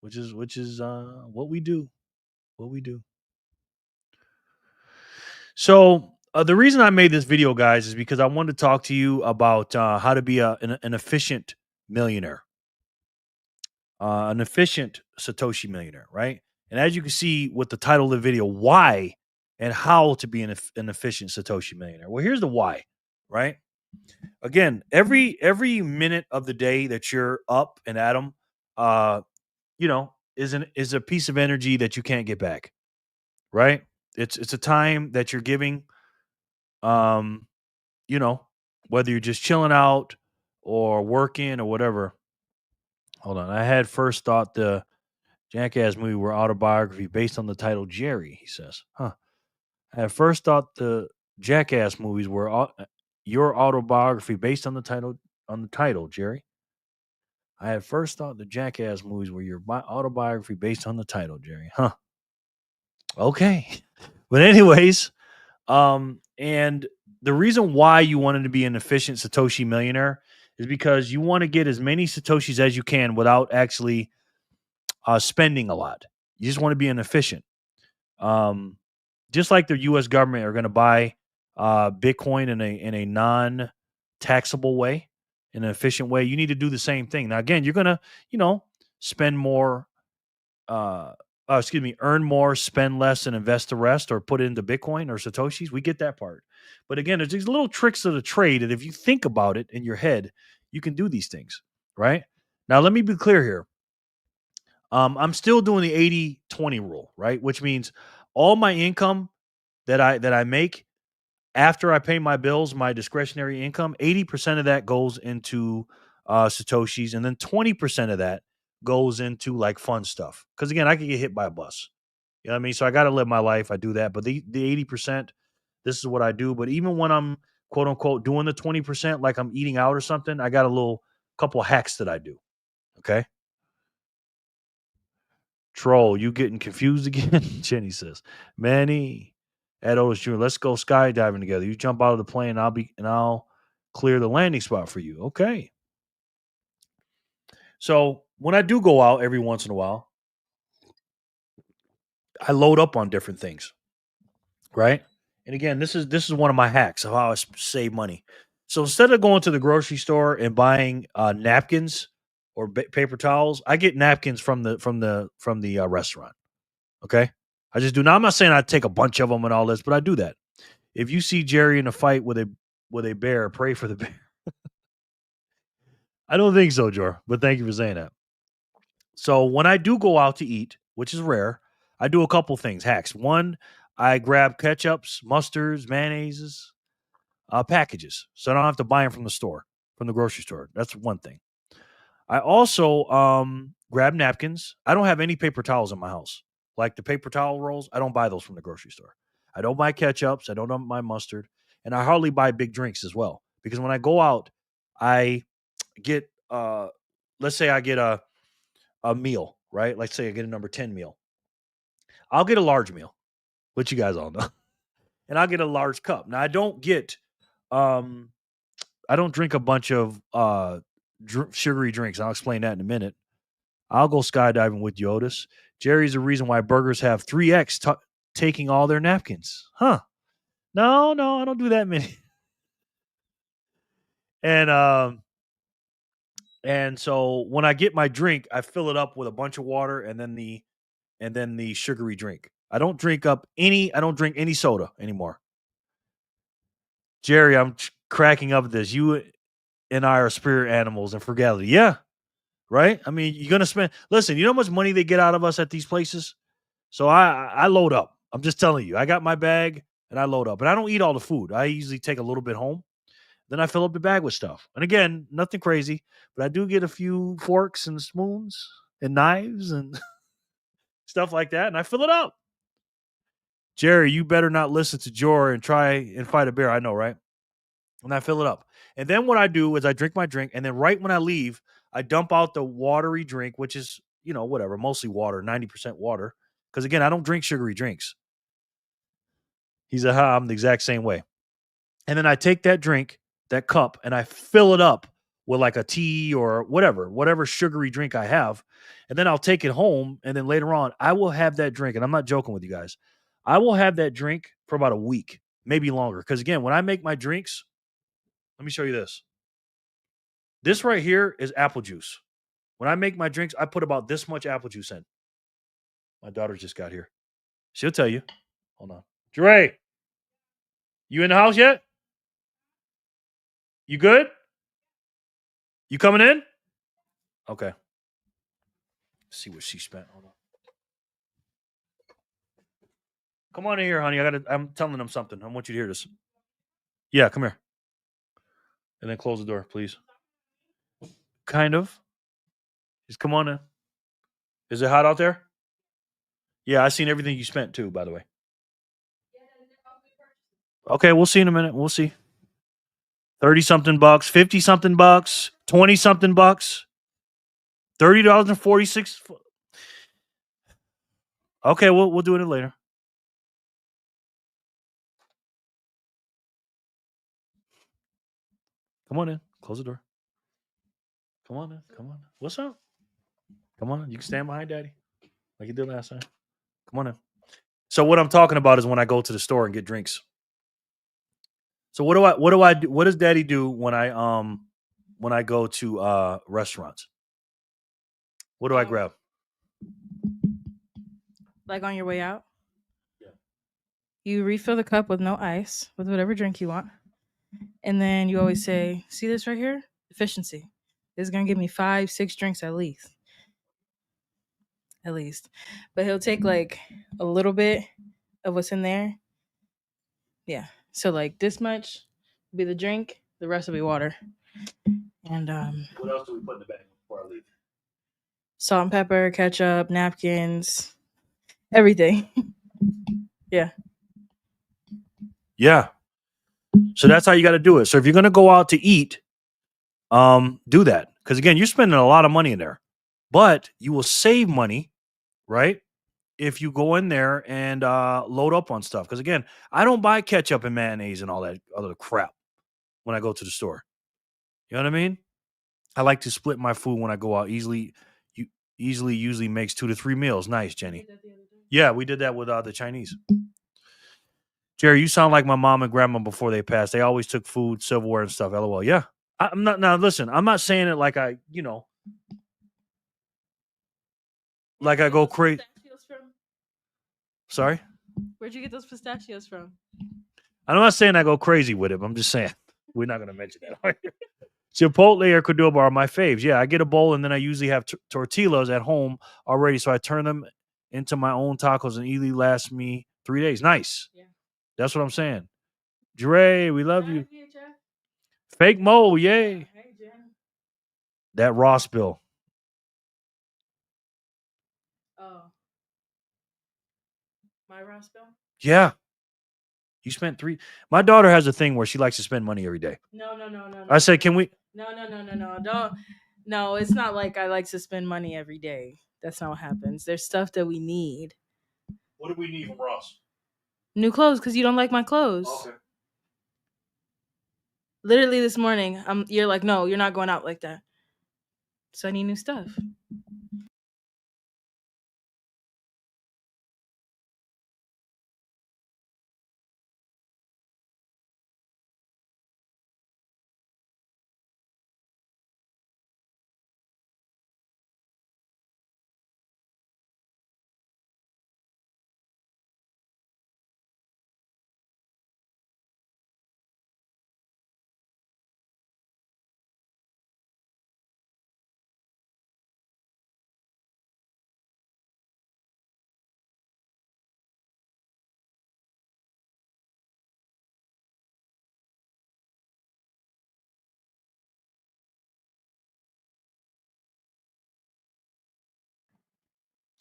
which is what we do. What we do. So the reason I made this video, guys, is because I wanted to talk to you about how to be an efficient millionaire, an efficient Satoshi millionaire, right? And as you can see with the title of the video, why and how to be an efficient Satoshi millionaire. Well, here's the why, right? Again, every minute of the day that you're up and at 'em, is a piece of energy that you can't get back, right? It's a time that you're giving, um, whether you're just chilling out or working or whatever. Hold on, I had first thought the Jackass movie were autobiography based on the title Jerry. He says, "Huh." I had first thought the Jackass movies were your autobiography based on the title Jerry. I had first thought the Jackass movies were your autobiography based on the title, Jerry. Huh. Okay. But anyways, and the reason why you wanted to be an efficient Satoshi millionaire is because you want to get as many Satoshis as you can without actually spending a lot. You just want to be an efficient. Just like the U.S. government are going to buy Bitcoin in a non-taxable way, in an efficient way, you need to do the same thing. Now, again, you're going to, spend more, earn more, spend less, and invest the rest, or put it into Bitcoin or Satoshis. We get that part. But again, there's these little tricks of the trade that if you think about it in your head, you can do these things, right? Now, let me be clear here. I'm still doing the 80-20 rule, right? Which means all my income that I make after I pay my bills, my discretionary income, 80% of that goes into Satoshis, and then 20% of that goes into like fun stuff. Because again, I could get hit by a bus. You know what I mean? So I got to live my life. I do that. But the 80%, this is what I do. But even when I'm quote unquote doing the 20%, like I'm eating out or something, I got a couple of hacks that I do. Okay. Troll, you getting confused again? Jenny says, Manny, Ed Otis Jr., let's go skydiving together. You jump out of the plane, I'll clear the landing spot for you. Okay. So when I do go out every once in a while, I load up on different things, right? And again, this is one of my hacks of how I save money. So instead of going to the grocery store and buying napkins or paper towels, I get napkins from the restaurant. Okay, I just do. Now I'm not saying I take a bunch of them and all this, but I do that. If you see Jerry in a fight with a bear, pray for the bear. I don't think so, Jor, but thank you for saying that. So when I do go out to eat, which is rare, I do a couple things, hacks. One, I grab ketchups, mustards, mayonnaises, packages, so I don't have to buy them from the grocery store. That's one thing. I also grab napkins. I don't have any paper towels in my house. Like the paper towel rolls, I don't buy those from the grocery store. I don't buy ketchups. I don't buy mustard. And I hardly buy big drinks as well. Because when I go out, I get, let's say I get a meal, right? Let's say I get a number 10 meal. I'll get a large meal, which you guys all know. And I'll get a large cup. Now, I don't drink a bunch of sugary drinks. I'll explain that in a minute. I'll go skydiving with you, Otis. Jerry's the reason why burgers have 3X taking all their napkins. Huh. No, I don't do that many. And so when I get my drink, I fill it up with a bunch of water and then the sugary drink. I don't drink any soda anymore. Jerry, I'm cracking up at this. You and I are spirit animals and frugality. Yeah. Right? I mean, you're gonna spend. Listen, you know how much money they get out of us at these places? So I load up. I'm just telling you. I got my bag and I load up. But I don't eat all the food. I usually take a little bit home. Then I fill up the bag with stuff. And again, nothing crazy, but I do get a few forks and spoons and knives and stuff like that, and I fill it up. Jerry, you better not listen to Jor and try and fight a bear. I know, right? And I fill it up. And then what I do is I drink my drink, and then right when I leave, I dump out the watery drink, which is, whatever, mostly water, 90% water. Because again, I don't drink sugary drinks. He's I'm the exact same way. And then I take that drink, that cup, and I fill it up with like a tea or whatever sugary drink I have. And then I'll take it home. And then later on, I will have that drink. And I'm not joking with you guys. I will have that drink for about a week, maybe longer. Because again, when I make my drinks, let me show you this. This right here is apple juice. When I make my drinks, I put about this much apple juice in. My daughter just got here. She'll tell you. Hold on. Dre, you in the house yet? You good? You coming in? Okay. Let's see what she spent. Hold on. Come on in here, honey. I'm telling them something. I want you to hear this. Yeah, come here. And then close the door, please. Kind of. Just come on in. Is it hot out there? Yeah, I seen everything you spent too, by the way. Okay, we'll see in a minute. We'll see. 30-something bucks, 50-something bucks, 20-something bucks, $30.46. Okay, we'll do it later. Come on in. Close the door. Come on in. Come on. What's up? Come on. You can stand behind Daddy like you did last time. Come on in. So what I'm talking about is when I go to the store and get drinks. So what do I do? What does Daddy do when I go to restaurants? What do I grab? Like on your way out? Yeah. You refill the cup with no ice, with whatever drink you want. And then you always say, see this right here? Efficiency. This is going to give me 5-6 drinks at least. But he'll take like a little bit of what's in there. Yeah. So like this much will be the drink. The rest will be water. And What else do we put in the bag before I leave? salt and pepper, ketchup, napkins, everything. Yeah. Yeah. So that's how you got to do it. So if you're going to go out to eat, do that. Because again, you're spending a lot of money in there. But you will save money, right? If you go in there and load up on stuff. Because again, I don't buy ketchup and mayonnaise and all that other crap when I go to the store. You know what I mean? I like to split my food when I go out. Usually makes 2 to 3 meals. Nice, Jenny. Yeah, we did that with the Chinese. Jerry, you sound like my mom and grandma before they passed. They always took food, silverware, and stuff. LOL. Yeah. I'm not. Now, listen, I'm not saying it like I go crazy. Sorry? Where'd you get those pistachios from? I'm not saying I go crazy with it. But I'm just saying we're not going to mention that. Chipotle or Qdoba are my faves. Yeah, I get a bowl and then I usually have tortillas at home already. So I turn them into my own tacos and easily last me 3 days. Nice. Yeah. That's what I'm saying. Dre, we love you. Fake Mo, yay. Hey, Jen. That Ross bill. Oh. My Ross bill? Yeah. You spent 3. My daughter has a thing where she likes to spend money every day. No. I said, can we? No. Don't. No, it's not like I like to spend money every day. That's not what happens. There's stuff that we need. What do we need from Ross? New clothes, because you don't like my clothes. Okay. Literally this morning, you're like, no, you're not going out like that. So I need new stuff.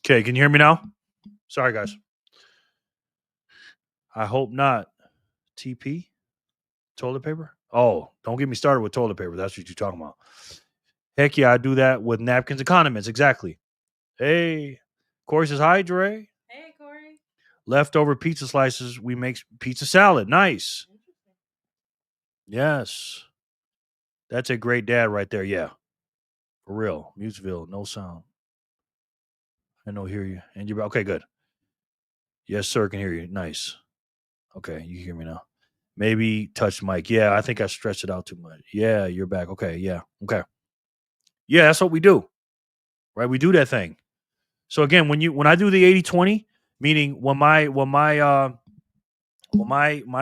Okay, can you hear me now? Sorry, guys. I hope not. TP? Toilet paper? Oh, don't get me started with toilet paper. That's what you're talking about. Heck yeah, I do that with napkins and condiments. Exactly. Hey, Corey says, hi, Dre. Hey, Corey. Leftover pizza slices, we make pizza salad. Nice. Yes. That's a great dad right there. Yeah. For real. Mutesville, no sound. I know, hear you. And you're okay, good. Yes, sir, can hear you. Nice. Okay, you hear me now. Maybe touch mic. Yeah, I think I stretched it out too much. Yeah, you're back. Okay, yeah. Okay. Yeah, that's what we do. Right? We do that thing. So again, when I do the 80-20, meaning when my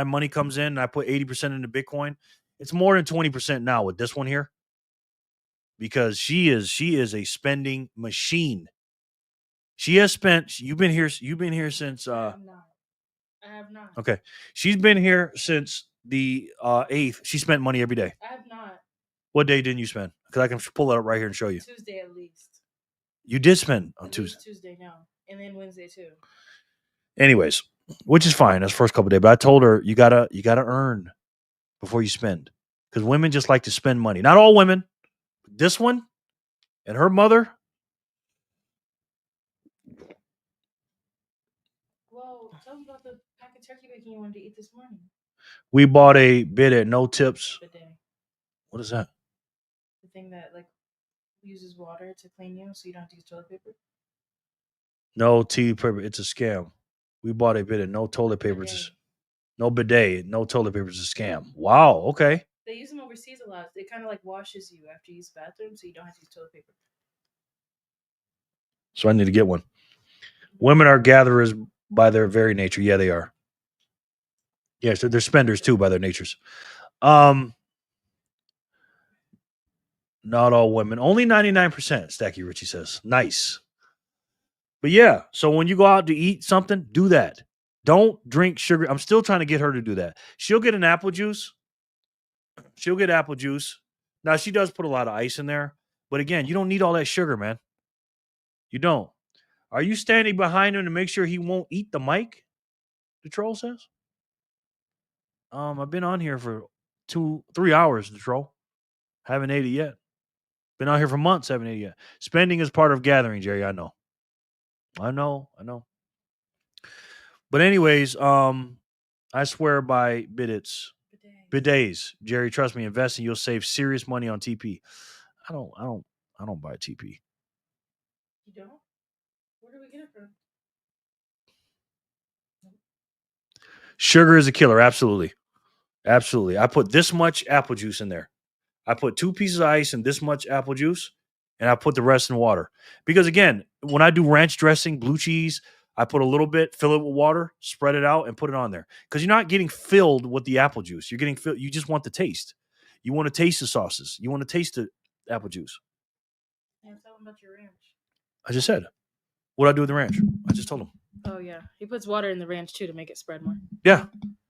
money comes in and I put 80% into Bitcoin, it's more than 20% now with this one here. Because she is a spending machine. She has spent, you've been here since I have not. okay. She's been here since the 8th. She spent money every day. I have not. What day didn't you spend? Because I can pull it up right here and show you. Tuesday at least. You did spend on At Tuesday. least Tuesday now. And then Wednesday too. Anyways, which is fine. That's the first couple of days. But I told her you gotta earn before you spend. Because women just like to spend money. Not all women. This one and her mother. Well, tell me about the pack of turkey bacon you wanted to eat this morning. We bought a bid at no tips. Bidet. What is that? The thing that like uses water to clean you so you don't have to use toilet paper. No tea paper. It's a scam. We bought a bid at no toilet paper. Bidet. No bidet. No toilet paper. It's a scam. Wow. Okay. They use them overseas a lot. It kind of like washes you after you use the bathroom so you don't have to use toilet paper. So I need to get one. Women are gatherers by their very nature. Yeah, they are. Yeah, so they're spenders too by their natures. Not all women. Only 99%, Stacky Richie says. Nice. But yeah, so when you go out to eat something, do that. Don't drink sugar. I'm still trying to get her to do that. She'll get an apple juice. She'll get apple juice. Now, she does put a lot of ice in there. But again, you don't need all that sugar, man. You don't. Are you standing behind him to make sure he won't eat the mic? The troll says. I've been on here for 2-3 hours, the troll. Haven't ate it yet. Been on here for months, haven't ate it yet. Spending is part of gathering, Jerry. I know. But anyways, I swear by bidets. Jerry, trust me, invest and you'll save serious money on TP. I don't buy TP. You don't? Where do we get it from? Sugar is a killer, absolutely. Absolutely. I put this much apple juice in there. I put 2 pieces of ice and this much apple juice, and I put the rest in water. Because again, when I do ranch dressing, blue cheese, I put a little bit, fill it with water, spread it out, and put it on there. Because you're not getting filled with the apple juice. You're getting filled. You just want the taste. You want to taste the sauces. You want to taste the apple juice. Yeah, tell him about your ranch. I just said. What I do with the ranch? I just told him. Oh yeah, he puts water in the ranch too to make it spread more. Yeah.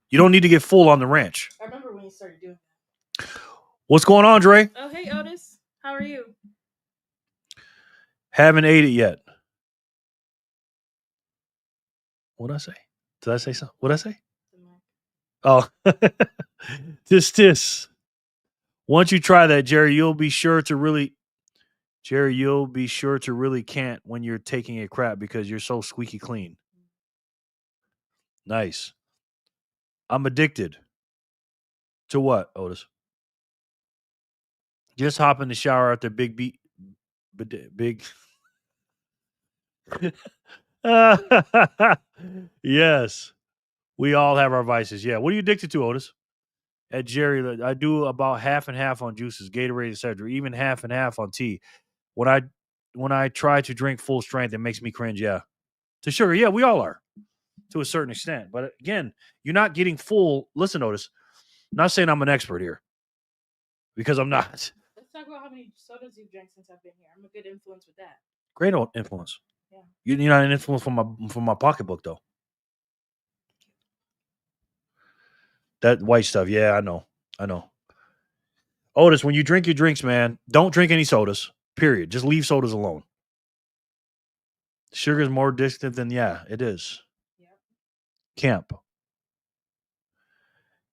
You don't need to get full on the ranch. I remember when you started doing that. What's going on, Dre? Oh hey Otis, how are you? Haven't ate it yet. What'd I say? Did I say something? What'd I say? Oh, this. Once you try that, Jerry, you'll be sure to really can't when you're taking a crap because you're so squeaky clean. Nice. I'm addicted. To what, Otis? Just hop in the shower after big. Yes. We all have our vices. Yeah. What are you addicted to, Otis? At Jerry, I do about half and half on juices, Gatorade, etc. Even half and half on tea. When I try to drink full strength, it makes me cringe. Yeah. To sugar, yeah, we all are to a certain extent. But again, you're not getting full. Listen, Otis. I'm not saying I'm an expert here because I'm not. Let's talk about how many sodas you've drank since I've been here. I'm a good influence with that. Great influence. Yeah. You're not an influence from my pocketbook though. That white stuff, yeah, I know. Otis, when you drink your drinks, man, don't drink any sodas. Period. Just leave sodas alone. Sugar's more addictive than, yeah, it is. Camp.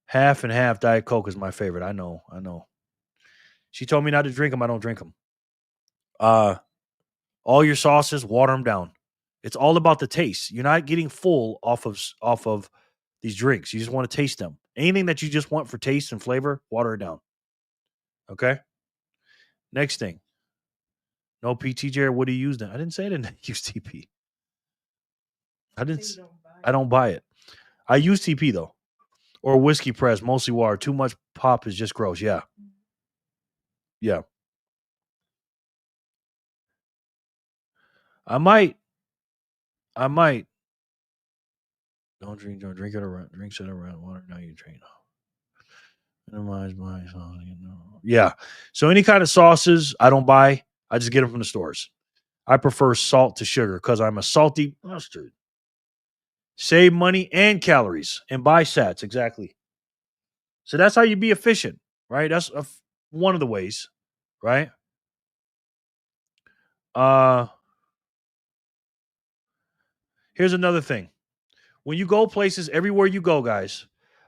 Half and half Diet Coke is my favorite. I know. She told me not to drink them. I don't drink them. All your sauces, water them down. It's all about the taste. You're not getting full off of these drinks. You just want to taste them. Anything that you just want for taste and flavor, water it down. Okay. Next thing. No PTJ. What do you use then? I didn't say I didn't use TP. I don't buy it. I use TP though. Or whiskey press, mostly water. Too much pop is just gross. Yeah. Yeah. I might. Don't drink it around. Drinks it around water. Now you drink. Minimize buying sauce. Yeah. So any kind of sauces I don't buy. I just get them from the stores. I prefer salt to sugar because I'm a salty bastard. Save money and calories and buy sats. Exactly. So that's how you be efficient, right? That's one of the ways, right? Here's another thing. When you go places, everywhere you go, guys,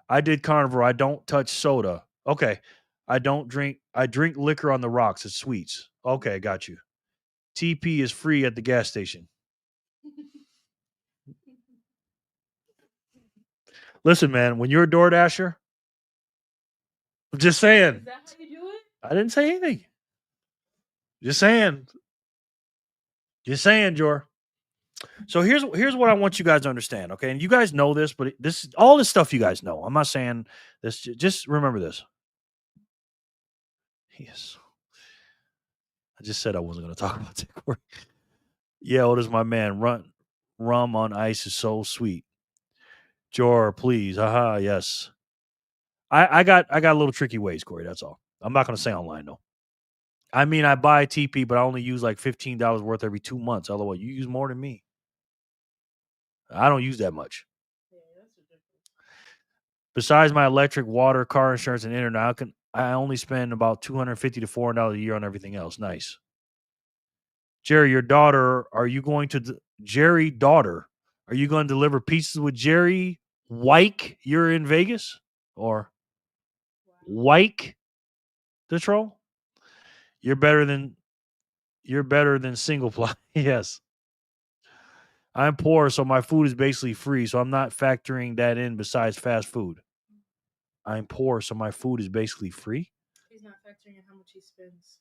I did carnivore. I don't touch soda. Okay. I drink liquor on the rocks. It's sweets. Okay, got you. TP is free at the gas station. Listen, man, when you're a DoorDasher, I'm just saying. Is that how you do it? I didn't say anything. Just saying. Jor. So here's what I want you guys to understand, okay? And you guys know this, but all this stuff you guys know. I'm not saying this. Just remember this. Yes. I just said I wasn't going to talk about that. Yeah, what is my man? Rum on ice is so sweet. Jor, please. Haha, yes. I got a little tricky ways, Corey. That's all. I'm not going to say online, though. I mean, I buy TP, but I only use like $15 worth every 2 months. Otherwise, you use more than me. I don't use that much. Besides my electric, water, car insurance, and internet, I only spend about $250 to $400 a year on everything else. Nice. Jerry, your daughter, are you going to deliver pizzas with Jerry Wyke? You're in Vegas? Or Wyke the troll? You're better than single ply. Yes. I'm poor, so my food is basically free, so I'm not factoring that in besides fast food. I'm poor, so my food is basically free? He's not factoring in how much he spends.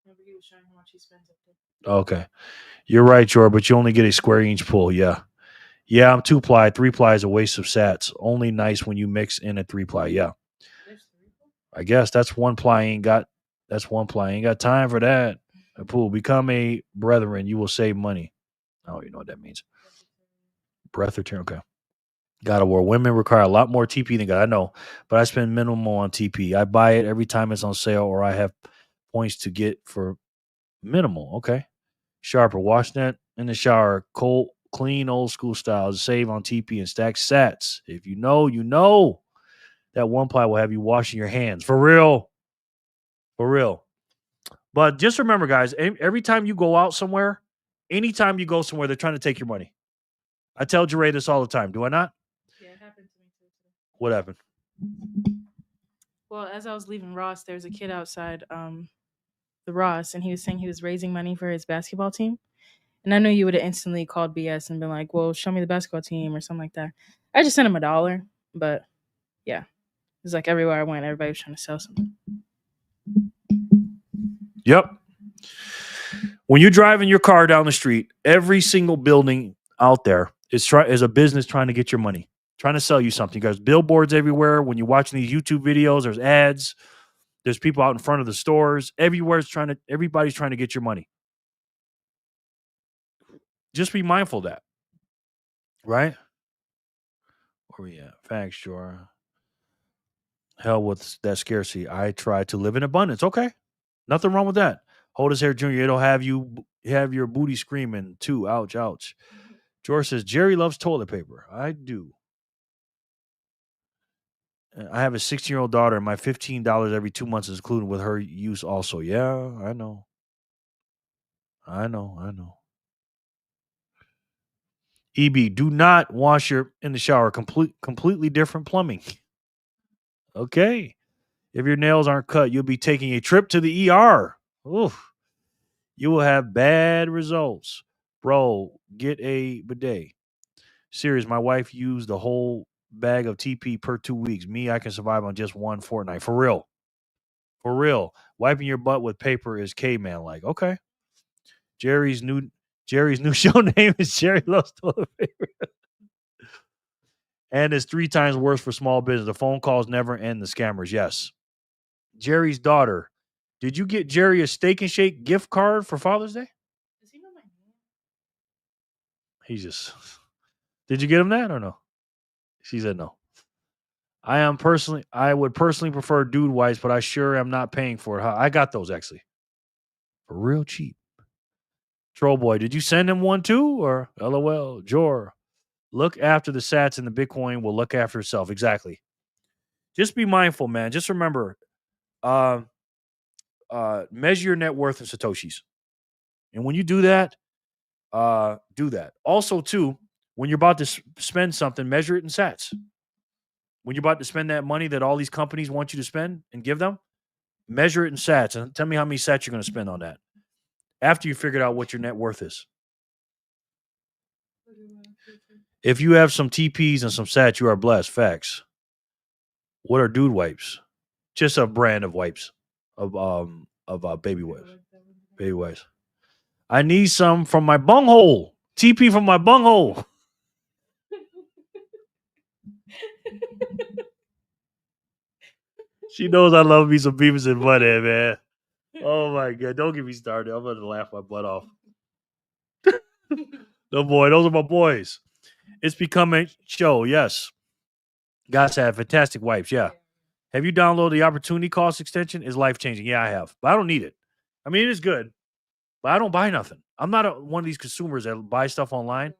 Remember he was showing how much he spends up there. Okay. You're right, Jor, but you only get a square inch pull. Yeah. Yeah, I'm 2-ply. 3-ply is a waste of sats. Only nice when you mix in a 3-ply. Yeah. I guess that's 1-ply. Ain't got time for that. Pool. Become a brethren. You will save money. I don't even know what that means. Breatharian. Okay. God of War. Women require a lot more TP than God. I know, but I spend minimal on TP. I buy it every time it's on sale or I have points to get for minimal. Okay. Sharper. Wash that in the shower. Cold, clean, old school style. Save on TP and stack sats. If you know, you know that 1-ply will have you washing your hands. For real. For real. But just remember, guys, every time you go out somewhere, anytime you go somewhere, they're trying to take your money. I tell Jeray this all the time. Do I not? Yeah, it happened to me too. What happened? Well, as I was leaving Ross, there was a kid outside the Ross, and he was saying he was raising money for his basketball team. And I knew you would have instantly called BS and been like, well, show me the basketball team or something like that. I just sent him $1, but yeah. It's like everywhere I went, everybody was trying to sell something. Yep. When you're driving your car down the street, every single building out there is a business trying to get your money, trying to sell you something. There's billboards everywhere. When you're watching these YouTube videos, there's ads. There's people out in front of the stores. Everybody's trying to get your money. Just be mindful of that. Right? Where we at? Facts, sure. Hell with that scarcity. I try to live in abundance. Okay. Nothing wrong with that. Hold his hair, Junior. It'll have your booty screaming too. Ouch, ouch. George says, Jerry loves toilet paper. I do. I have a 16-year-old daughter, and my $15 every 2 months is included with her use also. Yeah, I know. EB, do not wash your in the shower. Completely different plumbing. Okay. If your nails aren't cut, you'll be taking a trip to the ER. Oof. You will have bad results. Bro, get a bidet. Serious, my wife used the whole bag of TP per 2 weeks. Me, I can survive on just one fortnight. For real. For real. Wiping your butt with paper is caveman like. Okay. Jerry's new show name is Jerry Loves Toilet Paper. And it's 3 times worse for small business. The phone calls never end. The scammers, yes. Jerry's daughter. Did you get Jerry a Steak and Shake gift card for Father's Day? Does he know my name? He just. Did you get him that or no? She said no. I would personally prefer dude wipes, but I sure am not paying for it. I got those actually. For real cheap. Troll boy, did you send him one too? Or LOL, Jor. Look after the sats and the Bitcoin will look after itself. Exactly. Just be mindful, man. Just remember, measure your net worth in Satoshis. And when you do that, do that. Also, too, when you're about to spend something, measure it in sats. When you're about to spend that money that all these companies want you to spend and give them, measure it in sats and tell me how many sats you're going to spend on that after you figured out what your net worth is. If you have some TPs and some sats, you are blessed. Facts. What are dude wipes? Just a brand of wipes of baby wipes. Baby wipes. I need some from my bunghole. TP from my bunghole. She knows I love me some Beavis and Butthead, man. Oh my God. Don't get me started. I'm going to laugh my butt off. No, boy. Those are my boys. It's becoming show. Yes. Guys have fantastic wipes. Yeah. Have you downloaded the opportunity cost extension? It's life changing. Yeah, I have. But I don't need it. I mean, it is good, but I don't buy nothing. I'm not one of these consumers that buy stuff online.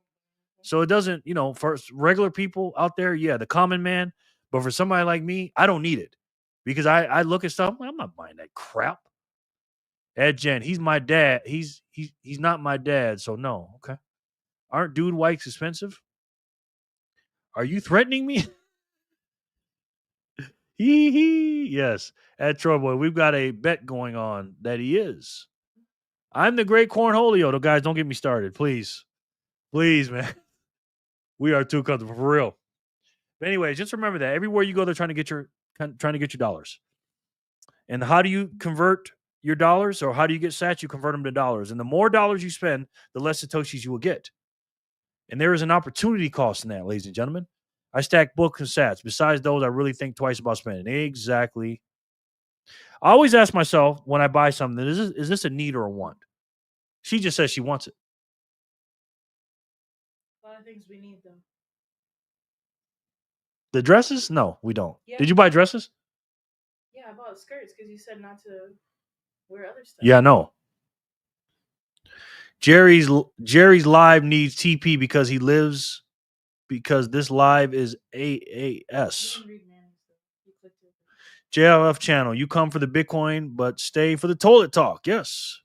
So it doesn't, for regular people out there, yeah, the common man. But for somebody like me, I don't need it because I look at stuff. I'm not buying that crap. Ed Jen, he's my dad. He's not my dad. So no. Okay. Aren't dude wipes expensive? Are you threatening me? Yes. At Troy Boy, we've got a bet going on that he is. I'm the great cornholio. No, guys, don't get me started. Please. Please, man. We are too comfortable for real. But anyway, just remember that everywhere you go, they're trying to get your dollars. And how do you convert your dollars, or how do you get sats? You convert them to dollars. And the more dollars you spend, the less Satoshis you will get. And there is an opportunity cost in that, ladies and gentlemen. I stack books and sats. Besides those, I really think twice about spending. Exactly. I always ask myself when I buy something, is this a need or a want? She just says she wants it. A lot of things we need, though. The dresses? No, we don't. Yeah. Did you buy dresses? Yeah, I bought skirts because you said not to wear other stuff. Yeah, no. Jerry's live needs TP because this live is AAS. JLF channel. You come for the Bitcoin, but stay for the toilet talk. Yes.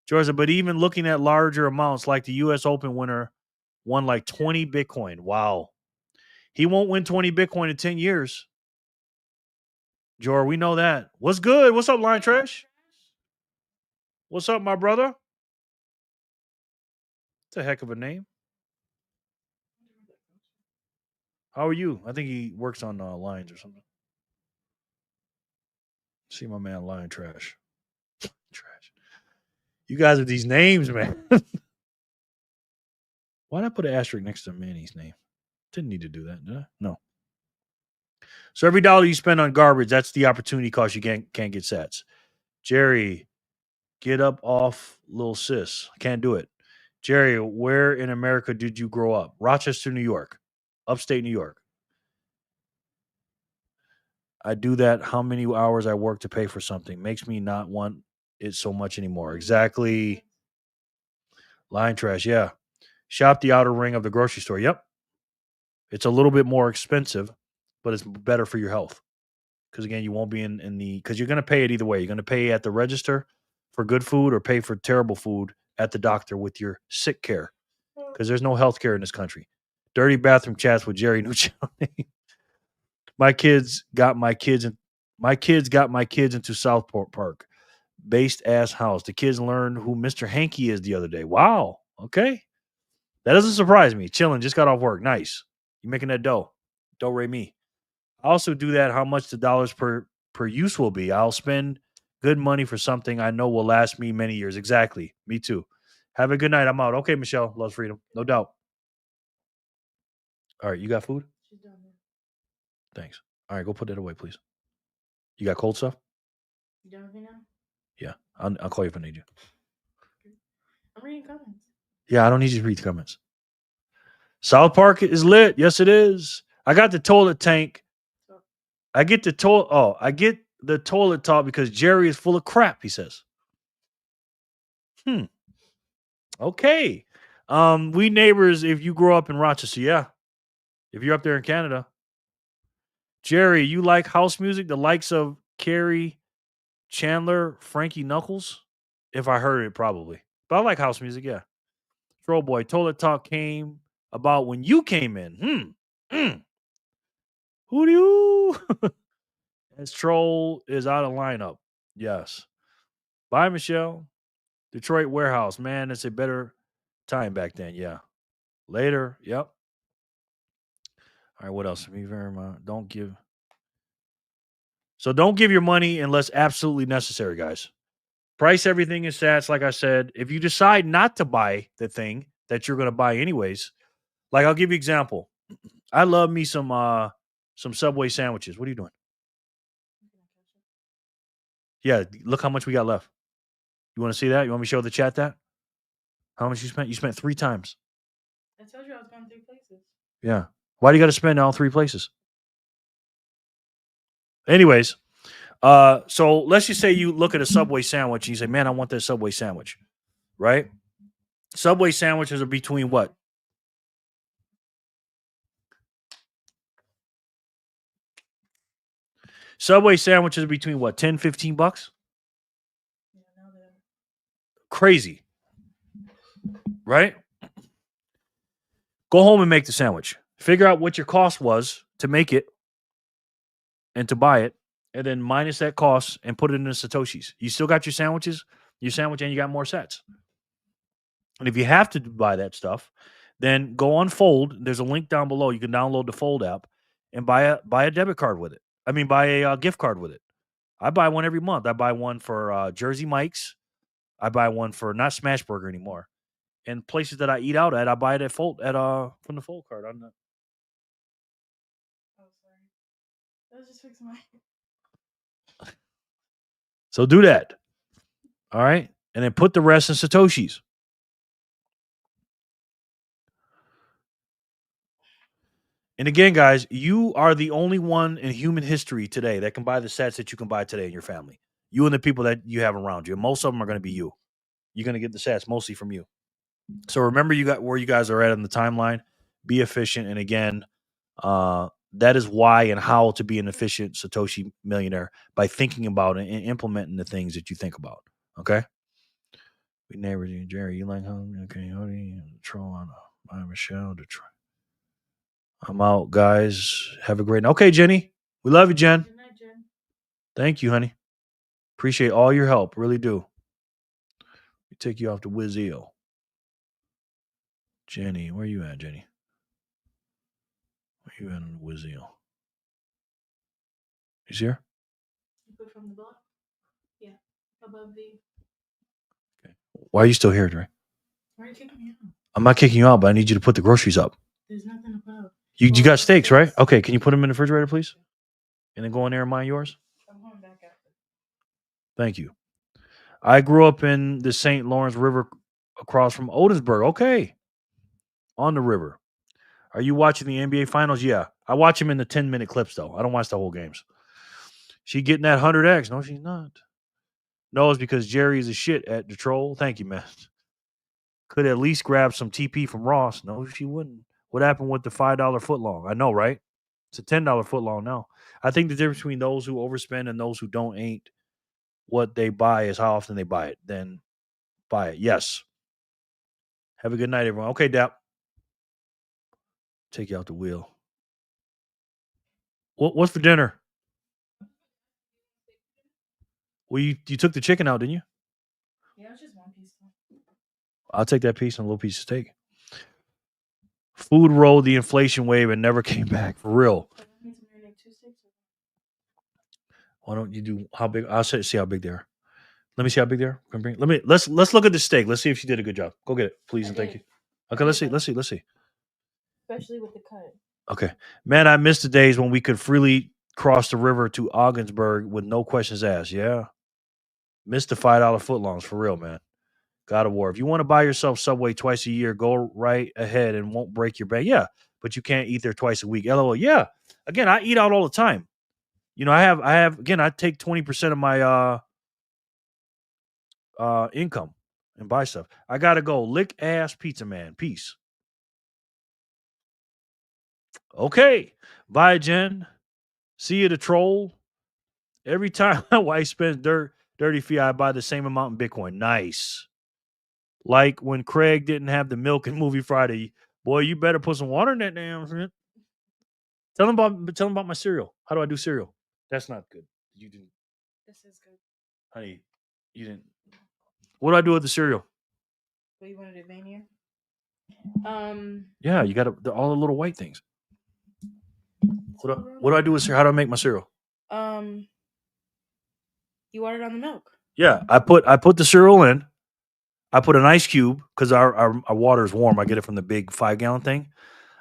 Georgia, but even looking at larger amounts like the US Open winner won like 20 Bitcoin. Wow. He won't win 20 Bitcoin in 10 years. Jor, we know that. What's good? What's up, Line Trash? What's up, my brother? It's a heck of a name. How are you? I think he works on lines or something. See my man, Lion Trash. Trash. You guys with these names, man. Why'd I put an asterisk next to Manny's name? Didn't need to do that, did I? No. So every dollar you spend on garbage, that's the opportunity cost. You can't get sats. Jerry, get up off little sis. Can't do it. Jerry, where in America did you grow up? Rochester, New York. Upstate New York. I do that how many hours I work to pay for something. Makes me not want it so much anymore. Exactly. Line Trash, yeah. Shop the outer ring of the grocery store. Yep. It's a little bit more expensive, but it's better for your health. Because again, you won't be because you're going to pay it either way. You're going to pay at the register for good food or pay for terrible food at the doctor with your sick care. because there's no health care in this country. Dirty bathroom chats with Jerry Nucci. My kids got my kids into Southport Park. Based ass house. The kids learned who Mr. Hanky is the other day. Wow. Okay. That doesn't surprise me. Chilling. Just got off work. Nice. You making that dough. Do-re me. I also do that how much the dollars per use will be. I'll spend good money for something I know will last me many years. Exactly. Me too. Have a good night. I'm out. Okay, Michelle. Loves freedom. No doubt. All right. You got food? She's down there. Thanks. All right. Go put that away, please. You got cold stuff? You done with me now? Yeah. I'll call you if I need you. I'm reading comments. Yeah, I don't need you to read the comments. South Park is lit. Yes, it is. I got the toilet tank. I get the toilet talk because Jerry is full of crap, he says. Okay. We neighbors if you grow up in Rochester, yeah. If you're up there in Canada. Jerry, you like house music? The likes of Carrie Chandler, Frankie Knuckles? If I heard it, probably. But I like house music, yeah. Troll Boy, toilet talk came about when you came in. Who do you? As Troll is out of lineup. Yes. Bye, Michelle. Detroit warehouse. Man, it's a better time back then. Yeah. Later. Yep. All right. What else? Me very much. Don't give your money unless absolutely necessary, guys. Price everything in sats. Like I said, if you decide not to buy the thing that you're going to buy anyways, like I'll give you an example. I love me some Subway sandwiches. What are you doing? Yeah, look how much we got left. You want to see that? You want me to show the chat that? How much you spent? You spent 3 times. I told you I was going 3 places. Yeah. Why do you got to spend all 3 places? Anyways, so let's just say you look at a Subway sandwich and you say, man, I want that Subway sandwich, right? Subway sandwiches are between what? Subway sandwiches are between what? 10, 15 bucks? Crazy. Right? Go home and make the sandwich. Figure out what your cost was to make it and to buy it, and then minus that cost and put it in the Satoshis. You still got your sandwich, and you got more sets. And if you have to buy that stuff, then go on Fold. There's a link down below. You can download the Fold app and buy a debit card with it. Buy a gift card with it. I buy one every month. I buy one for Jersey Mike's. I buy one for not Smashburger anymore. And places that I eat out at, I buy it at Fold from the Fold card. Oh, sorry. I was just fixing my. So do that. All right. And then put the rest in Satoshis. And again, guys, you are the only one in human history today that can buy the sets that you can buy today in your family. You and the people that you have around you. Most of them are going to be you. You're going to get the sets mostly from you. So remember you got where you guys are at in the timeline. Be efficient. And again, that is why and how to be an efficient Satoshi millionaire, by thinking about it and implementing the things that you think about. Okay? We neighbors, Jerry, you like home? Okay, Hody, Troll on by Michelle, Detroit. I'm out, guys. Have a great night. Okay, Jenny. We love you, Jen. Good night, Jen. Thank you, honey. Appreciate all your help. Really do. We take you off to Wizio. Jenny, where you at, Jenny? Where you at on Wizio? He's here? You put from the block? Yeah. Above the. Okay. Why are you still here, Dre? Why are you kicking me out? I'm not kicking you out, but I need you to put the groceries up. There's nothing above. You got steaks, right? Okay, can you put them in the refrigerator, please? And then go in there and mind yours? I'm going back after. Thank you. I grew up in the St. Lawrence River across from Otisburg. Okay. On the river. Are you watching the NBA Finals? Yeah. I watch them in the 10-minute clips, though. I don't watch the whole games. She getting that 100X. No, she's not. No, it's because Jerry is a shit at the troll. Thank you, man. Could at least grab some TP from Ross. No, she wouldn't. What happened with the $5 footlong? I know, right? It's a $10 footlong now. I think the difference between those who overspend and those who don't ain't what they buy is how often they buy it. Then buy it. Yes. Have a good night, everyone. Okay, Dap. Take you out the wheel. What's for dinner? Well, you took the chicken out, didn't you? Yeah, it was just one piece. I'll take that piece and a little piece of steak. Food rode the inflation wave and never came back. For real. Why don't you do how big? I'll see how big they are. Let me see how big they are. Let's look at the steak. Let's see if she did a good job. Go get it, please and thank you. Okay, let's see. Especially with the cut. Okay, man, I miss the days when we could freely cross the river to Ogdensburg with no questions asked. Yeah, miss the $5 footlongs for real, man. God of War. If you want to buy yourself Subway twice a year, go right ahead and won't break your bank. Yeah, but you can't eat there twice a week. LOL. Yeah. Again, I eat out all the time. You know, I have. Again, I take 20% of my income and buy stuff. I gotta go. Lick ass pizza man. Peace. Okay. Bye, Jen. See you, the troll. Every time my wife spends dirty fee, I buy the same amount in Bitcoin. Nice. Like when Craig didn't have the milk in Movie Friday. Boy, you better put some water in that damn shit. Tell him about my cereal. How do I do cereal? That's not good. You didn't. This is good. Honey, you didn't. What do I do with the cereal? Well, you wanted it veinier? Yeah, you got all the little white things. What do I do with cereal? How do I make my cereal? You watered on the milk. Yeah, I put the cereal in. I put an ice cube because our water is warm. I get it from the big 5-gallon thing.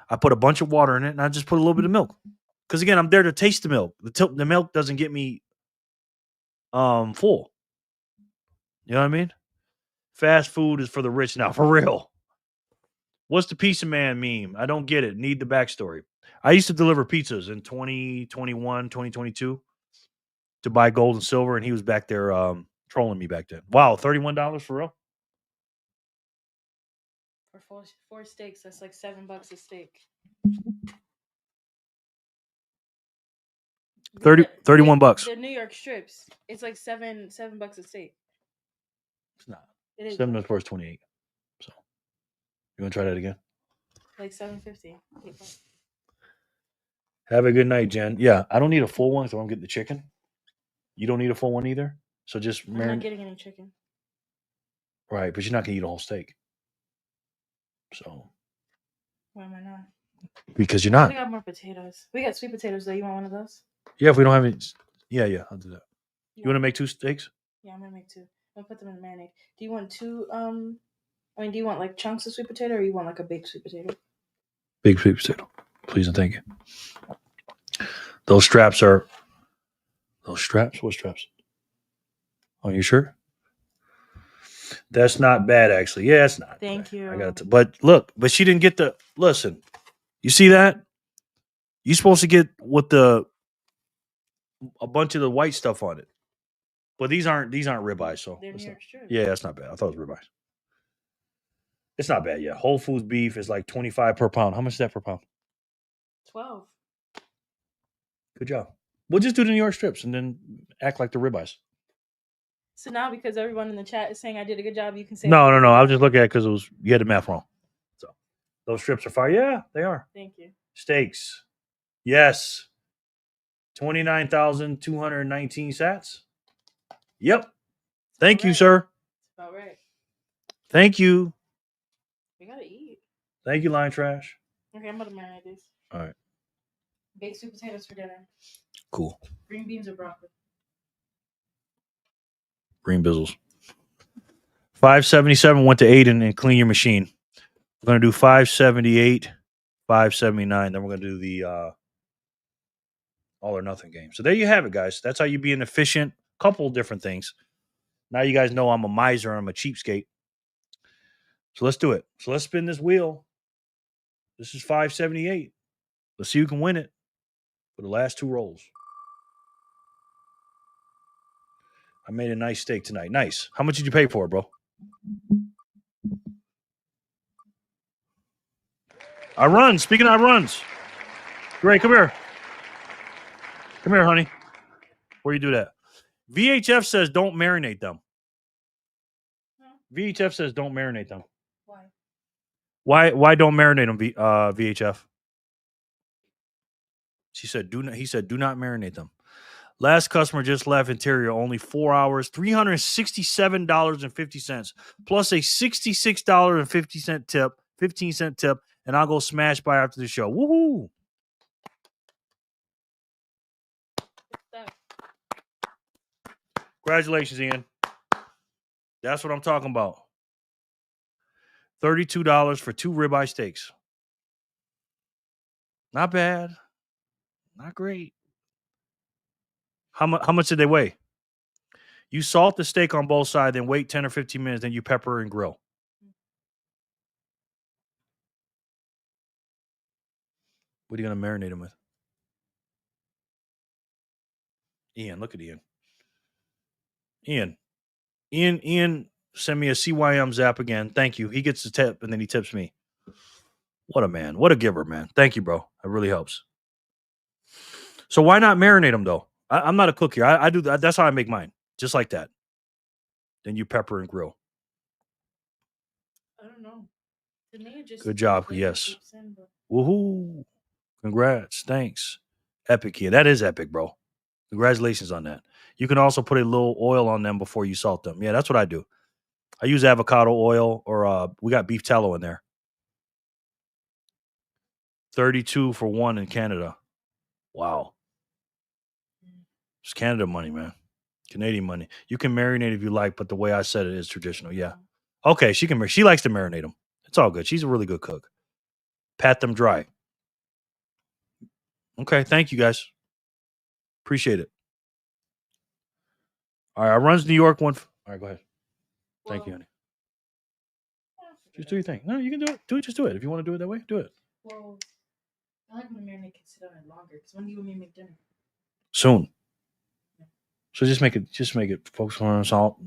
I put a bunch of water in it, and I just put a little bit of milk. Because again, I'm there to taste the milk. The milk doesn't get me full. You know what I mean? Fast food is for the rich now, for real. What's the pizza man meme? I don't get it. Need the backstory. I used to deliver pizzas in 2021, 2022 to buy gold and silver, and he was back there trolling me back then. Wow, $31 for real? For four steaks, that's like $7 a steak. 31 bucks. The New York strips, it's like $7 a steak. It's not. It is. 7 is 28. So you want to try that again? Like $7.50. Have a good night, Jen. Yeah, I don't need a full one, so I'm getting the chicken. You don't need a full one either. So just I'm not getting any chicken. Right, but you're not gonna eat a whole steak. So why am I not? Because you're not. We got more potatoes. We got sweet potatoes though. You want one of those? Yeah, if we don't have any. Yeah, I'll do that. You want to make 2 steaks? Yeah, I'm gonna make 2. I'm gonna put them in the marinade. Do you want 2? Do you want like chunks of sweet potato, or you want like a big sweet potato? Big sweet potato, please and thank you. Those straps are. Those straps? What straps? Oh, you sure? That's not bad, actually. Yeah, it's not. Thank you. I got it. But look, she didn't get the. Listen, you see that? You're supposed to get with a bunch of the white stuff on it. But these aren't ribeyes, so they're New York strips. Yeah, that's not bad. I thought it was ribeyes. It's not bad. Yeah, Whole Foods beef is like $25 per pound. How much is that per pound? 12. Good job. We'll just do the New York strips and then act like the ribeyes. So now, because everyone in the chat is saying I did a good job, you can say no. I was just looking at it because you had the math wrong. So those strips are fire. Yeah, they are. Thank you. Steaks. Yes. 29,219 sats. Yep. Thank you, sir. That's about right. Thank you. We gotta eat. Thank you, Line Trash. Okay, I'm about to marinate these. All right. Baked sweet potatoes for dinner. Cool. Green beans or broccoli? Green bizzles. 577 went to Aiden and clean your machine. We're going to do 578, 579. Then we're going to do the all or nothing game. So there you have it, guys. That's how you be an efficient. Couple different things. Now you guys know I'm a miser and I'm a cheapskate. So let's do it. So let's spin this wheel. This is 578. Let's see who can win it for the last 2 rolls. I made a nice steak tonight. Nice. How much did you pay for it, bro? I run. Speaking of runs. Great, come here. Come here, honey. Where you do that? VHF says don't marinate them. VHF says don't marinate them. Why? Why don't marinate them, VHF? He said, do not marinate them. Last customer just left interior, only 4 hours, $367.50, plus a $66.50 tip, 15-cent tip, and I'll go smash by after the show. Woohoo! Congratulations, Ian. That's what I'm talking about. $32 for 2 ribeye steaks. Not bad. Not great. How much did they weigh? You salt the steak on both sides, then wait 10 or 15 minutes, then you pepper and grill. What are you going to marinate them with? Ian, look at Ian. Ian send me a CYM zap again. Thank you. He gets the tip, and then he tips me. What a man. What a giver, man. Thank you, bro. That really helps. So why not marinate them, though? I'm not a cook here. I do that. That's how I make mine. Just like that. Then you pepper and grill. I don't know. Good job. Yes. Woohoo. Congrats. Thanks. Epic here. That is epic, bro. Congratulations on that. You can also put a little oil on them before you salt them. Yeah, that's what I do. I use avocado oil, or we got beef tallow in there. 32 for 1 in Canada. Wow. It's Canada money, man. Canadian money. You can marinate if you like, but the way I said it is traditional. Yeah. Okay, she can. She likes to marinate them. It's all good. She's a really good cook. Pat them dry. Okay, thank you guys. Appreciate it. All right, I runs New York one. All right, go ahead. Thank you, honey. Just do your thing. No, you can do it. Just do it. If you want to do it that way, do it. Well, I like when marinate can sit on it longer. Because when do you want me to make dinner? Soon. So just make it focus on salt.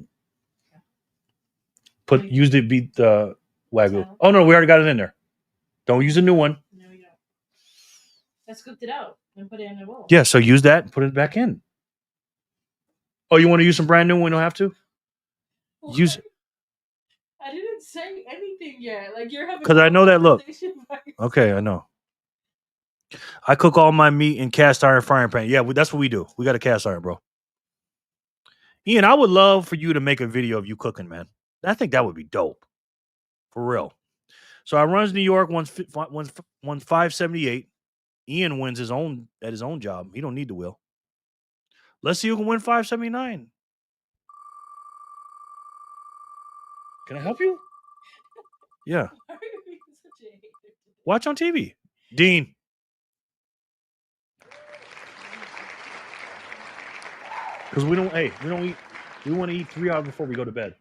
Use the Wagyu. Oh no, we already got it in there. Don't use a new one. No, you don't. I scooped it out and put it in the bowl. Yeah, so use that and put it back in. Oh, you want to use some brand new one? We don't have to? What? Use it. I didn't say anything yet. Like you're having. Because I know that look. Right? Okay, I know. I cook all my meat in cast iron frying pan. Yeah, that's what we do. We got a cast iron, bro. Ian, I would love for you to make a video of you cooking, man. I think that would be dope. For real. So I runs New York 578. Ian wins his own job. He don't need the wheel. Let's see who can win 579. Can I help you? Yeah. Why are you being such a hater? Watch on TV. Dean. Because we don't eat. We want to eat 3 hours before we go to bed.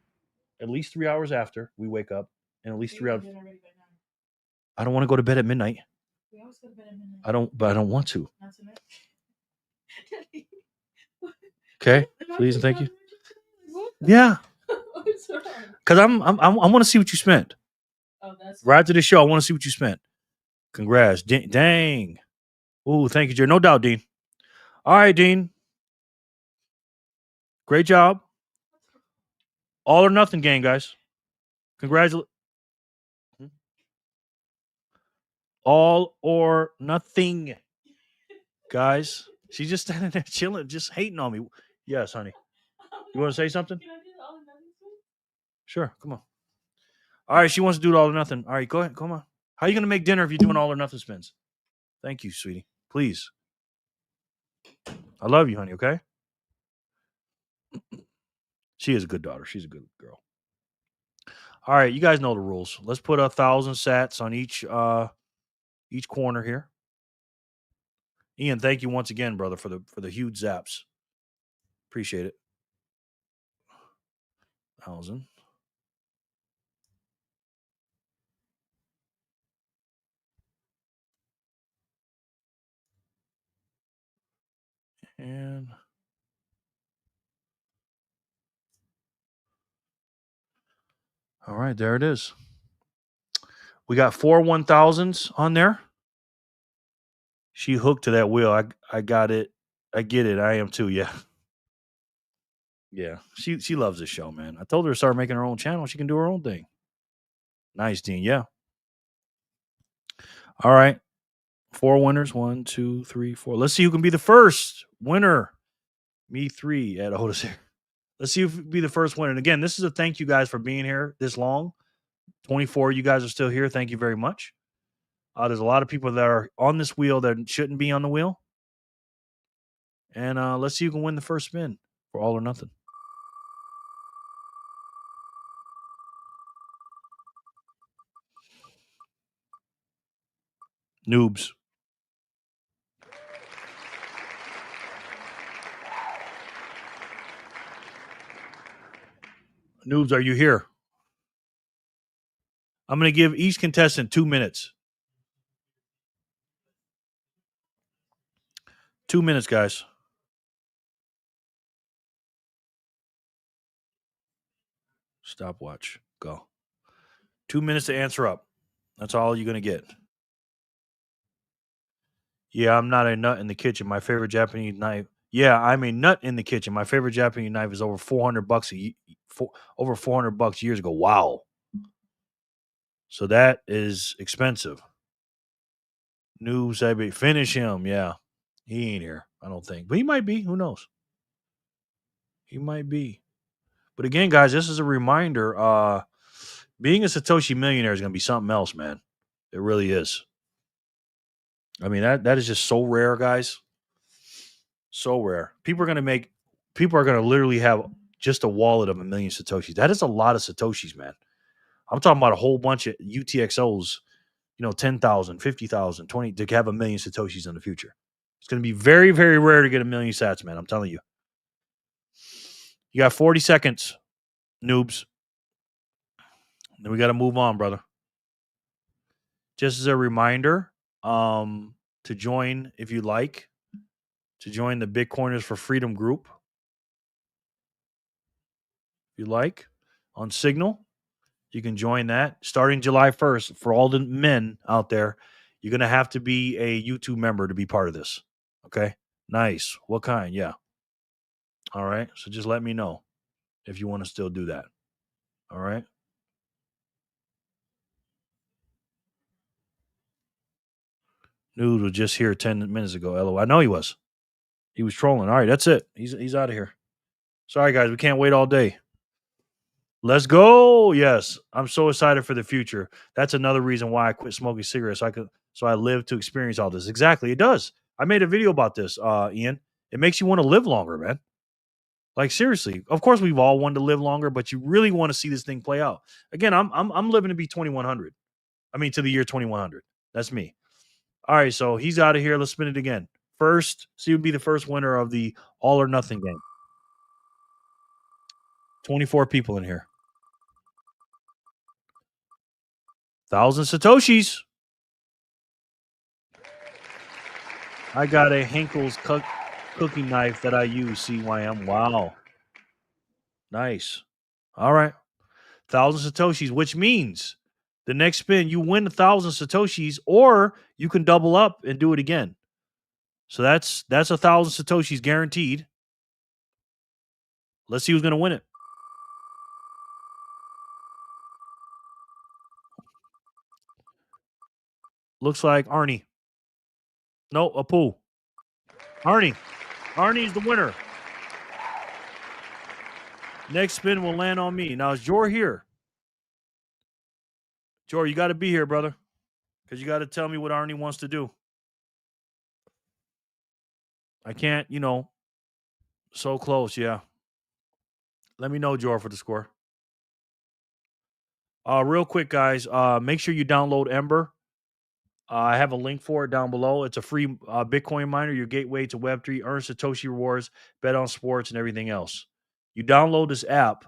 At least 3 hours after we wake up. And at least 3 hours. I don't want to go to bed at midnight. We always go to bed at midnight. I don't want to. Not tonight. Okay. Please and thank you. Yeah. Because I want to see what you spent. Oh, that's right after the show. I want to see what you spent. Congrats. Dang. Ooh, thank you, Jerry. No doubt, Dean. All right, Dean. Great job. All or nothing game, guys. Congratulations. All or nothing, guys. She's just standing there chilling, just hating on me. Yes, honey. You want to say something? Can I do all or nothing? Sure. Come on. All right. She wants to do it all or nothing. All right. Go ahead. Come on. How are you going to make dinner if you're doing all or nothing spins? Thank you, sweetie. Please. I love you, honey. Okay. She is a good daughter. She's a good girl. All right. You guys know the rules. Let's put 1,000 sats on each corner here. Ian, thank you once again, brother, for the huge zaps. Appreciate it. 1,000. And all right, there it is. We got 4 1,000s on there. She hooked to that wheel. I got it. I get it. I am too. Yeah. Yeah. She loves this show, man. I told her to start making her own channel. She can do her own thing. Nice, Dean. Yeah. All right. 4 winners. 1, 2, 3, 4. Let's see who can be the first winner. Me 3 at Otis here. Let's see who be the first winner. And again, this is a thank you guys for being here this long. 24, you guys are still here. Thank you very much. There's a lot of people that are on this wheel that shouldn't be on the wheel. And let's see who can win the first spin for all or nothing. Noobs. Noobs, are you here? I'm going to give each contestant 2 minutes. 2 minutes, guys. Stopwatch. Go. 2 minutes to answer up. That's all you're going to get. Yeah, I'm not a nut in the kitchen. My favorite Japanese knife. Yeah, I'm a nut in the kitchen. My favorite Japanese knife is over $400 over $400 years ago. Wow. So that is expensive. News, I finish him. Yeah, he ain't here. I don't think, but he might be. Who knows? He might be. But again, guys, this is a reminder. Being a Satoshi millionaire is going to be something else, man. It really is. I mean, that is just so rare, guys. So rare. People are going to literally have just a wallet of 1 million Satoshis. That is a lot of Satoshis, man. I'm talking about a whole bunch of UTXOs, 10,000, 50,000, 20 to have 1 million Satoshis in the future. It's going to be very, very rare to get 1 million sats, man. I'm telling you. You got 40 seconds, noobs. Then we got to move on, brother. Just as a reminder, to join, if you'd like, to join the Bitcoiners for Freedom group. If you like, on Signal, you can join that. Starting July 1st, for all the men out there, you're going to have to be a YouTube member to be part of this. Okay? Nice. What kind? Yeah. All right. So just let me know if you want to still do that. All right? Nude was just here 10 minutes ago. LOL. I know he was. He was trolling. All right, that's it. He's out of here. Sorry, guys. We can't wait all day. Let's go. Yes. I'm so excited for the future. That's another reason why I quit smoking cigarettes. So I live to experience all this. Exactly. It does. I made a video about this, Ian. It makes you want to live longer, man. Like, seriously. Of course, we've all wanted to live longer, but you really want to see this thing play out. Again, I'm living to be 2100. I mean, to the year 2100. That's me. All right, so he's out of here. Let's spin it again. First, so he would be the first winner of the all or nothing game. 24 people in here. 1,000 Satoshis. I got a Henkel's cooking knife that I use, CYM. Wow. Nice. All right. 1,000 Satoshis, which means the next spin, you win 1,000 Satoshis, or you can double up and do it again. So that's 1,000 Satoshis guaranteed. Let's see who's going to win it. Looks like Arnie. No, Apu. Arnie. Arnie's the winner. Next spin will land on me. Now, is Jor here? Jor, you got to be here, brother, because you got to tell me what Arnie wants to do. I can't, so close, yeah. Let me know, Jor, for the score. Real quick, guys, make sure you download Ember. I have a link for it down below. It's a free Bitcoin miner, your gateway to Web3, earn Satoshi rewards, bet on sports, and everything else. You download this app,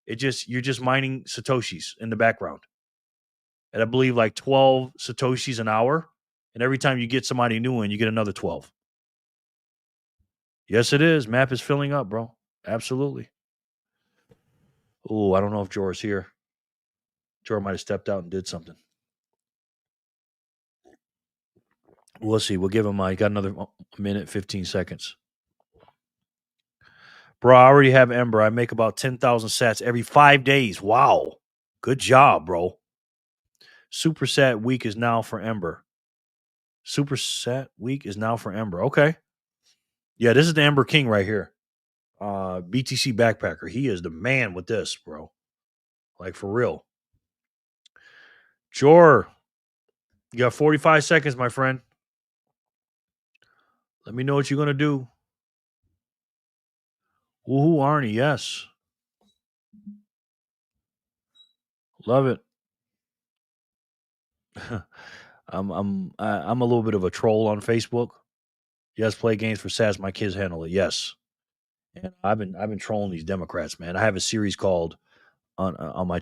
you're just mining Satoshis in the background. And I believe like 12 Satoshis an hour. And every time you get somebody new in, you get another 12. Yes, it is. Map is filling up, bro. Absolutely. Oh, I don't know if Jor's here. Jor might have stepped out and did something. We'll see. We'll give him, he got another minute, 15 seconds. Bro, I already have Ember. I make about 10,000 sats every 5 days. Wow. Good job, bro. Super sat week is now for Ember. Superset week is now for Ember. Okay. Yeah, this is the Ember King right here. BTC Backpacker. He is the man with this, bro. Like, for real. Jor, you got 45 seconds, my friend. Let me know what you're going to do. Woohoo, Arnie. Yes. Love it. I'm a little bit of a troll on Facebook. Yes, play games for sats. My kids handle it. Yes. And I've been trolling these Democrats, man. I have a series called on my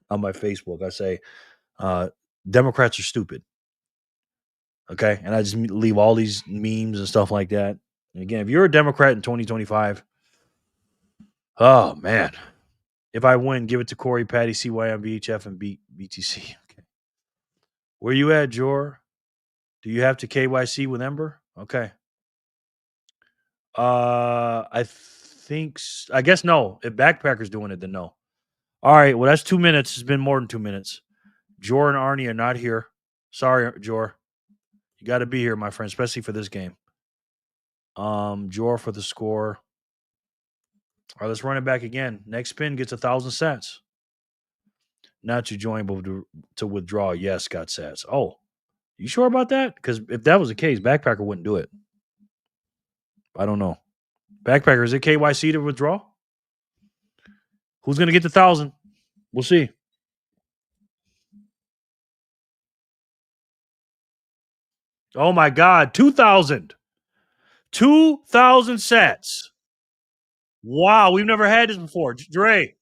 on my Facebook. I say Democrats are stupid. Okay, and I just leave all these memes and stuff like that. And again, if you're a Democrat in 2025, oh man, if I win, give it to Corey, Patty, CYM, VHF, and BTC. Okay, where you at, Jor? Do you have to KYC with Ember? Okay. I I guess no. If Backpacker's doing it, then no. All right. Well, that's 2 minutes. It's been more than 2 minutes. Jor and Arnie are not here. Sorry, Jor. You got to be here, my friend, especially for this game. Jor for the score. All right, let's run it back again. Next spin gets 1,000 sats. Not to join, but to withdraw. Yes, got sats. Oh, you sure about that? Because if that was the case, Backpacker wouldn't do it. I don't know. Backpacker, is it KYC to withdraw? Who's going to get the 1,000? We'll see. Oh my God, 2,000. 2,000 sats. Wow, we've never had this before. Dre,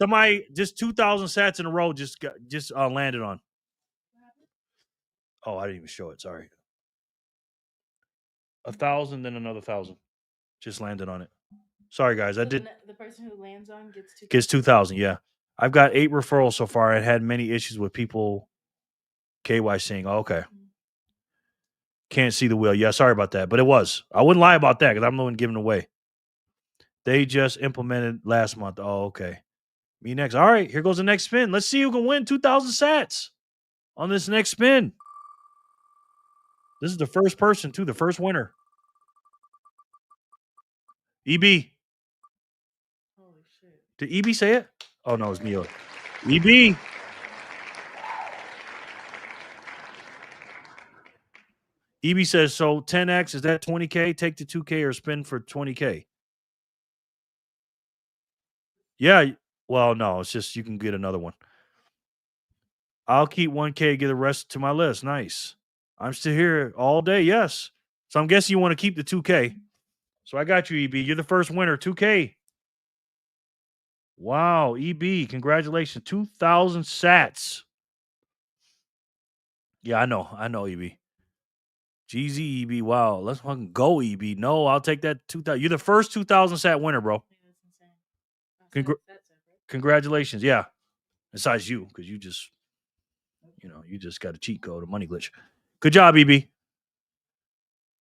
somebody just 2,000 sats in a row just landed on. Oh, I didn't even show it. Sorry. 1,000, then another 1,000. Just landed on it. Sorry, guys. I did. The person who lands on gets 2,000. Gets 2,000. Yeah, I've got 8 referrals so far. I had many issues with people KYCing. Oh, okay. Can't see the wheel. Yeah, sorry about that. But it was. I wouldn't lie about that because I'm the one giving away. They just implemented last month. Oh, okay. Me next. All right, here goes the next spin. Let's see who can win 2,000 sats on this next spin. This is the first person, too, the first winner. EB. Holy shit. Did EB say it? Oh, no, it's Neo. EB. EB says, so 10X, is that 20K? Take the 2K or spin for 20K? Yeah. Well, no, it's just you can get another one. I'll keep 1K, get the rest to my list. Nice. I'm still here all day. Yes. So I'm guessing you want to keep the 2K. So I got you, EB. You're the first winner. 2K. Wow, EB. Congratulations. 2,000 sats. Yeah, I know, EB. GZ, EB. Wow. Let's fucking go, EB. No, I'll take that 2,000. You're the first 2,000 sat winner, bro. Congratulations. Yeah. Besides you, because you just got a cheat code, a money glitch. Good job, EB.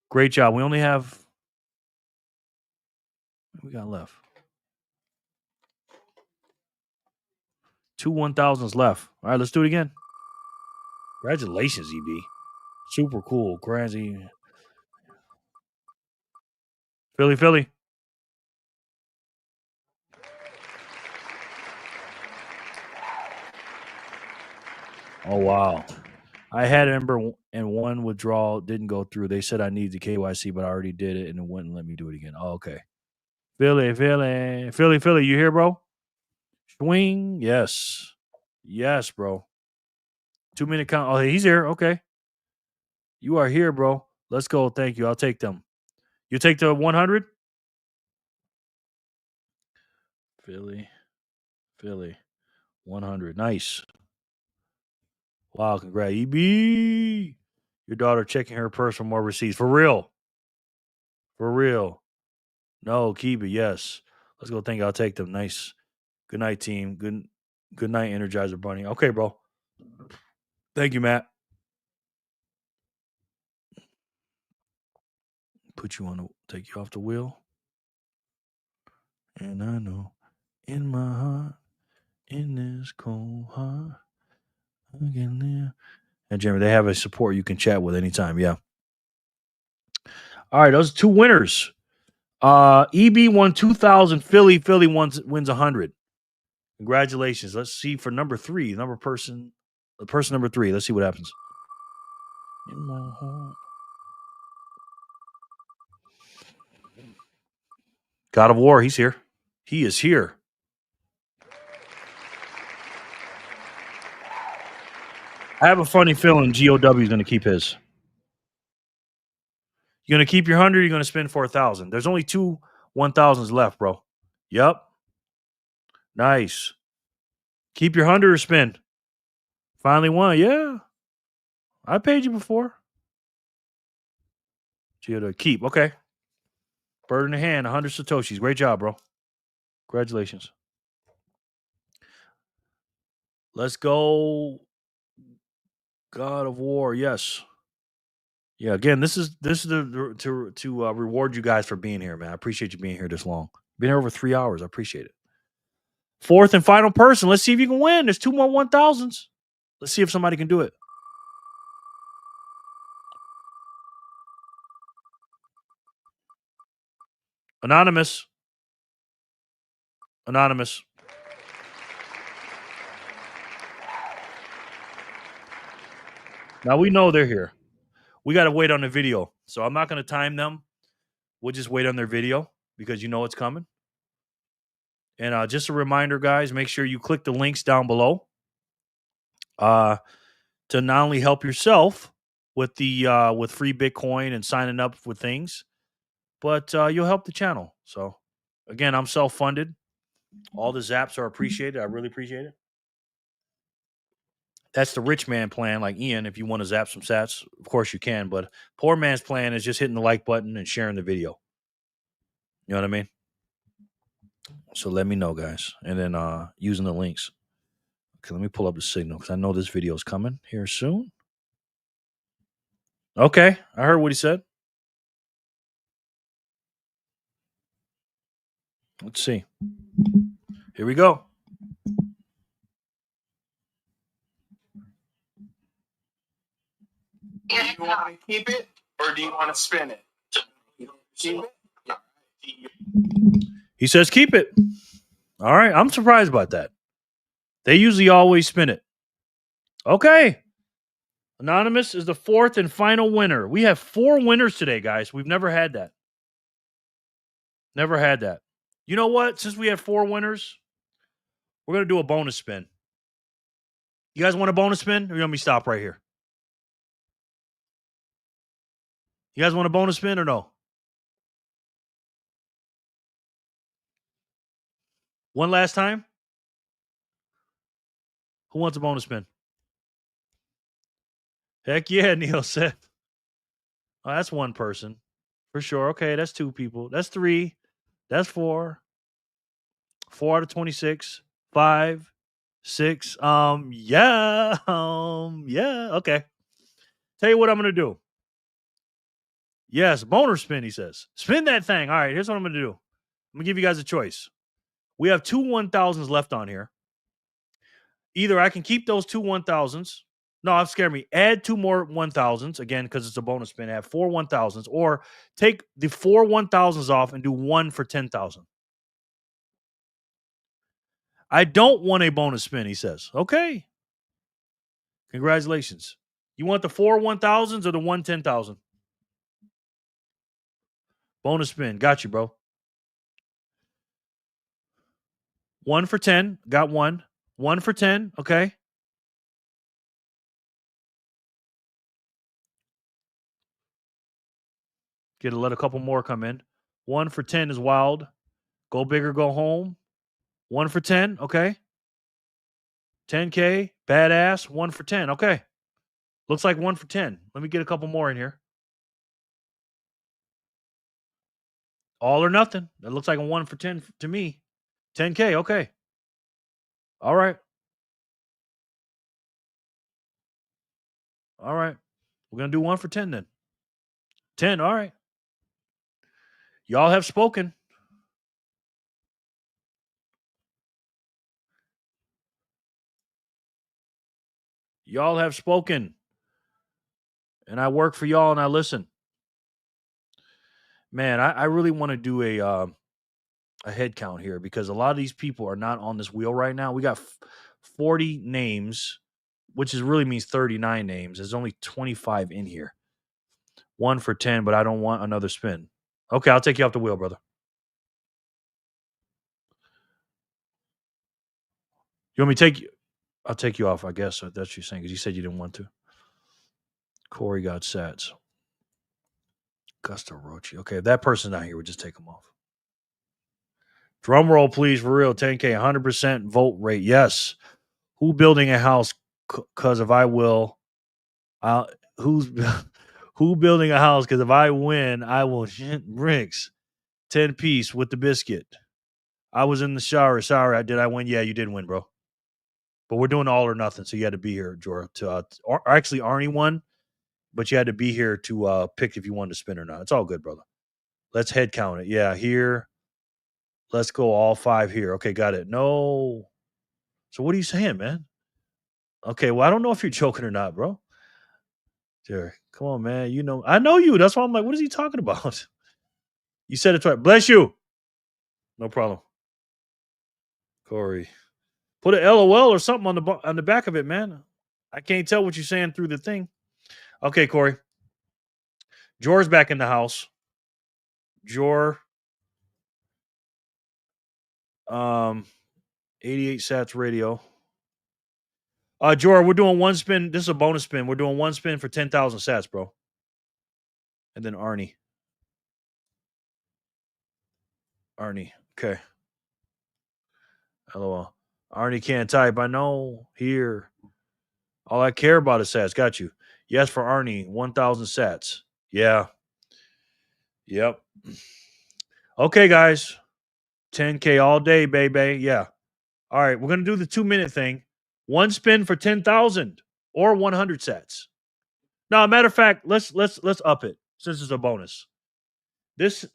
Great job. We only have. What we got left? 2 1,000s left. All right, let's do it again. Congratulations, EB. Super cool. Crazy. Philly. Oh, wow. I had Ember and one withdrawal didn't go through. They said I needed the KYC, but I already did it and it wouldn't let me do it again. Oh, okay. Philly, you here, bro? Swing. Yes, bro. 2-minute count. Oh, he's here. Okay. You are here, bro. Let's go. Thank you. I'll take them. You take the 100? Philly. 100. Nice. Wow, congrats. EB. Your daughter checking her purse for more receipts. For real. No, keep it. Yes. Let's go. Thank you. I'll take them. Nice. Good night, team. Good night, Energizer Bunny. Okay, bro. Thank you, Matt. Take you off the wheel. And I know in my heart, in this cold heart, I can live And Jeremy, they have a support you can chat with anytime. Yeah. All right, those are two winners. EB won 2,000. Philly wins 100. Congratulations. Let's see for number 3. Person number 3. Let's see what happens. In my heart. God of War, he's here. He is here. I have a funny feeling GOW is going to keep his. You're going to keep your 100, you're going to spend 4,000. There's only 2 1,000s left, bro. Yep. Nice. Keep your 100 or spend. Finally won. Yeah. I paid you before. GOW, keep. Okay. Bird in the hand, 100 Satoshis. Great job, bro. Congratulations. Let's go. God of War. Yes. Yeah. Again, this is to reward you guys for being here, man. I appreciate you being here this long. Been here over 3 hours. I appreciate it. 4th and final person. Let's see if you can win. There's 2 more 1,000s. Let's see if somebody can do it. Anonymous. Now we know they're here. We got to wait on the video. So I'm not going to time them. We'll just wait on their video because you know it's coming. And just a reminder, guys, make sure you click the links down below to not only help yourself with the with free Bitcoin and signing up with things, but you'll help the channel. So again, I'm self-funded. All the zaps are appreciated. I really appreciate it. That's the rich man plan, like Ian. If you want to zap some sats, of course you can. But poor man's plan is just hitting the like button and sharing the video. You know what I mean? So let me know, guys. And then using the links. Okay, let me pull up the signal because I know this video is coming here soon. Okay, I heard what he said. Let's see. Here we go. Do you want to keep it or do you want to spin it? Keep it? He says keep it. All right, I'm surprised about that. They usually always spin it. Okay. Anonymous is the 4th and final winner. We have 4 winners today, guys. We've never had that. Never had that. You know what? Since we have 4 winners, we're going to do a bonus spin. You guys want a bonus spin? Or you want me to stop right here? You guys want a bonus spin or no? One last time? Who wants a bonus spin? Heck yeah, Neil said. Oh, that's one person. For sure. Okay, that's 2 people. That's 3. That's 4. 4 out of 26. 5. 6. Yeah. Okay. Tell you what I'm gonna do. Yes, bonus spin, he says. Spin that thing. All right, here's what I'm gonna do. I'm gonna give you guys a choice. We have 2 1,000s left on here. Either I can keep those 2 1,000s. No, I'm scared me. Add 2 more 1,000s again because it's a bonus spin. Have 4 1,000s, or take the 4 1,000s off and do 1 for 10,000. I don't want a bonus spin, he says. Okay. Congratulations. You want the 4 1,000s or the 1 10,000? Bonus spin. Got you, bro. 1 for 10. Got 1. 1 for 10. Okay. Get to let a couple more come in. 1 for 10 is wild. Go big or go home. 1 for 10. Okay. 10K. Badass. 1 for 10. Okay. Looks like 1 for 10. Let me get a couple more in here. All or nothing. That looks like a 1 for 10 to me. 10K. Okay. All right. All right. We're going to do 1 for 10 then. 10. All right. Y'all have spoken. Y'all have spoken. and I work for y'all and I listen. Man, I really want to do a head count here because a lot of these people are not on this wheel right now. We got 40 names, which is really means 39 names. There's only 25 in here. 1 for 10, but I don't want another spin. Okay, I'll take you off the wheel, brother. You want me to take you? I'll take you off, I guess. That's what you're saying because you said you didn't want to. Corey got sats. Gusto Rochi. Okay, if that person's not here, we'll just take them off. Drum roll, please, for real. 10K, 100% vote rate. Yes. Who building a house? Because if I will, who building a house? Because if I win, I will hit bricks. 10 piece with the biscuit. I was in the shower. Sorry, did I win? Yeah, you did win, bro. But we're doing all or nothing, so you had to be here, Jorah. Actually, Arnie won, but you had to be here to pick if you wanted to spin or not. It's all good, brother. Let's head count it. Yeah, here. Let's go all 5 here. Okay, got it. No. So what are you saying, man? Okay, well, I don't know if you're joking or not, bro. Jerry, come on, man. You know, I know you. That's why I'm like, what is he talking about? You said it twice. Bless you. No problem. Corey. Put a LOL or something on the back of it, man. I can't tell what you're saying through the thing. Okay, Corey. Jor's back in the house. Jor. 88 Sats Radio. Jor, we're doing one spin. This is a bonus spin. We're doing one spin for 10,000 Sats, bro. And then Arnie. Okay. LOL. Arnie can't type. I know. Here. All I care about is Sats. Got you. Yes, for Arnie. 1,000 Sats. Yeah. Yep. Okay, guys. 10K all day, baby. Yeah. All right. We're going to do the 2-minute thing. One spin for 10,000 or 100 Sats. Now, matter of fact, let's up it since it's a bonus. This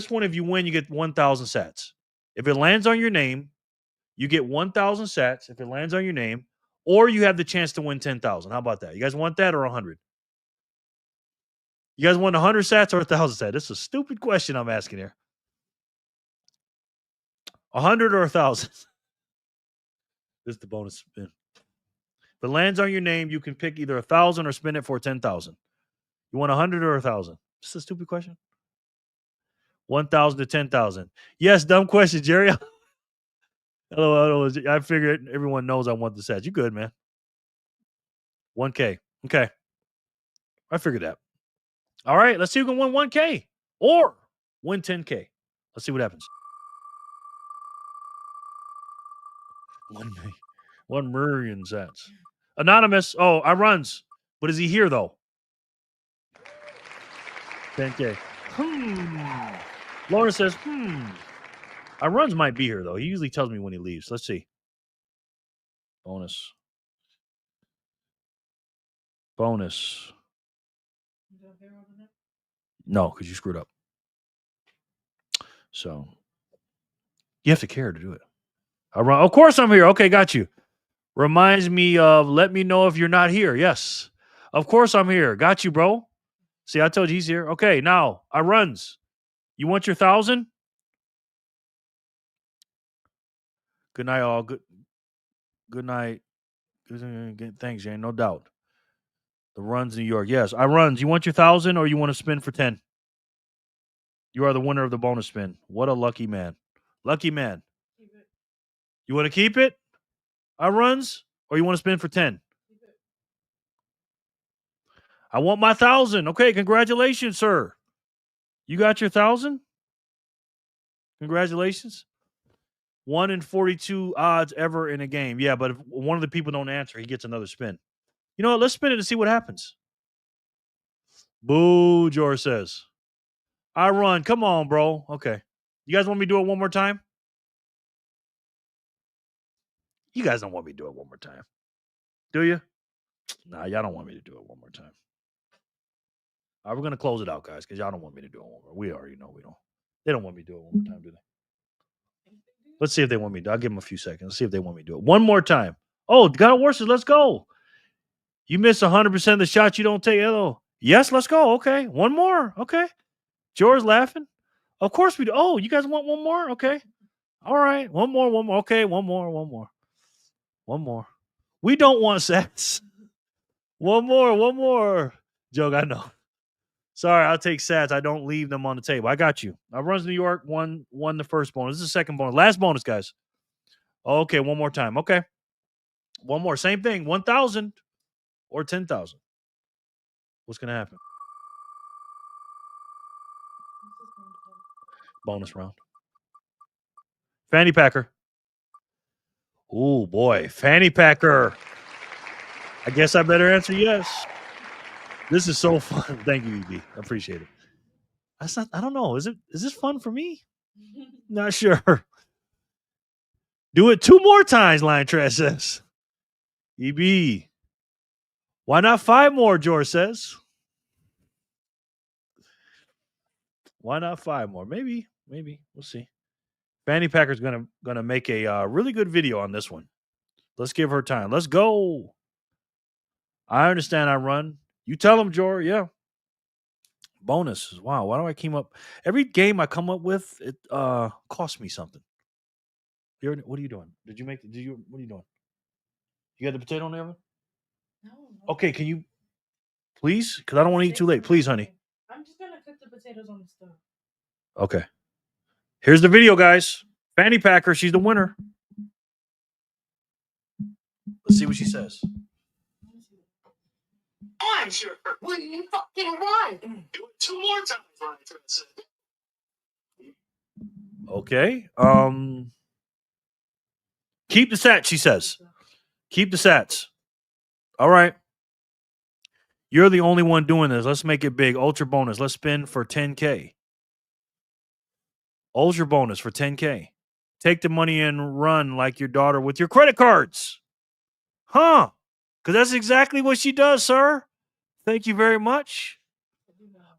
one, if you win, you get 1,000 Sats. If it lands on your name, you get 1,000 Sats. If it lands on your name, or you have the chance to win 10,000. How about that? You guys want that or 100? You guys want 100 Sats or 1,000 Sats? This is a stupid question I'm asking here. 100 or 1,000? This is the bonus spin. If it lands on your name, you can pick either 1,000 or spin it for 10,000. You want 100 or 1,000? This is a stupid question. 1,000 to 10,000. Yes, dumb question, Jerry. Hello. I figured everyone knows I want the sets. You good, man? 1K. Okay. I figured that. All right. Let's see who can win 1K or win 10K. Let's see what happens. 1 million sets. Anonymous. Oh, I runs. But is he here, though? 10K. Laura says, I runs might be here, though. He usually tells me when he leaves. Let's see. Bonus. No, because you screwed up. So you have to care to do it. Of course I'm here. Okay, got you. Reminds me of let me know if you're not here. Yes. Of course I'm here. Got you, bro. See, I told you he's here. Okay, now I runs. You want your 1,000? Good night, all. Good night. Thanks, Jane. No doubt. The runs, New York. Yes, I runs. You want your 1,000 or you want to spin for 10? You are the winner of the bonus spin. What a lucky man. Lucky man. You want to keep it? I runs or you want to spin for 10? I want my 1,000. Okay, congratulations, sir. You got your 1,000? Congratulations. 1 in 42 odds ever in a game. Yeah, but if one of the people don't answer, he gets another spin. You know what? Let's spin it to see what happens. Boo, George says. I run. Come on, bro. Okay. You guys want me to do it one more time? You guys don't want me to do it one more time. Do you? Nah, y'all don't want me to do it one more time. All right, we're going to close it out, guys, because y'all don't want me to do it one more. We already know we don't. They don't want me to do it one more time, do they? Let's see if they want me to. I'll give them a few seconds. Let's see if they want me to do it. One more time. Oh, God Horses, let's go. You miss 100% of the shots you don't take. Hello. Yes, let's go. Okay. One more. Okay. George laughing. Of course we do. Oh, you guys want one more? Okay. All right. One more. Okay. One more. We don't want sats. One more. Joke, I know. Sorry, I'll take sats. I don't leave them on the table. I got you. I runs New York, won the first bonus. This is the second bonus. Last bonus, guys. Okay, one more time. Okay. One more. Same thing. 1,000 or 10,000. What's going to happen? Bonus round. Fanny Packer. Oh, boy. Fanny Packer. I guess I better answer yes. This is so fun. Thank you, EB. I appreciate it. I don't know. Is this fun for me? Not sure. Do it 2 more times, Lion Trash says. EB. Why not 5 more, George says. Why not 5 more? Maybe. We'll see. Fanny Packer's gonna make a really good video on this one. Let's give her time. Let's go. I understand I run. You tell him, George. Yeah. Bonuses. Wow. Why do I keep up? Every game I come up with, it costs me something. What are you doing? What are you doing? You got the potato in the oven? No. Okay, can you please? Because I don't want to eat too late. Please, honey. I'm just gonna cook the potatoes on the stove. Okay. Here's the video, guys. Fanny Packer, she's the winner. Let's see what she says. I'm sure. What do you fucking want? Do it 2 more times, Lion Trash said. Okay. Keep the sats, she says. Keep the sats. All right. You're the only one doing this. Let's make it big. Ultra bonus. Let's spin for 10K. Ultra bonus for 10K. Take the money and run like your daughter with your credit cards. Huh? Because that's exactly what she does, sir. Thank you very much.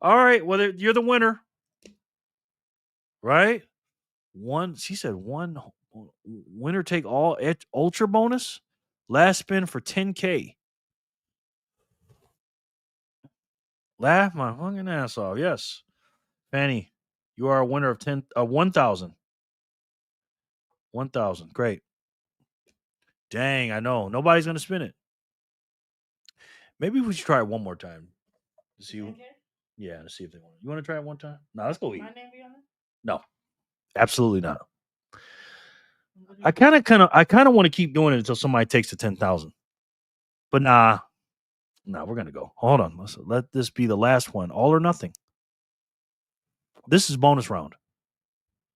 All right. Well, you're the winner. Right? She said one winner take all ultra bonus. Last spin for 10K. Laugh my fucking ass off. Yes. Fanny, you are a winner of 1,000. 1,000. Great. Dang, I know. Nobody's going to spin it. Maybe we should try it one more time. To see. Okay. Yeah, to see if they want it. You want to try it one time? No, let's go eat. My name be on it? No. Absolutely not. I kind of want to keep doing it until somebody takes the 10,000. But nah, we're going to go. Hold on. Let's let this be the last one. All or nothing. This is bonus round.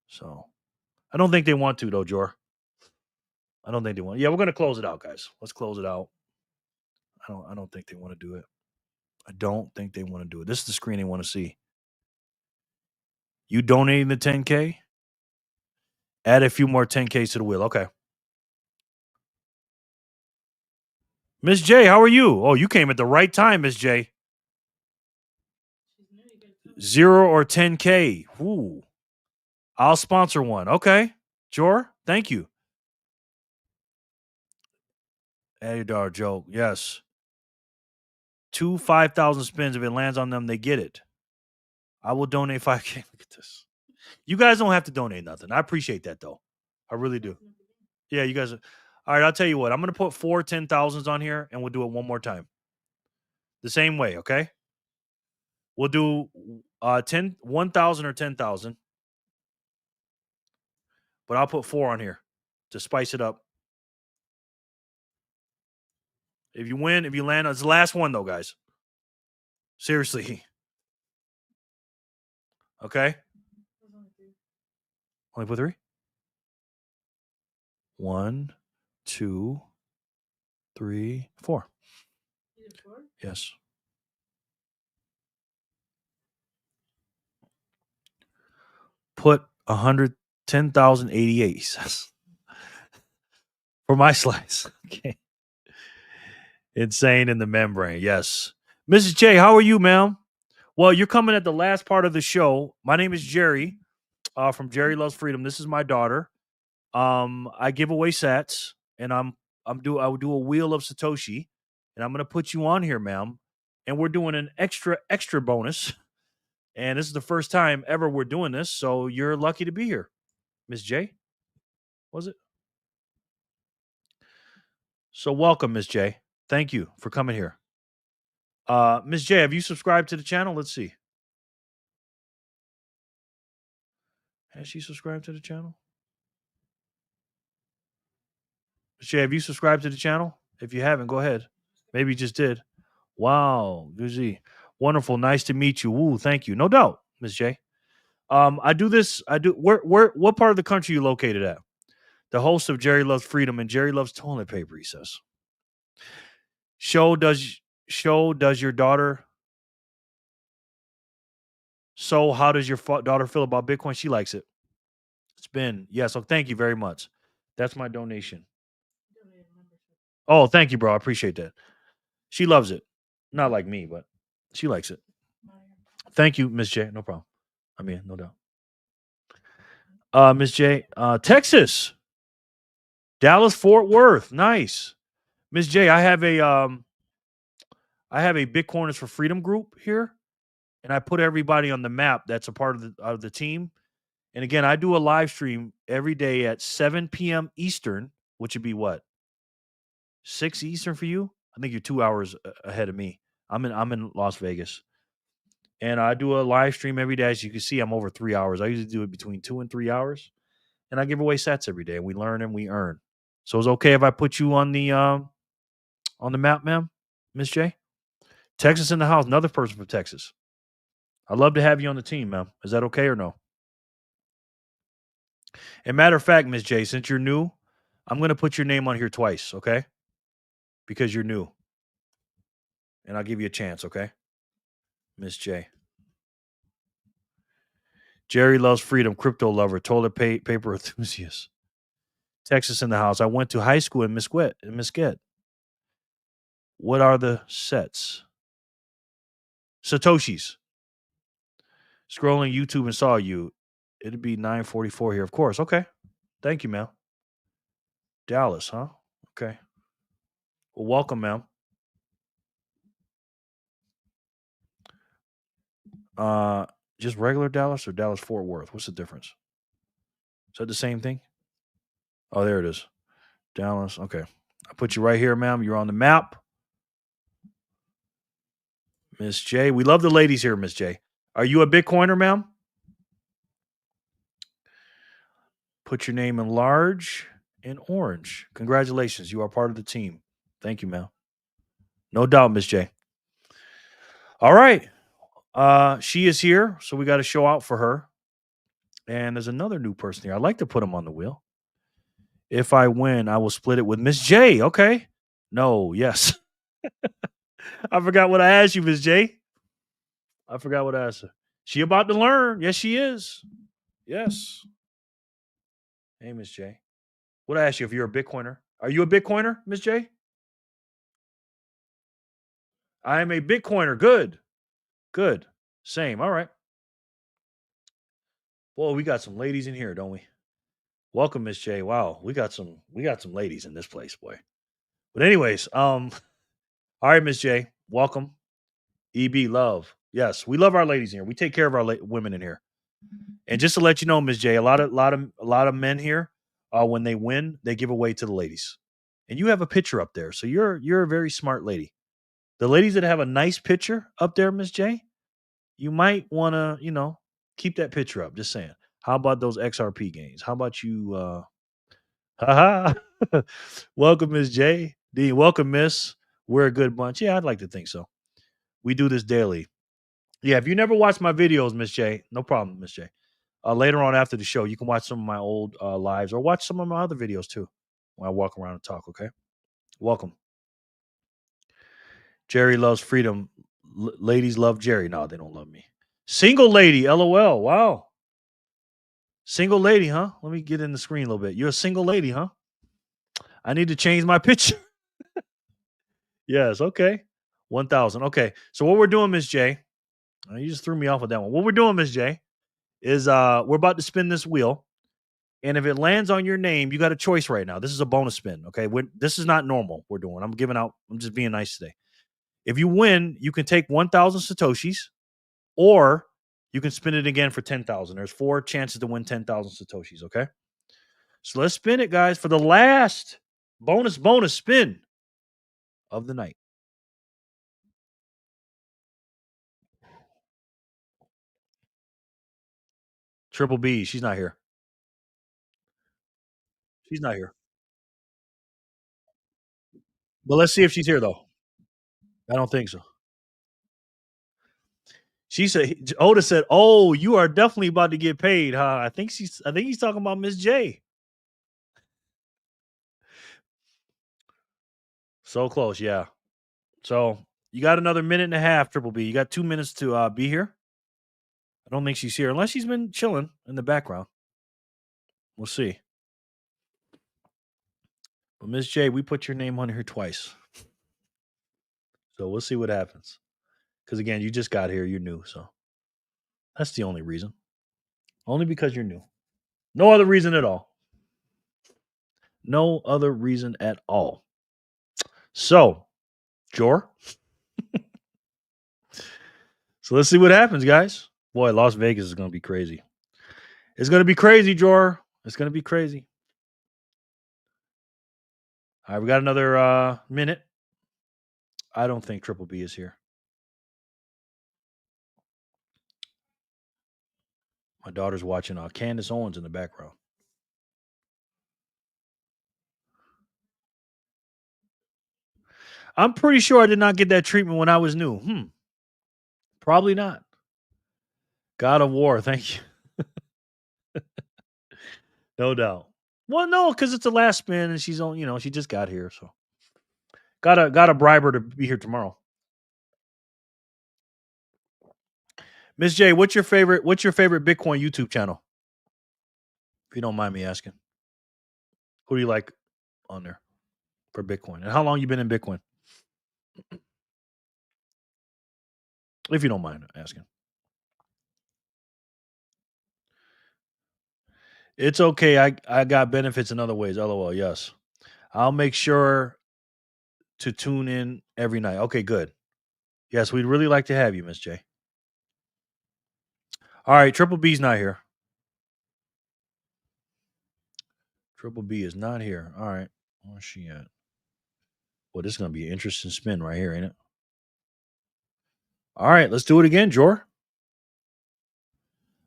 So I don't think they want to, though, Jor. I don't think they want. Yeah, we're going to close it out, guys. Let's close it out. I don't think they want to do it. I don't think they want to do it. This is the screen they want to see. You donating the 10K? Add a few more 10Ks to the wheel. Okay. Miss J, how are you? Oh, you came at the right time, Miss J. 0 or 10K. Ooh. I'll sponsor one. Okay. Jor, thank you. Adar joke. Yes. 2 5,000 spins. If it lands on them, they get it. I will donate 5K. Look at this. You guys don't have to donate nothing. I appreciate that, though. I really do. Yeah, you guys. All right, I'll tell you what. I'm going to put 4 10,000s on here, and we'll do it one more time. The same way, okay? We'll do 1,000 or 10,000. But I'll put 4 on here to spice it up. If you win, if you land, it's the last one, though, guys. Seriously. Okay? Only put 3? 1, 2, 3, 4. Yes. Put 110,088, he says. For my slice. Okay. Insane in the membrane. Yes. Mrs. J, how are you, ma'am? Well, you're coming at the last part of the show. My name is Jerry from Jerry Loves Freedom. This is my daughter. I give away sats, and I will do a wheel of Satoshi, and I'm going to put you on here, ma'am. and we're doing an extra bonus. And this is the first time ever we're doing this, so you're lucky to be here, Miss J. Was it? So welcome, Miss J. Thank you for coming here. Miss J, have you subscribed to the channel? Let's see. Has she subscribed to the channel? Miss J, have you subscribed to the channel? If you haven't, go ahead. Maybe you just did. Wow, Guzi. Wonderful. Nice to meet you. Woo, thank you. No doubt, Miss J. I do this. What part of the country you located at? The host of Jerry Loves Freedom and Jerry Loves Toilet Paper, he says. Does your daughter? So how does your daughter feel about Bitcoin? She likes it. It's been, yeah. So thank you very much. That's my donation. Oh, thank you, bro. I appreciate that. She loves it. Not like me, but she likes it. Thank you, Miss J. No problem. I mean, no doubt. Miss J, Texas, Dallas, Fort Worth. Nice. Miss J, I have a Bitcoiners for Freedom group here, and I put everybody on the map that's a part of the team. And again, I do a live stream every day at 7 p.m. Eastern, which would be what? 6 Eastern for you? I think you're 2 hours ahead of me. I'm in Las Vegas. And I do a live stream every day. As you can see, I'm over 3 hours. I usually do it between 2 and 3 hours. And I give away sats every day. And we learn and we earn. So it's okay if I put you on the map, ma'am, Miss J? Texas in the house. Another person from Texas. I'd love to have you on the team, ma'am. Is that okay or no? And matter of fact, Miss J, since you're new, I'm going to put your name on here twice, okay? Because you're new. And I'll give you a chance, okay? Miss J. Jerry Loves Freedom, crypto lover, toilet paper enthusiast. Texas in the house. I went to high school in Mesquite. What are the sets? Satoshis. Scrolling YouTube and saw you. It'd be 9:44 here, of course. Okay. Thank you, ma'am. Dallas, huh? Okay. Well, welcome, ma'am. Just regular Dallas or Dallas Fort Worth? What's the difference? Is that the same thing? Oh, there it is. Dallas. Okay. I put you right here, ma'am. You're on the map. Miss J. We love the ladies here, Miss J. Are you a Bitcoiner, ma'am? Put your name in large and orange. Congratulations. You are part of the team. Thank you, ma'am. No doubt, Miss J. All right. She is here, so we got to show out for her. And there's another new person here. I'd like to put him on the wheel. If I win, I will split it with Miss J. Okay. No, yes. I forgot what I asked you, Miss J. I forgot what I asked her. She about to learn. Yes, she is. Yes. Hey, Miss J. What I asked you if you're a Bitcoiner. Are you a Bitcoiner, Miss J? I am a Bitcoiner. Good. Good. Same. All right. Well, we got some ladies in here, don't we? Welcome, Miss J. Wow, we got some ladies in this place, boy. But anyways, all right, Miss J. Welcome. EB love. Yes, we love our ladies in here. We take care of our women in here. And just to let you know, Miss J, a lot of men here, when they win, they give away to the ladies. And you have a picture up there, so you're a very smart lady. The ladies that have a nice picture up there, Miss J, you might want to, keep that picture up. Just saying. How about those XRP gains? How about you? Haha. Welcome, Miss J. D. Welcome, Miss. We're a good bunch. Yeah, I'd like to think so. We do this daily. Yeah, if you never watched my videos, Miss J, no problem, Miss J. Later on after the show, you can watch some of my old lives or watch some of my other videos too when I walk around and talk, okay? Welcome. Jerry Loves Freedom. Ladies love Jerry. No, they don't love me. Single lady, LOL. Wow. Single lady, huh? Let me get in the screen a little bit. You're a single lady, huh? I need to change my picture. Yes, okay. 1,000. Okay. So what we're doing, Miss J, you just threw me off with that one. What we're doing, Miss J, is we're about to spin this wheel. And if it lands on your name, you got a choice right now. This is a bonus spin, okay? This is not normal we're doing. I'm just being nice today. If you win, you can take 1,000 Satoshis, or you can spin it again for 10,000. There's 4 chances to win 10,000 Satoshis, okay? So let's spin it, guys, for the last bonus spin of the night. Triple B, she's not here. She's not here. But let's see if she's here, though. I don't think so. She said, Oda said, "Oh, you are definitely about to get paid, huh?" I think he's talking about Miss J. So close, yeah. So you got another minute and a half, Triple B. You got 2 minutes to be here. I don't think she's here, unless she's been chilling in the background. We'll see. But Miss J, we put your name on here twice. So we'll see what happens. Because again, you just got here, you're new, so that's the only reason. Only because you're new. No other reason at all. No other reason at all. So, Jor. So let's see what happens, guys. Boy, Las Vegas is going to be crazy. It's going to be crazy, Jor. It's going to be crazy. All right, we got another minute. I don't think Triple B is here. My daughter's watching Candace Owens in the background. I'm pretty sure I did not get that treatment when I was new. Probably not. God of War, thank you. No doubt. Well, no, because it's the last spin and she's on, she just got here, so gotta bribe her to be here tomorrow. Miss J, what's your favorite Bitcoin YouTube channel? If you don't mind me asking. Who do you like on there for Bitcoin? And how long you been in Bitcoin? If you don't mind asking. It's okay. I got benefits in other ways. LOL. Yes. I'll make sure to tune in every night. Okay, good. Yes, we'd really like to have you, Miss J. All right, Triple B's not here. Triple B is not here. All right. Where's she at? Well, this is going to be an interesting spin right here, ain't it? All right, let's do it again, Jor.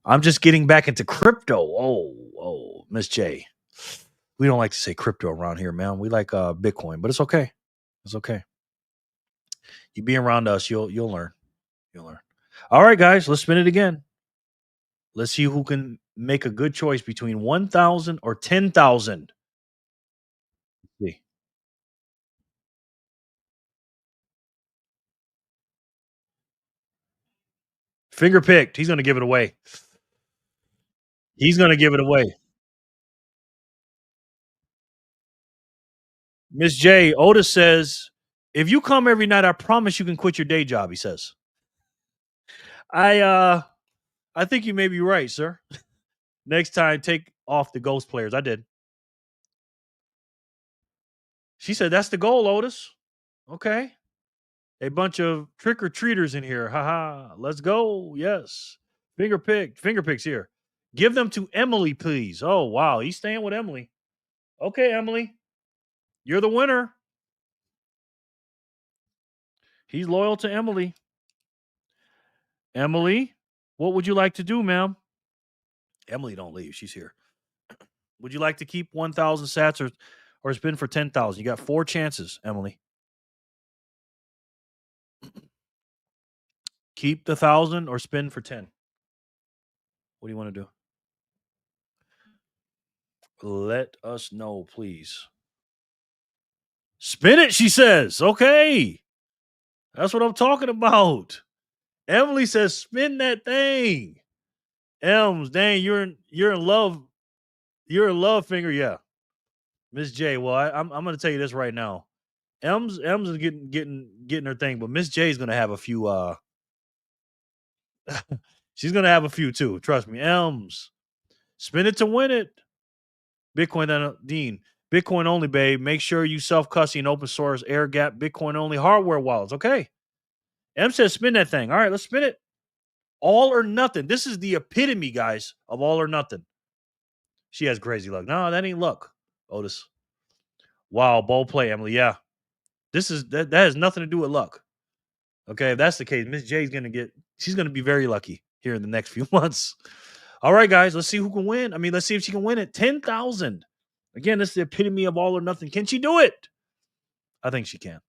I'm just getting back into crypto. Oh, Miss J. We don't like to say crypto around here, man. We like Bitcoin, but it's okay. It's okay. You be around us, you'll learn. You'll learn. All right, guys, let's spin it again. Let's see who can make a good choice between 1,000 or 10,000. See. Finger picked. He's going to give it away. He's going to give it away. Miss J, Otis says, if you come every night, I promise you can quit your day job, he says. I think you may be right, sir. Next time, take off the ghost players. I did. She said, that's the goal, Otis. Okay. A bunch of trick-or-treaters in here. Haha. Let's go. Yes. Finger picks here. Give them to Emily, please. Oh, wow. He's staying with Emily. Okay, Emily. You're the winner. He's loyal to Emily. Emily, what would you like to do, ma'am? Emily, don't leave. She's here. Would you like to keep 1,000 sats or spin for 10,000? You got 4 chances, Emily. Keep the 1,000 or spin for 10. What do you want to do? Let us know, please. Spin it, she says. Okay. That's what I'm talking about. Emily says, spin that thing. Ems, dang, you're in love. You're in love, finger. Yeah. Miss J. Well, I'm gonna tell you this right now. Ems is getting her thing, but Miss J is gonna have a few she's gonna have a few too. Trust me. Ems. Spin it to win it. Bitcoin Dean. Bitcoin only, babe. Make sure you self-custody and open source air gap Bitcoin only hardware wallets. Okay. M says spin that thing. All right, let's spin it. All or nothing. This is the epitome, guys, of all or nothing. She has crazy luck. No, that ain't luck, Otis. Wow, bold play, Emily. Yeah. That has nothing to do with luck. Okay, if that's the case, Miss J's she's gonna be very lucky here in the next few months. All right, guys, let's see who can win. I mean, let's see if she can win it. 10,000. Again, this is the epitome of all or nothing. Can she do it? I think she can.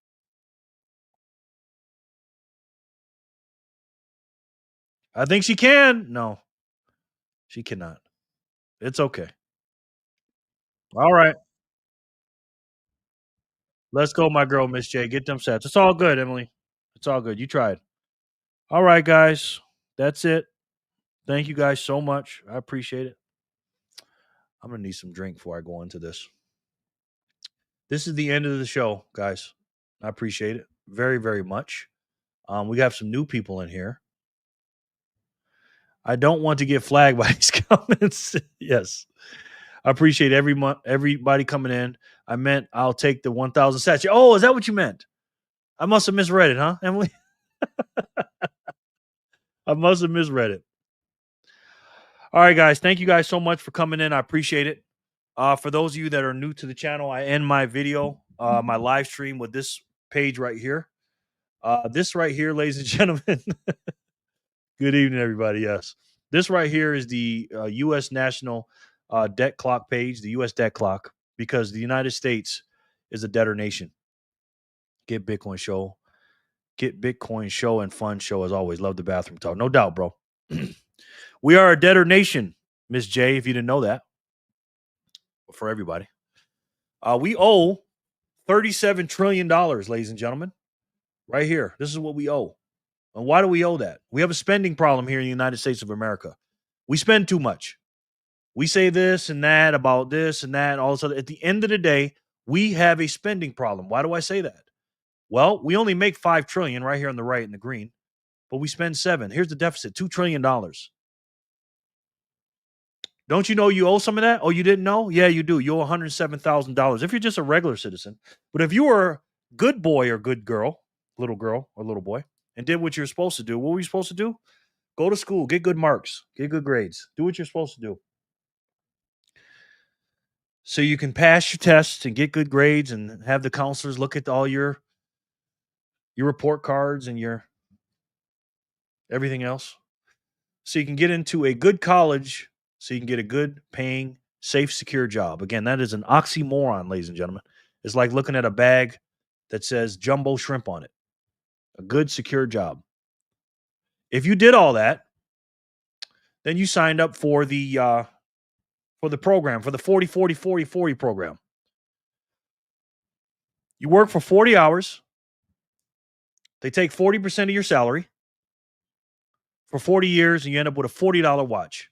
I think she can. No, she cannot. It's okay. All right. Let's go, my girl, Miss J. Get them sets. It's all good, Emily. It's all good. You tried. All right, guys. That's it. Thank you guys so much. I appreciate it. I'm going to need some drink before I go into this. This is the end of the show, guys. I appreciate it very, very much. We have some new people in here. I don't want to get flagged by these comments. Yes. I appreciate everybody coming in. I meant I'll take the 1,000 sats. Oh, is that what you meant? I must have misread it, huh, Emily? I must have misread it. All right, guys. Thank you guys so much for coming in. I appreciate it. For those of you that are new to the channel, I end my video, my live stream with this page right here. This right here, ladies and gentlemen. Good evening, everybody. Yes. This right here is the U.S. National Debt Clock page, the U.S. Debt Clock, because the United States is a debtor nation. Get Bitcoin show. Get Bitcoin show and fun show as always. Love the bathroom talk. No doubt, bro. We are a debtor nation, Miss J, if you didn't know that. For everybody. We owe $37 trillion, ladies and gentlemen. Right here. This is what we owe. And why do we owe that? We have a spending problem here in the United States of America. We spend too much. We say this and that about this and that, all this other. At the end of the day, we have a spending problem. Why do I say that? Well, we only make $5 trillion right here on the right in the green, but we spend $7 trillion. Here's the deficit, $2 trillion. Don't you know you owe some of that? Oh, you didn't know? Yeah, you do. You owe $107,000 if you're just a regular citizen. But if you were a good boy or good girl, little girl or little boy, and did what you're supposed to do, what were you supposed to do? Go to school, get good marks, get good grades, do what you're supposed to do. So you can pass your tests and get good grades and have the counselors look at all your report cards and your everything else. So you can get into a good college, so you can get a good paying, safe, secure job. Again, that is an oxymoron, ladies and gentlemen. It's like looking at a bag that says jumbo shrimp on it. A good, secure job. If you did all that, then you signed up for the program, for the 40-40-40-40 program. You work for 40 hours. They take 40% of your salary for 40 years, and you end up with a $40 watch.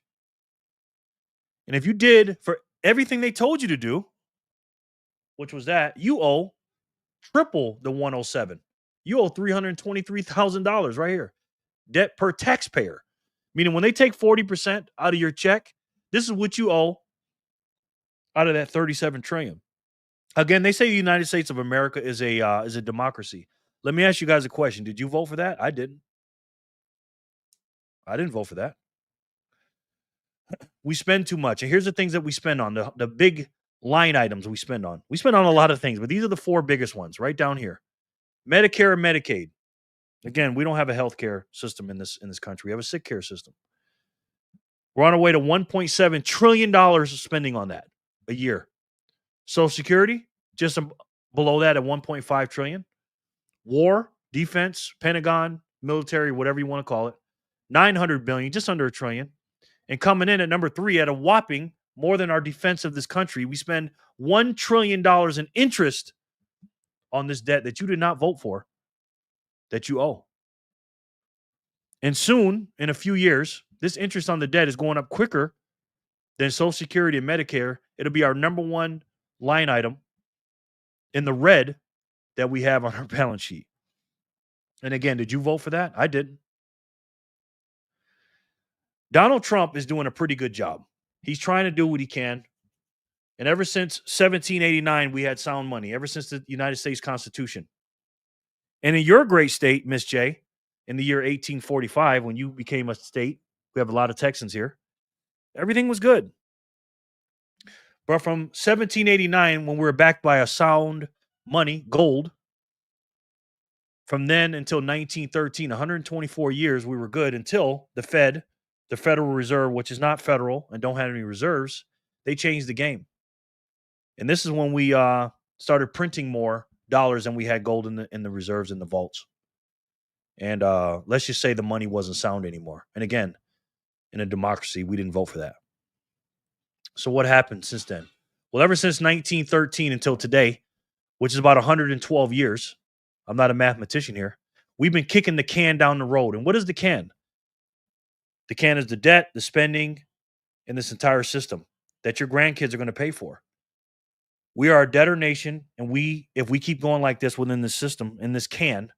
And if you did for everything they told you to do, which was that, you owe triple the 107. You owe $323,000 right here. Debt per taxpayer. Meaning when they take 40% out of your check, this is what you owe out of that 37 trillion. Again, they say the United States of America is a democracy. Let me ask you guys a question. Did you vote for that? I didn't. I didn't vote for that. We spend too much. And here's the things that we spend on, the big line items we spend on. We spend on a lot of things, but these are the 4 biggest ones right down here. Medicare and Medicaid. Again, we don't have a healthcare system in this country. We have a sick care system. We're on our way to $1.7 trillion of spending on that a year. Social Security, just below that at $1.5 trillion. War, defense, Pentagon, military, whatever you want to call it, $900 billion, just under $1 trillion. And coming in at number 3 at a whopping more than our defense of this country, we spend $1 trillion in interest on this debt that you did not vote for, that you owe. And soon, in a few years, this interest on the debt is going up quicker than Social Security and Medicare. It'll be our number 1 line item in the red that we have on our balance sheet. And again, did you vote for that? I didn't. Donald Trump is doing a pretty good job. He's trying to do what he can. And ever since 1789, we had sound money, ever since the United States Constitution. And in your great state, Miss J, in the year 1845 when you became a state. We have a lot of Texans here. Everything was good. But from 1789, when we were backed by a sound money, gold, from then until 1913, 124 years, we were good until the Fed, the Federal Reserve, which is not federal and don't have any reserves, they changed the game. And this is when we started printing more dollars than we had gold in the reserves in the vaults. And let's just say the money wasn't sound anymore. And again, in a democracy, we didn't vote for that. So what happened since then? Well, ever since 1913 until today, which is about 112 years, I'm not a mathematician here, we've been kicking the can down the road. And what is the can? The can is the debt, the spending, and this entire system that your grandkids are going to pay for. We are a debtor nation, and if we keep going like this within this system, in this can,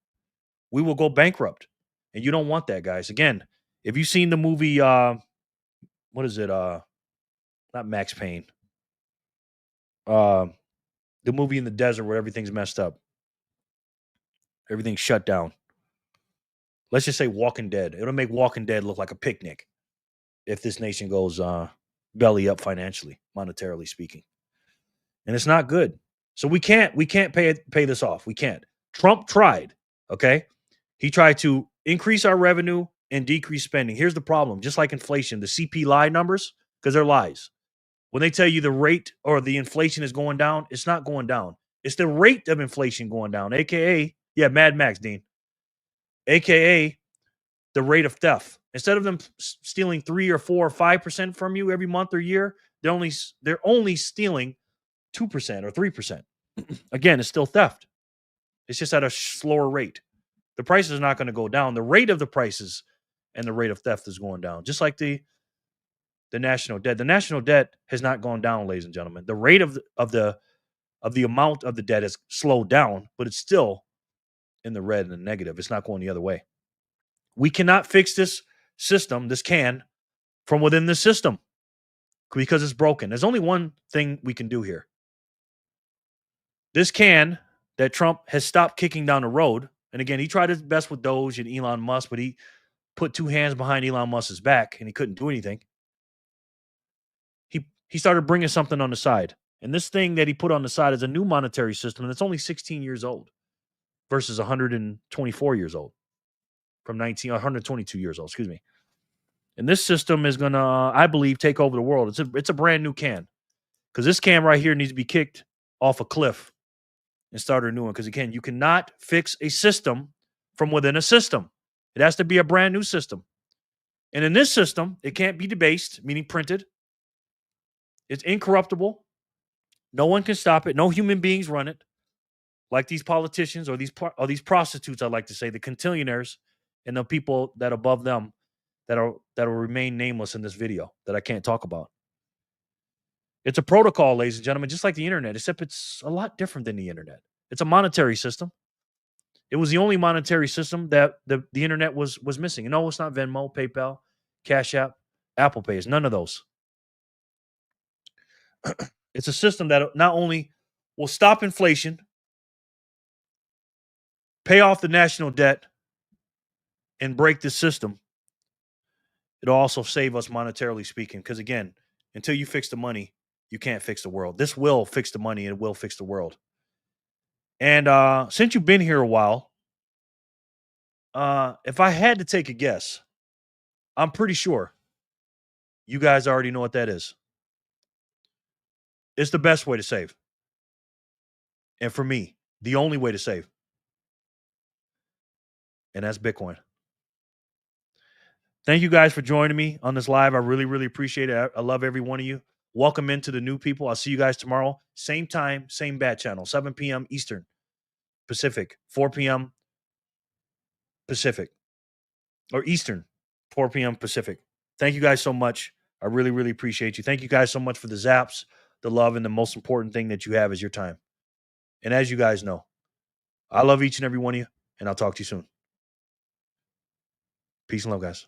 we will go bankrupt. And you don't want that, guys. Again, if you've seen the movie, what is it? Not Max Payne. The movie in the desert where everything's messed up. Everything's shut down. Let's just say Walking Dead. It'll make Walking Dead look like a picnic if this nation goes belly up financially, monetarily speaking. And it's not good. So we can't pay this off. We can't. Trump tried, okay? He tried to increase our revenue and decrease spending. Here's the problem. Just like inflation, the CPI numbers, because they're lies. When they tell you the rate or the inflation is going down, it's not going down. It's the rate of inflation going down, a.k.a., Mad Max, Dean, a.k.a. the rate of theft. Instead of them stealing 3 or 4 or 5% from you every month or year, they're only stealing 2% or 3%. Again, it's still theft. It's just at a slower rate. The price is not going to go down. The rate of the prices and the rate of theft is going down, just like the national debt. The national debt has not gone down, ladies and gentlemen. The rate of the amount of the debt has slowed down, but it's still in the red and the negative. It's not going the other way. We cannot fix this system, this can, from within the system because it's broken. There's only one thing we can do here. This can that Trump has stopped kicking down the road, and again, he tried his best with Doge and Elon Musk, but he put 2 hands behind Elon Musk's back and he couldn't do anything. He started bringing something on the side. And this thing that he put on the side is a new monetary system that's only 16 years old versus 124 years old from 122 years old, excuse me. And this system is going to, I believe, take over the world. It's a brand new can because this can right here needs to be kicked off a cliff and start a new one. Because again, you cannot fix a system from within a system. It has to be a brand new system. And in this system, it can't be debased, meaning printed. It's incorruptible. No one can stop it. No human beings run it, like these politicians or these prostitutes. I like to say the cantillionaires and the people that above them that'll remain nameless in this video that I can't talk about. It's a protocol, ladies and gentlemen, just like the internet, except it's a lot different than the internet. It's a monetary system. It was the only monetary system that the internet was missing. No, it's not Venmo, PayPal, Cash App, Apple Pay. It's none of those. It's a system that not only will stop inflation, pay off the national debt, and break this system, it'll also save us monetarily speaking. Because again, until you fix the money, you can't fix the world. This will fix the money and it will fix the world. And since you've been here a while, if I had to take a guess, I'm pretty sure you guys already know what that is. It's the best way to save. And for me, the only way to save. And that's Bitcoin. Thank you guys for joining me on this live. I really, really appreciate it. I love every one of you. Welcome into the new people. I'll see you guys tomorrow. Same time, same bat channel, 7 p.m. Eastern Pacific, 4 p.m. Pacific. Or Eastern, 4 p.m. Pacific. Thank you guys so much. I really, really appreciate you. Thank you guys so much for the zaps, the love, and the most important thing that you have is your time. And as you guys know, I love each and every one of you, and I'll talk to you soon. Peace and love, guys.